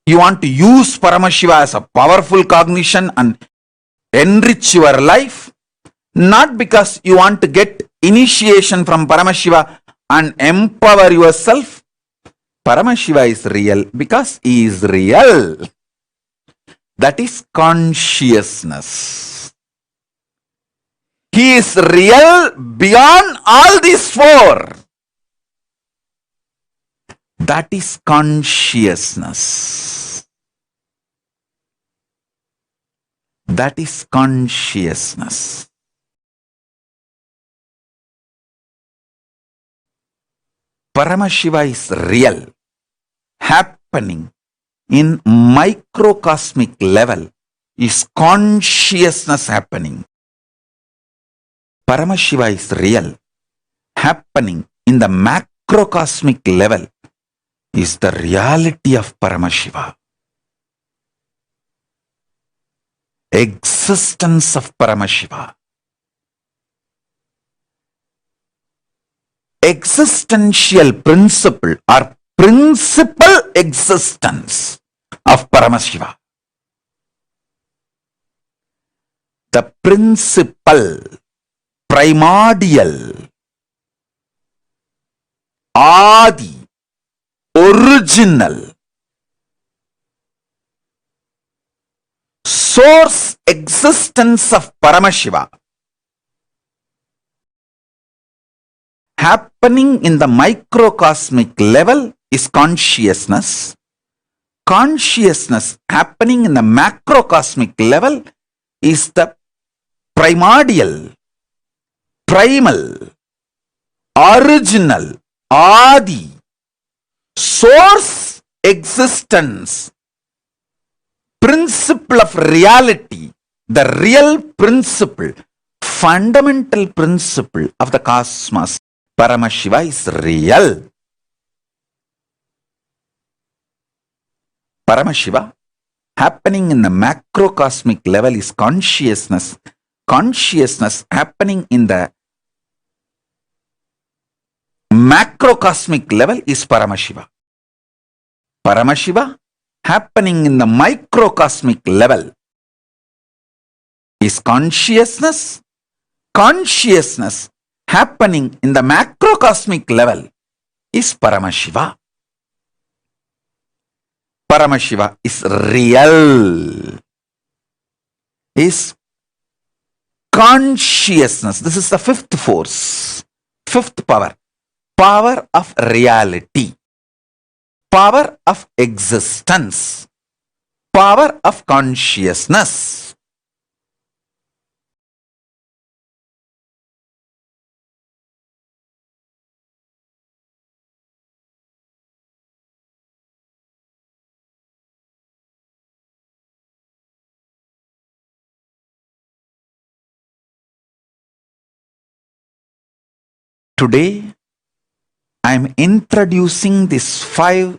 you want to use Paramashiva as a powerful cognition and enrich your life, not because you want to get initiation from Paramashiva and empower yourself. Paramashiva is real because he is real. That is consciousness. He is real beyond all these four. That is consciousness. That is consciousness. Paramashiva is real, happening in microcosmic level is consciousness happening. Paramashiva is real, happening in the macrocosmic level is the reality of Paramashiva. Existence of Paramashiva. Existential principle or principal existence of Paramashiva. the principal, primordial, Adi, original, source existence of Paramashiva happening in the microcosmic level is consciousness. Consciousness happening in the macrocosmic level is the primordial, primal, original, Adi, source existence, principle of reality, the real principle, fundamental principle of the cosmos. Paramashiva is real. Paramashiva happening in the macrocosmic level is consciousness. Consciousness happening in the macrocosmic level is Paramashiva. Paramashiva happening in the microcosmic level is consciousness. Consciousness happening in the macrocosmic level is Paramashiva. Paramashiva is real, is consciousness. This is the fifth force, fifth power, power of reality, power of existence, power of consciousness. Today, I am introducing these 5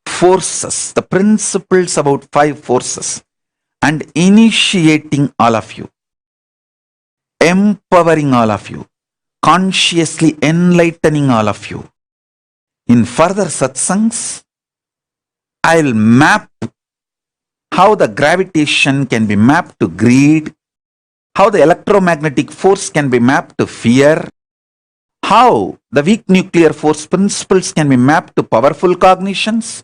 forces, the principles about 5 forces, and initiating all of you, empowering all of you, consciously enlightening all of you. In further satsangs, I'll map how the gravitation can be mapped to greed, how the electromagnetic force can be mapped to fear, how the weak nuclear force principles can be mapped to powerful cognitions,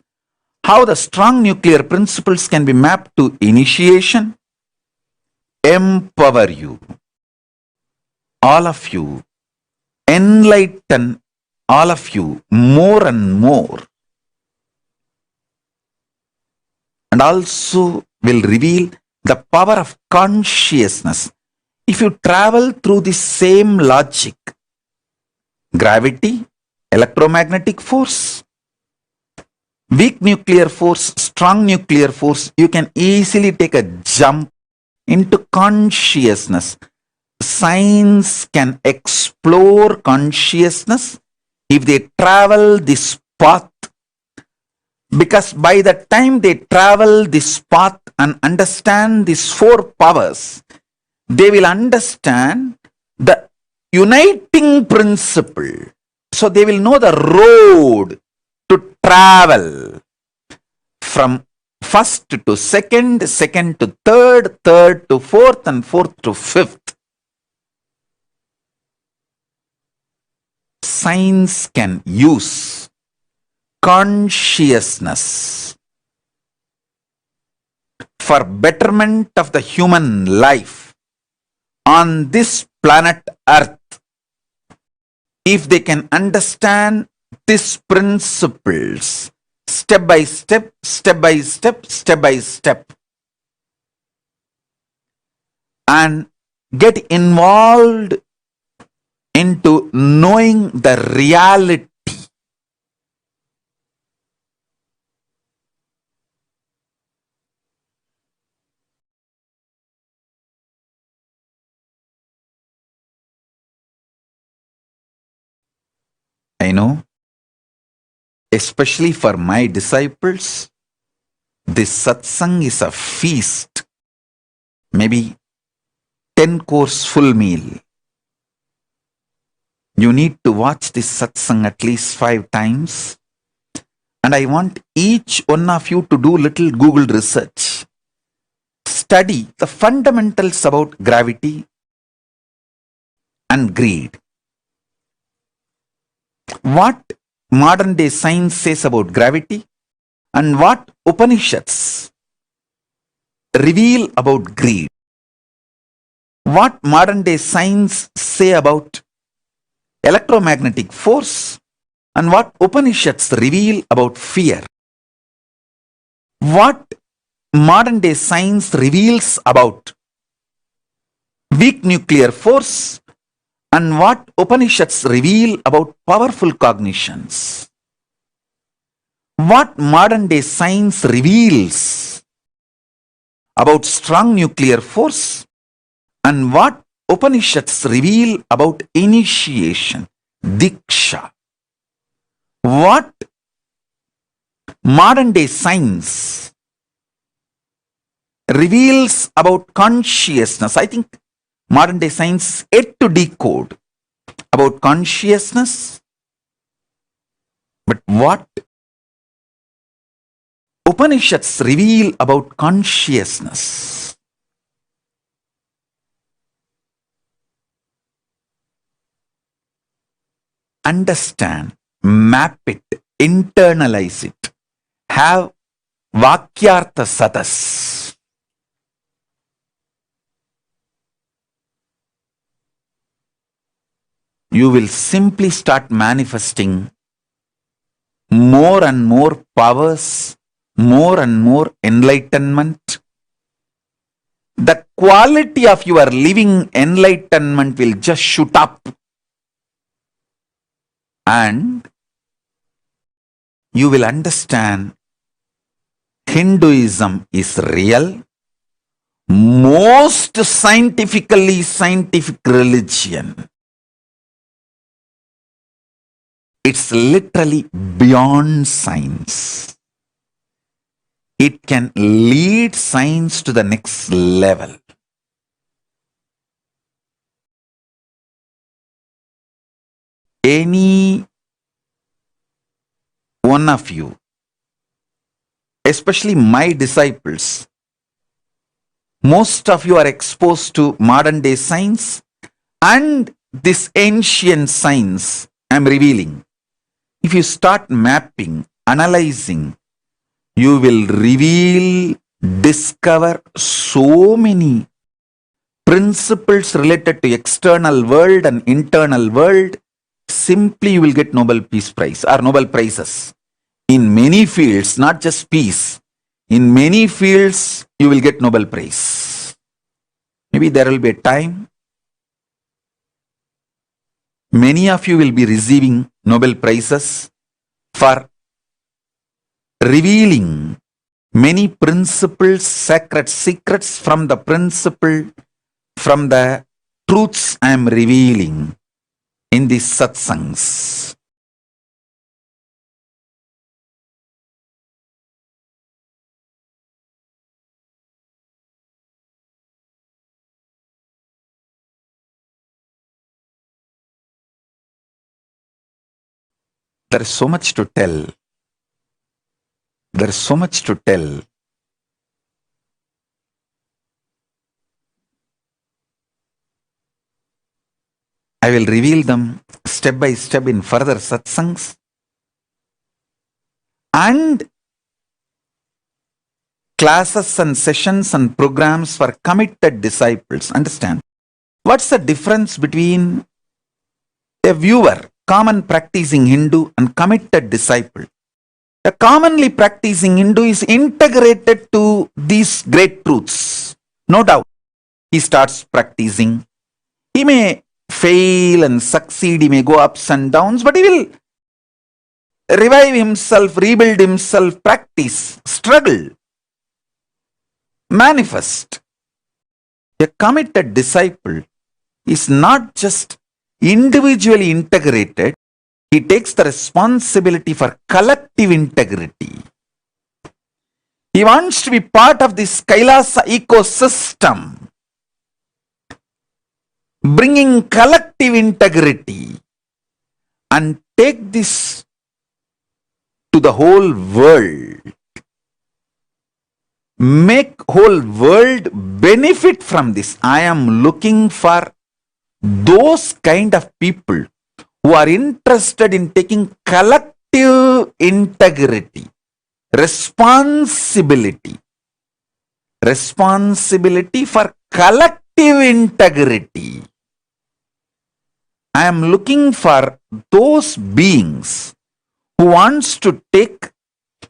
how the strong nuclear principles can be mapped to initiation. Empower you, all of you, enlighten all of you more and more, and also will reveal the power of consciousness. If you travel through the same logic, gravity, electromagnetic force, weak nuclear force, strong nuclear force, you can easily take a jump into consciousness. Science can explore consciousness if they travel this path, because by the time they travel this path and understand these 4 powers, they will understand the uniting principle. So they will know the road to travel from first to second, second to third, third to fourth, and fourth to fifth. Science can use consciousness for betterment of the human life on this planet Earth. If they can understand these principles step by step, step by step, step by step, and get involved into knowing the reality, I know, especially for my disciples, this satsang is a feast, maybe 10-course full meal. You need to watch this satsang at least 5 times. And I want each one of you to do little Google research. study the fundamentals about gravity and greed. What modern day science says about gravity and what Upanishads reveal about greed. What modern day science say about electromagnetic force and what Upanishads reveal about fear. What modern day science reveals about weak nuclear force and what Upanishads reveal about powerful cognitions. What modern day science reveals about strong nuclear force and what Upanishads reveal about initiation, diksha. What modern day science reveals about consciousness. I think modern day science is yet to decode about consciousness. But what Upanishads reveal about consciousness? Understand, map it, internalize it, have Vakyartha Sadas. You will simply start manifesting more and more powers, more and more enlightenment. The quality of your living enlightenment will just shoot up. And you will understand Hinduism is real, most scientifically scientific religion. It's literally beyond science. It can lead science to the next level. Any one of you, especially my disciples, most of you are exposed to modern day science and this ancient science I'm revealing. If you start mapping, analyzing, you will reveal, discover so many principles related to external world and internal world. Simply you will get Nobel Peace Prize or Nobel Prizes. In many fields, not just peace. In many fields, you will get Nobel Prize. Maybe there will be a time many of you will be receiving Nobel Prizes for revealing many principles, sacred secrets from the principle, from the truths I am revealing in these satsangs. There is so much to tell. There is so much to tell. I will reveal them step by step in further satsangs. And classes and sessions and programs for committed disciples. Understand? What's the difference between a viewer, common practicing Hindu, and committed disciple? A commonly practicing Hindu is integrated to these great truths. No doubt. He starts practicing. He may fail and succeed. He may go ups and downs, but he will revive himself, rebuild himself, practice, struggle, manifest. A committed disciple is not just individually integrated, he takes the responsibility for collective integrity. He wants to be part of this Kailasa ecosystem, bringing collective integrity and take this to the whole world. make whole world benefit from this. I am looking for those kind of people who are interested in taking collective integrity, responsibility for collective integrity. I am looking for those beings who wants to take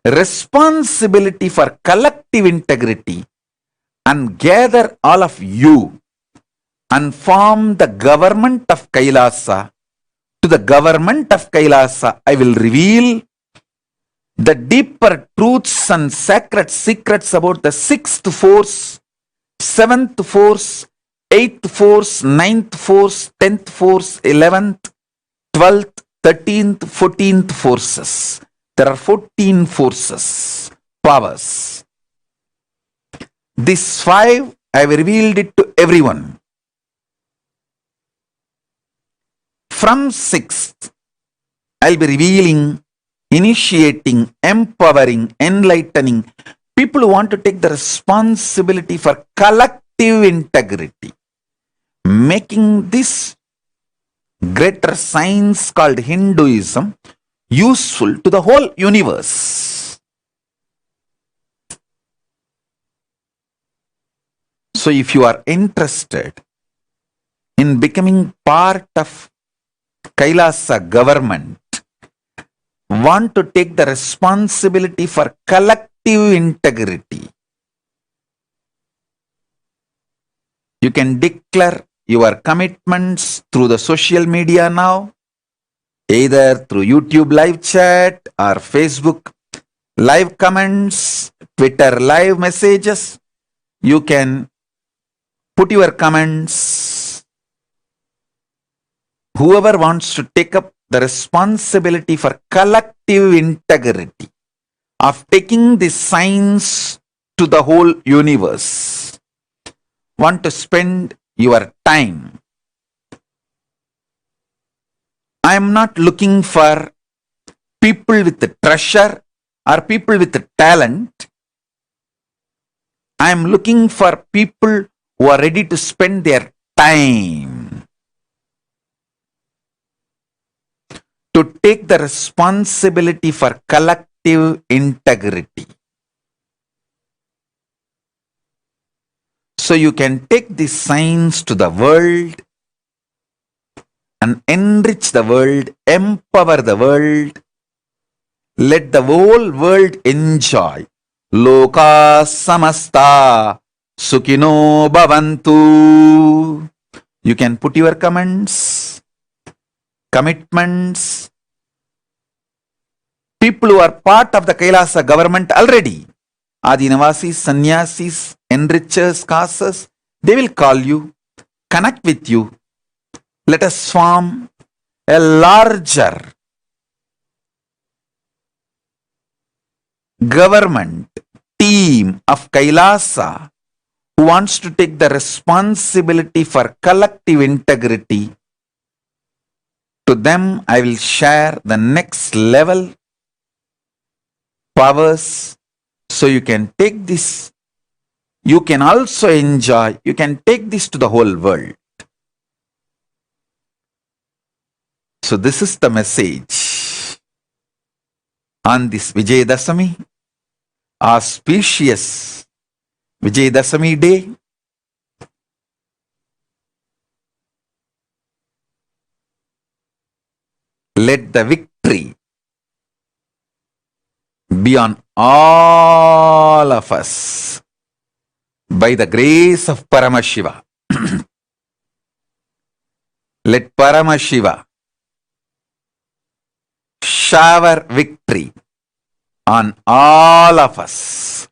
responsibility for collective integrity and gather all of you and form the government of Kailasa. To the government of Kailasa, I will reveal the deeper truths and sacred secrets about the 6th force, 7th force, 8th force, 9th force, 10th force, 11th, 12th, 13th, 14th forces. There are 14 forces, powers. These 5, I have revealed it to everyone. From 6th, I'll be revealing, initiating, empowering, enlightening people who want to take the responsibility for collective integrity, making this greater science called Hinduism useful to the whole universe. So if you are interested in becoming part of Kailasa government, want to take the responsibility for collective integrity, you can declare your commitments through the social media now, either through YouTube live chat or Facebook live comments, Twitter live messages. You can put your comments. Whoever wants to take up the responsibility for collective integrity of taking this science to the whole universe, want to spend your time. I am not looking for people with the treasure or people with the talent. I am looking for people who are ready to spend their time to take the responsibility for collective integrity. So you can take this science to the world and enrich the world, empower the world. Let the whole world enjoy. Loka samasta sukhino bhavantu. You can put your comments, commitments. People who are part of the Kailasa government already, Adinavasis, Sannyasis, enrichers, casters, they will call you, connect with you. Let us form a larger government team of Kailasa who wants to take the responsibility for collective integrity. To them, I will share the next level powers, so you can take this. You can also enjoy, you can take this to the whole world. So this is the message on this Vijayadasami, auspicious Vijayadasami day. Let the victory be on all of us by the grace of Paramashiva. Let Paramashiva shower victory on all of us.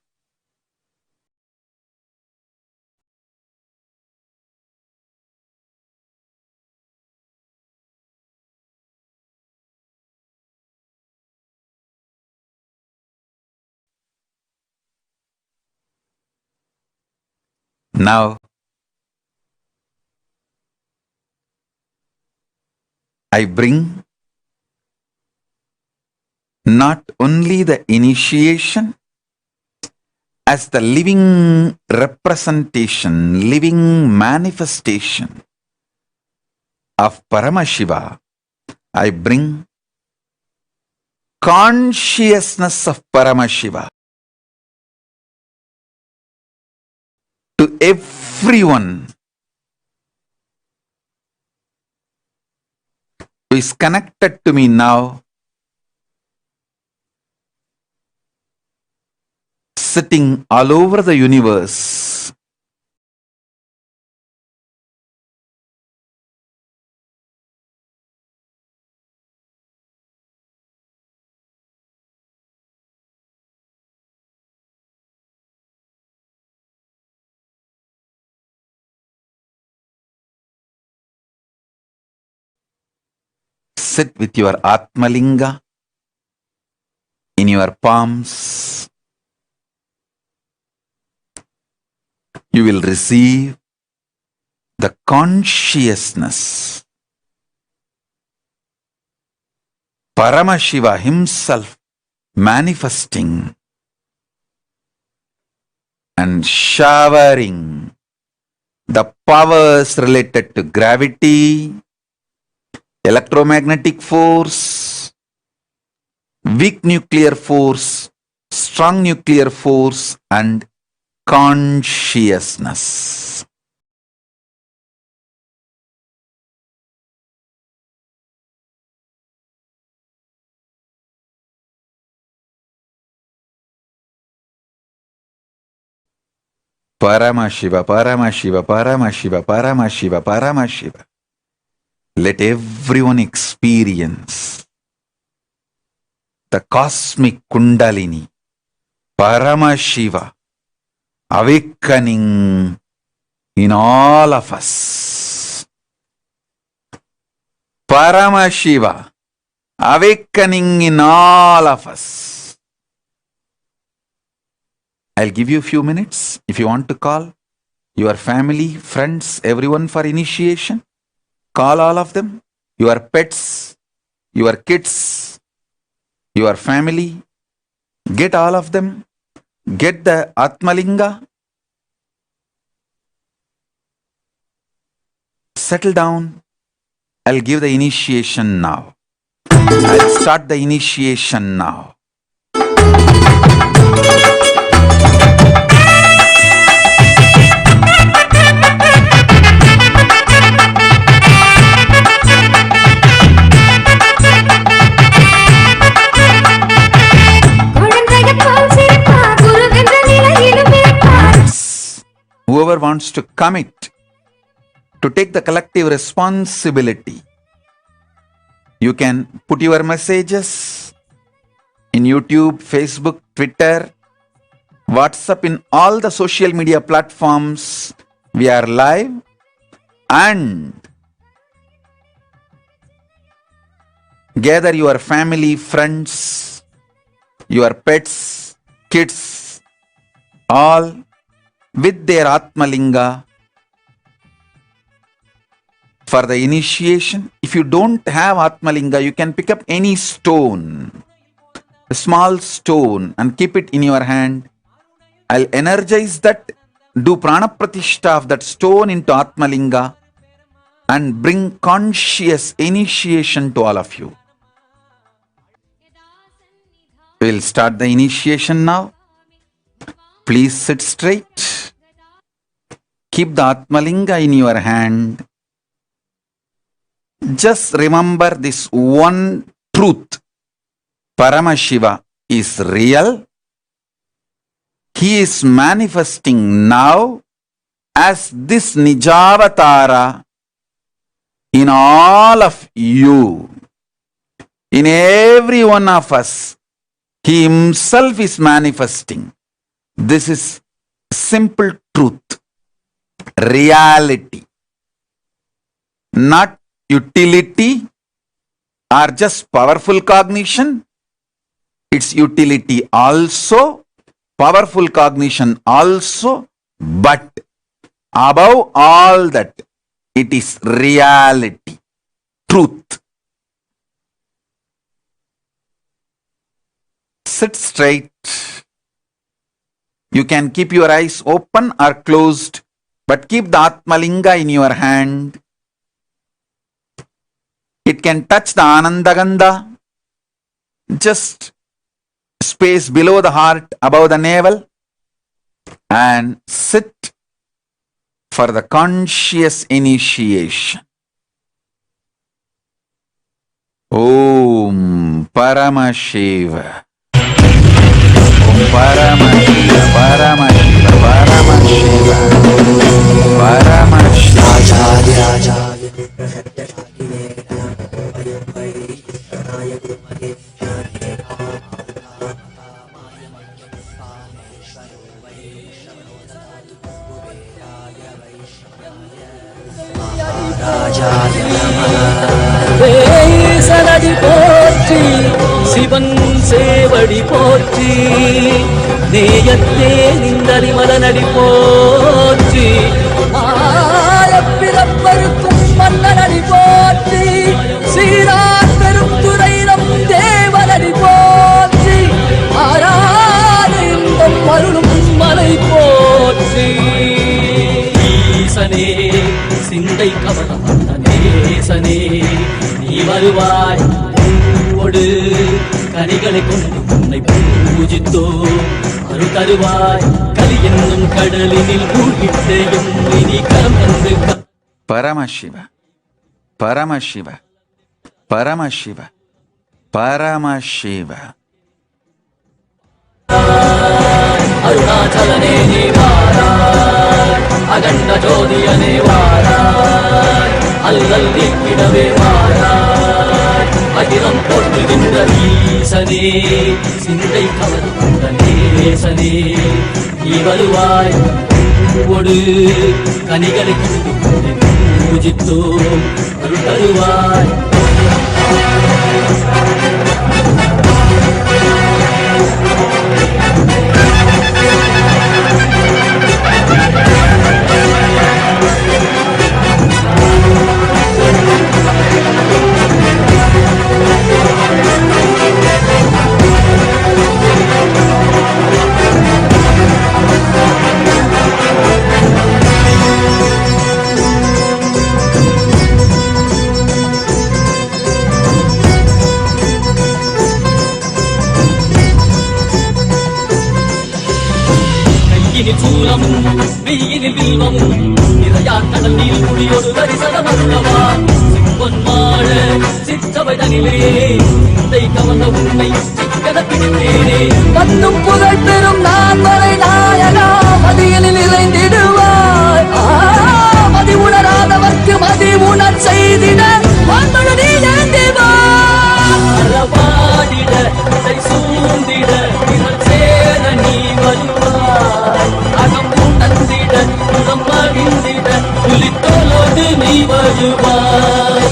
Now, I bring not only the initiation as the living representation, living manifestation of Paramashiva, I bring consciousness of Paramashiva to everyone who is connected to me now, sitting all over the universe. Sit with your Atmalinga in your palms. You will receive the consciousness. Paramashiva himself manifesting and showering the powers related to gravity, electromagnetic force, weak nuclear force, strong nuclear force, and consciousness. Paramashiva, Paramashiva, Paramashiva, Paramashiva, Paramashiva. Let everyone experience the cosmic Kundalini, Paramashiva, awakening in all of us. Paramashiva, awakening in all of us. I'll give you a few minutes if you want to call your family, friends, everyone for initiation. Call all of them, your pets, your kids, your family. Get all of them. Get the Atmalinga. Settle down. I'll give the initiation now. I'll start the initiation now. Whoever wants to commit to take the collective responsibility, you can put your messages in YouTube, Facebook, Twitter, WhatsApp, in all the social media platforms. We are live, and gather your family, friends, your pets, kids, all with their Atmalinga for the initiation. If you don't have Atmalinga, you can pick up any stone, a small stone, and keep it in your hand. I'll energize that, do prana pratishtha of that stone into Atmalinga, and bring conscious initiation to all of you. We'll start the initiation now. Please sit straight. Keep the Atmalinga in your hand. Just remember this one truth. Paramashiva is real. He is manifesting now as this Nijavatara in all of you. In every one of us, He himself is manifesting. This is simple truth. Reality, not utility or just powerful cognition. It's utility also, powerful cognition also, but above all that, it is reality, truth. Sit straight. You can keep your eyes open or closed, but keep the Atmalinga in your hand. It can touch the Anandagandha, just space below the heart, above the navel, and sit for the conscious initiation. Om Paramashiva. Om Paramashiva, Paramashiva, Paramashiva, Paramashiva. சனடி போற்றி சிவன் சேவடி போற்றி நேயத்தே நின்றறிமலனடி போற்றி ஆயப்பிறப்பருக்கும் மன்னனடி போற்றி சீரார் பெரும் துறையினம் தேவனடி போற்றி ஆராத இன்பம் அருளும் மலை போற்றி ஈசனே சிந்தை கவனம் நேசனே நீ வருவாய் பூவோடு கனிகளை கொண்டு உன்னை பூஜித்தோ அருள் தருவாய் கலி என்னும் கடலினில் மூழ்கிட்டேயும் இனி கரம் தந்து Paramashiva, Paramashiva, Paramashiva, Paramashiva. அருணாச்சலனே நீவாராய் அகண்ட ஜோதியனே வாராய் அல்லல் நீக்கிடவே வாராய் அகிலம் போற்றுகின்ற ஈசனே சிந்தை கவர்ந்த நேசனே நீ வருவாய் பூவோடு கனிகளை கொண்டு பூஜித்தோ அருள் தருவாய் சூலமும் வெயிலில் வில்வமும் நிறையா கடல் நீர் குடியோடு தரிசனம் அல்லவா பொன்மாழ சிற்றவை தனிலே சிந்தை கவர்ந்த உன்னை சிக்கன பிடித்தேனே வந்தும் புகழ் பெறும் நான் வரை நாயகா மதியலில் இறைந்திடுவாய் மதி உணராதவர்க்கு மதி உணர் செய்திட வான்மழை ஏந்திவாடிட சூழ்ந்திட இவள் சேர நீ வருவாய் அகம் உணர்ந்திட புறம் மகிழ்ந்திட புலித்தோலோடு நீ வருவாய்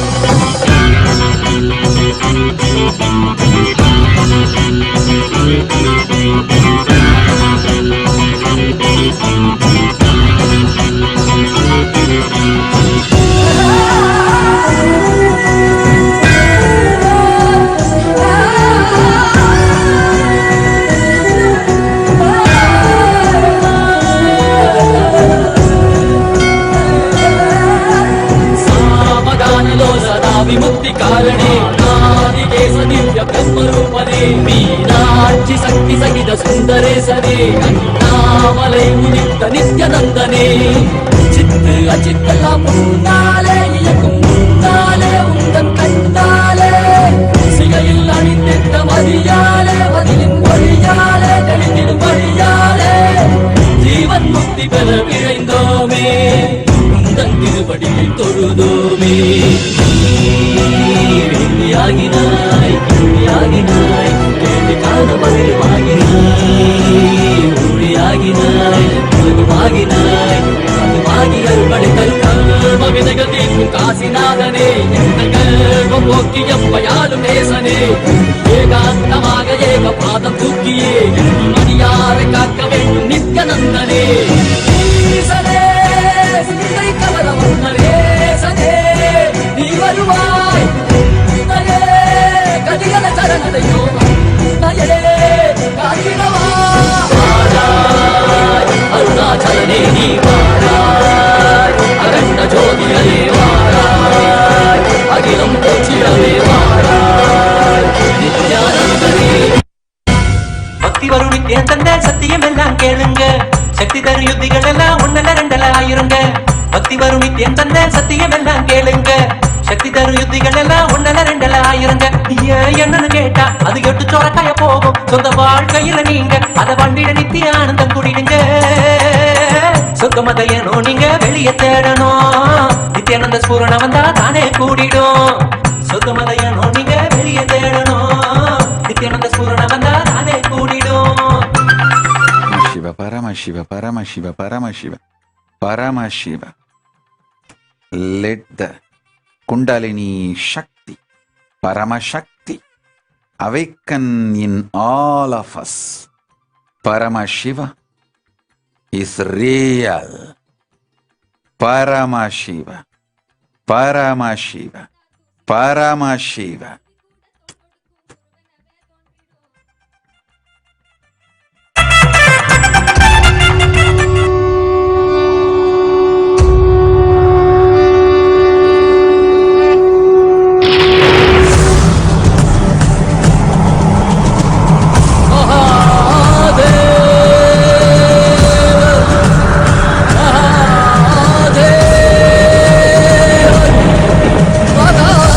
विमुक्ति कारणे नादिकेश दिव्य ब्रह्मरूपने मीनाक्षि शक्ति सहित सुंदरेशने अन्नामलै उदित नित्यानंदने चित्त अचित्तला मुन्नाले इयक्कुम मुन्नाले उन्दन कण्डाले सिगैयिल अणित्तिट्ट मदियाले मदिलिन वழியாலே தெளிந்திடும் வழியாலே जीवन मुक्ति பெற விழைந்தோமே உந்தன் திருவடியில் தொழுதோமே ஆகினாய் ஆகினாய் கேள்வி காண பதிலுமாகினாய் மொழியாகினாய் மதுவாகினாய் மதுவாகி அருள்படை தருக்காம விதைகள் தீர்க்கும் காசிநாதனே எங்கள் கர்வம் போக்கி எப்பயாலும் நேசனே ஏகாந்தமாக ஏக பாதம் தூக்கியே மணியாரை காக்க வேண்டும் நித்யானந்தனே ஈசனே சிந்தை கவர வந்தனே சனே நீ வருவாய் கதிகல சரணதையோ நயே காத்திடவா தரும் யுத்திகள் எல்லாம் ஒன்னல ரெண்டல ஆயிருங்க. பக்தி வரும் நித்தியம் தந்த சத்தியம் எல்லாம் கேளுங்க. சக்தி தரும் யுத்திகள் எல்லாம் ஒன்னல ரெண்டல ஆயிருங்க. ஏன் என்னன்னு கேட்டா அது எட்டு சோரக்காய போகும். சொந்த வாழ்க்கையில நீங்க அதை வண்டிட நித்திய ஆனந்தம் குடிடுங்க. சொர்க்கமதையனோ நீங்க வெளியே தேடணும். நித்தியானந்த ஸ்பூரண வந்தா தானே கூடிடும். சொர்க்கமதையனோ நீங்க வெளியே தேடணும். நித்தியானந்த ஸ்பூரண வந்தா தானே கூடிடும். Shiva, Paramashiva, Paramashiva, Paramashiva, Paramashiva. Let the Kundalini Shakti, Paramashakti, awaken in all of us. Paramashiva is real. Paramashiva, Paramashiva, Paramashiva. Bhagavan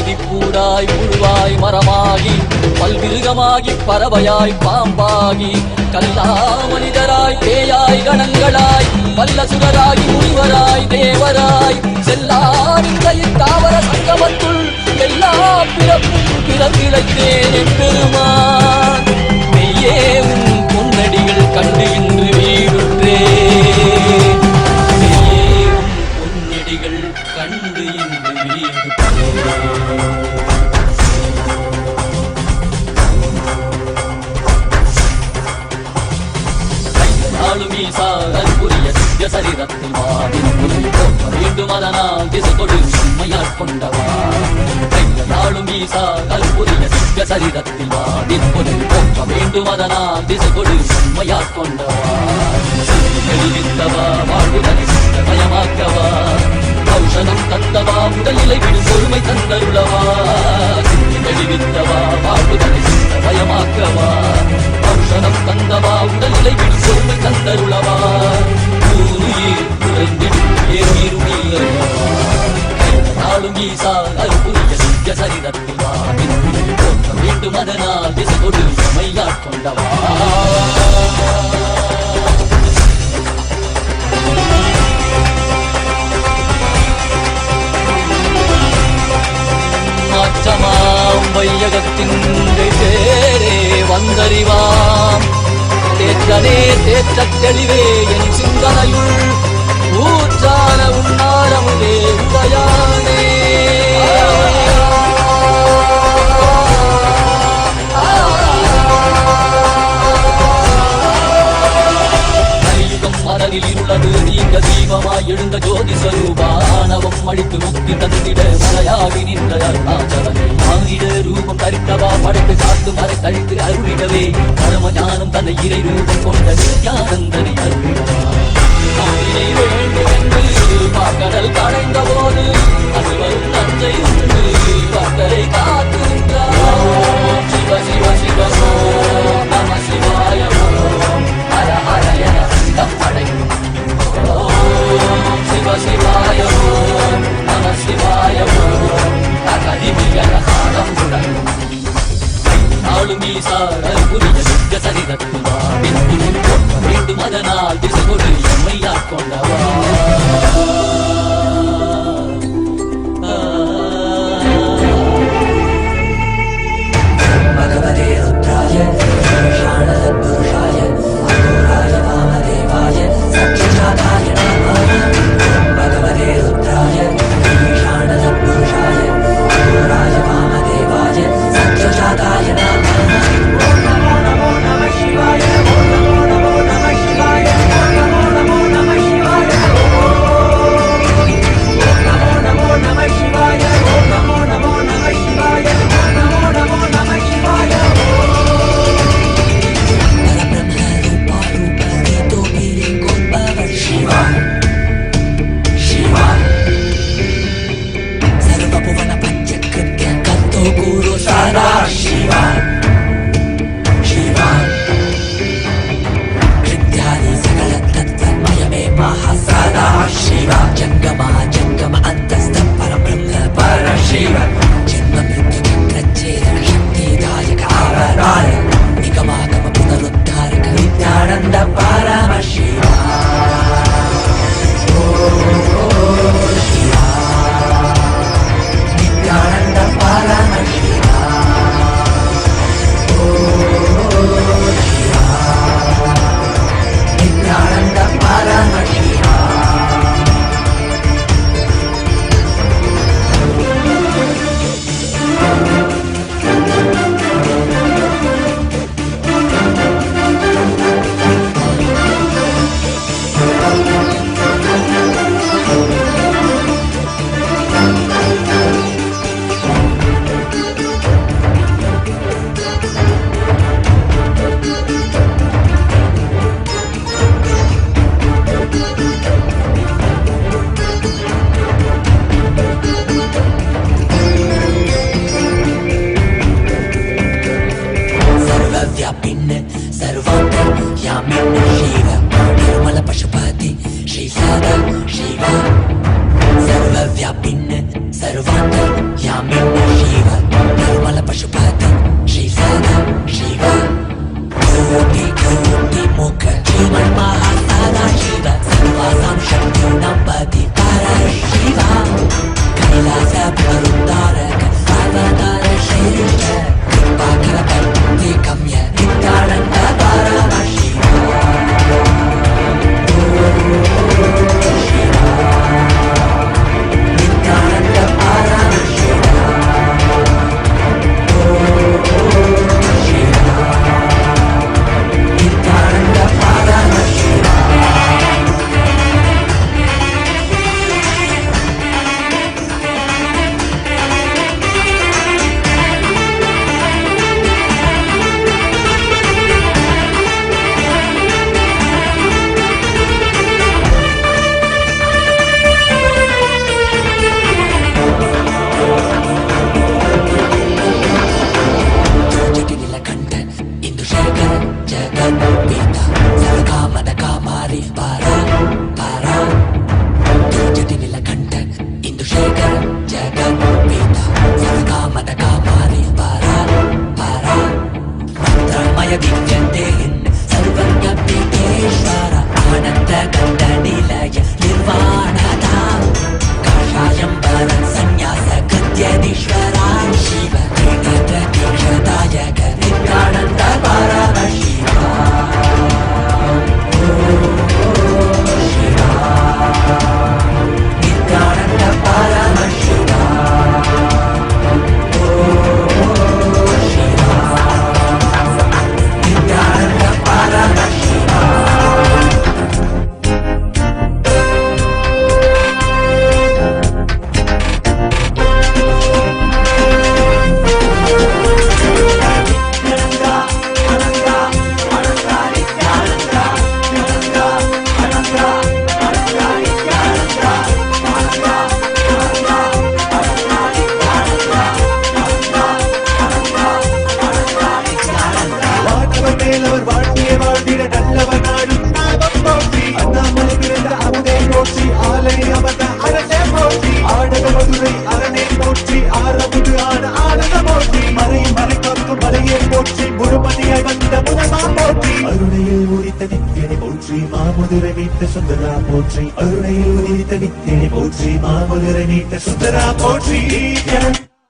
மதிப்பூடாய் முழுவாய் மரமாகி பல்விருகமாகி பறவையாய் பாம்பாகி கல்லா மனிதராய் பேயாய் கணங்களாய் வல்லசுரராகி முனிவராய் தேவராய் செல்லாவிந்த இத்தாவர சங்கமத்துள் எல்லா பிறப்பும் பிறப்பிழைத்தேன் பெருமான் மெய்யே உன் பொன்னடிகள் கண்டு இன்று வீடுற்றேன் மெய்யே உன் பொன்னடிகள் கண்டு இன்று வீடுற்றேன் சரீரத்தில் வேண்டும் அதனால் திசை கொடு உண்மையால் கொண்டவா கையாளும் ஈசா கல்புரிய சிங்க சரீரத்தில் வாடிக்கொடு போற்ற வேண்டும் அதனால் திசை கொடு உண்மையால் கொண்டவா எழுதித்தவா வாழ்வுதனை பயமாக்கவா ஔஷதம் தந்தவா உடலிலை விடும் பொறுமை தந்தருளவா எழுதித்தவா வாழ்வுதனை பயமாக்கவா ஔஷதம் தந்தவா உடலிலை விடும் பொறுமை தந்தருளவா நாளும் ஈசா அருப்புரிய சிங்க சரீரத்தில் போற்ற வேண்டும் அதனால் திசை கொடு மையாட்கொண்டவா மாற்றமாம் வையகத்தின் பேரே வந்தறிவாம் தேற்றனே தேற்றத் தெளிவே என் சிந்தனையுள் ஊற்றான உன்னாரமுதே உதயானே கலியுகம் மரலில் இருளது நீங்க தீபமாய் எழுந்த ஜோதி ஸ்வரூபானவம் அழித்து முக்தி தந்திட மலையாகி நின்ற அருணாச்சலமே மானிட ரூபம் தரித்தவா படைத்து காத்து மறை கழித்து அருளிடவே பரம ஞானம் தன்னை இறை ரூபம் கொண்ட நித்யானந்தனை அருளிடவா கடல் கடைந்த போது அது வரும் நஞ்சை உண்டு பக்தரை காத்துகின்றார் சிவ சிவ சிவ ஓம் நம சிவாய ஓம் ஹர ஹர என சித்தம் படைக்கும் ஓம் சிவ சிவாய ஓம் நம சிவாய ஓம் அகதிமிகன காலம் முடங்கும் நாளும் ஈசா அருப்புரிய சிங்க சரிதத்தில் வாடின் போற்ற வேண்டும் அதனால் திசை கொடு எம்மையாக் கொண்டவா भगवते रुद्राय ईशानसद्पुरुषाय अघोराय वामदेवाय सत्यजाताय नमः भगवते रुद्राय ईशानसद्पुरुषाय अघोराय वामदेवाय सत्यजाताय नमः ओम नमो नमो नमः शिवाय ओम नमो नमो नमः शिवाय ओम नमो नमो नमः शिवाय ओम नमो नमो नमः शिवाय ओम नमो नमो नमः शिवाय ओम नमो नमो नमः शिवाय सर्वभुवन पंचकृत्य कत्तो गुरु सदा शिवा शिवा कृत्यादि सकल तत्त्वमयमे महासदा शिवा जंगमा जंगम अंतस्थ परब्रह्म पर शिव जन्म मृत्यु चक्रच्छेदन शक्तिदायक आवराय निगमागम पुनरुद्धारक नित्यानंद परम शिवा नित्यानंद परम शिवा नित्यानंद परम शिवा सर्वव्यापिन् सर्वान्तर्यामिन् शिव निर्मल Pashupati श्रीसादा Shiv सर्वव्यापिन् सर्वान्तर्यामिन् Jyoti Mukha Jivan Mahasada Shiva Sarvasam Shakti Nambati Parashiva Kailasa Paruttaraka Savatara Shirishta Kripakara Bhakti Kamya Nityananda Paramashivam Nityananda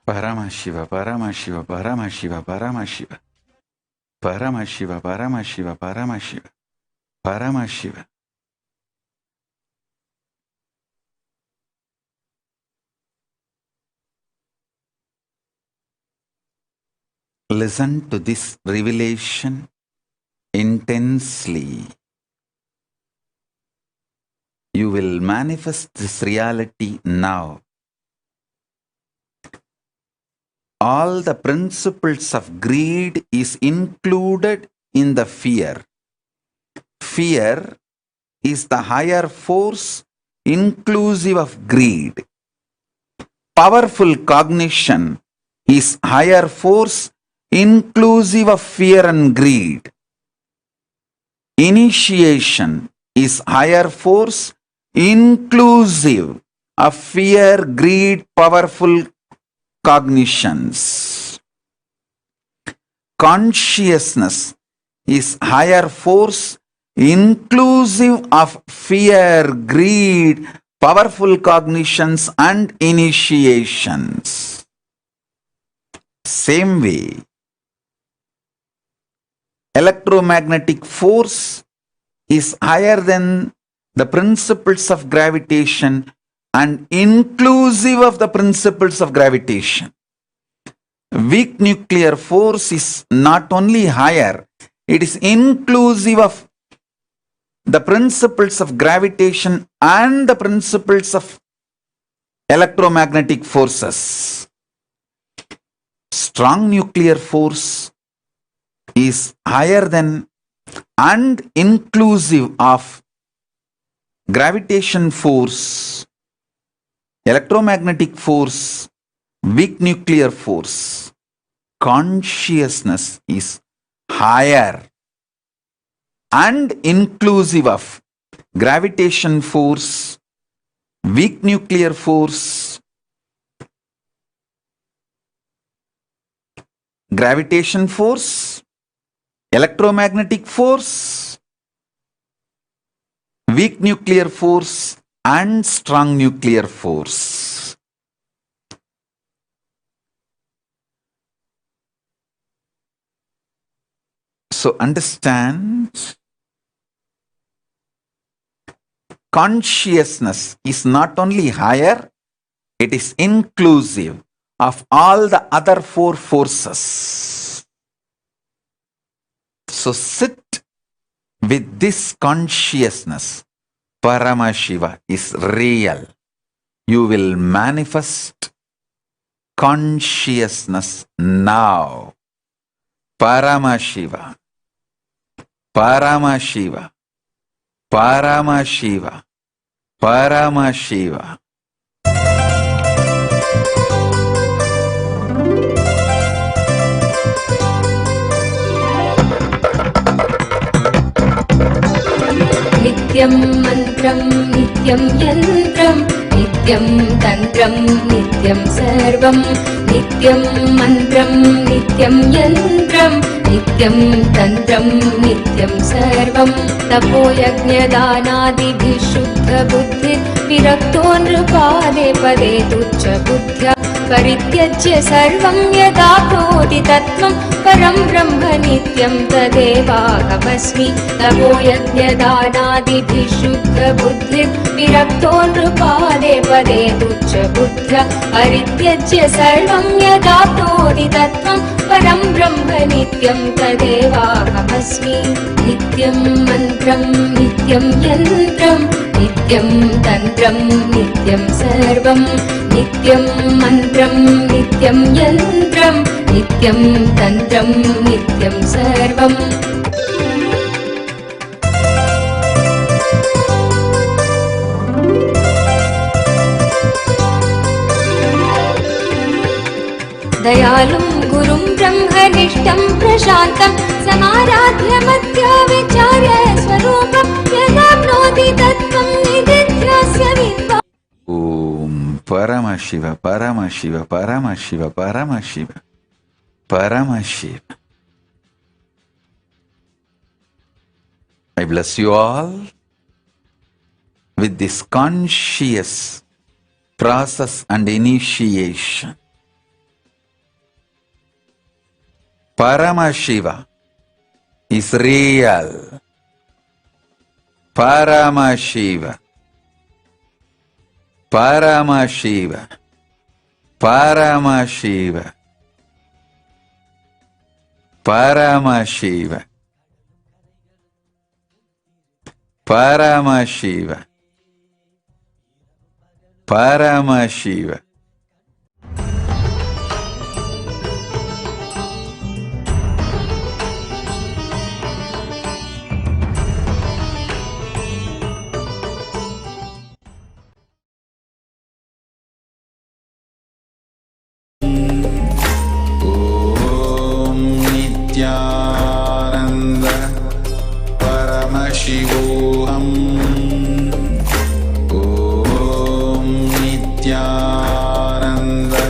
Paramashiva, Paramashiva, Paramashiva, Paramashiva, Paramashiva, Paramashiva, Paramashiva, Paramashiva. Listen to this revelation intensely. You will manifest this reality now. All the principles of greed is included in the fear. Fear is the higher force inclusive of greed. Powerful cognition is higher force inclusive of fear and greed. Initiation is higher force inclusive of fear, greed, powerful cognitions. Consciousness is higher force inclusive of fear, greed, powerful cognitions and initiations. Same way, electromagnetic force is higher than the principles of gravitation and inclusive of the principles of gravitation. Weak nuclear force is not only higher, it is inclusive of the principles of gravitation and the principles of electromagnetic forces. Strong nuclear force is higher than and inclusive of gravitation force, electromagnetic force, weak nuclear force. Consciousness is higher and inclusive of gravitation force, weak nuclear force, gravitation force, electromagnetic force, weak nuclear force, and strong nuclear force. So understand, consciousness is not only higher, it is inclusive of all the other four forces. So sit with this consciousness. Paramashiva is real. You will manifest consciousness now. Paramashiva. Paramashiva. Paramashiva. Paramashiva. नित्यं मन्त्रं नित्यं यन्त्रं नित्यं तन्त्रं नित्यं सर्वं नित्यं मन्त्रं नित्यं यन्त्रं नित्यं तन्त्रं नित्यं सर्वं तपोयज्ञदानादिभिः शुद्धबुद्धिः विरक्तो नृपादे पदे तुच्छबुद्ध्या परित्यज्य सर्वं यदाप्नोति तत्त्वं परं ब्रह्म नित्यं तदेवाहमस्मि तपोयज्ञदानादिभिः शुद्धबुद्धिः विरक्तो नृपादे पदे तुच्छबुद्ध्या परित्यज्य सर्वं यदाप्नोति तत्त्वं परं ब्रह्म नित्यं तदेवाहमस्मि नित्यं मन्त्रं नित्यं यन्त्रं नित्यं तन्त्रं नित्यं सर्वं नित्यं मन्त्रं नित्यं यन्त्रं नित्यं तन्त्रं नित्यं सर्वम् दयालुं गुरुं ब्रह्मनिष्ठं प्रशान्तं समाराध्य मध्या विचार्य स्वरूपं यदाप्नोति तत्त्वं निदिध्यास्य विद्वान् Om Paramashiva, Paramashiva, Paramashiva, Paramashiva, Paramashiva. I bless you all with this conscious process and initiation. Paramashiva is real. Paramashiva. Paramashiva. Paramashiva. Paramashiva. Paramashiva. Paramashiva. Nityananda Paramashivoham. Om Nityananda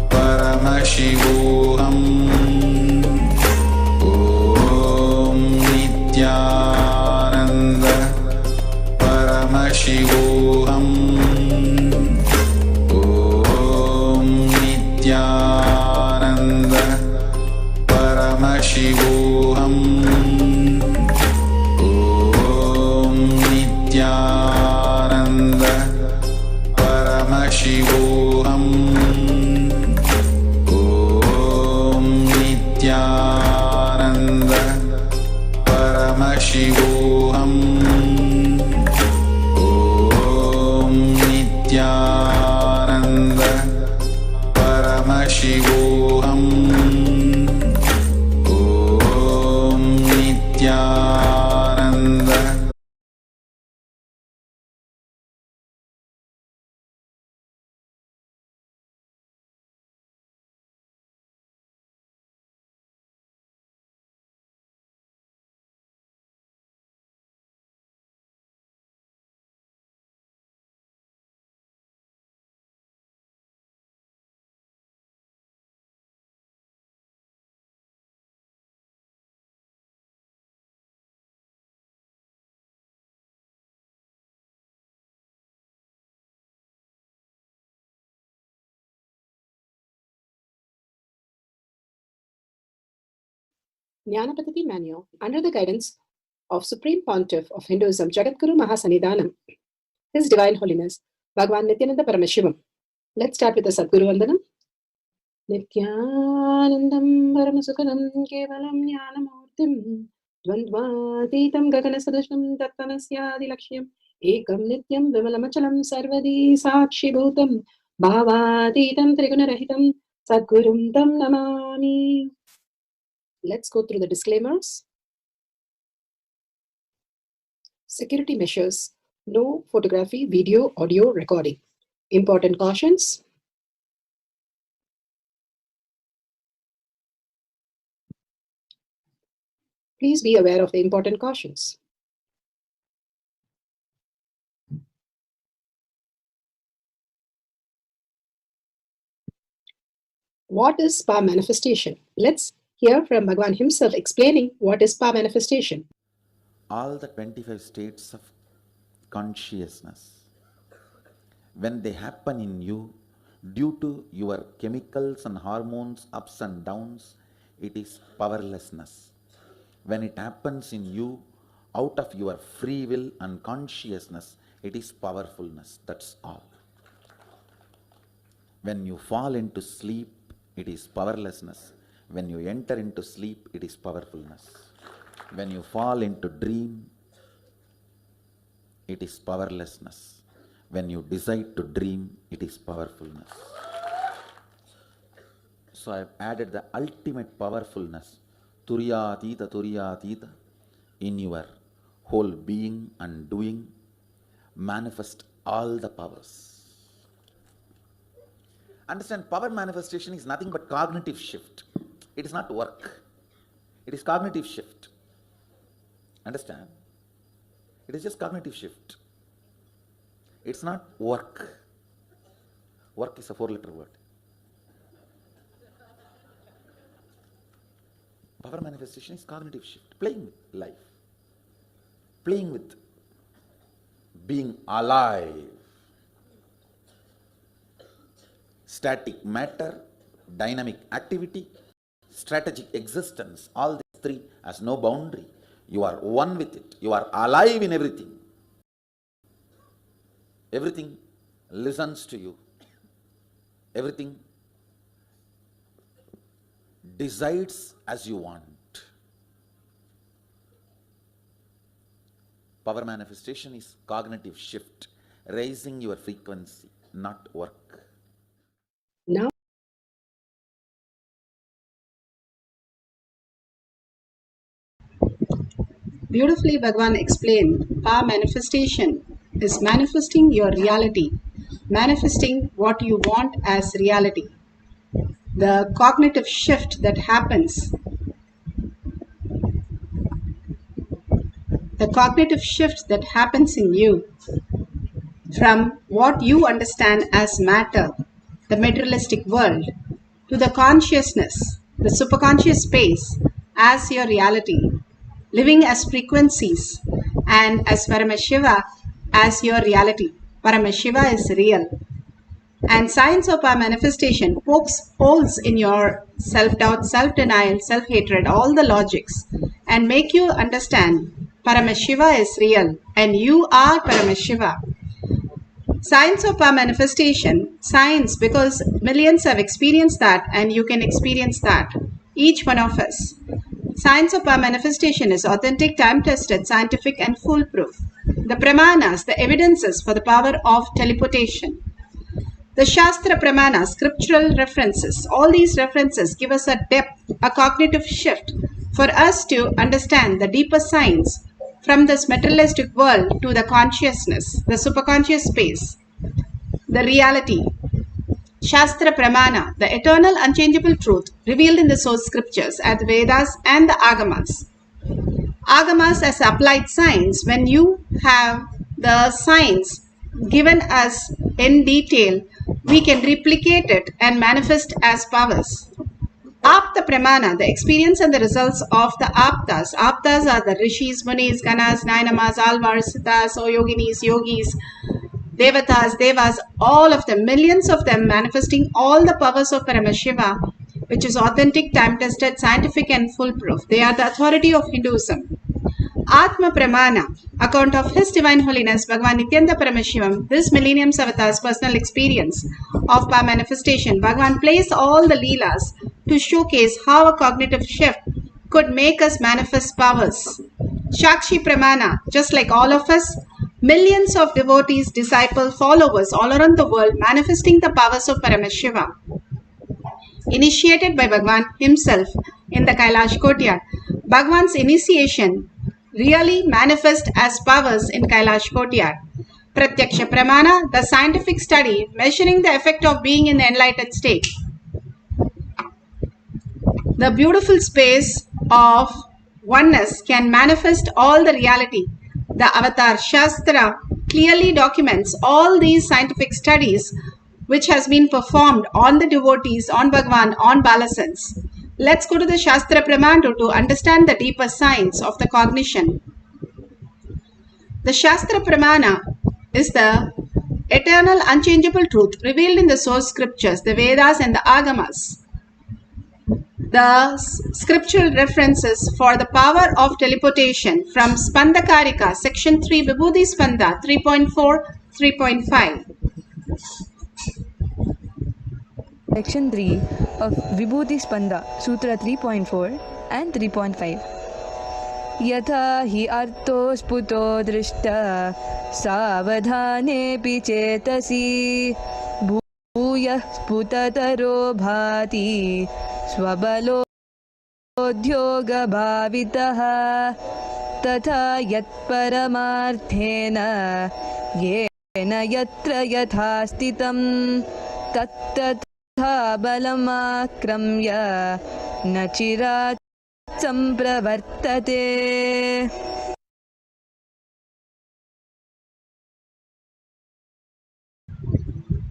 Paramashivoham. Om Nityananda Paramashivoham. Om Nityananda Paramashivoham. Om Nityananda Paramashivoham. Om Nityananda Paramashivoham. Om Nityananda Paramashivoham. Om Nityananda Jnanapatiti Manual, under the guidance of Supreme Pontiff of Hinduism, Jagadguru Mahasannidhanam, His Divine Holiness, Bhagavan Nityananda Paramashivam. Let's start with the Sadguru Vandanam. Nityanandam Paramasukhanam Kevalam Jnanamurtim Dvandvatitam Gaganasadasham Tattvanasyaadilakshya Ekam Nityam Vimalamachalam Sarvadi Sakshibhutam Bhavatitam Trigunarahitam Sadgurum Tam Namami. Let's go through the disclaimers. Security measures. No photography, video, audio recording. Important cautions. Please be aware of the important cautions. What is power manifestation? Let's hear from Bhagavan himself explaining what is power manifestation. All the 25 states of consciousness, when they happen in you, due to your chemicals and hormones ups and downs, it is powerlessness. When it happens in you, out of your free will and consciousness, it is powerfulness. That's all. When you fall into sleep, it is powerlessness. When you enter into sleep, it is powerfulness. When you fall into dream, it is powerlessness. When you decide to dream, it is powerfulness. So I have added the ultimate powerfulness, Turyatita, in your whole being and doing, manifest all the powers. Understand, power manifestation is nothing but cognitive shift. It is not work. It is cognitive shift. Understand? It is just cognitive shift. It's not work. Work is a 4-letter word. Power manifestation is cognitive shift. Playing with life. Playing with being alive. Static matter, dynamic activity, strategic existence, all these three has no boundary. You are one with it. You are alive in everything. Everything listens to you. Everything decides as you want. Power manifestation is cognitive shift, raising your frequency, not work. Now, beautifully Bhagavan explained, power manifestation is manifesting your reality, manifesting what you want as reality. The cognitive shift that happens, in you from what you understand as matter, the materialistic world, to the consciousness, the superconscious space as your reality, living as frequencies and as Paramashiva as your reality. Paramashiva is real. And science of our manifestation pokes holes in your self-doubt, self-denial, self-hatred, all the logics, and make you understand Paramashiva is real and you are Paramashiva. Science of our manifestation, science because millions have experienced that and you can experience that, each one of us. Science of our manifestation is authentic, time-tested, scientific and foolproof. The pramanas, the evidences for the power of teleportation. The Shastra Pramana, scriptural references, all these references give us a depth, a cognitive shift for us to understand the deeper science from this materialistic world to the consciousness, the superconscious space, the reality. Shastra Pramana, the eternal unchangeable truth revealed in the source scriptures as the Vedas and the Agamas. Agamas as applied science, when you have the science given us in detail, we can replicate it and manifest as powers. Apta Pramana, the experience and the results of the Aptas. Aptas are the Rishis, Munis, Ganas, Nainamas, Alvars, Siddhas, Yoginis, Yogis, Devatas, Devas, all of them, millions of them manifesting all the powers of Paramashiva which is authentic, time-tested, scientific and foolproof. They are the authority of Hinduism. Atma Pramana, account of His Divine Holiness Bhagavan Nityananda Paramashivam, this millennium's avatar's personal experience of power manifestation. Bhagavan plays all the leelas to showcase how a cognitive shift could make us manifest powers. Shakshi Pramana, just like all of us, millions of devotees, disciples, followers all around the world manifesting the powers of Paramashiva. Initiated by Bhagavan himself in the Kailash courtyard. Bhagavan's initiation really manifest as powers in Kailash courtyard. Pratyaksha Pramana, the scientific study measuring the effect of being in the enlightened state. The beautiful space of oneness can manifest all the reality. The Avatar Shastra clearly documents all these scientific studies which has been performed on the devotees, on Bhagavan, on Balasans. Let's go to the Shastra Pramana to understand the deeper science of the cognition. The Shastra Pramana is the eternal unchangeable truth revealed in the source scriptures, the Vedas and the Agamas. The scriptural references for the power of teleportation from Spandakarika, section 3, Vibhuti Spanda 3.4, 3.5. Section 3 of Vibhuti Spanda, Sutra 3.4 and 3.5. Yatha hi arto sputo drishta savadhanepi chetasi bhuyah sputataro bhati swabalo dyoga bhavitaha tatha yat paramarthena yena yatra yatha stitam tattat balamākramya nachirat sampravartate.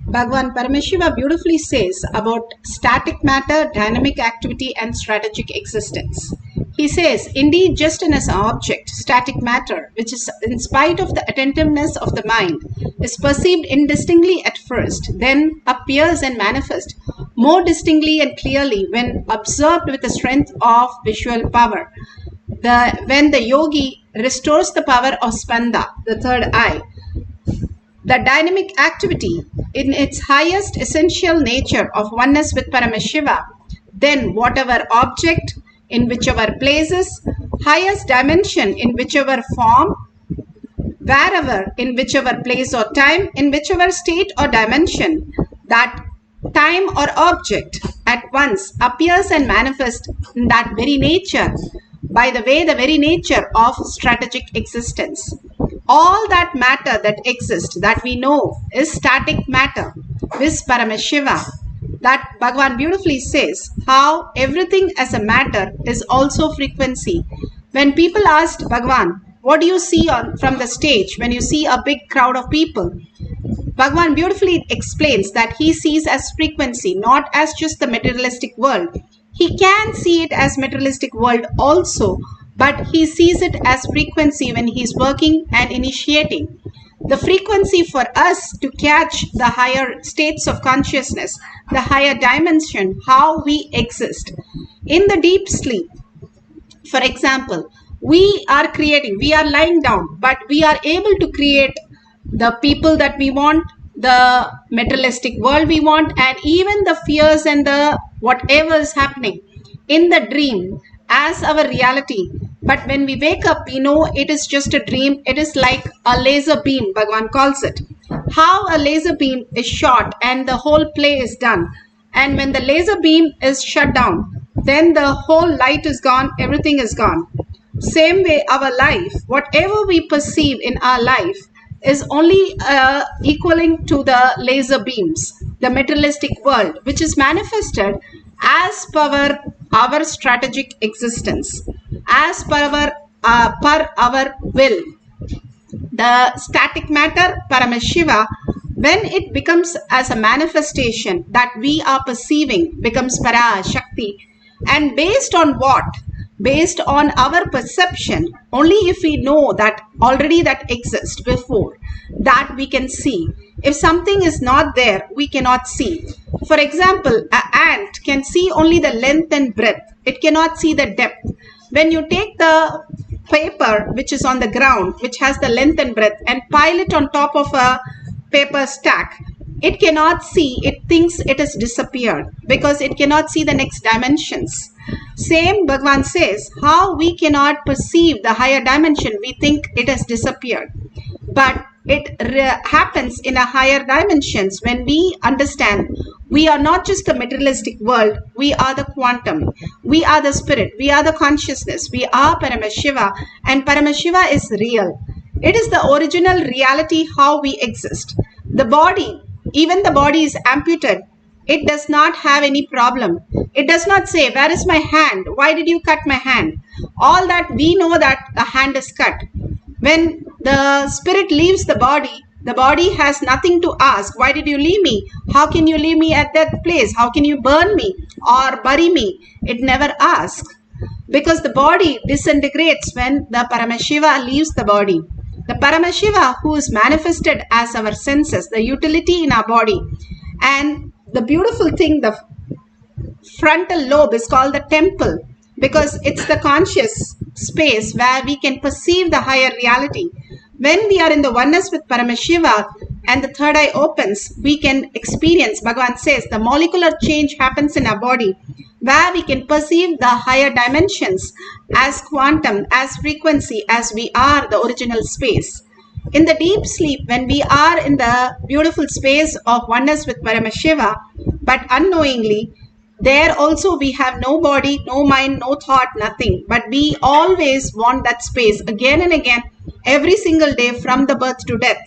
Bhagavan Paramashiva beautifully says about static matter, dynamic activity and strategic existence. He says, indeed, just as an object, static matter, which is in spite of the attentiveness of the mind, is perceived indistinctly at first, then appears and manifests more distinctly and clearly when observed with the strength of visual power. When the yogi restores the power of Spanda, the third eye, the dynamic activity in its highest essential nature of oneness with Paramashiva, then whatever object in whichever places, highest dimension in whichever form, wherever, in whichever place or time, in whichever state or dimension, that time or object at once appears and manifests in that very nature, by the way, the very nature of strategic existence. All that matter that exists, that we know, is static matter, with Paramashiva. That Bhagavan beautifully says how everything as a matter is also frequency. When people asked Bhagavan, what do you see from the stage when you see a big crowd of people? Bhagavan beautifully explains that he sees as frequency, not as just the materialistic world. He can see it as materialistic world also, but he sees it as frequency when he is working and initiating. The frequency for us to catch the higher states of consciousness, the higher dimension, how we exist. In the deep sleep, for example, we are creating, we are lying down, but we are able to create the people that we want, the materialistic world we want, and even the fears and the whatever is happening in the dream as our reality. But when we wake up, we know it is just a dream. It is like a laser beam, Bhagavan calls it. How a laser beam is shot and the whole play is done. And when the laser beam is shut down, then the whole light is gone, everything is gone. Same way, our life, whatever we perceive in our life is only equaling to the laser beams, the materialistic world, which is manifested as per our strategic existence, as per our will. The static matter, Paramashiva, when it becomes as a manifestation that we are perceiving, becomes Para Shakti. And based on what? based on our perception. Only if we know that already that exists before, that we can see. If something is not there, we cannot see. For example, an ant can see only the length and breadth. It cannot see the depth. When you take the paper which is on the ground, which has the length and breadth, and pile it on top of a paper stack, it cannot see, it thinks it has disappeared because it cannot see the next dimensions. Same, Bhagavan says, how we cannot perceive the higher dimension, we think it has disappeared. But it happens in a higher dimensions when we understand we are not just the materialistic world, we are the quantum, we are the spirit, we are the consciousness, we are Paramashiva, and Paramashiva is real. It is the original reality how we exist. The body, even the body is amputated, it does not have any problem. It does not say, where is my hand? Why did you cut my hand? All that we know that the hand is cut. When the spirit leaves the body has nothing to ask. Why did you leave me? How can you leave me at that place? How can you burn me or bury me? It never asks. Because the body disintegrates when the Paramashiva leaves the body. The Paramashiva who is manifested as our senses, the utility in our body. And the beautiful thing, the frontal lobe is called the temple because it's the conscious space where we can perceive the higher reality. When we are in the oneness with Paramashiva and the third eye opens, we can experience, Bhagavan says, the molecular change happens in our body where we can perceive the higher dimensions as quantum, as frequency, as we are the original space. In the deep sleep, when we are in the beautiful space of oneness with Paramashiva, but unknowingly, there also we have no body, no mind, no thought, nothing. But we always want that space again and again, every single day from the birth to death.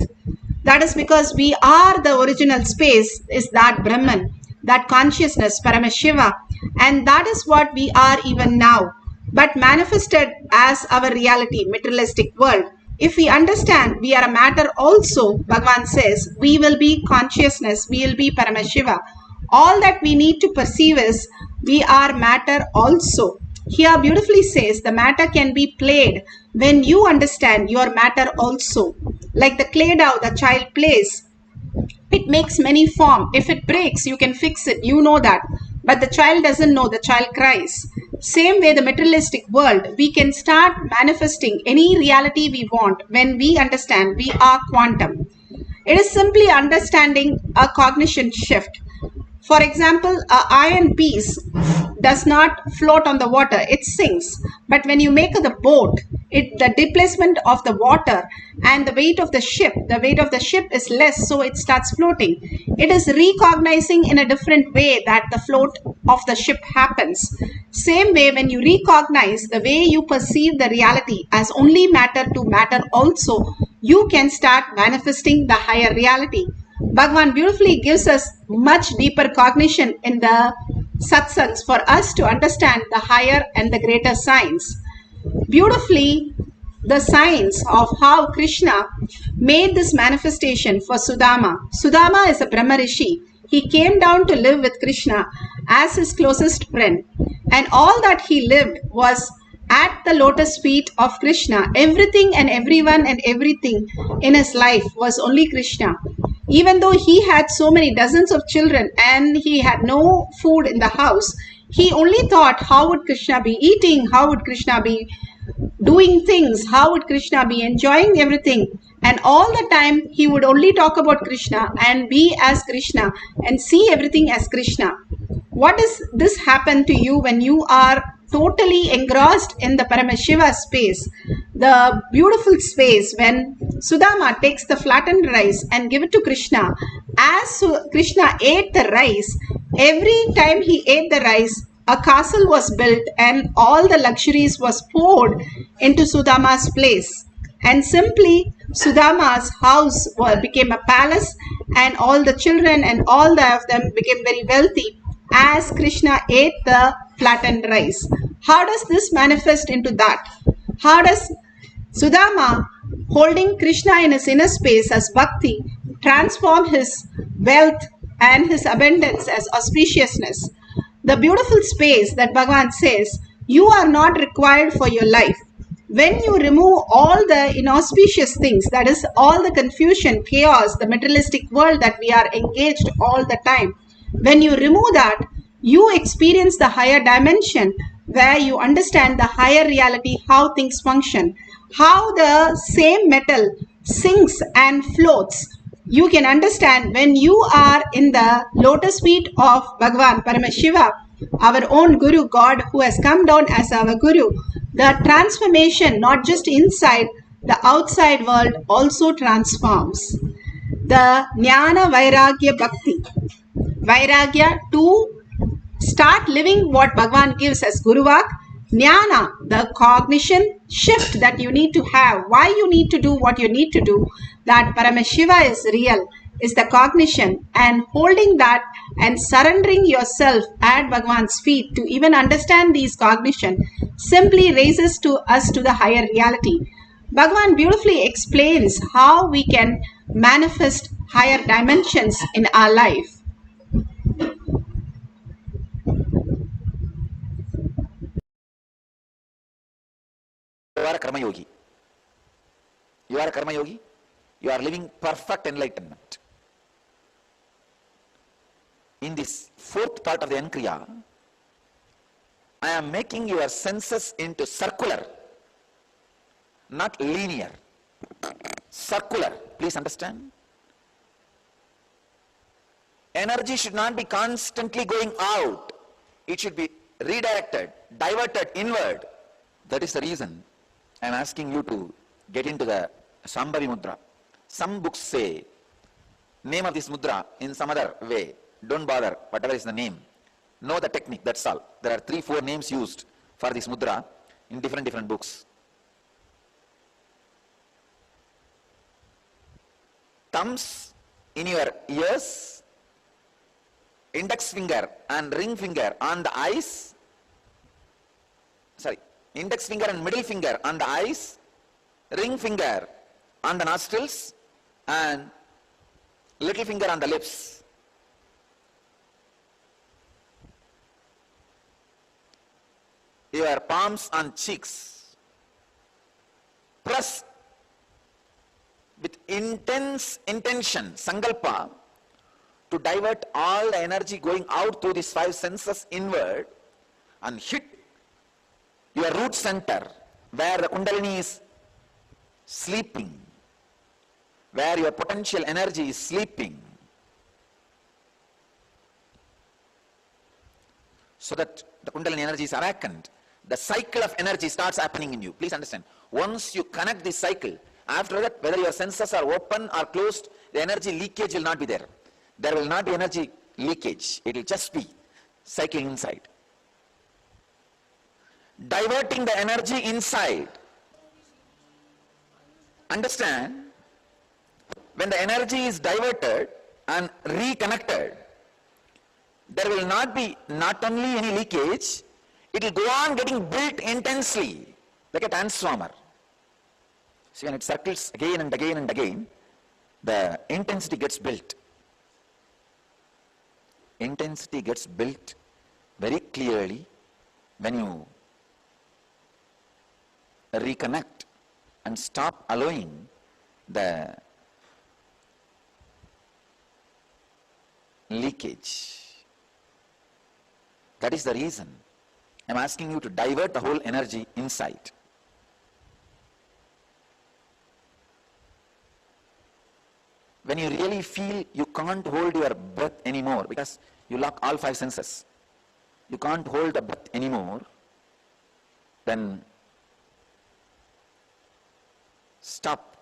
That is because we are the original space, is that Brahman, that consciousness, Paramashiva. And that is what we are even now, but manifested as our reality, materialistic world. If we understand we are a matter also, Bhagavan says, we will be consciousness, we will be Paramashiva. All that we need to perceive is we are matter also. Here beautifully says the matter can be played when you understand your matter also. Like the clay dough the child plays, it makes many form. If it breaks, you can fix it, you know that. But the child doesn't know, the child cries. Same way the materialistic world, we can start manifesting any reality we want when we understand we are quantum. It is simply understanding a cognition shift. For example, an iron piece does not float on the water, it sinks. But when you make the boat, the displacement of the water and the weight of the ship is less, so it starts floating. It is recognizing in a different way that the float of the ship happens. Same way, when you recognize the way you perceive the reality as only matter to matter also, you can start manifesting the higher reality. Bhagavan beautifully gives us much deeper cognition in the satsangs for us to understand the higher and the greater science. Beautifully, the science of how Krishna made this manifestation for Sudama. Sudama is a Brahma Rishi. He came down to live with Krishna as his closest friend. And all that he lived was at the lotus feet of Krishna. Everything and everyone and everything in his life was only Krishna. Even though he had so many dozens of children and he had no food in the house, he only thought, how would Krishna be eating? How would Krishna be doing things? How would Krishna be enjoying everything? And all the time he would only talk about Krishna and be as Krishna and see everything as Krishna. What does this happen to you when you are totally engrossed in the Paramashiva space, the beautiful space when Sudama takes the flattened rice and give it to Krishna? As Krishna ate the rice, every time he ate the rice, a castle was built and all the luxuries was poured into Sudama's place. And simply Sudama's house became a palace and all the children and all of them became very wealthy as Krishna ate the flattened rice. How does this manifest into that? How does Sudama, holding Krishna in his inner space as bhakti, transform his wealth and his abundance as auspiciousness? The beautiful space that Bhagavan says, you are not required for your life. When you remove all the inauspicious things, that is all the confusion, chaos, the materialistic world that we are engaged all the time, when you remove that, you experience the higher dimension where you understand the higher reality, how things function, how the same metal sinks and floats. You can understand when you are in the lotus feet of Bhagavan Paramashivam, our own Guru, God who has come down as our Guru. The transformation, not just inside, the outside world also transforms. The Jnana Vairagya Bhakti. Vairagya to start living what Bhagavan gives as Guruvak. Jnana, the cognition shift that you need to have, why you need to do what you need to do, that Paramashiva is real, is the cognition, and holding that and surrendering yourself at Bhagavan's feet to even understand these cognition simply raises to us to the higher reality. Bhagavan beautifully explains how we can manifest higher dimensions in our life. You are a karma yogi. You are a karma yogi. You are living perfect enlightenment. In this fourth part of the Ankriya, I am making your senses into circular, not linear. Circular, please understand. Energy should not be constantly going out. It should be redirected, diverted inward. That is the reason I am asking you to get into the Sambhavi Mudra. Some books say name of this mudra in some other way. Don't bother, whatever is the name. Know the technique, that's all. There are 3-4 names used for this mudra in different books. Thumbs in your ears, index finger and ring finger on the eyes, index finger and middle finger on the eyes, ring finger on the nostrils, and little finger on the lips. Your palms on cheeks. Press with intense intention, sankalpa, to divert all the energy going out through these 5 senses inward and hit your root center where the Kundalini is sleeping, where your potential energy is sleeping, so that the Kundalini energy is awakened. The cycle of energy starts happening in you. Please understand. Once you connect this cycle, after that, whether your senses are open or closed, the energy leakage will not be there. There will not be energy leakage. It will just be cycling inside. Diverting the energy inside. Understand, when the energy is diverted and reconnected, there will not be not only any leakage, it will go on getting built intensely like a transformer. See, when it circles again and again and again, the intensity gets built. Intensity gets built very clearly when you reconnect and stop allowing the leakage. That is the reason I am asking you to divert the whole energy inside. When you really feel you can't hold your breath anymore because you lock all 5 senses, you can't hold the breath anymore, then stop.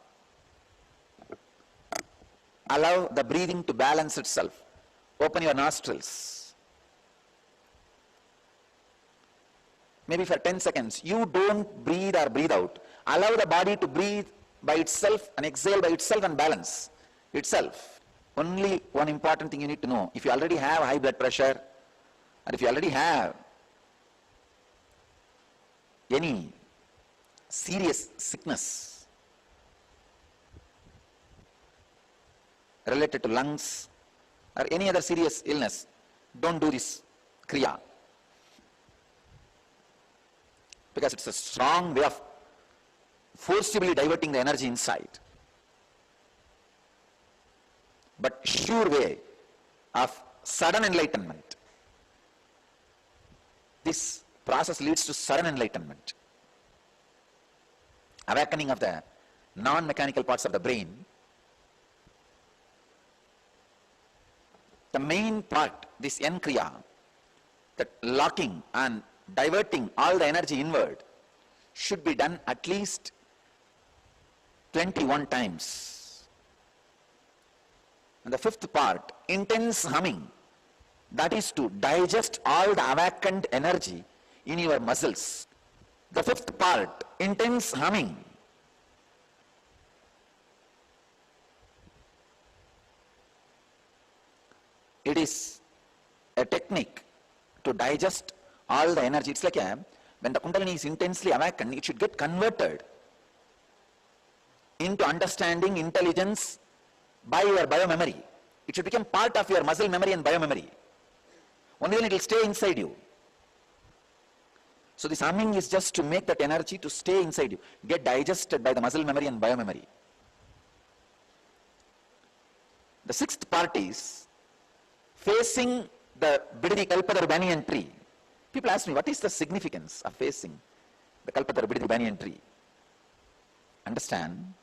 Allow the breathing to balance itself. Open your nostrils. Maybe for 10 seconds, you don't breathe or breathe out. Allow the body to breathe by itself and exhale by itself and balance itself. Only one important thing you need to know. If you already have high blood pressure, or if you already have any serious sickness related to lungs or any other serious illness, don't do this kriya. because it's a strong way of forcibly diverting the energy inside. But sure way of sudden enlightenment. This process leads to sudden enlightenment. Awakening of the non-mechanical parts of the brain. The main part, this N-Kriya, that locking and diverting all the energy inward, should be done at least 21 times. And the fifth part, intense humming, that is to digest all the awakened energy in your muscles. The fifth part, intense humming. It is a technique to digest all the energy. It's like when the Kundalini is intensely awakened, it should get converted into understanding, intelligence by your biomemory. It should become part of your muscle memory and biomemory. Only then it will stay inside you. So this humming is just to make that energy to stay inside you, get digested by the muscle memory and biomemory. The sixth part is facing the Bididi Kalpadar banyan tree. People ask me, what is the significance of facing the Kalpadar Bididi banyan tree? Understand,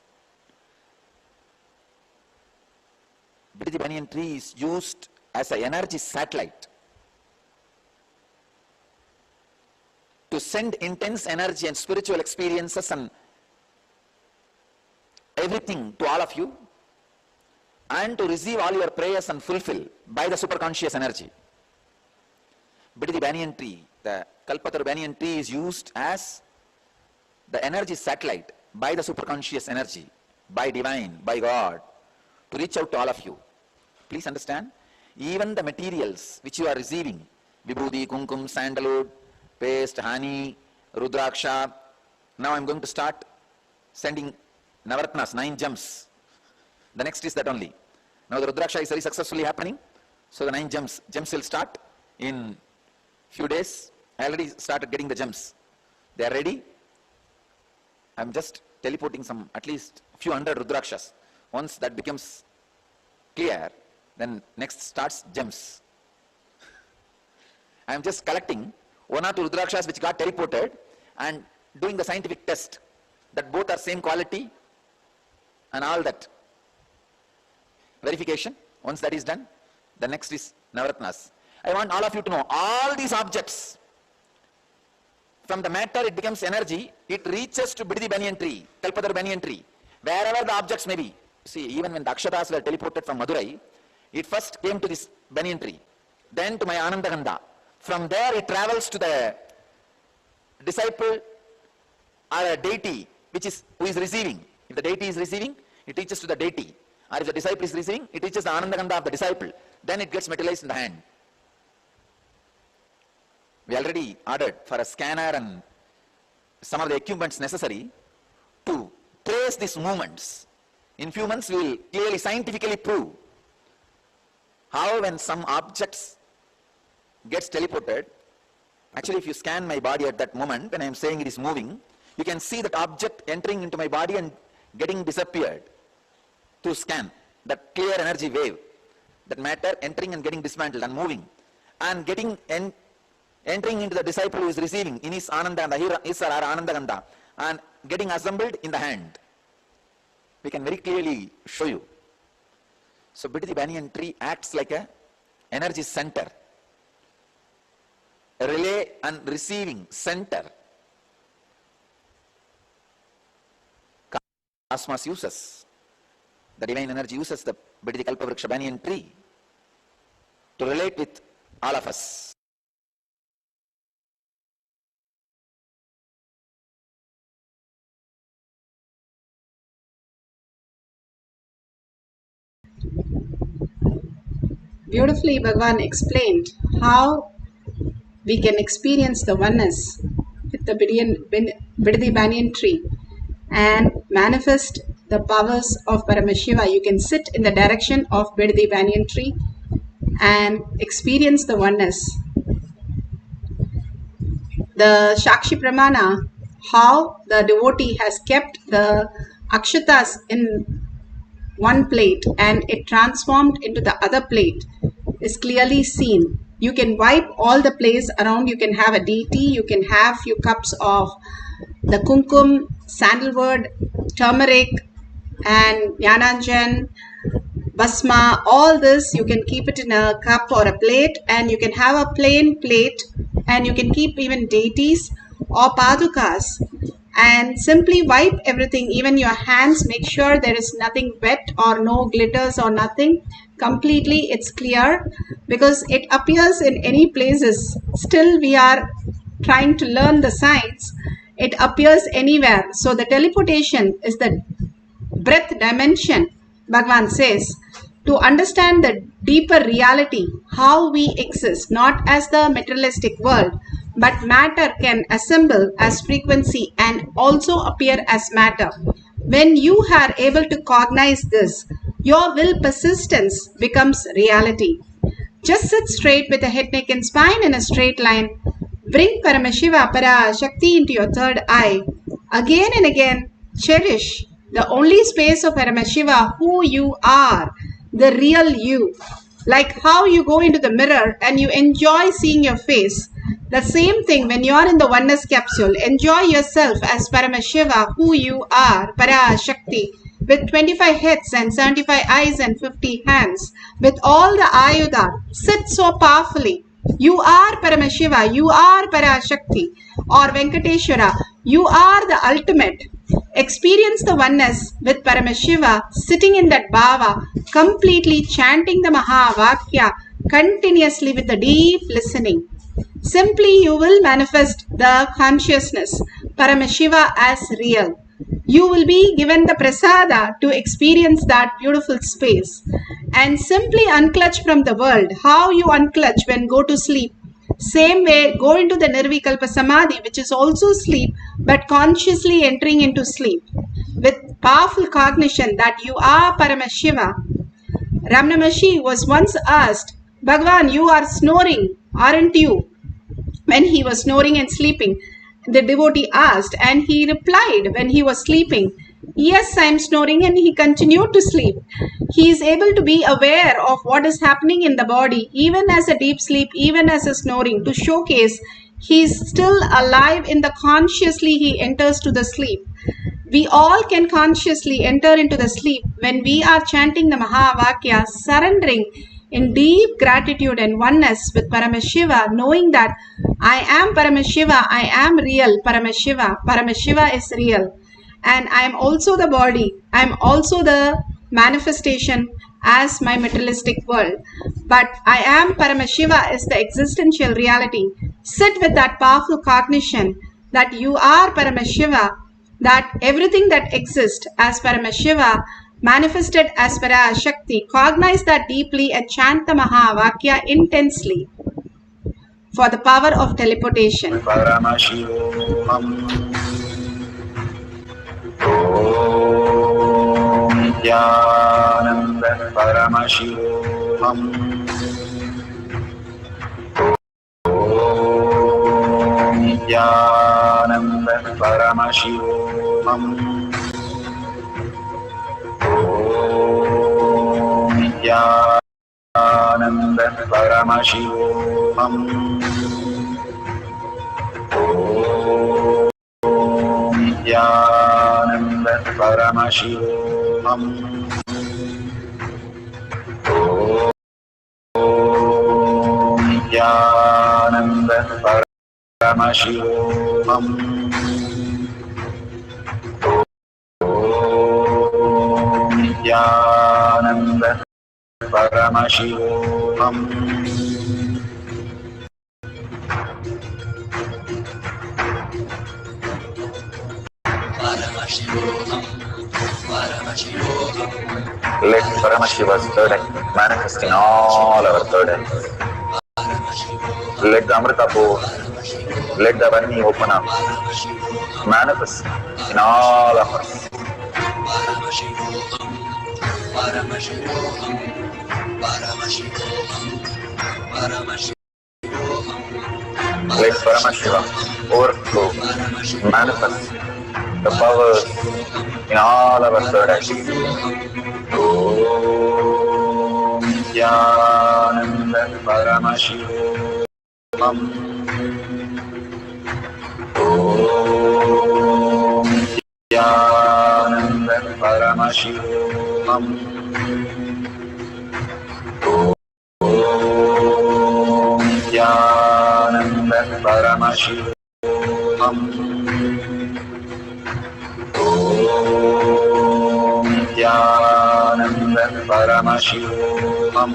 Bididi banyan tree is used as an energy satellite to send intense energy and spiritual experiences and everything to all of you, and to receive all your prayers and fulfill by the superconscious energy. Bididi banyan tree, the Kalpataru banyan tree, is used as the energy satellite by the superconscious energy, by divine, by God, to reach out to all of you. Please understand, even the materials which you are receiving, vibhuti, kumkum, sandalwood, paste, honey, rudraksha. Now I am going to start sending Navaratnas, 9 gems. The next is that only. Now the Rudraksha is very successfully happening. So the 9 gems will start in few days. I already started getting the gems. They are ready. I am just teleporting some, at least few hundred Rudrakshas. Once that becomes clear, then next starts gems. I am just collecting 1 or 2 Rudrakshas which got teleported and doing the scientific test that both are same quality and all that. Verification. Once that is done, the next is Navaratnas. I want all of you to know, all these objects, from the matter it becomes energy, it reaches to Bididi banyan tree, Kalpataru banyan tree, wherever the objects may be. See, even when the Akshatas were teleported from Madurai, it first came to this banyan tree, then to my Anandaganda. From there it travels to the disciple or a deity who is receiving. If the deity is receiving, it reaches to the deity. Or if the disciple is receiving, it reaches the Anandaganda of the disciple. Then it gets materialized in the hand. We already ordered for a scanner and some of the equipments necessary to trace these movements. In few months we will clearly scientifically prove how when some objects gets teleported, actually if you scan my body at that moment when I am saying it is moving, you can see that object entering into my body and getting disappeared. To scan that clear energy wave, that matter entering and getting dismantled and moving and getting entering into the disciple who is receiving in his Anandaganda, his or our Anandaganda, and getting assembled in the hand. We can very clearly show you. So Bididi banyan tree acts like a energy center, a relay and receiving center. Cosmos uses, the divine energy uses the Bididi Kalpavriksha banyan tree to relate with all of us. Beautifully, Bhagavan explained how we can experience the oneness with the Bididi banyan tree and manifest the powers of Paramashiva. You can sit in the direction of Bididi banyan tree and experience the oneness. the Shakshi Pramana, how the devotee has kept the akshatas in one plate and it transformed into the other plate is clearly seen. You can wipe all the plates around. You can have a deity. You can have few cups of the kumkum, sandalwood, turmeric, and Yananjan, basma. All this you can keep it in a cup or a plate, and you can have a plain plate, and you can keep even deities or padukas, and simply wipe everything, even your hands. Make sure there is nothing wet or no glitters or nothing. Completely it's clear, because it appears in any places. Still we are trying to learn the science. It appears anywhere. So the teleportation is the breath dimension. Bhagavan says, to understand the deeper reality, how we exist, not as the materialistic world, but matter can assemble as frequency and also appear as matter. When you are able to cognize this, your will persistence becomes reality. Just sit straight with a head, neck and spine in a straight line. Bring Paramashiva, Para Shakti into your third eye. Again and again, cherish the only space of Paramashiva, who you are, the real you. Like how you go into the mirror and you enjoy seeing your face. The same thing when you are in the oneness capsule. Enjoy yourself as Paramashiva, who you are, Para Shakti, with 25 heads and 75 eyes and 50 hands, with all the ayuda. Sit so powerfully. You are Paramashiva, you are Para Shakti, or Venkateshwara. You are the ultimate. Experience the oneness with Paramashiva, sitting in that bhava, completely chanting the Mahavakya continuously with the deep listening. Simply you will manifest the consciousness, Paramashiva, as real. You will be given the prasada to experience that beautiful space. And simply unclutch from the world. How you unclutch when go to sleep. Same way, go into the Nirvikalpa Samadhi, which is also sleep, but consciously entering into sleep. With powerful cognition that you are Paramashiva. Ramana Maharshi was once asked, Bhagavan, you are snoring, aren't you? When he was snoring and sleeping, the devotee asked, and he replied when he was sleeping, yes, I am snoring, and he continued to sleep. He is able to be aware of what is happening in the body, even as a deep sleep, even as a snoring, to showcase he is still alive in the consciously he enters to the sleep. We all can consciously enter into the sleep when we are chanting the Mahavakya, surrendering in deep gratitude and oneness with Paramashiva, knowing that I am Paramashiva, I am real Paramashiva, Paramashiva is real, and I am also the body, I am also the manifestation as my materialistic world, but I am Paramashiva is the existential reality. Sit with that powerful cognition that you are Paramashiva, that everything that exists as Paramashiva manifested as Para Shakti. Cognize that deeply and chant the Mahavakya intensely for the power of teleportation. Paramashivam. Om Nityananda Paramashivam. Om Nityananda Paramashivam. Om Nityananda Paramashivam. Om Nityananda Paramashivam. Om Nityananda Paramashivam. Om Nityananda Paramashivam. Let Paramashiva's third eye manifest in all our third eyes. Let the Amrita pour, let the Varni open up, manifest in all of us. Let Paramashiva overflow, manifest the powers in all our third activities. Om Nityananda Paramashivam. Om Nityananda Paramashivam. Om Nityananda Paramashivam. Om Nityananda Paramashivam. Om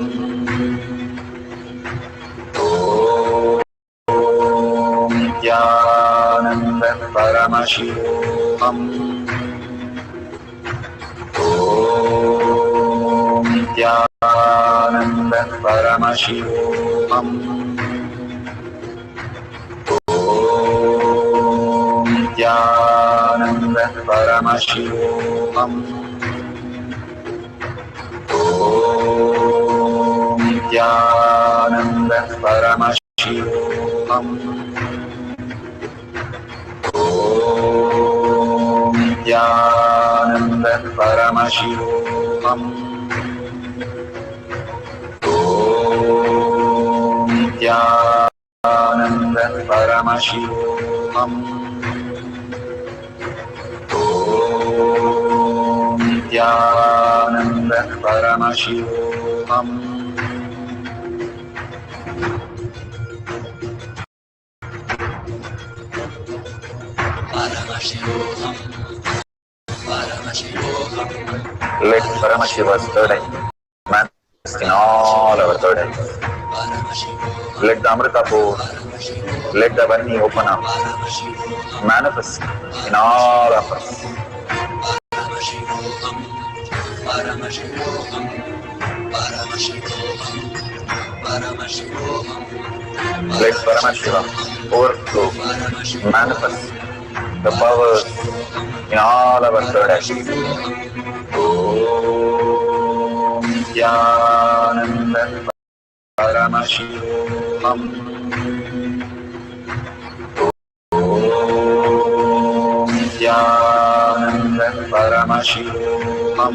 Nityananda Paramashivam. Om Nityananda Paramashivam. Om Nityananda Paramashivam. Om Nityananda Paramashivam. Om Nityananda Paramashivam. Om Nityananda Paramashivam. Om Nityananda Paramashivam. Let Paramashiva's third eye manifest in all our third eyes. Let the Amrita pour, let the Vani open up, manifest in all of us. Let Paramashiva overflow, manifest the powers in all our third activities. Om Nityananda Paramashivam. Om Nityananda Paramashivam. Om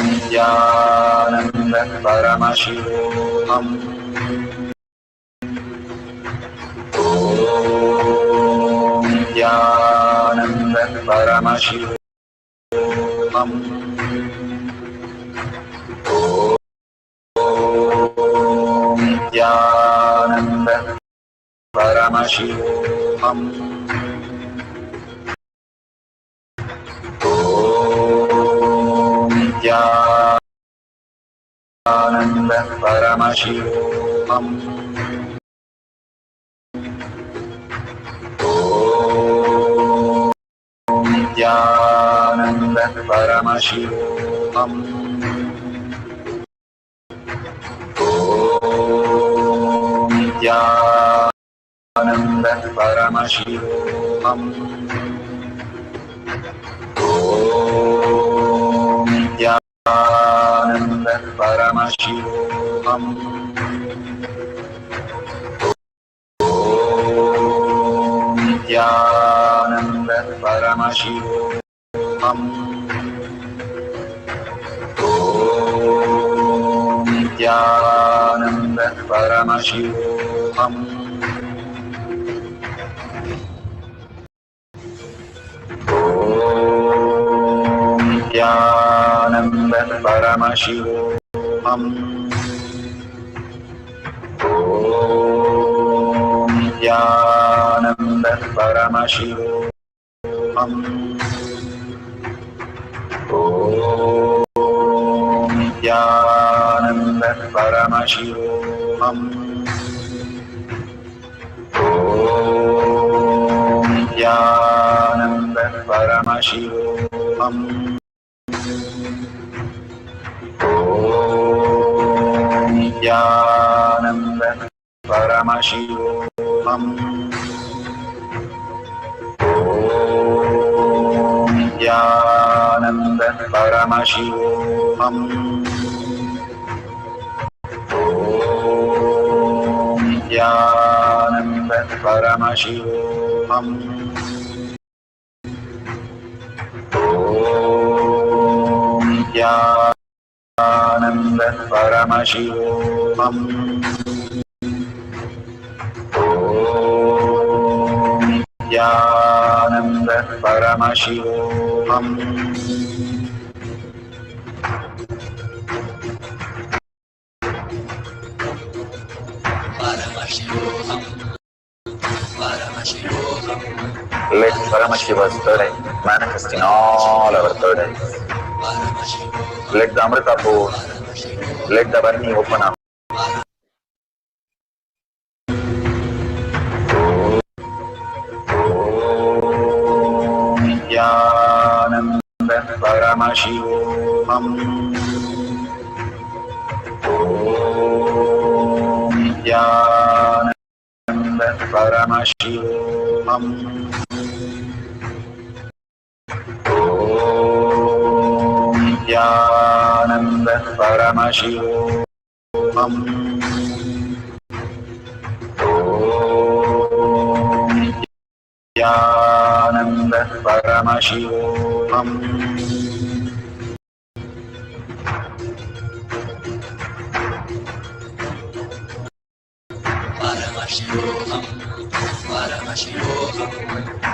Nityananda Paramashivam. Om Nityananda Paramashivam. Om Nityananda Paramashivam. Om Nityananda Paramashivam. Om Nityananda Paramashivam. Om Nityananda Paramashivam. Om Nityananda Paramashivam. Om Nityananda Paramashivam. Om Nityananda Paramashivam. Om Nityananda Paramashivam. Om Nityananda Paramashivam. Om Nityananda Paramashivam. Om Nityananda Paramashivam. Om Nityananda Paramashivam. Om Nityananda Paramashivam. Om Paramashivam. Nityananda Paramashivam. Nityananda Paramashivam. Let Paramashiva's third eye manifest in all our third eyes. Let the Amrita pour, let the Varni open up. Nityananda Paramashivam. Nityananda Paramashivam. Nityananda Paramashivam. Nityananda Paramashivam.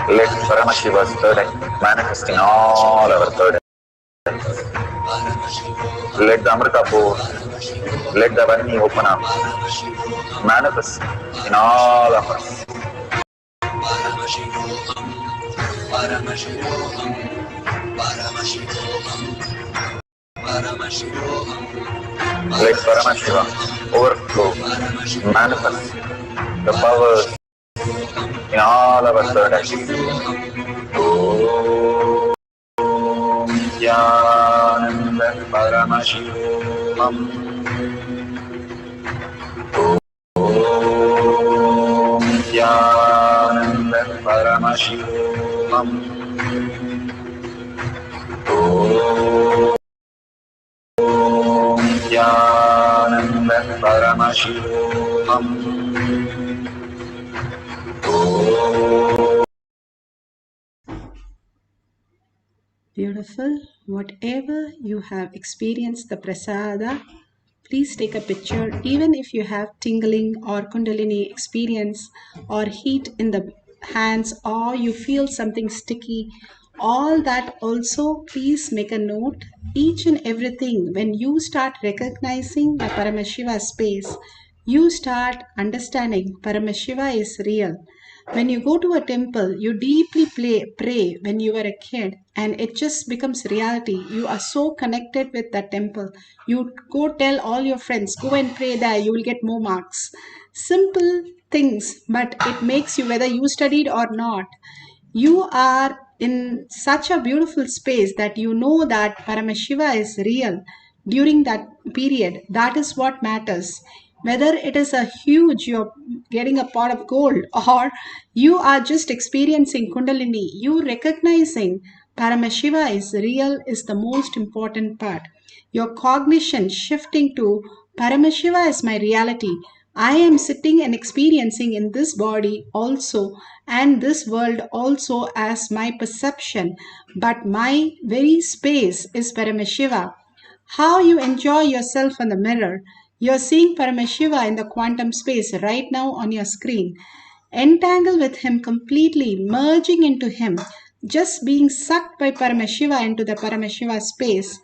Let Paramashiva's third eye manifest in all our third eyes. Let the Amrita pour, let the Varni open up, manifest in all of us. Let Paramashiva overflow, manifest the powers in all our third eyes. Nityananda Paramashivam. Nityananda Paramashivam. Nityananda Paramashivam. Beautiful. Whatever you have experienced the prasada, please take a picture. Even if you have tingling or kundalini experience or heat in the hands or you feel something sticky, all that also please make a note. Each and everything, when you start recognizing the Paramashiva space, you start understanding Paramashiva is real. When you go to a temple, you deeply pray when you were a kid and it just becomes reality. You are so connected with that temple. You go tell all your friends, go and pray there, you will get more marks. Simple things, but it makes you, whether you studied or not, you are in such a beautiful space that you know that Paramashiva is real during that period. That is what matters. Whether it is a huge, you're getting a pot of gold, or you are just experiencing Kundalini, you recognizing Paramashiva is real is the most important part. Your cognition shifting to Paramashiva is my reality. I am sitting and experiencing in this body also and this world also as my perception, but my very space is Paramashiva. How you enjoy yourself in the mirror. You're seeing Paramashiva in the quantum space right now on your screen. Entangle with him completely, merging into him, just being sucked by Paramashiva into the Paramashiva space,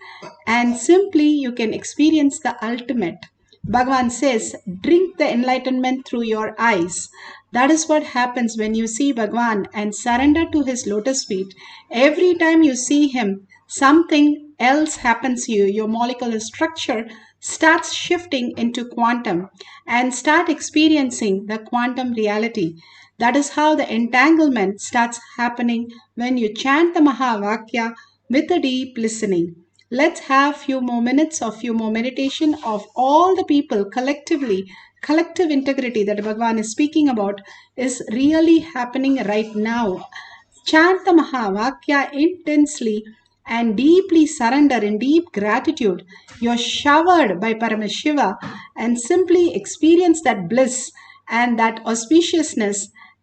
and simply you can experience the ultimate. Bhagavan says, drink the enlightenment through your eyes. That is what happens when you see Bhagavan and surrender to his lotus feet. Every time you see him, something else happens to you. Your molecular structure starts shifting into quantum and start experiencing the quantum reality. That is how the entanglement starts happening when you chant the Mahavakya with a deep listening. Let's have few more minutes of few more meditation of all the people collectively. Collective integrity that Bhagavan is speaking about is really happening right now. Chant the Mahavakya intensely and deeply surrender in deep gratitude. You're showered by Paramashiva and simply experience that bliss and that auspiciousness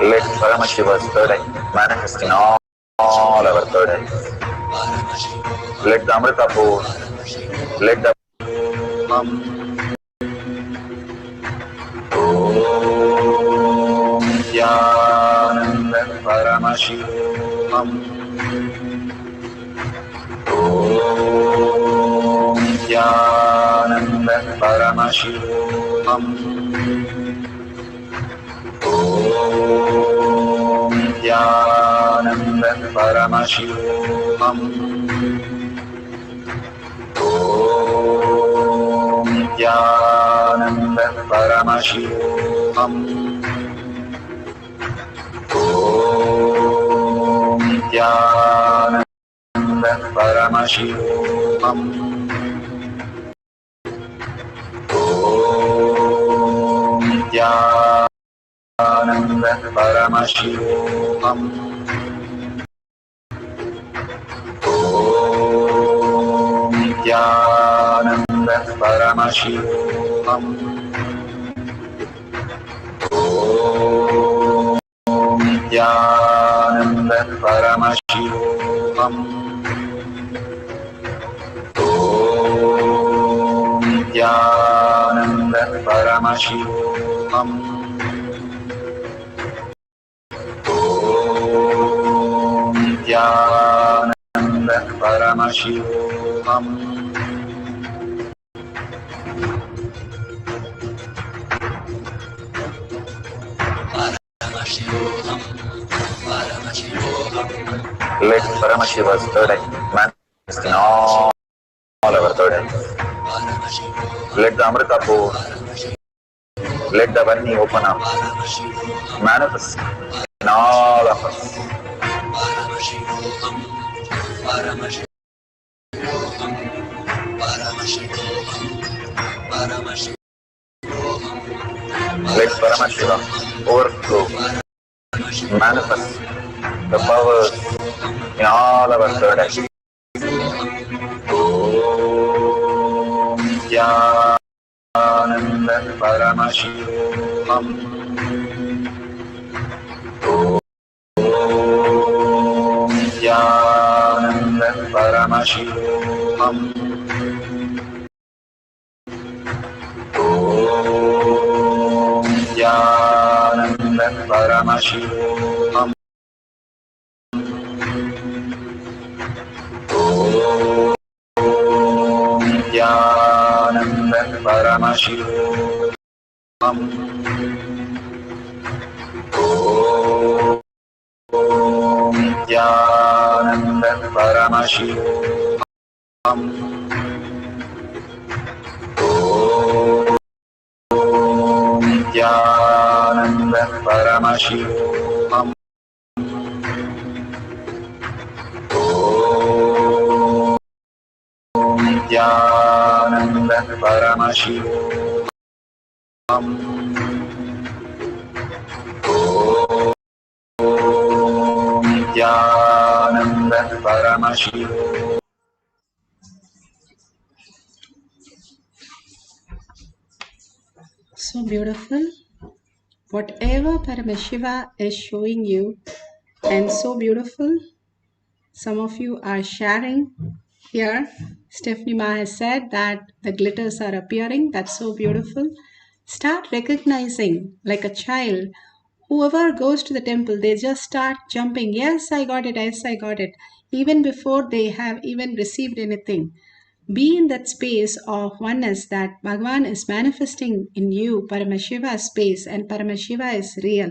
Let Paramashiva's third eye manifest in all our third eyes. Let the Amrita pour, let the Om Nityananda Paramashivam. Om Nityananda Paramashivam. Om Nityananda Paramashivam. Om Nityananda Paramashivam. Om Nityananda Paramashivam. Om Nityananda Paramashivam. Om Nityananda Paramashivam. Om Nityananda Paramashivam. Om Nityananda Paramashivam. Om Nityananda Paramashivam. Let Paramashiva's third eye manifest in all our third eyes. Let the Amrita pour, let the Varni open up, manifest in all of us. Let Paramashiva overflow, manifest the powers in all our third eyes. Om Nityananda Paramashivam. Om Nityananda Paramashivam. Om Nityananda Paramashivam. Om Nityananda Paramashivam. Om Nityananda Paramashivam. Om Nityananda Paramashivam. Om Nityananda Paramashivam. Om Nityananda Paramashivam. So beautiful. Whatever Paramashiva is showing you, and so beautiful. Some of you are sharing here. Stephanie Ma has said that the glitters are appearing. That's so beautiful. Start recognizing like a child. Whoever goes to the temple, they just start jumping. Yes, I got it. Yes, I got it. Even before they have even received anything. Be in that space of oneness that Bhagavan is manifesting in you, Paramashiva space, and Paramashiva is real.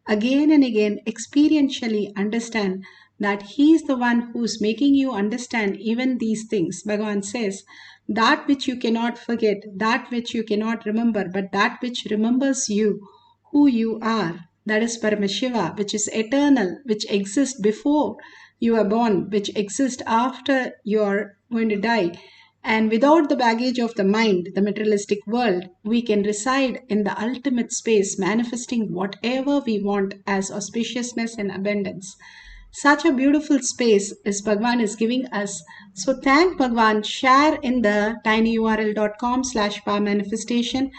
Again and again, experientially understand that He is the one who's making you understand even these things. Bhagavan says, that which you cannot forget, that which you cannot remember, but that which remembers you, who you are. That is Paramashiva, which is eternal, which exists before you are born, which exists after you are going to die. And without the baggage of the mind, the materialistic world, we can reside in the ultimate space, manifesting whatever we want as auspiciousness and abundance. Such a beautiful space is Bhagavan is giving us. So thank Bhagavan. Share in the tinyurl.com/power manifestation.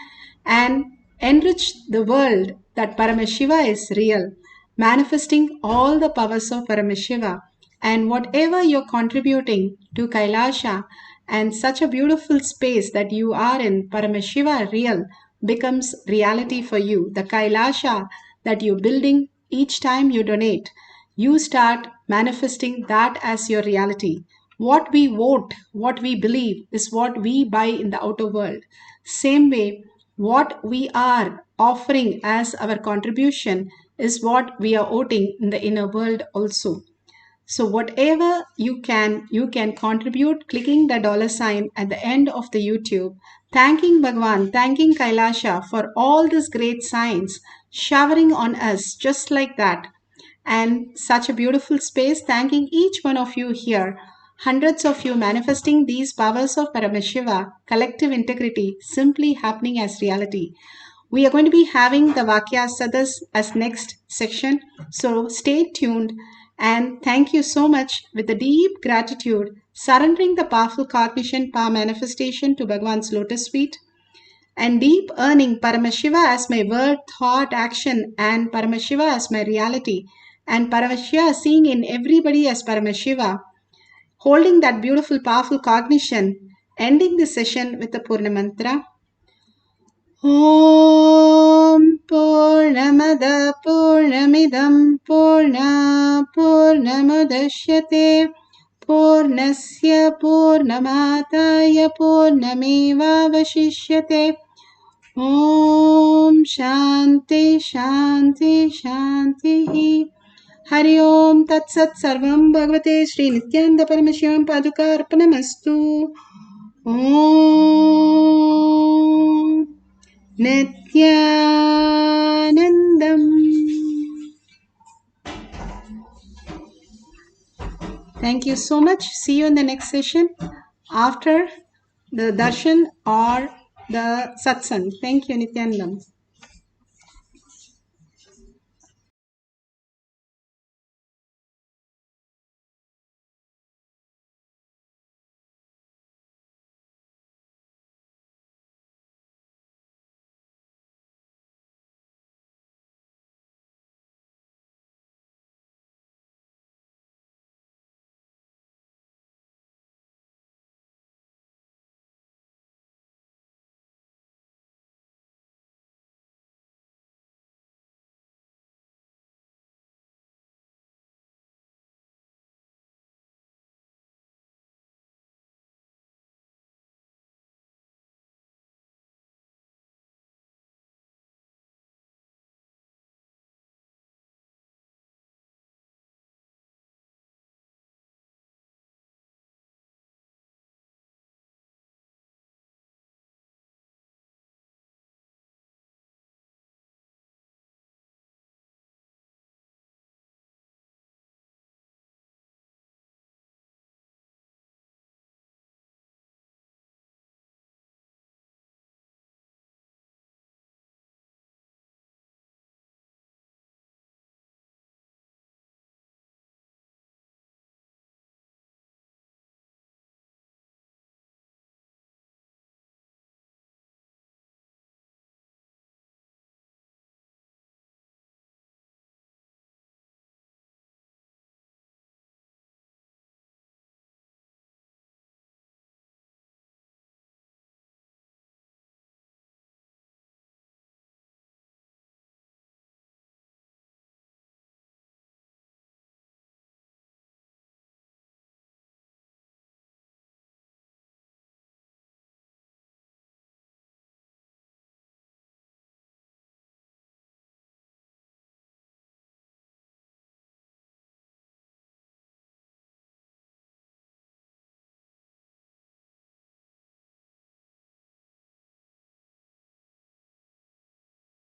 and enrich the world that Paramashiva is real, manifesting all the powers of Paramashiva. And whatever you're contributing to Kailasa and such a beautiful space that you are in, Paramashiva real, becomes reality for you. The Kailasa that you're building each time you donate, you start manifesting that as your reality. What we vote, what we believe is what we buy in the outer world. Same way, what we are offering as our contribution is what we are voting in the inner world also. So whatever you can contribute clicking the $ at the end of the YouTube, thanking Bhagavan, thanking Kailasa for all these great signs showering on us just like that. And such a beautiful space, thanking each one of you here. Hundreds of you manifesting these powers of Paramashiva, collective integrity, simply happening as reality. We are going to be having the Vakya Sadas as next section. So stay tuned and thank you so much with a deep gratitude, surrendering the powerful cognition, power manifestation to Bhagavan's lotus feet and deep earning Paramashiva as my word, thought, action and Paramashiva as my reality and Paramashiva seeing in everybody as Paramashiva, holding that beautiful powerful cognition, ending the session with the Purna Mantra. Om Purnamada Purnamidam Purna Purnamudashyate Purnasya Purnamataya Purnameva Vashishyate. Om Shanti Shanti Shanti. Hari Om Tat Sat Sarvam Bhagavate Sri Nityananda Paramashivam Paduka Arpanamastu. Om Nityanandam. Thank you so much. See you in the next session after the darshan or the satsang. Thank you, Nityanandam.